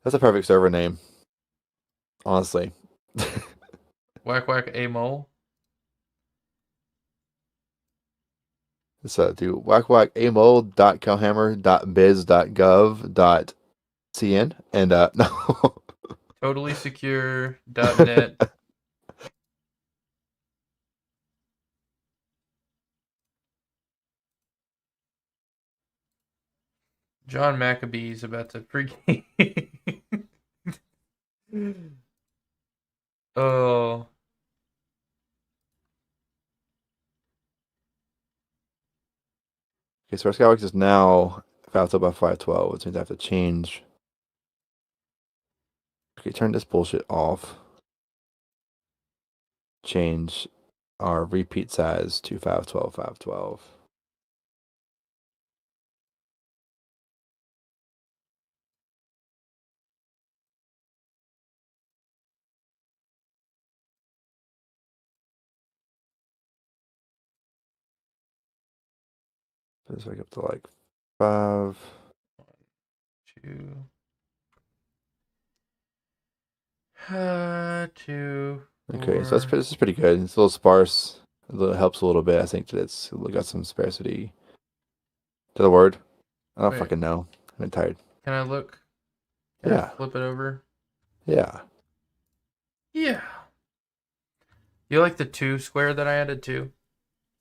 That's a perfect server name, honestly. Whack whack a mole. So do whack.amol.cowhammer.biz.gov.cn and no. Totally secure.net. John Maccabee's about to pregame. Oh, Okay, so our Skybox is now filed by 512, which means I have to change. Okay, turn this bullshit off. Change our repeat size to 512, 512. Put this back up to like 5. 2. 2. Okay, so 4. this is pretty good. It's a little sparse. It helps a little bit. I think that it's got some sparsity to the word. I don't Wait, fucking know. I'm tired. can I look? Can I Yeah, flip it over? yeah, Yeah. You like the 2 square that I added too?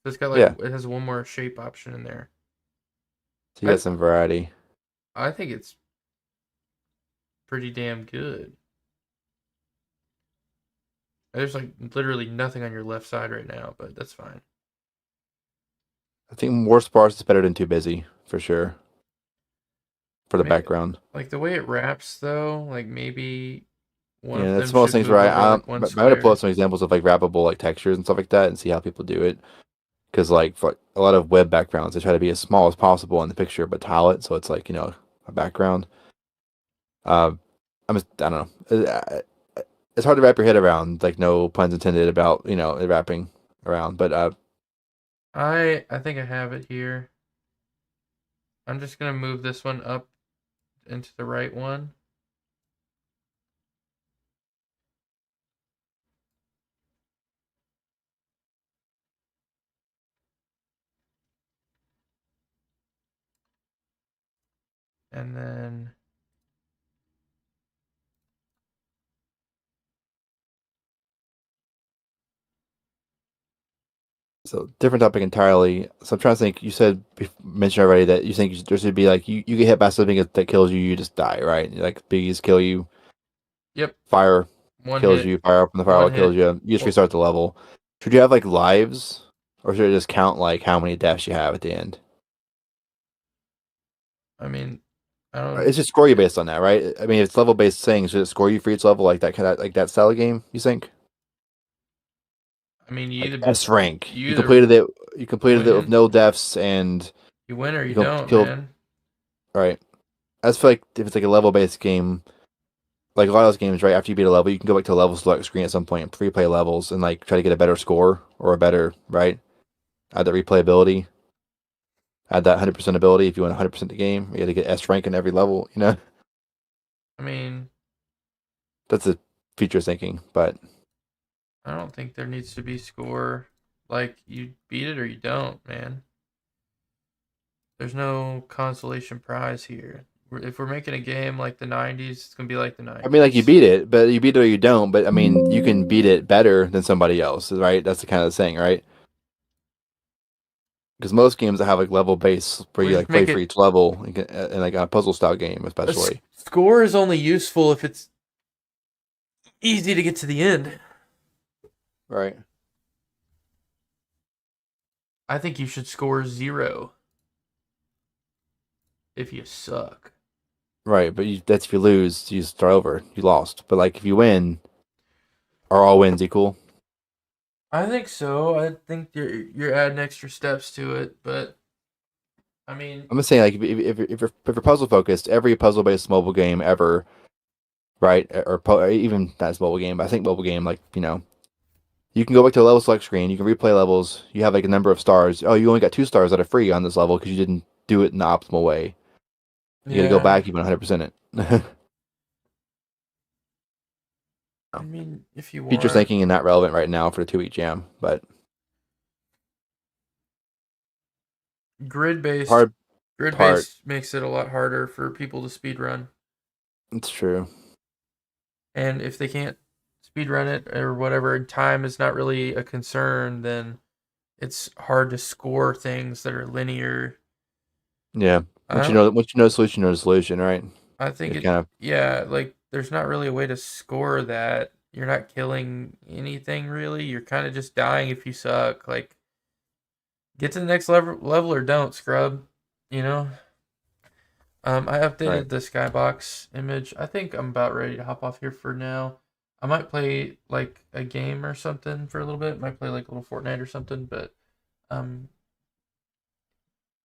It's got like, yeah. it has one more shape option in there. So you I got some variety. I think it's pretty damn good. There's like literally nothing on your left side right now, but that's fine. I think more sparse is better than too busy for sure for the Maybe background. like the way it wraps though, like maybe one of Yeah, that's them one of those should things where move over like one I'm going to pull square. up some examples of like wrappable like textures and stuff like that and see how people do it. Because like for a lot of web backgrounds, they try to be as small as possible in the picture, but tile it so it's like a background. Uh, I don't know. It's hard to wrap your head around. Like no puns intended about it wrapping around. But I think I have it here. I'm just gonna move this one up into the right one. And then so different topic entirely. So I'm trying to think. You said mentioned already that you think there should be like you get hit by something that kills you, you just die, right? Like bees kill you, yep, fire one kills hit, you, fire up from the one firewall kills hit. you. You just Well, restart the level. Should you have like lives, or should it just count like how many deaths you have at the end? I mean, I don't. It's just score you based on that, right? I mean, it's level based thing. Should it score you for each level like that kind of like that style of game? You think? I mean, Like S rank, you you either completed it. You completed it with win, no deaths, and you win or you you don't, killed. man. Right. I just feel like if it's like a level based game, like a lot of those games, right? After you beat a level, you can go back to the level select screen at some point and replay levels and like try to get a better score or a better right. Add that replayability. Add that 100% ability if you want 100% the game. You got to get S rank in every level. I mean, That's a future thinking, but I don't think there needs to be score. Like you beat it or you don't, man. There's no consolation prize here. If we're making a game like the '90s, it's gonna be like the I mean, like you '90s. beat it, but you beat it or you don't. But I mean, you can beat it better than somebody else, right? That's the kind of thing, right? Because most games that have like level base where We you just like play make for it. each level, and like a puzzle style game, especially. Score is only useful if it's easy to get to the end. Right. I think you should score 0 if you suck. Right, but that's if you lose, you start over. You lost. But like if you win, are all wins equal? I think so. I think you're adding extra steps to it, but I mean, I'm just saying, like if you're puzzle focused, every puzzle based mobile game ever, right, or even that's mobile game, but I think mobile game, like you can go back to the level select screen, you can replay levels, you have like a number of stars. Oh, you only got 2 stars that are free on this level because you didn't do it in the optimal way. You got to go yeah. back even 100% it. I mean, if you Future want thinking and not relevant right now for the 2 week jam, but grid based, hard grid part. based makes it a lot harder for people to speed run. It's true. And if they can't speed run it or whatever, time is not really a concern, then it's hard to score things that are linear. Yeah. I don't. Once you know the solution, you know the solution, right? I think It it. kind of Yeah, like there's not really a way to score that. You're not killing anything really. You're kind of just dying if you suck. Like get to the next level or don't scrub. You know. I right. updated the skybox image. I think I'm about ready to hop off here for now. I might play like a game or something for a little bit. Might play like a little Fortnite or something, but um,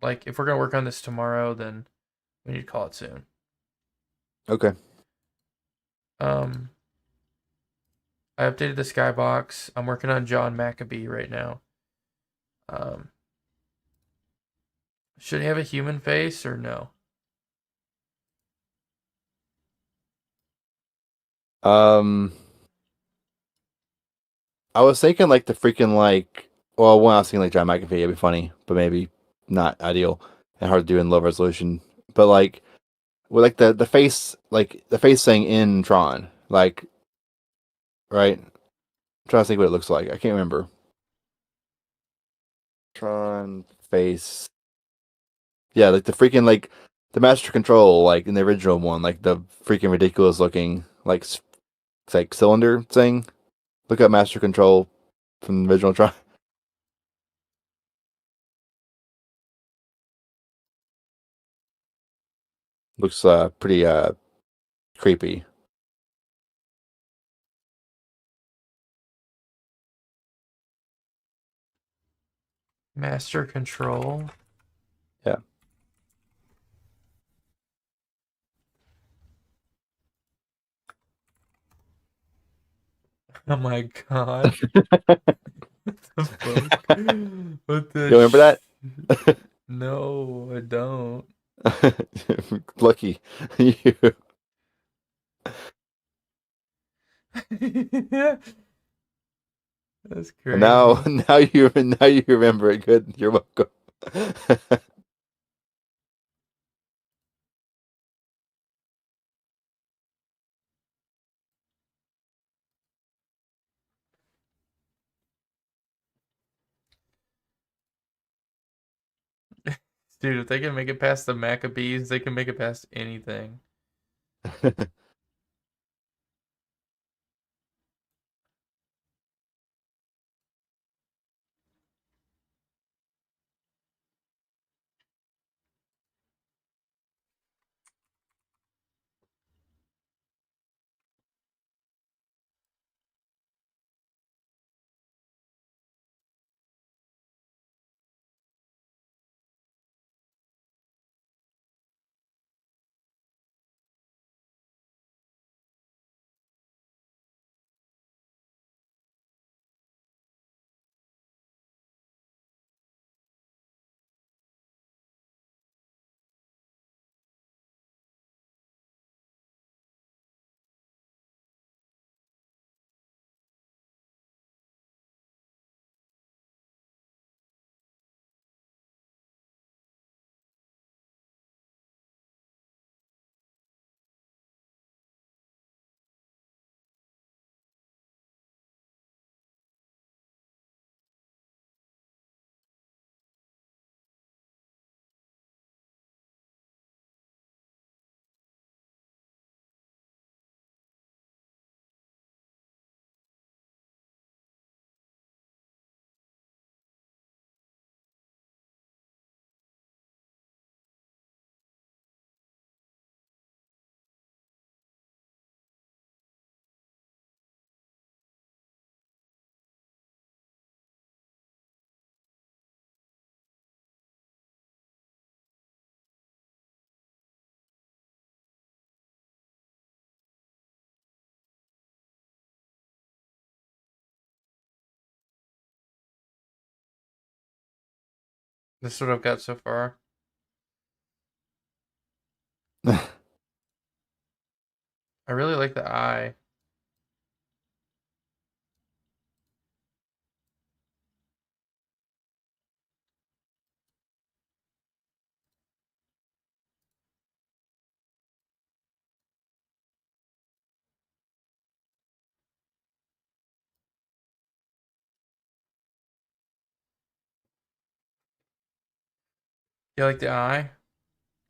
like if we're gonna work on this tomorrow, then we need to call it soon. Okay. Um, I updated the skybox. I'm working on John Maccabee right now. Um, should he have a human face or no? Um, I was thinking like the freaking like. Well, when I was thinking like John McAfee, it'd be funny, but maybe not ideal and hard to do in low resolution. But like with like the face thing in Tron, like right. I'm trying to think what it looks like. I can't remember. Tron face. Yeah, like the freaking like The Master Control, like in the original one, like the freaking ridiculous looking like cylinder thing. Look up Master Control from the original try. Looks pretty creepy. Master Control. Yeah. Oh my god. What the fuck? What the You remember that? No, I don't. Lucky you. That's And now, crazy. now you remember it. Good. You're welcome. Dude, if they can make it past the Maccabees, they can make it past anything. This is what I've got so far. I really like the eye. You like the eye?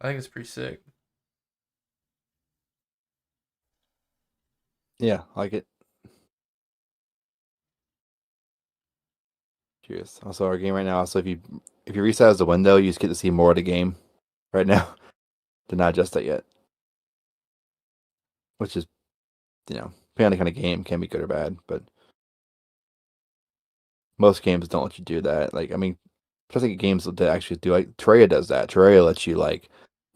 I think it's pretty sick. Yeah, I like it. Cheers. Also, our game right now. So if you resize the window, you just get to see more of the game right now. Did not adjust that yet, which is depending on the kind of game, can be good or bad. But most games don't let you do that. Like, I mean, I think games that actually do, like Terraria does that. Terraria lets you, like,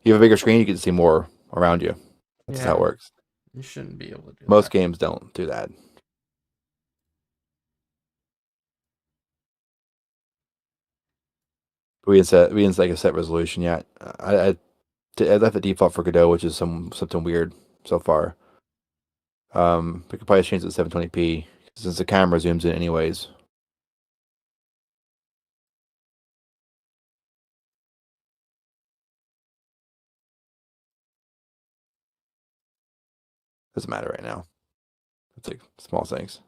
you have a bigger screen, you get to see more around you. That's just how it Yeah, works. you shouldn't be able to do Most that. games don't do that. We didn't like a set resolution yet. I left the default for Godot, which is something weird so far. We could probably change it to 720p since the camera zooms in anyways. Doesn't matter right now. It's like small things.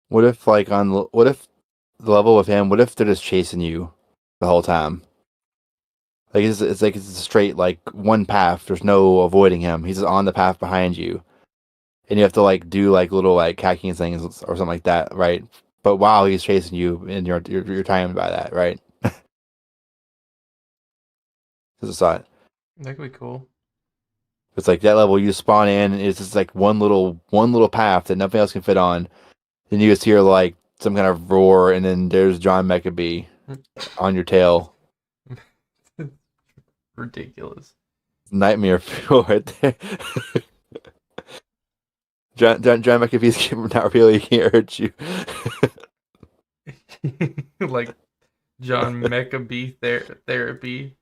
What if what if the level with him? What if they're just chasing you the whole time? Like it's like it's a straight like one path. There's no avoiding him. He's just on the path behind you, and you have to like do like little like hacking things or something like that, right? But while he's chasing you, and you're timed by that, right? Just a thought. That could be cool. It's like that level you spawn in, and it's just like one little path that nothing else can fit on. Then you just hear like some kind of roar, and then there's John Maccabee on your tail. Ridiculous. Nightmare fuel right there. John Maccabee's not really can't hurt you. Like John Maccabee therapy.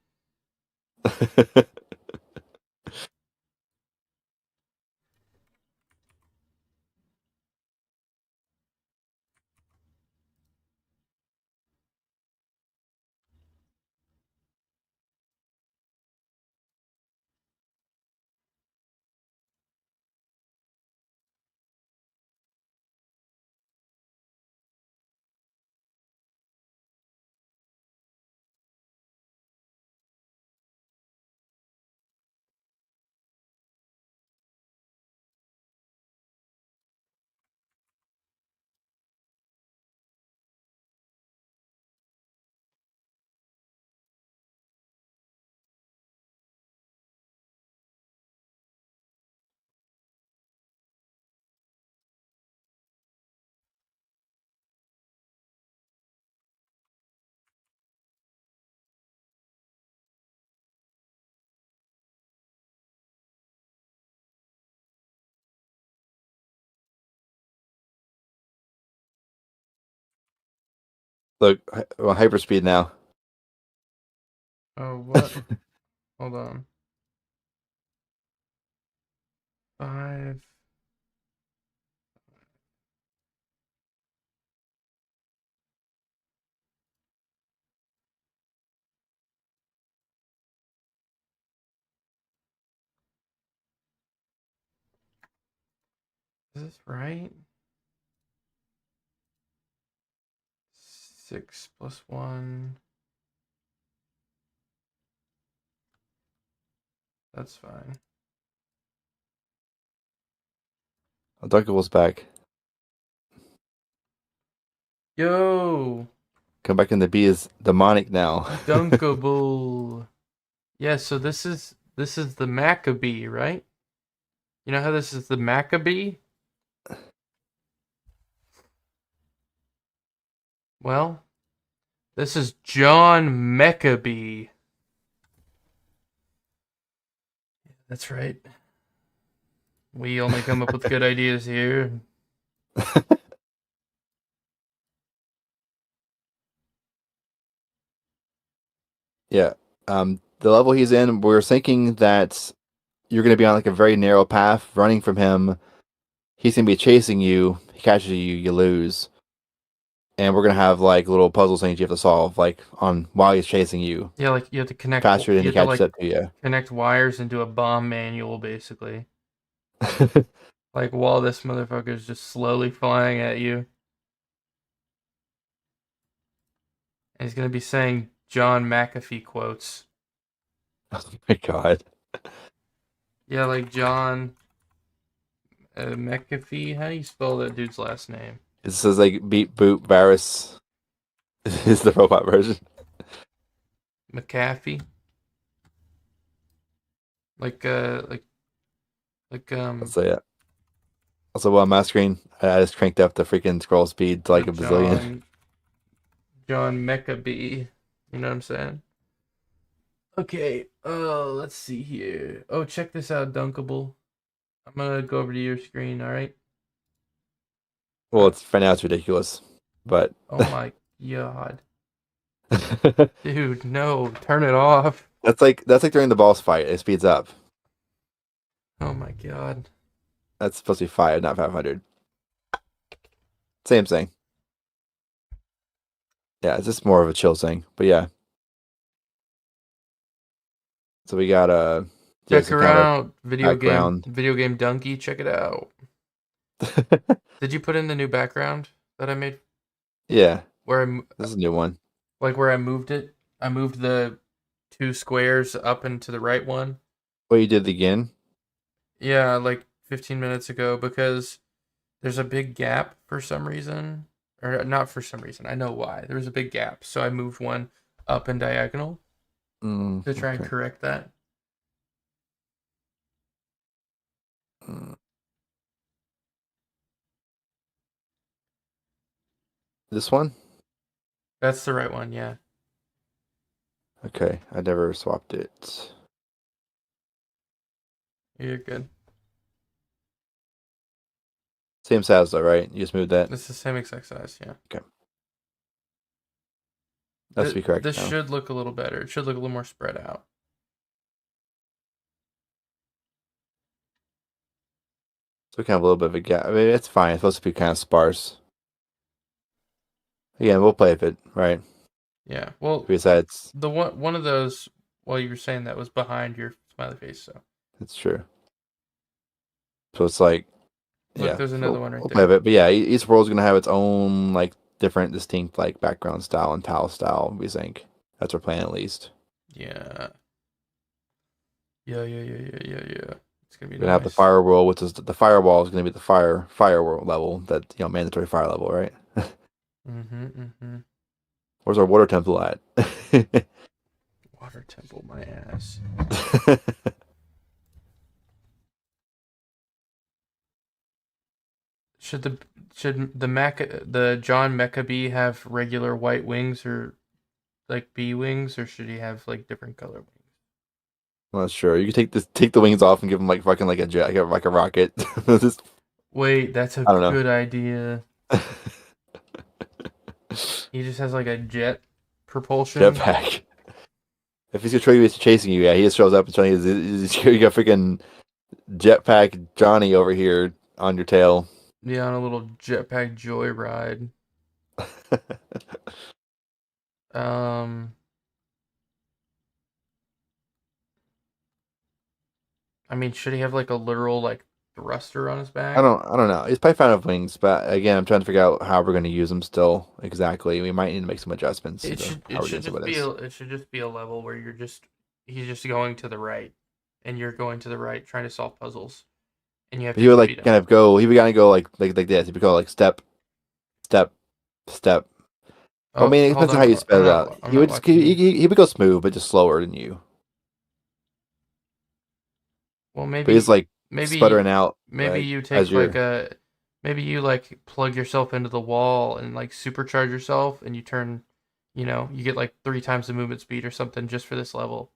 Look, we're on hyperspeed now. Oh, what? Hold on. 5. Is this right? 6 plus 1. That's fine. Dunkel's back. Yo, Come back, and the bee is demonic now. Dunkable. Yeah, so this is the Maccabee, right? You know how this is the Maccabee? Well, this is John Maccabee. That's right. We only come up with good ideas here. Yeah. The level he's in, we're thinking that you're going to be on like a very narrow path, running from him. He's going to be chasing you. He catches you, you lose. And we're going to have like little puzzle things you have to solve, like on while he's chasing you, Yeah, like you have to connect. faster than You he have to catches like up to you. connect wires into a bomb manual, basically. Like while this motherfucker's just slowly flying at you, and he's gonna be saying John McAfee quotes. Oh my god. Yeah, like John McAfee. How do you spell that dude's last name? It says like beep boop virus is the robot version. McAfee. Like Let's say it. Also, well, on my screen, I just cranked up the freaking scroll speed to like a bazillion. John McAfee. You know what I'm saying? Okay. Let's see here. Oh, check this out, Dunkable. I'm gonna go over to your screen. All right. Well, it's for now it's ridiculous, but Oh my god, dude, no, turn it off. that's like during the boss fight. It speeds up. Oh my god. That's supposed to be 5, not 500. Same thing. Yeah, it's just more of a chill thing. But yeah. So we got Check some her kind of out. background. Video game donkey. Check it out. Did you put in the new background? that I made Yeah, where this is a new one. where I moved it. I moved the two squares up and to the right one. What you did again? Yeah, like 15 minutes ago because there's a big gap for some reason. Or not for some reason. I know why. There was a big gap. So I moved one up and diagonal to try and Okay. correct that. Mm. This one? That's the right one, yeah. Okay, I never swapped it. You're good. Same size though, right? You just moved that. It's the same exact size, yeah. Okay, that should be correct This now. should look a little better. It should look a little more spread out. So kind of a little bit of a gap. I mean, it's fine. It's supposed to be kind of sparse. Again, we'll play with it, right? Yeah. Well, Besides, the one of those while you were saying that was behind your smiley face, so it's true. So it's like, look, yeah, there's another one right we'll play there. with it. But yeah, each world's gonna have its own like different, distinct like background style and tile style. We think that's our plan at least. Yeah. Yeah. It's gonna be We're gonna have the nice. firewall, which is the firewall is gonna be the firewall level, that mandatory fire level, right? Mm-hmm. Where's our water temple at? Water temple, my ass. Should the John Mecha have regular white wings or like bee wings, or should he have like different color wings? I'm not sure. You can take the wings off and give him like fucking like a jet, like a rocket. Just, Wait, that's a I don't know. good idea. He just has like a jet propulsion. Jetpack. If he's gonna chasing you, yeah, he just shows up and trying you got freaking jetpack Johnny over here on your tail. Yeah, on a little jetpack joyride. Um, I mean, should he have like a literal like thruster on his back? I don't know. He's probably fine with wings, but again, I'm trying to figure out how we're gonna use them still exactly. We might need to make some adjustments to how we're doing some of this. It should just be a level where he's just going to the right, and you're going to the right trying to solve puzzles, and you have to He would defeat like him. kind of go. He would kind of go like this. He would go like step, step, step. Well, I Oh, mean, it hold depends on on, how you spell it out. I'm He not would just watching you. he would go smooth, but just slower than you. Well, But he's like maybe sputtering out maybe like you as take like you're. a maybe you like plug yourself into the wall and like supercharge yourself, and you turn, you get like three times the movement speed or something just for this level.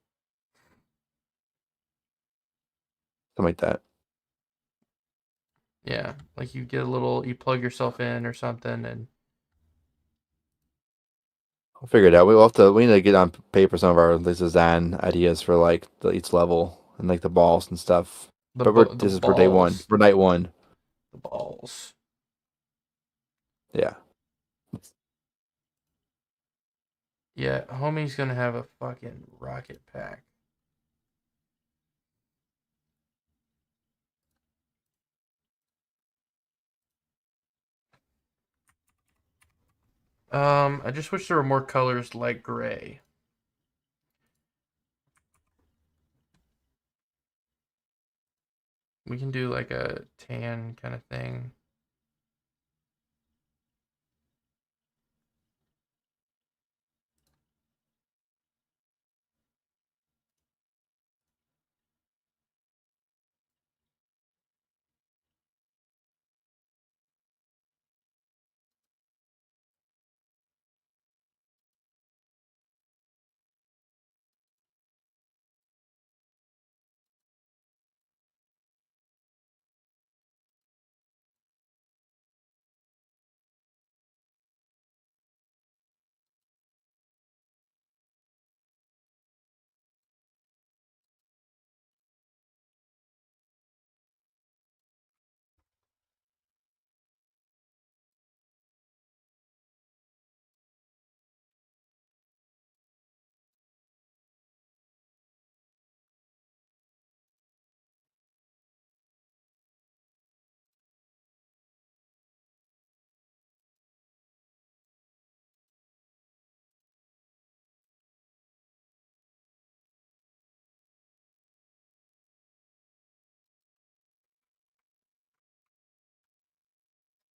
Something like that. Yeah, like you plug yourself in or something, and We'll figure it out. We need to get on paper some of our design ideas for like each level and like the balls and stuff. But the this is for day one, balls, for night one. the balls. Yeah. Yeah, homie's gonna have a fucking rocket pack. I just wish there were more colors like gray. We can do like a tan kind of thing.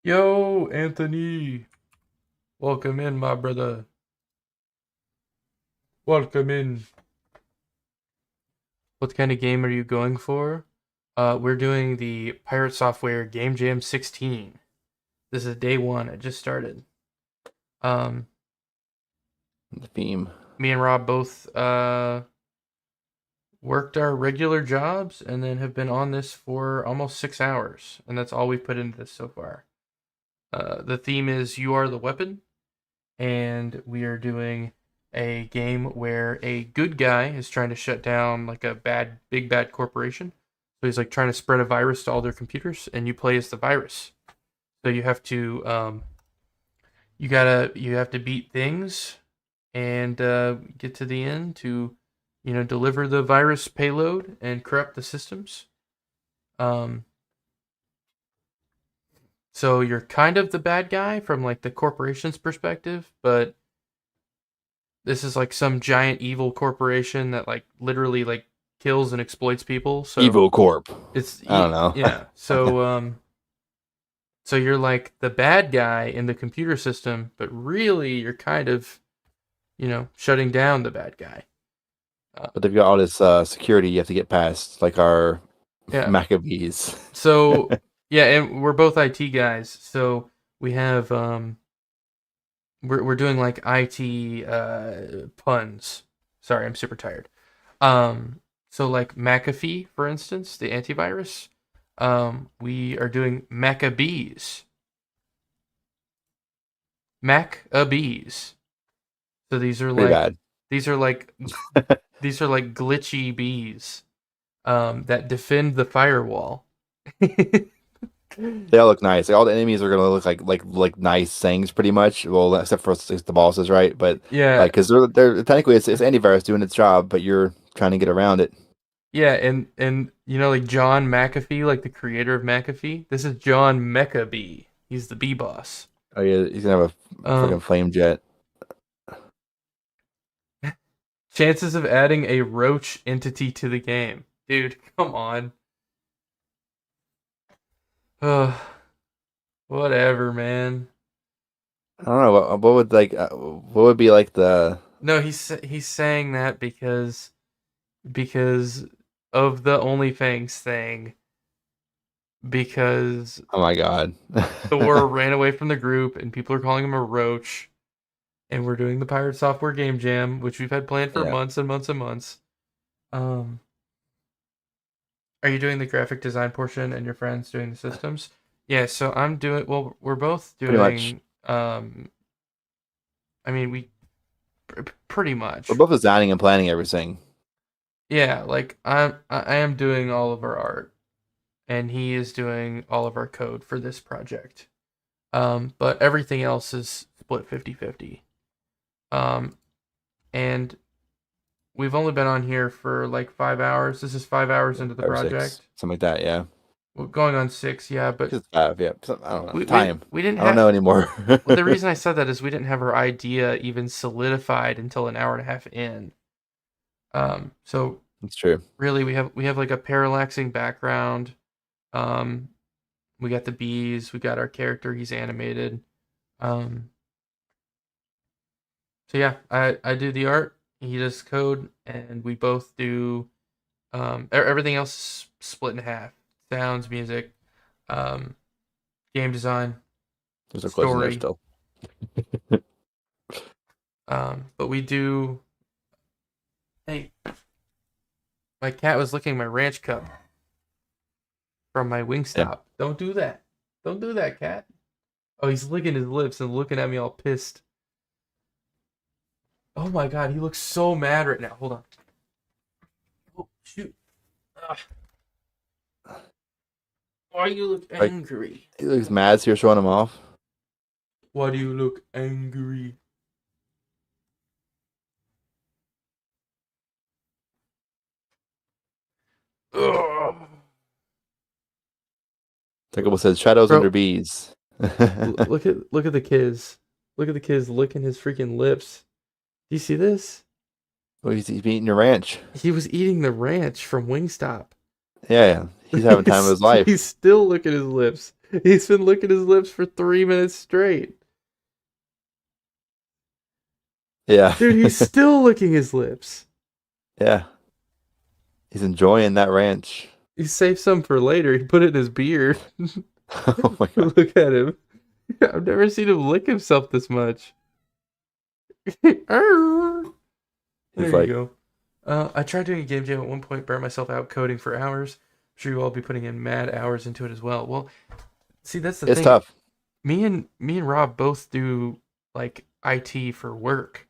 Yo, Anthony. Welcome in, my brother. Welcome in. What kind of game are you going for? We're doing the PirateSoftware Game Jam 16. This is day one. I just started. Um, The theme. Me and Rob both worked our regular jobs and then have been on this for almost 6 hours, and that's all we've put into this so far. The theme is You Are the Weapon, and we are doing a game where a good guy is trying to shut down like a big bad corporation. So he's like trying to spread a virus to all their computers, and you play as the virus. So you have to you have to beat things and get to the end to deliver the virus payload and corrupt the systems. Um, so you're kind of the bad guy from like the corporation's perspective, but this is like some giant evil corporation that like literally like kills and exploits people. So Evil Corp. it's I don't know. yeah. So you're like the bad guy in the computer system, but really you're kind of shutting down the bad guy. But they've got all this security you have to get past, like our Yeah. Maccabees. So yeah, and we're both IT guys. So we have we're doing like IT puns. Sorry, I'm super tired. So like McAfee, for instance, the antivirus. We are doing Maccabees. Maccabees. So these are Pretty like bad. these are like these are like glitchy bees that defend the firewall. They all look nice. Like, all the enemies are gonna look like nice things, pretty much. Well, except for the bosses, right? But Yeah, like, because they're technically it's antivirus doing its job, but you're trying to get around it. yeah, and like John McAfee, like the creator of McAfee. This is John Mecha He's the bee boss. Oh yeah, he's gonna have a Um, freaking flame jet. Chances of adding a roach entity to the game, dude. Come on. Ugh, whatever, man. I don't know what would what would be like the No, he's saying that because of the OnlyFans thing. Because oh my god. Thor ran away from the group, and people are calling him a roach. And we're doing the Pirate Software Game Jam, which we've had planned for Yeah. months and months and months. Um, are you doing the graphic design portion, and your friends doing the systems? Yeah, so I'm doing. Well, we're both Pretty much. doing. I mean, pretty We're much. both designing and planning everything. Yeah, like I am doing all of our art, and he is doing all of our code for this project. But everything else is split 50-50. And we've only been on here for like 5 hours. This is 5 hours into the 5 or 6, project. something like that. Yeah. We're going on 6, yeah, but Just 5. Yeah. I don't know. we Time. we didn't I don't have. know anymore. Well, the reason I said that is we didn't have our idea even solidified until an hour and a half in. So It's true. really we have like a parallaxing background. Um, we got the bees. We got our character. He's animated. Um, so yeah, I do the art. He does code, and we both do. Everything else is split in half: sounds, music, um, game design, There's a close in there story. still. But we do. Hey, my cat was licking my ranch cup from my Wingstop. Yeah. Don't do that. Don't do that, cat. Oh, he's licking his lips and looking at me all pissed. Oh my god, he looks so mad right now. Hold on. Oh shoot. Ugh. Why you look Like, angry? he looks mad, so you're showing him off. Why do you look angry? Ugh. Jacob said shadows Bro, under bees. look at the kids. Look at the kids licking his freaking lips. Do you see this? Well, he's eating your ranch. He was eating the ranch from Wingstop. Yeah, yeah. He's having time of his life. He's still licking his lips. He's been licking his lips for 3 minutes straight. Yeah. Dude, he's still licking his lips. Yeah. He's enjoying that ranch. He saved some for later. He put it in his beard. Oh my god. Look at him. I've never seen him lick himself this much. There He's you like, go. I tried doing a game jam at one point, burned myself out coding for hours. I'm sure you all be putting in mad hours into it as well. Well, see, that's the it's thing. tough. Me and Rob both do like IT for work.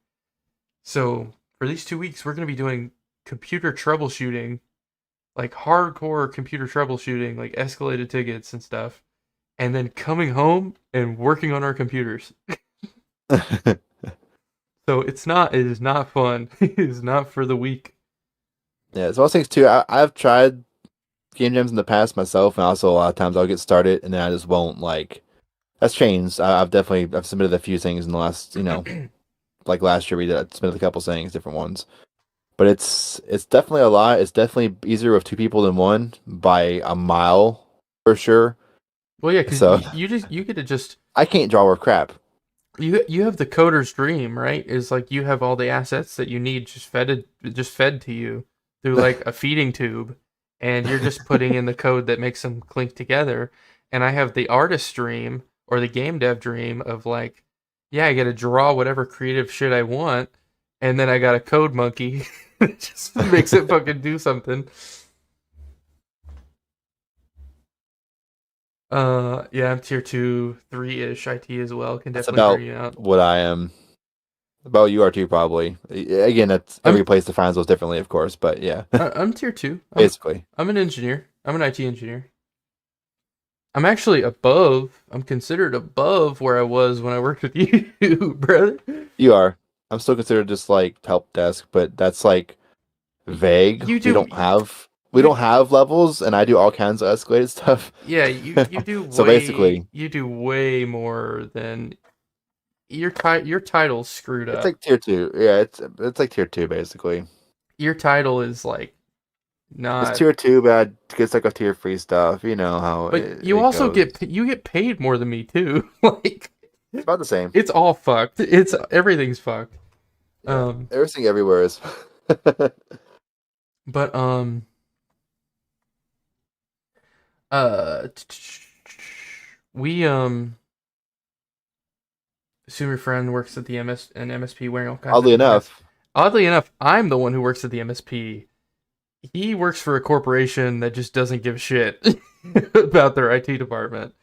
So for these 2 weeks, we're gonna be doing computer troubleshooting, like hardcore computer troubleshooting, like escalated tickets and stuff, and then coming home and working on our computers. So it is not fun. It is not for the weak. Yeah, it's one of those things too. I've tried game jams in the past myself, and also a lot of times I'll get started and then I just won't like. That's changed. I've submitted a few things in the last, like last year we did submitted a couple things, different ones. But it's definitely a lot. It's definitely easier with two people than one by a mile for sure. Well, yeah, because So you get to just I can't draw worth crap. you have the coder's dream, right? Is like you have all the assets that you need just fed to you through like a feeding tube, and you're just putting in the code that makes them clink together. And I have the artist dream or the game dev dream of like, yeah, I got to draw whatever creative shit I want, and then I got a code monkey that just makes it fucking do something. Yeah, I'm tier 2, 3-ish IT as well. Can That's definitely burn about you out. what I am. About you are too probably. Again, that's I'm every place defines those differently, of course. But yeah, I'm tier 2. basically. I'm an engineer. I'm an IT engineer. I'm actually above. I'm considered above where I was when I worked with you, brother. You are. I'm still considered just like help desk, but that's like vague. You We do don't have we you don't have levels, and I do all kinds of escalated stuff. yeah, you do So basically, way more than your title's screwed it's up. like tier two. Yeah, it's like tier two basically. Your title is like It's not. tier two, but it gets like a tier three stuff. You know how But you it also goes. get paid more than me too. Like It's about the same. it's all fucked. It's everything's fucked. Yeah, Um everything everywhere is. but uh we assume your friend works at the MSP wearing all kinds of Oddly different hats. enough, Oddly enough, I'm the one who works at the MSP. He works for a corporation that just doesn't give a shit about their IT department.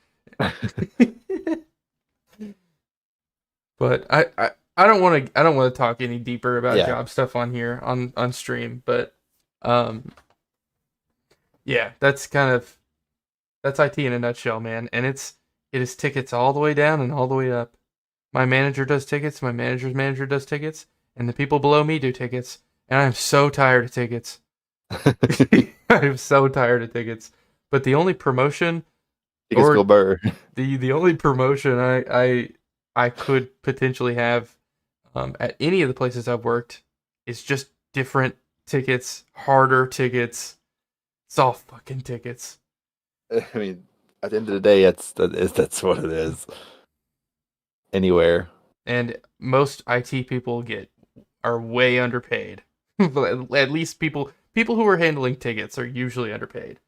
But I don't want to talk any deeper about yeah, job stuff on here on stream. But um yeah, that's IT in a nutshell, man. And it is tickets all the way down and all the way up. My manager does tickets, my manager's manager does tickets, and the people below me do tickets. And I'm so tired of tickets. I'm so tired of tickets. But the only promotion tickets go or burr. the only promotion I could potentially have at any of the places I've worked is just different tickets, harder tickets. It's all fucking tickets. I mean, at the end of the day, that's what it is. Anywhere. And most IT people are way underpaid. At least people who are handling tickets are usually underpaid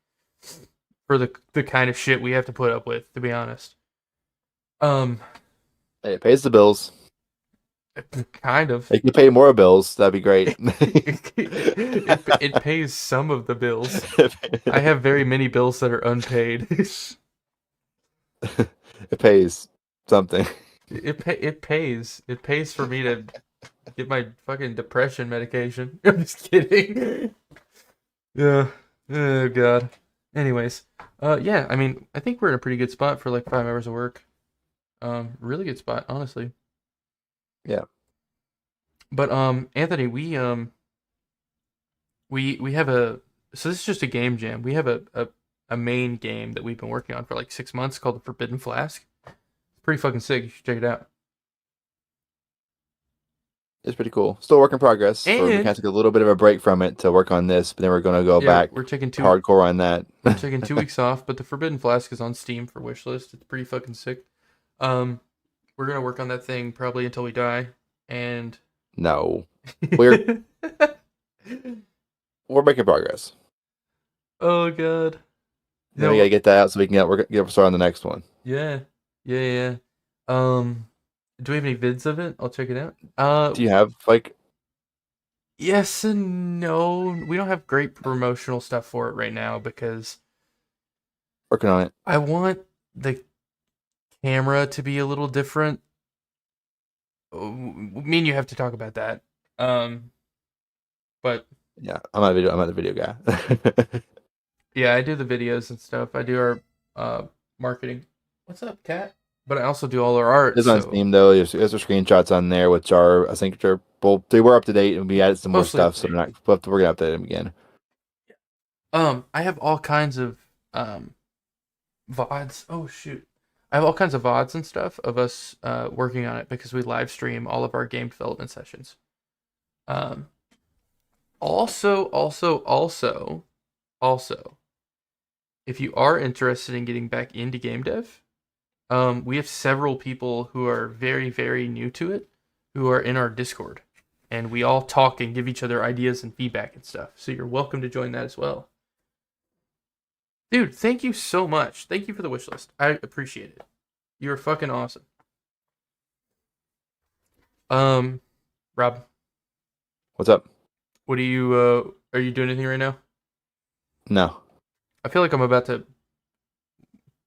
for the kind of shit we have to put up with, to be honest. Um, Hey, it pays the bills. kind of. If you pay more bills, that'd be great. It pays some of the bills. I have very many bills that are unpaid. It pays something. It pays. It pays for me to get my fucking depression medication. I'm just kidding. Yeah. Oh god. Anyways, yeah. I mean, I think we're in a pretty good spot for like 5 hours of work. Really good spot, honestly. Yeah. But Anthony, we have so this is just a game jam. We have a main game that we've been working on for like 6 months called the Forbidden Flask. It's pretty fucking sick. You should check it out. It's pretty cool. Still a work in progress. For we kind And of took a little bit of a break from it to work on this, but then we're gonna go yeah, back hardcore on that. we're taking 2 weeks off, but the Forbidden Flask is on Steam for wishlist. It's pretty fucking sick. Um, we're gonna work on that thing probably until we die, and No, we're we're making progress. oh god, Then we gotta get that out so we can get started on the next one. yeah, yeah. Do we have any vids of it? I'll check it out. Do you have like Yes and no. We don't have great promotional stuff for it right now because working on it? I want the camera to be a little different. Me and you have to talk about that. But Yeah, I'm not the video guy. yeah, I do the videos and stuff. I do our marketing. What's up, cat? But I also do all our art. It's on Steam though. There's screenshots on there, which are I think they were up to date, and we added some more stuff, so we're gonna update them again. I have all kinds of VODs. Oh shoot. I have all kinds of VODs and stuff of us working on it because we live stream all of our game development sessions. Also, if you are interested in getting back into game dev, we have several people who are very, very new to it who are in our Discord. And we all talk and give each other ideas and feedback and stuff. So you're welcome to join that as well. Dude, thank you so much. Thank you for the wish list. I appreciate it. You're fucking awesome. Rob. What's up? What are you doing anything right now? No. I feel like I'm about to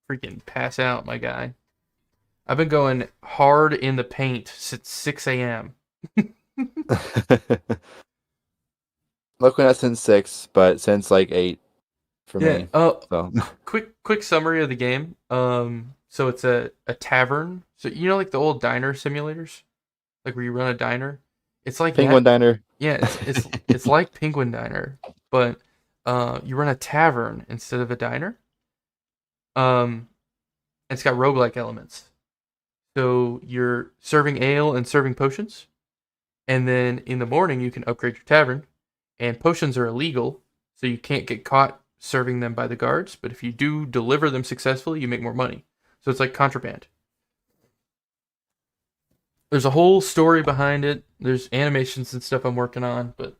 freaking pass out, my guy. I've been going hard in the paint since 6 a.m. Looking at since 6, but since like 8 for me. So quick summary of the game. So it's a tavern. So you know like the old diner simulators? Like where you run a diner? It's like Penguin Diner. Yeah, it's like Penguin Diner, but you run a tavern instead of a diner. It's got roguelike elements. So you're serving ale and serving potions. And then in the morning you can upgrade your tavern. And potions are illegal, so you can't get caught serving them by the guards, but if you do deliver them successfully, you make more money. So it's like contraband. There's a whole story behind it. There's animations and stuff I'm working on, but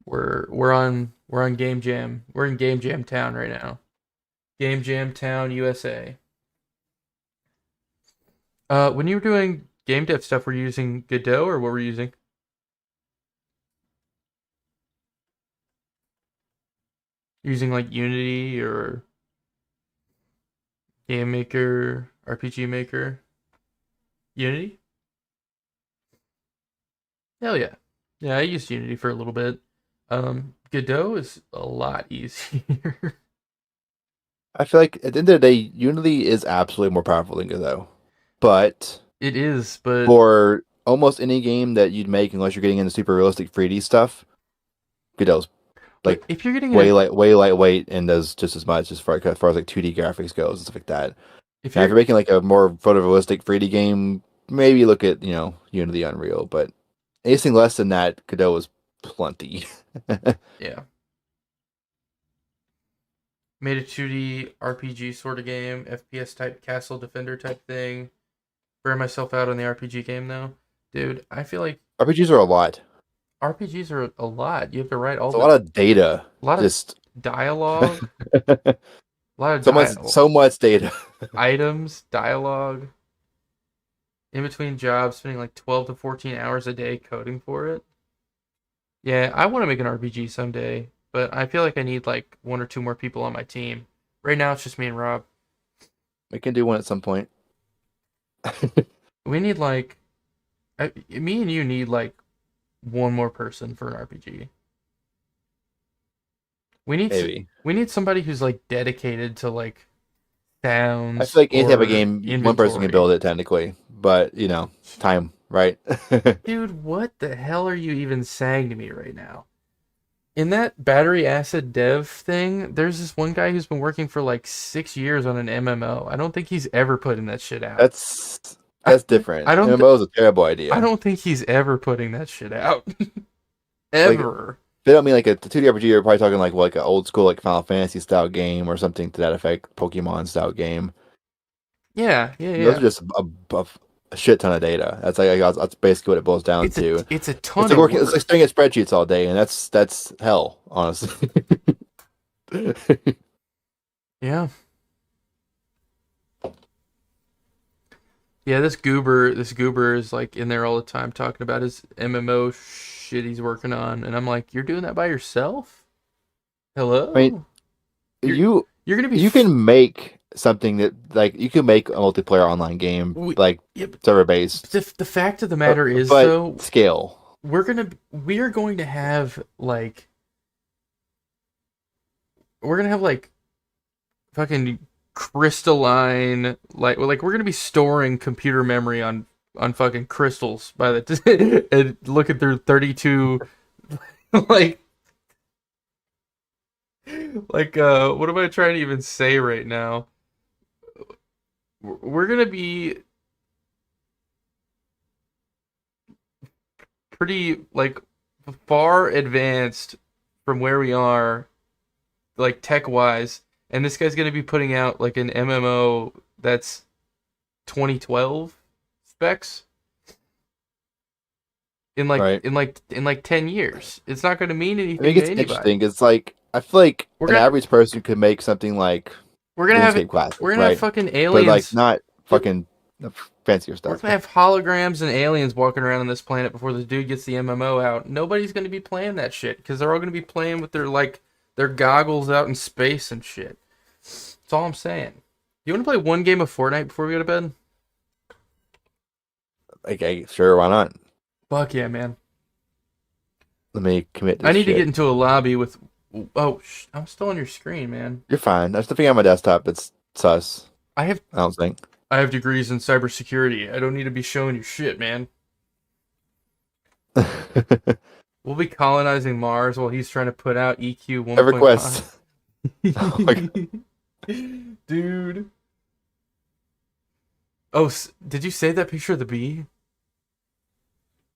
we're on Game Jam. We're in Game Jam Town right now. Game Jam Town, USA. When you were doing game dev stuff, were you using Godot or what were you using? Using like Unity or Game Maker, RPG Maker? Unity? Hell yeah. Yeah, I used Unity for a little bit. Godot is a lot easier. I feel like at the end of the day, Unity is absolutely more powerful than Godot. But it is, but for almost any game that you'd make, unless you're getting into super realistic 3D stuff, Godot's like if you're getting way lightweight and does just as much as far as like 2D graphics goes and stuff like that. If you're making like a more photorealistic 3D game, maybe look at Unity, Unreal, but anything less than that, Godot is plenty. Yeah. Made a 2D RPG sort of game, FPS type castle defender type thing. Burn myself out on the RPG game though. Dude, I feel like RPGs are a lot. RPGs are a lot. You have to write all a lot of data. A lot of dialogue. A lot of so much data. Items, dialogue. In between jobs, spending like 12 to 14 hours a day coding for it. Yeah, I want to make an RPG someday, but I feel like I need like 1 or 2 more people on my team. Right now, it's just me and Rob. We can do one at some point. We need like... me and you need like 1 more person for an RPG. We need somebody who's like dedicated to like sounds. I feel like any type of game, one person can build it technically, but time, right? Dude, what the hell are you even saying to me right now? In that battery acid dev thing, there's this one guy who's been working for like 6 years on an MMO. I don't think he's ever putting that shit out. That's different. I don't th- MMO is a terrible I idea. don't think he's ever putting that shit out. Like Ever. they don't mean like a 2D RPG. You're probably talking like an old school like Final Fantasy style game or something to that effect, Pokemon style game. Yeah, yeah, Those are yeah. just a shit ton of data. That's basically what it boils down to. It's a It's ton like of working. It's like work. staring at spreadsheets all day, and that's hell, honestly. Yeah. Yeah, this goober is like in there all the time talking about his MMO shit he's working on, and I'm like, you're doing that by yourself? I mean, Hello? You're you you're gonna be you can make something that like you can make a multiplayer online game we, like yeah, server based, the fact of the matter is but though, scale, we are going to have like we're gonna have like fucking crystalline like we're gonna be storing computer memory on fucking crystals by the and looking through 32 like what am I trying to even say right now? We're gonna be pretty like far advanced from where we are like tech wise, and this guy's gonna be putting out like an MMO that's 2012 specs right? in like 10 years. It's not gonna mean I think anything to it's anybody. interesting. It's like I feel like We're an gonna average person could make something like we're gonna have RuneScape Classic, we're gonna have right? fucking But like aliens. not fucking fancier We're stuff. gonna have holograms and aliens walking around on this planet before this dude gets the MMO out. Nobody's gonna be playing that shit because they're all gonna be playing with their goggles out in space and shit. That's all I'm saying. You want to play one game of Fortnite before we go to bed? Okay, sure, why not? Fuck yeah, man. Let me commit I this need to get shit. into a lobby with. Oh, I'm still on your screen, man. You're fine. There's nothing on my desktop. It's sus. I have I don't think. I have degrees in cybersecurity. I don't need to be showing you shit, man. We'll be colonizing Mars while he's trying to put out EQ EverQuest. 1.5. Oh my God. Dude. Oh, did you save that picture of the bee?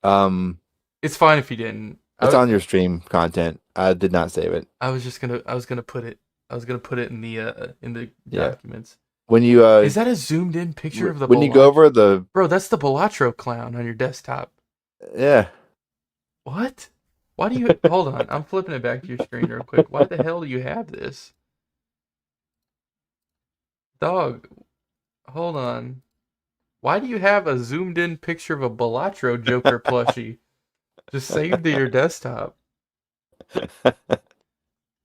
Um, It's fine if you didn't. it's on your stream content. I did not save it. I was gonna put it in the Yeah. documents. When you Is that a zoomed in picture of the when you go over the Bro, that's the Balatro clown on your desktop. yeah. What? Why do you hold on? I'm flipping it back to your screen real quick. Why the hell do you have this? Dog, hold on. Why do you have a zoomed in picture of a Balatro Joker plushie just saved to your desktop?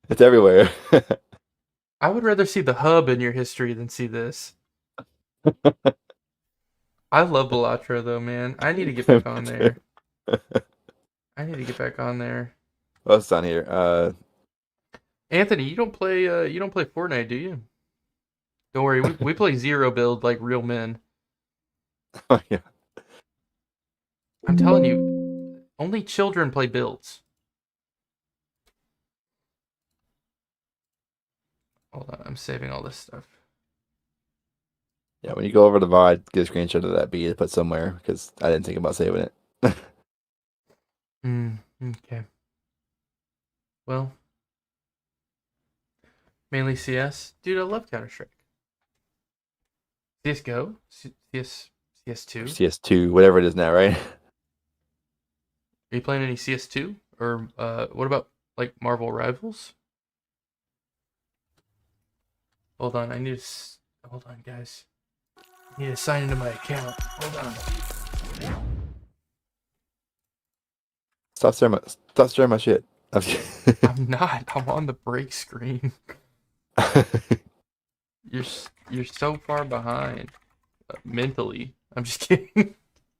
It's everywhere. I would rather see the hub in your history than see this. I love Balatro though, man. I need to get back on there. I need to get back on there. What's on here? Anthony, you don't play Fortnite, do you? Don't worry, we play zero build like real men. Oh, yeah. I'm telling you, only children play builds. Hold on, I'm saving all this stuff. Yeah, when you go over the VOD, get a screenshot of that beat to put somewhere because I didn't think about saving it. Okay. Well, mainly CS. Dude, I love Counter-Strike. CSGO? CS2? CS2, whatever it is now, right? Are you playing any CS2? Or what about like Marvel Rivals? Hold on, hold on, guys. I need to sign into my account. Hold on. Stop staring my shit. I'm not. I'm on the break screen. You're so far behind mentally. I'm just kidding.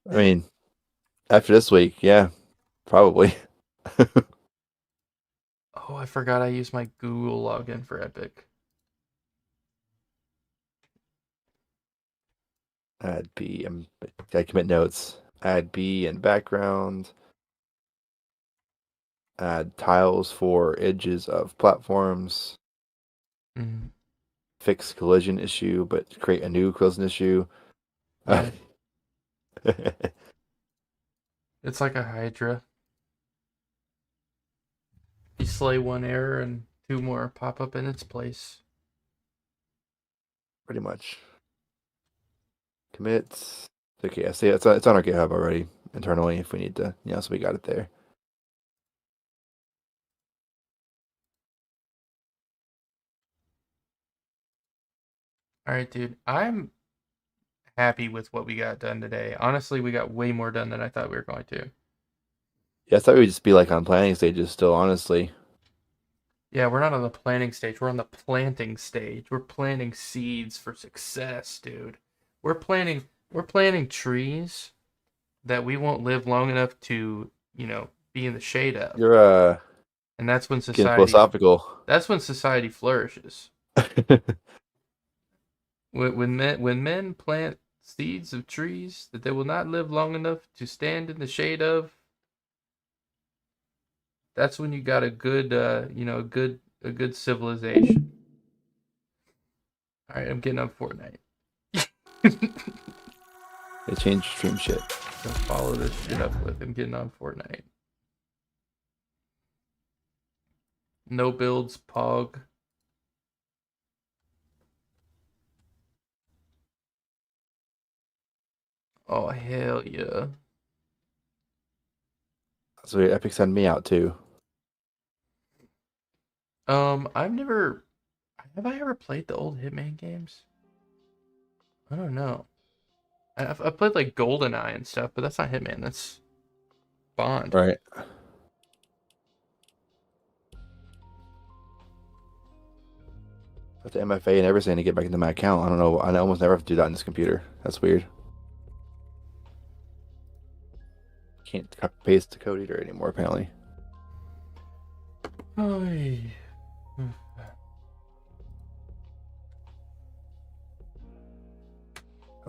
I mean, after this week, yeah, probably. Oh, I forgot I used my Google login for Epic. Add B. I commit notes. Add B in background. Add tiles for edges of platforms. Mm. Fix collision issue, but create a new collision issue. Yeah. It's like a Hydra. You slay one error and two more pop up in its place. Pretty much. Commits. Okay, yeah, see, it's on our GitHub already internally if we need to, so we got it there. All right, dude. I'm happy with what we got done today. Honestly, we got way more done than I thought we were going to. Yeah, I thought we'd just be like on planning stages still, honestly. Yeah, we're not on the planning stage. We're on the planting stage. We're planting seeds for success, dude. We're planting trees that we won't live long enough to, be in the shade of. You're And getting philosophical. that's when society flourishes. When men plant seeds of trees that they will not live long enough to stand in the shade of, that's when you got a good a good civilization. All right, I'm getting on Fortnite. They changed stream shit. Gonna follow this shit up with I'm getting on Fortnite. No builds, Pog. Oh hell yeah. So Epic send me out too. I've never have I ever played the old Hitman games? I don't know. I've played like GoldenEye and stuff, but that's not Hitman. That's Bond. Right. I have to MFA and everything to get back into my account. I don't know. I almost never have to do that on this computer. That's weird. Can't copy paste the code either anymore, apparently. Oy.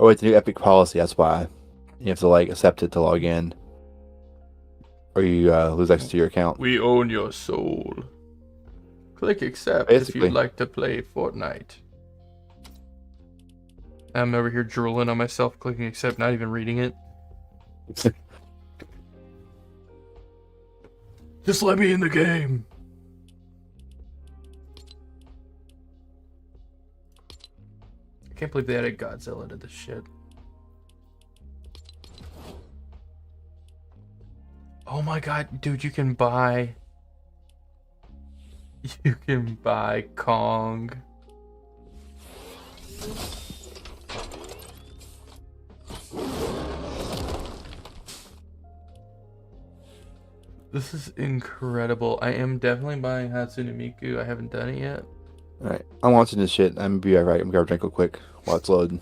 Oh, it's a new Epic policy. That's why you have to like accept it to log in, or you lose access to your account. We own your soul. Click accept if Basically. you'd like to play Fortnite. I'm over here drooling on myself, clicking accept, not even reading it. Just let me in the game. I can't believe they added Godzilla to this shit. Oh my god, dude, you can buy Kong. This is incredible. I am definitely buying Hatsune Miku. I haven't done it yet. All right, I'm watching this shit. I'm gonna be right. I'm gonna grab a drink real quick while it's loading.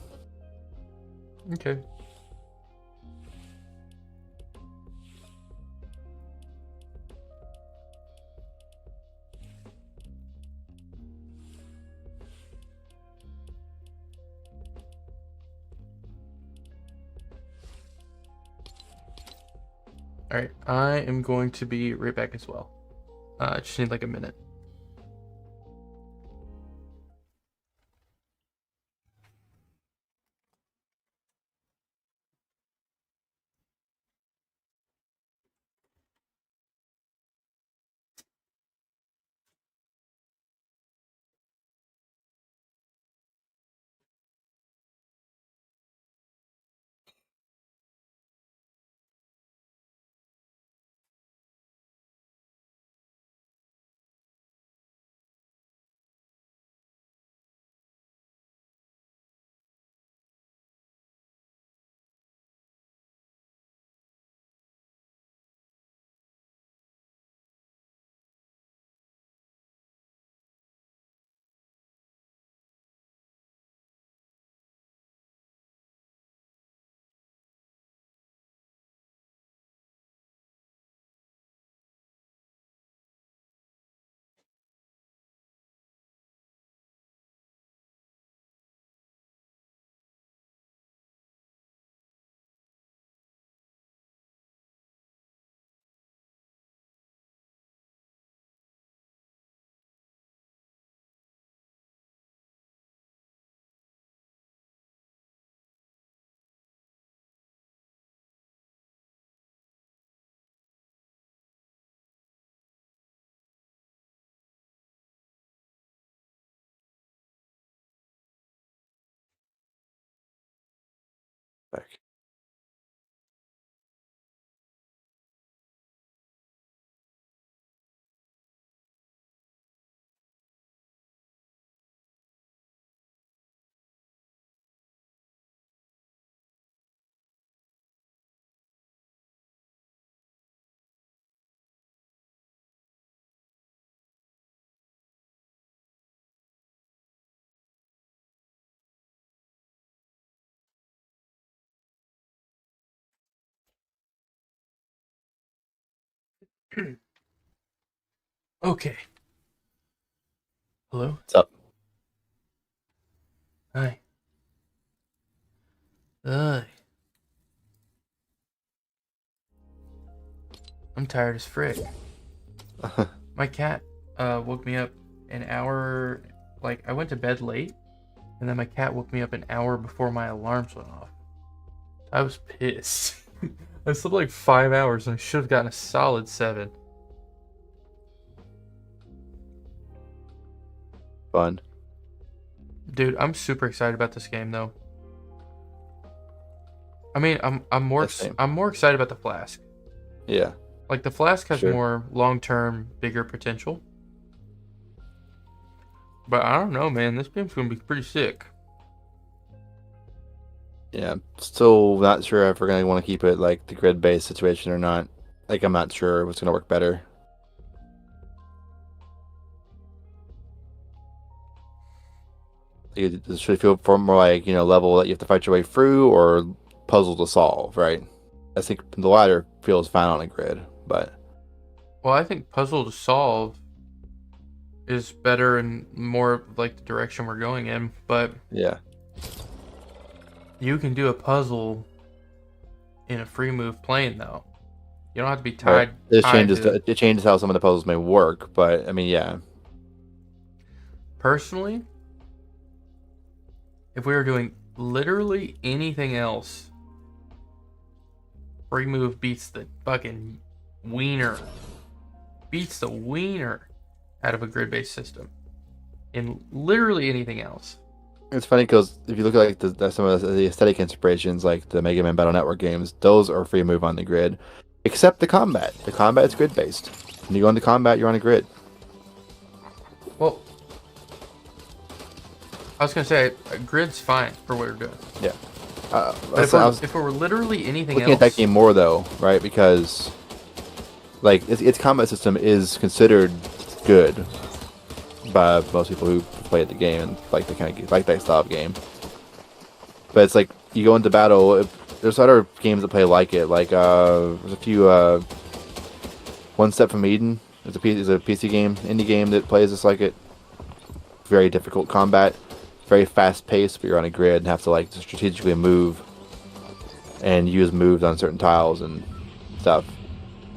Okay. All right, I am going to be right back as well. I just need like a minute. Okay. Hello? What's up? Hi. Hi. I'm tired as frick. My cat woke me up an hour, like, I went to bed late, and then my cat woke me up an hour before my alarms went off. I was pissed. I slept like 5 hours and I should have gotten a solid 7. Fun. Dude, I'm super excited about this game though. I mean, Yeah, same. I'm more excited about the Flask. Yeah. Like the Flask has Sure. more long-term, bigger potential. But I don't know, man. This game's gonna be pretty sick. Yeah. Still not sure if we're gonna want to keep it like the grid-based situation or not. Like, I'm not sure what's gonna work better. It should feel more like, level that you have to fight your way through or puzzle to solve, right? I think the latter feels fine on a grid, but Well, I think puzzle to solve is better and more like the direction we're going in. But yeah. you can do a puzzle in a free move plane though. You don't have to be Right. It tied changes to. it changes how some of the puzzles may work, but I mean, yeah. Personally, if we were doing literally anything else, free move beats the fucking wiener. Beats the wiener out of a grid-based system. In literally anything else. It's funny because if you look at like some of the aesthetic inspirations, like the Mega Man Battle Network games, those are free move on the grid, except the combat. The combat is grid based. When you go into combat, you're on a grid. Well, I was gonna say grid's fine for what we're doing. Yeah. But I was if it were literally anything looking else, at that game more though, right? Because like its combat system is considered good by most people who play the game and like the kind of like that style of game. But it's like you go into battle. There's other games that play like it. Like there's a few. One Step from Eden is a PC game, indie game that plays just like it. Very difficult combat, very fast paced, but you're on a grid and have to like strategically move and use moves on certain tiles and stuff.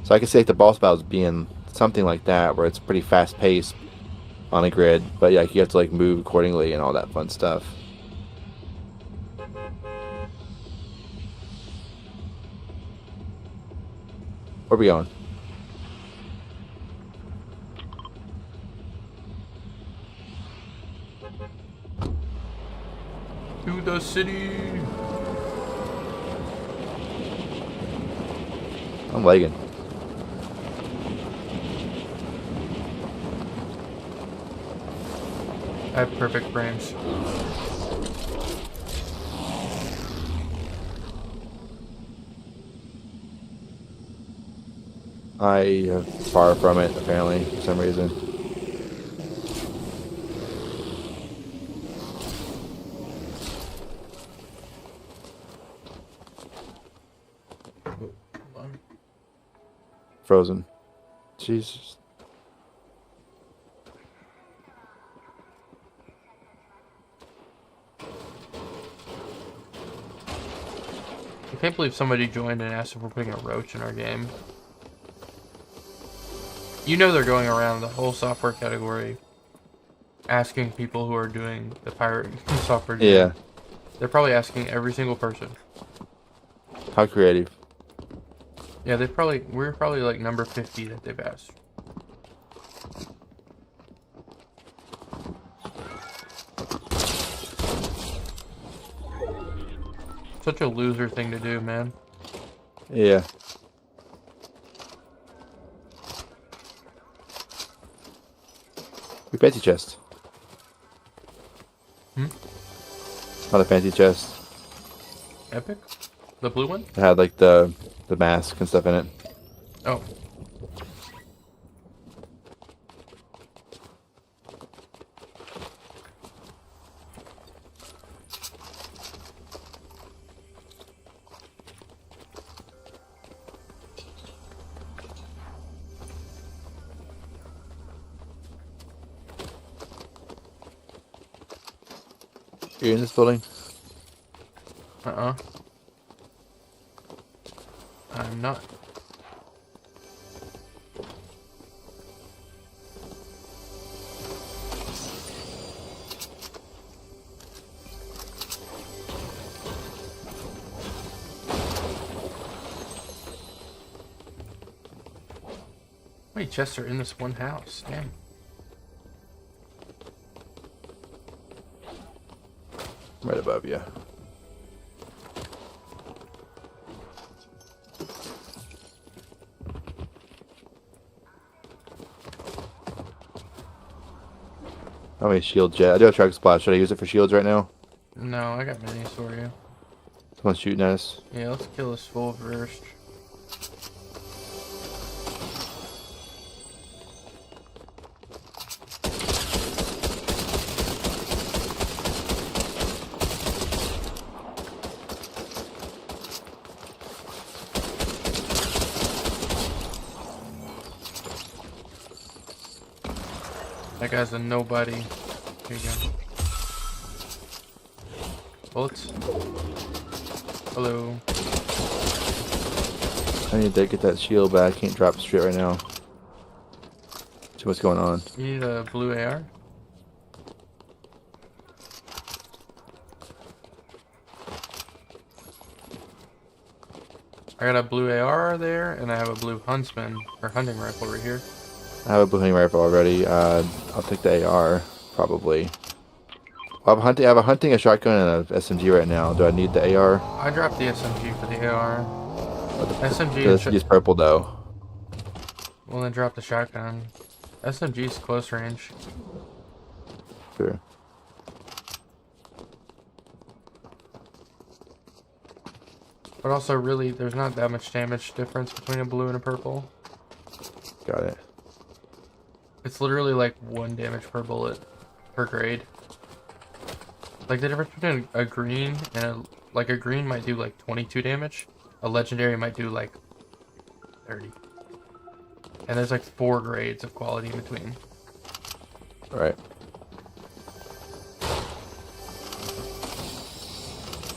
So I can see like the boss battles being something like that, where it's pretty fast paced on a grid, but yeah, you have to like move accordingly and all that fun stuff. Where are we going? to the city. I'm lagging. I have perfect frames. I am far from it, apparently, for some reason. Hold on. Frozen. Jesus. I can't believe somebody joined and asked if we're putting a roach in our game. You know they're going around the whole software category asking people who are doing the pirate software jam. Yeah. They're probably asking every single person. How creative. Yeah, we're probably like number 50 that they've asked. Such a loser thing to do, man. Yeah. We fancy chest. Not a fancy chest. Epic? The blue one? It had like the mask and stuff in it. Oh. You're in this building? I'm not. How many chests are in this one house? Damn. Right above you. How many shield jet? I do have Track Splash. Should I use it for shields right now? No, I got minis for you. Someone's shooting at us. Yeah, let's kill this fool first. That guy's a nobody. Here you go. Bullets. Hello. I need to get that shield back. I can't drop it straight right now. See what's going on. You need a blue AR? I got a blue AR there, and I have a blue huntsman, or hunting rifle right here. I have a blue hunting rifle already. I'll take the AR, probably. Well, I have a hunting, a shotgun, and a SMG right now. Do I need the AR? I dropped the SMG for the AR. SMG Let's use purple, though. Well, then drop the shotgun. SMG's close range. Sure. But also, really, there's not that much damage difference between a blue and a purple. Got it. It's literally like 1 damage per bullet per grade. Like the difference between a green and a green might do like 22 damage. A legendary might do like 30. And there's like 4 grades of quality in between. All right.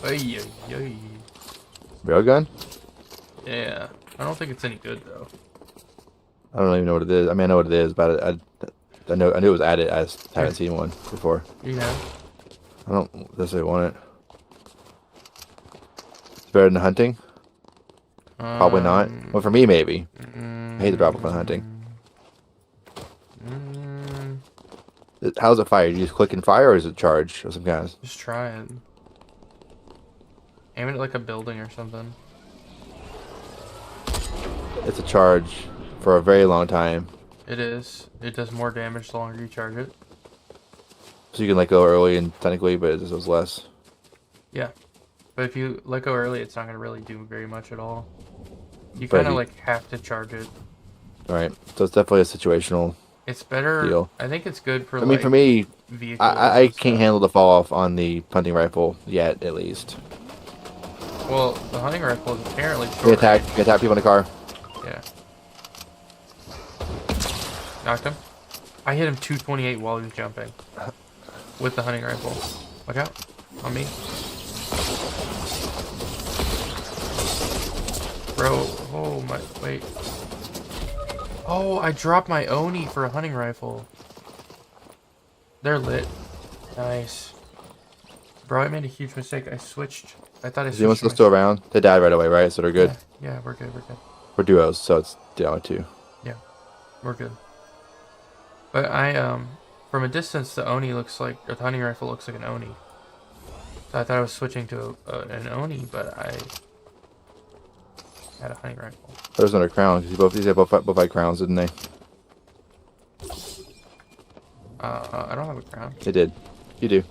Ay, ay, ay. Railgun? Yeah. I don't think it's any good though. I don't even know what it is. I mean, I know what it is, but I knew it was added. I just haven't seen one before. You know. I don't necessarily want it. It's better than hunting? Probably not. Well, for me, maybe. I hate the drop off on hunting. How's it fire? Do you just click and fire, or is it charge of some kind? Just try it. Aim it at like a building or something. It's a charge for a very long time. It is. It does more damage the longer you charge it. So you can let go early and technically, but it just does less. Yeah. But if you let go early, it's not going to really do very much at all. You But kind of you- like have to charge it. Right. So it's definitely a situational. It's better. Deal. I think it's good for I mean, for me, vehicles. I and can't stuff. handle the fall off on the hunting rifle yet, at least. Well, the hunting rifle is apparently You short. attack people in the car. Yeah. Knocked him. I hit him 228 while he was jumping. With the hunting rifle. Watch out. On me. Bro. Oh my. Wait. Oh, I dropped my Oni for a hunting rifle. They're lit. Nice. Bro, I made a huge mistake. I switched. I thought I Is anyone switched. still around? They died right away, right? So they're good. Yeah, we're good. We're good. We're duos, so it's down two. We're good. But from a distance, the Oni looks like, or the hunting rifle looks like an Oni. So I thought I was switching to an Oni, but I had a hunting rifle. There's another crown because these both had crowns, didn't they? I don't have a crown. They did. You do.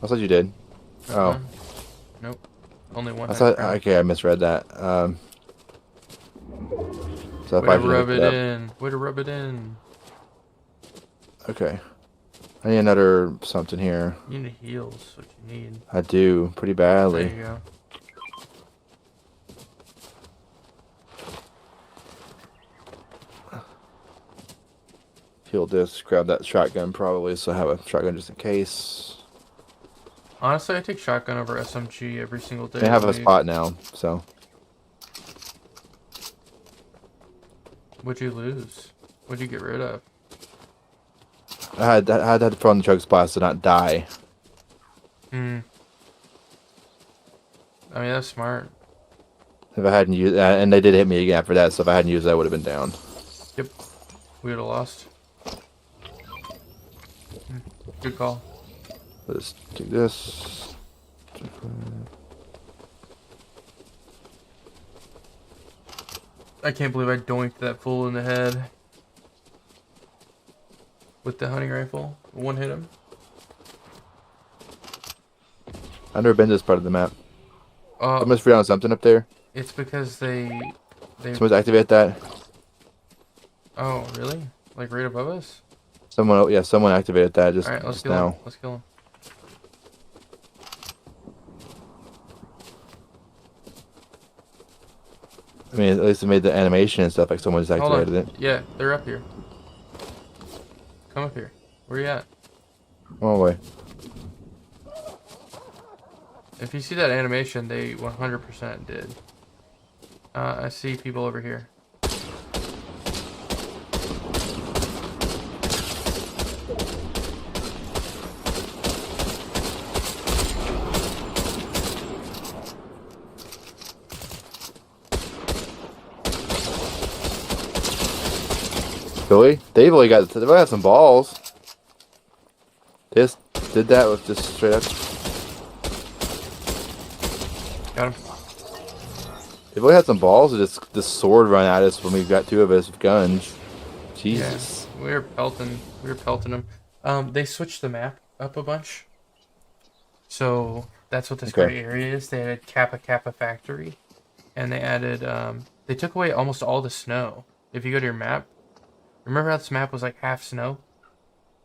I thought you did. Oh, Nope. Only one. I had a thought. crown. Okay, I misread that. So if Way I to just rub looked it up- in. Way to rub it in. Okay. I need another something here. You need heals. What you need. I do pretty There badly. you go. Heal this. Grab that shotgun probably, so I have a shotgun just in case. Honestly, I take shotgun over SMG every single day. They have of a the week. spot now, so. What'd you lose? What'd you get rid of? I had to throw on the chug splash to not die. Hmm. I mean, that's smart. If I hadn't used, and they did hit me again after that, so if I hadn't used that, I would have been down. Yep. We would have lost. Good call. Let's do this. I can't believe I doinked that fool in the head. With the hunting rifle. One hit him. I've never been to this part of the map. Someone's free on something up there. It's because they Someone's activated that. Oh, really? Like right above us? Someone activated that just, Alright, let's just kill now. him. Let's kill him. I mean, at least it made the animation and stuff like someone just Hold activated on. it. Yeah, they're up here. Come up here. Where you at? One way. If you see that animation, they 100% did. I see people over here. Really? They've got some balls. They just did that with just straight up. Got him. They've really had some balls to just this sword run at us when we've got two of us with guns. Jesus. Yeah, we were pelting them. They switched the map up a bunch. So that's what this gray area is. They added Kappa Factory. And they added, they took away almost all the snow. If you go to your map, remember how this map was like half snow?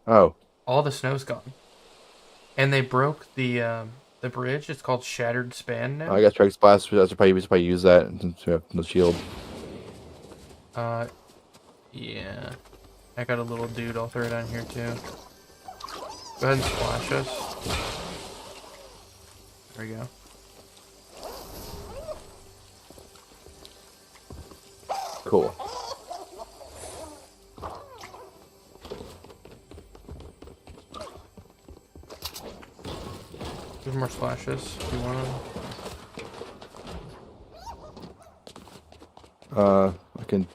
Oh. All the snow's gone. And they broke the bridge. It's called Shattered Span now. I got Strike Splash. I should probably use that since we have no shield. Yeah. I got a little dude. I'll throw it on here too. Go ahead and splash us. There we go. Cool. There's more splashes if you want them. I can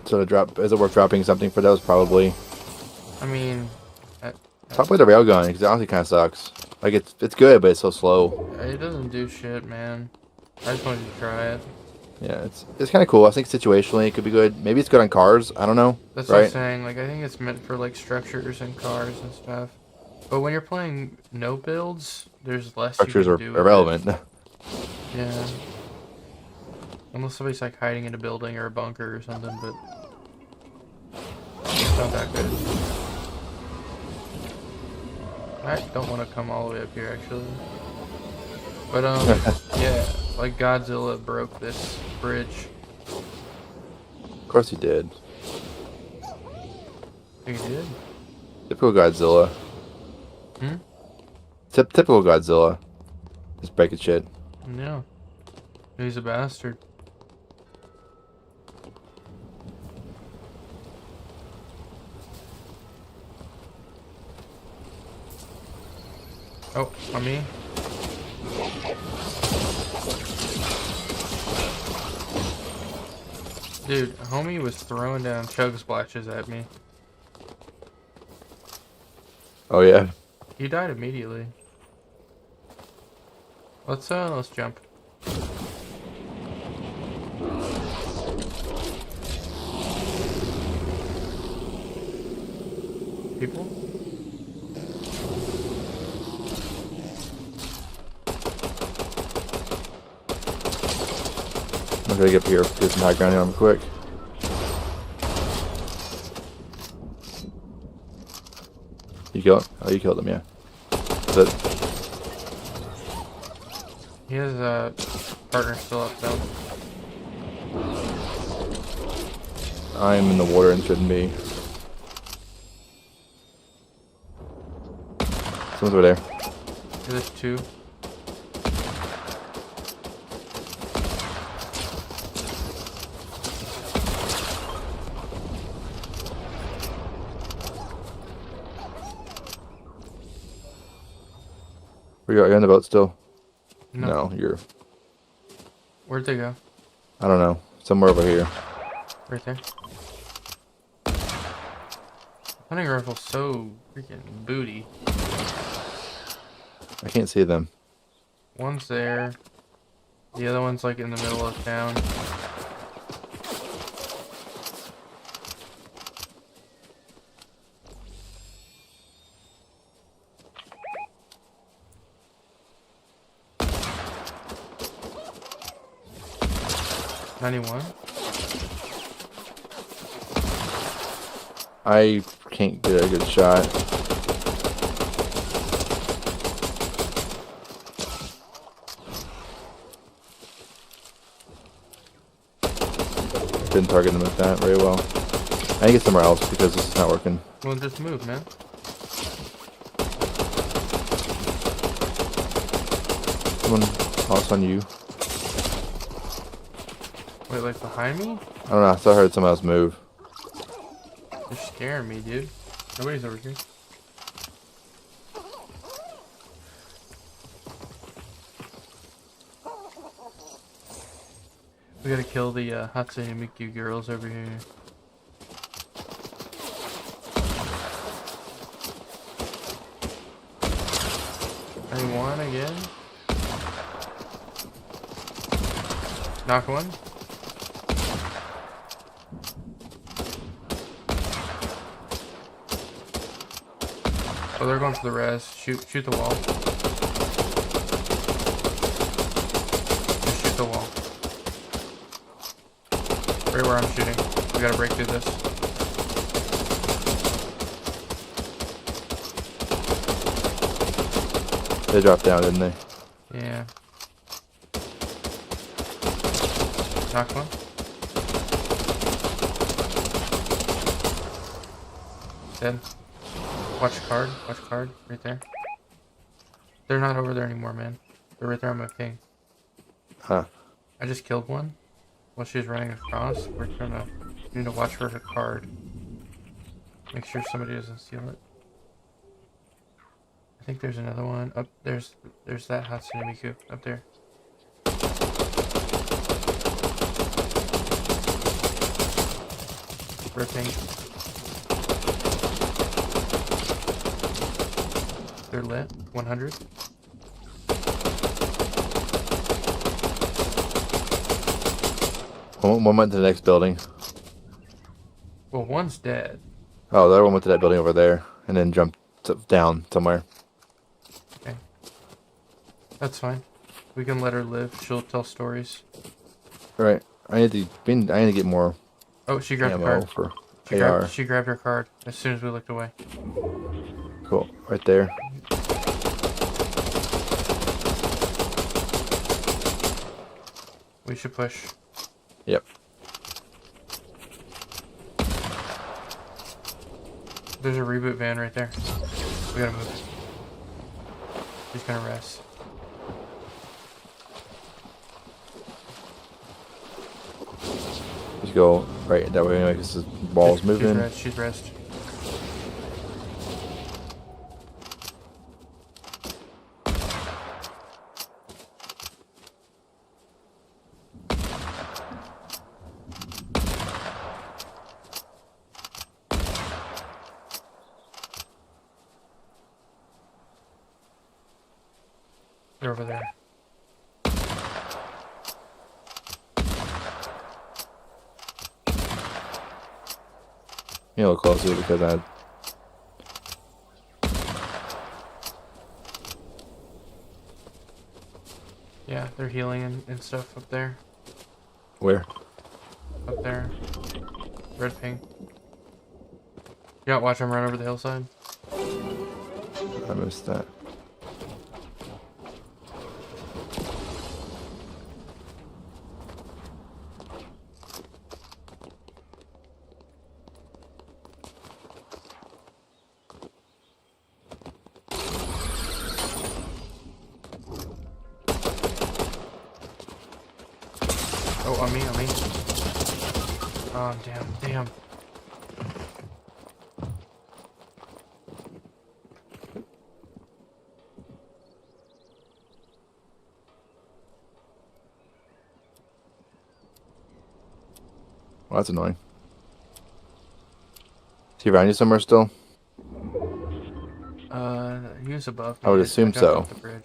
sort of drop. Is it worth dropping something for those? Probably. I mean, Probably the railgun because it honestly kind of sucks. Like it's good, but it's so slow. it doesn't do shit, man. I just wanted to try it. Yeah, it's kind of cool. I think situationally it could be good. Maybe it's good on cars. I don't know. That's right? what I'm saying. Like, I think it's meant for like structures and cars and stuff. But when you're playing no builds, there's less Structures you are can do with irrelevant. it. Yeah. Unless somebody's like hiding in a building or a bunker or something, but it's not that good. I don't want to come all the way up here actually. But yeah, like Godzilla broke this bridge. Of course he did. He did? Typical Godzilla. Hmm? Typical Godzilla. Just breaking shit. Yeah. He's a bastard. Oh, on me? Dude, homie was throwing down chug splashes at me. Oh yeah. He died immediately. Let's jump. People? I'm gonna get up here, get some high ground on him quick. You killed him? Oh, you killed him, yeah. But He has a partner still up though. I'm in the water and shouldn't be. Someone's over there. for this too. Where you on the boat still? No. No, you're. Where'd they go? I don't know. Somewhere over here. Right there. Hunting rifle's so freaking booty. I can't see them. One's there. The other one's like in the middle of town. $91. I can't get a good shot. Didn't target them with that very well. I need to get somewhere else because this is not working. Well, just move, man. Someone else on you. Wait, like behind me? I don't know. I still heard someone else move. They're scaring me, dude. Nobody's over here. We gotta kill the Hatsune Miku girls over here. Anyone again? Knock one. Oh, they're going for the res. Shoot the wall. Just shoot the wall. Right where I'm shooting. We gotta break through this. They dropped down, didn't they? Yeah. Knock one. Dead. Watch card. Watch card. Right there. They're not over there anymore, man. They're right there on my ping. Huh. I just killed one. While she was running across, we need to watch for her card. Make sure somebody doesn't steal it. I think there's another one. Up there's that Hatsune Miku up there. Ripping. They're lit. 100. One went to the next building. Well, one's dead. Oh, the other one went to that building over there and then jumped down somewhere. Okay. That's fine. We can let her live. She'll tell stories. All right. I need to get more Oh, she grabbed her ammo card. for She AR. she grabbed her card as soon as we looked away. Cool. Right there. We should push. Yep. There's a reboot van right there. We gotta move. She's gonna rest. Just go right that way anyway because the ball's moving. She's rest. They're over there. You know, closer because I. Yeah, they're healing and stuff up there. Where? Up there. Red ping. Yeah, watch them run over the hillside. I missed that. On me, on me. Oh, damn. Well, that's annoying. Is he around you somewhere still? He was above me. I would I assume jumped so. off the bridge.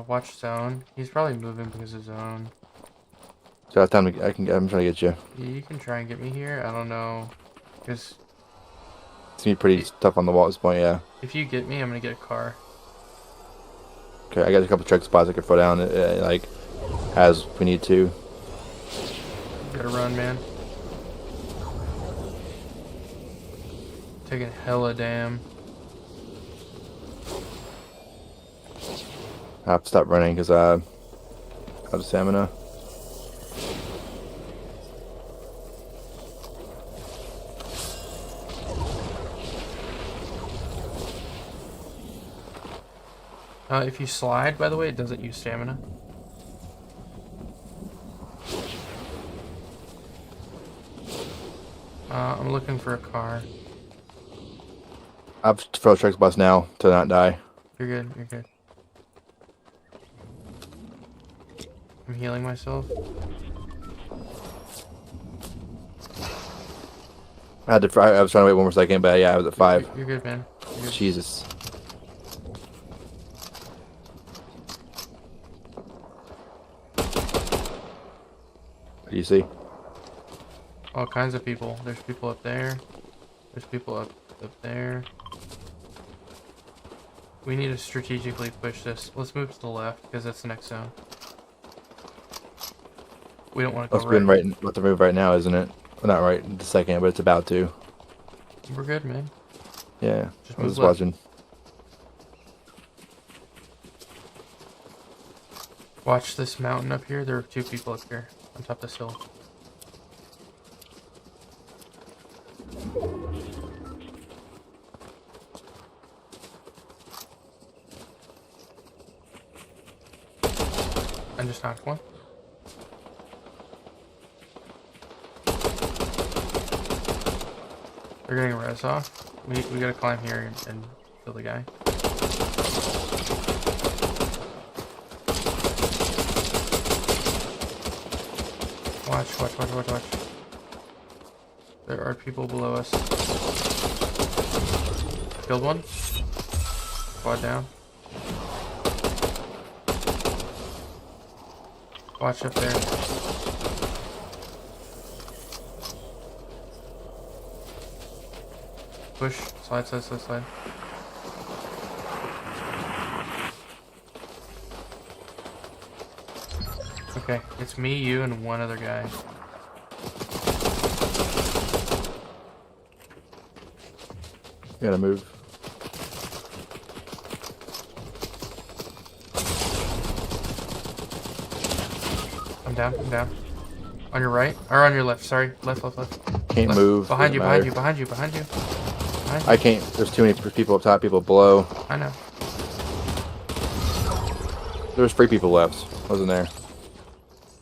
Watch zone. He's probably moving because of zone. So I have time to, I'm trying to get you. Yeah, you can try and get me here. I don't know. Because It's gonna be pretty tough on the wall at this point, yeah. if you get me, I'm gonna get a car. Okay, I got a couple check spots I could throw down, like, as we need to. You gotta run, man. Taking hella damn. I have to stop running because out of stamina. If you slide, by the way, it doesn't use stamina. I'm looking for a car. I have to throw check spots now to not die. You're good. I'm healing myself. I was trying to wait one more second, but yeah, I was at 5. You're good, man. You're good. Jesus. What do you see? All kinds of people. There's people up there. There's people up there. We need to strategically push this. Let's move to the left because that's the next zone. We don't want to go right. About to move right now, isn't it? Well, not right in the second, but it's about to. We're good, man. Yeah, Just I was move left. watching. Watch this mountain up here. There are 2 people up here on top of this hill. I just knocked one. They're getting a res off. We gotta climb here and kill the guy. Watch. There are people below us. Killed one. Squad down. Watch up there. Push. Slide. Okay, it's me, you, and one other guy. Gotta move. I'm down. On your right? Or on your left, sorry. Left. Can't Left. move. Behind you. I can't. There's too many people up top, people below. I know. There's 3 people left, wasn't there?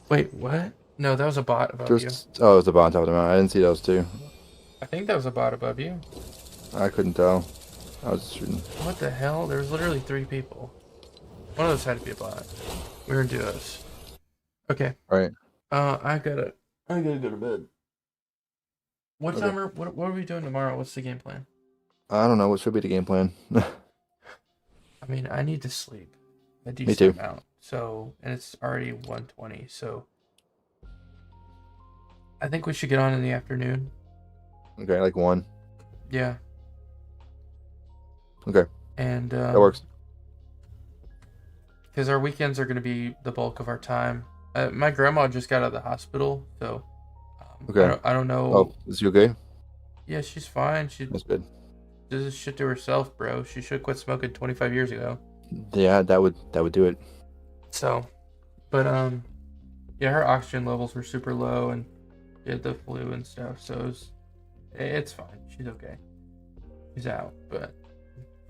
Wait, what? No, that was a bot above you. Oh, it was the bot on top of the mountain. I didn't see those 2. I think that was a bot above you. I couldn't tell. I was shooting. What the hell? There was literally 3 people. One of those had to be a bot. We were in duos. Okay. Right. I gotta go to bed. What Okay. time what are we doing tomorrow? What's the game plan? I don't know. What should be the game plan? I mean, I need to sleep a Me decent too. amount. So, and it's already 1:20. So, I think we should get on in the afternoon. Okay, like 1. Yeah. Okay. And That works. because our weekends are going to be the bulk of our time. My grandma just got out of the hospital, so Okay. I don't know. Oh, is you okay? Yeah, she's fine. She That's good. does this shit to herself, bro. She should have quit smoking 25 years ago. Yeah, that would do it. So, but yeah, her oxygen levels were super low, and she had the flu and stuff. So it's fine. She's okay. She's out, but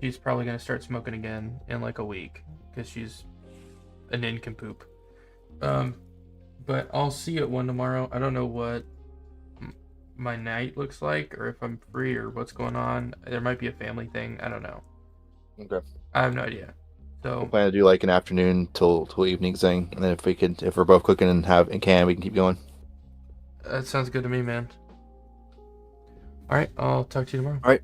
she's probably gonna start smoking again in like a week because she's a nincompoop. But I'll see you at 1 tomorrow. I don't know what my night looks like, or if I'm free, or what's going on. There might be a family thing. I don't know. Okay. I have no idea. We'll So plan to do like an afternoon till evening thing, and then if we're both cooking and can, we can keep going. that sounds good to me, man. All right, I'll talk to you tomorrow. All right.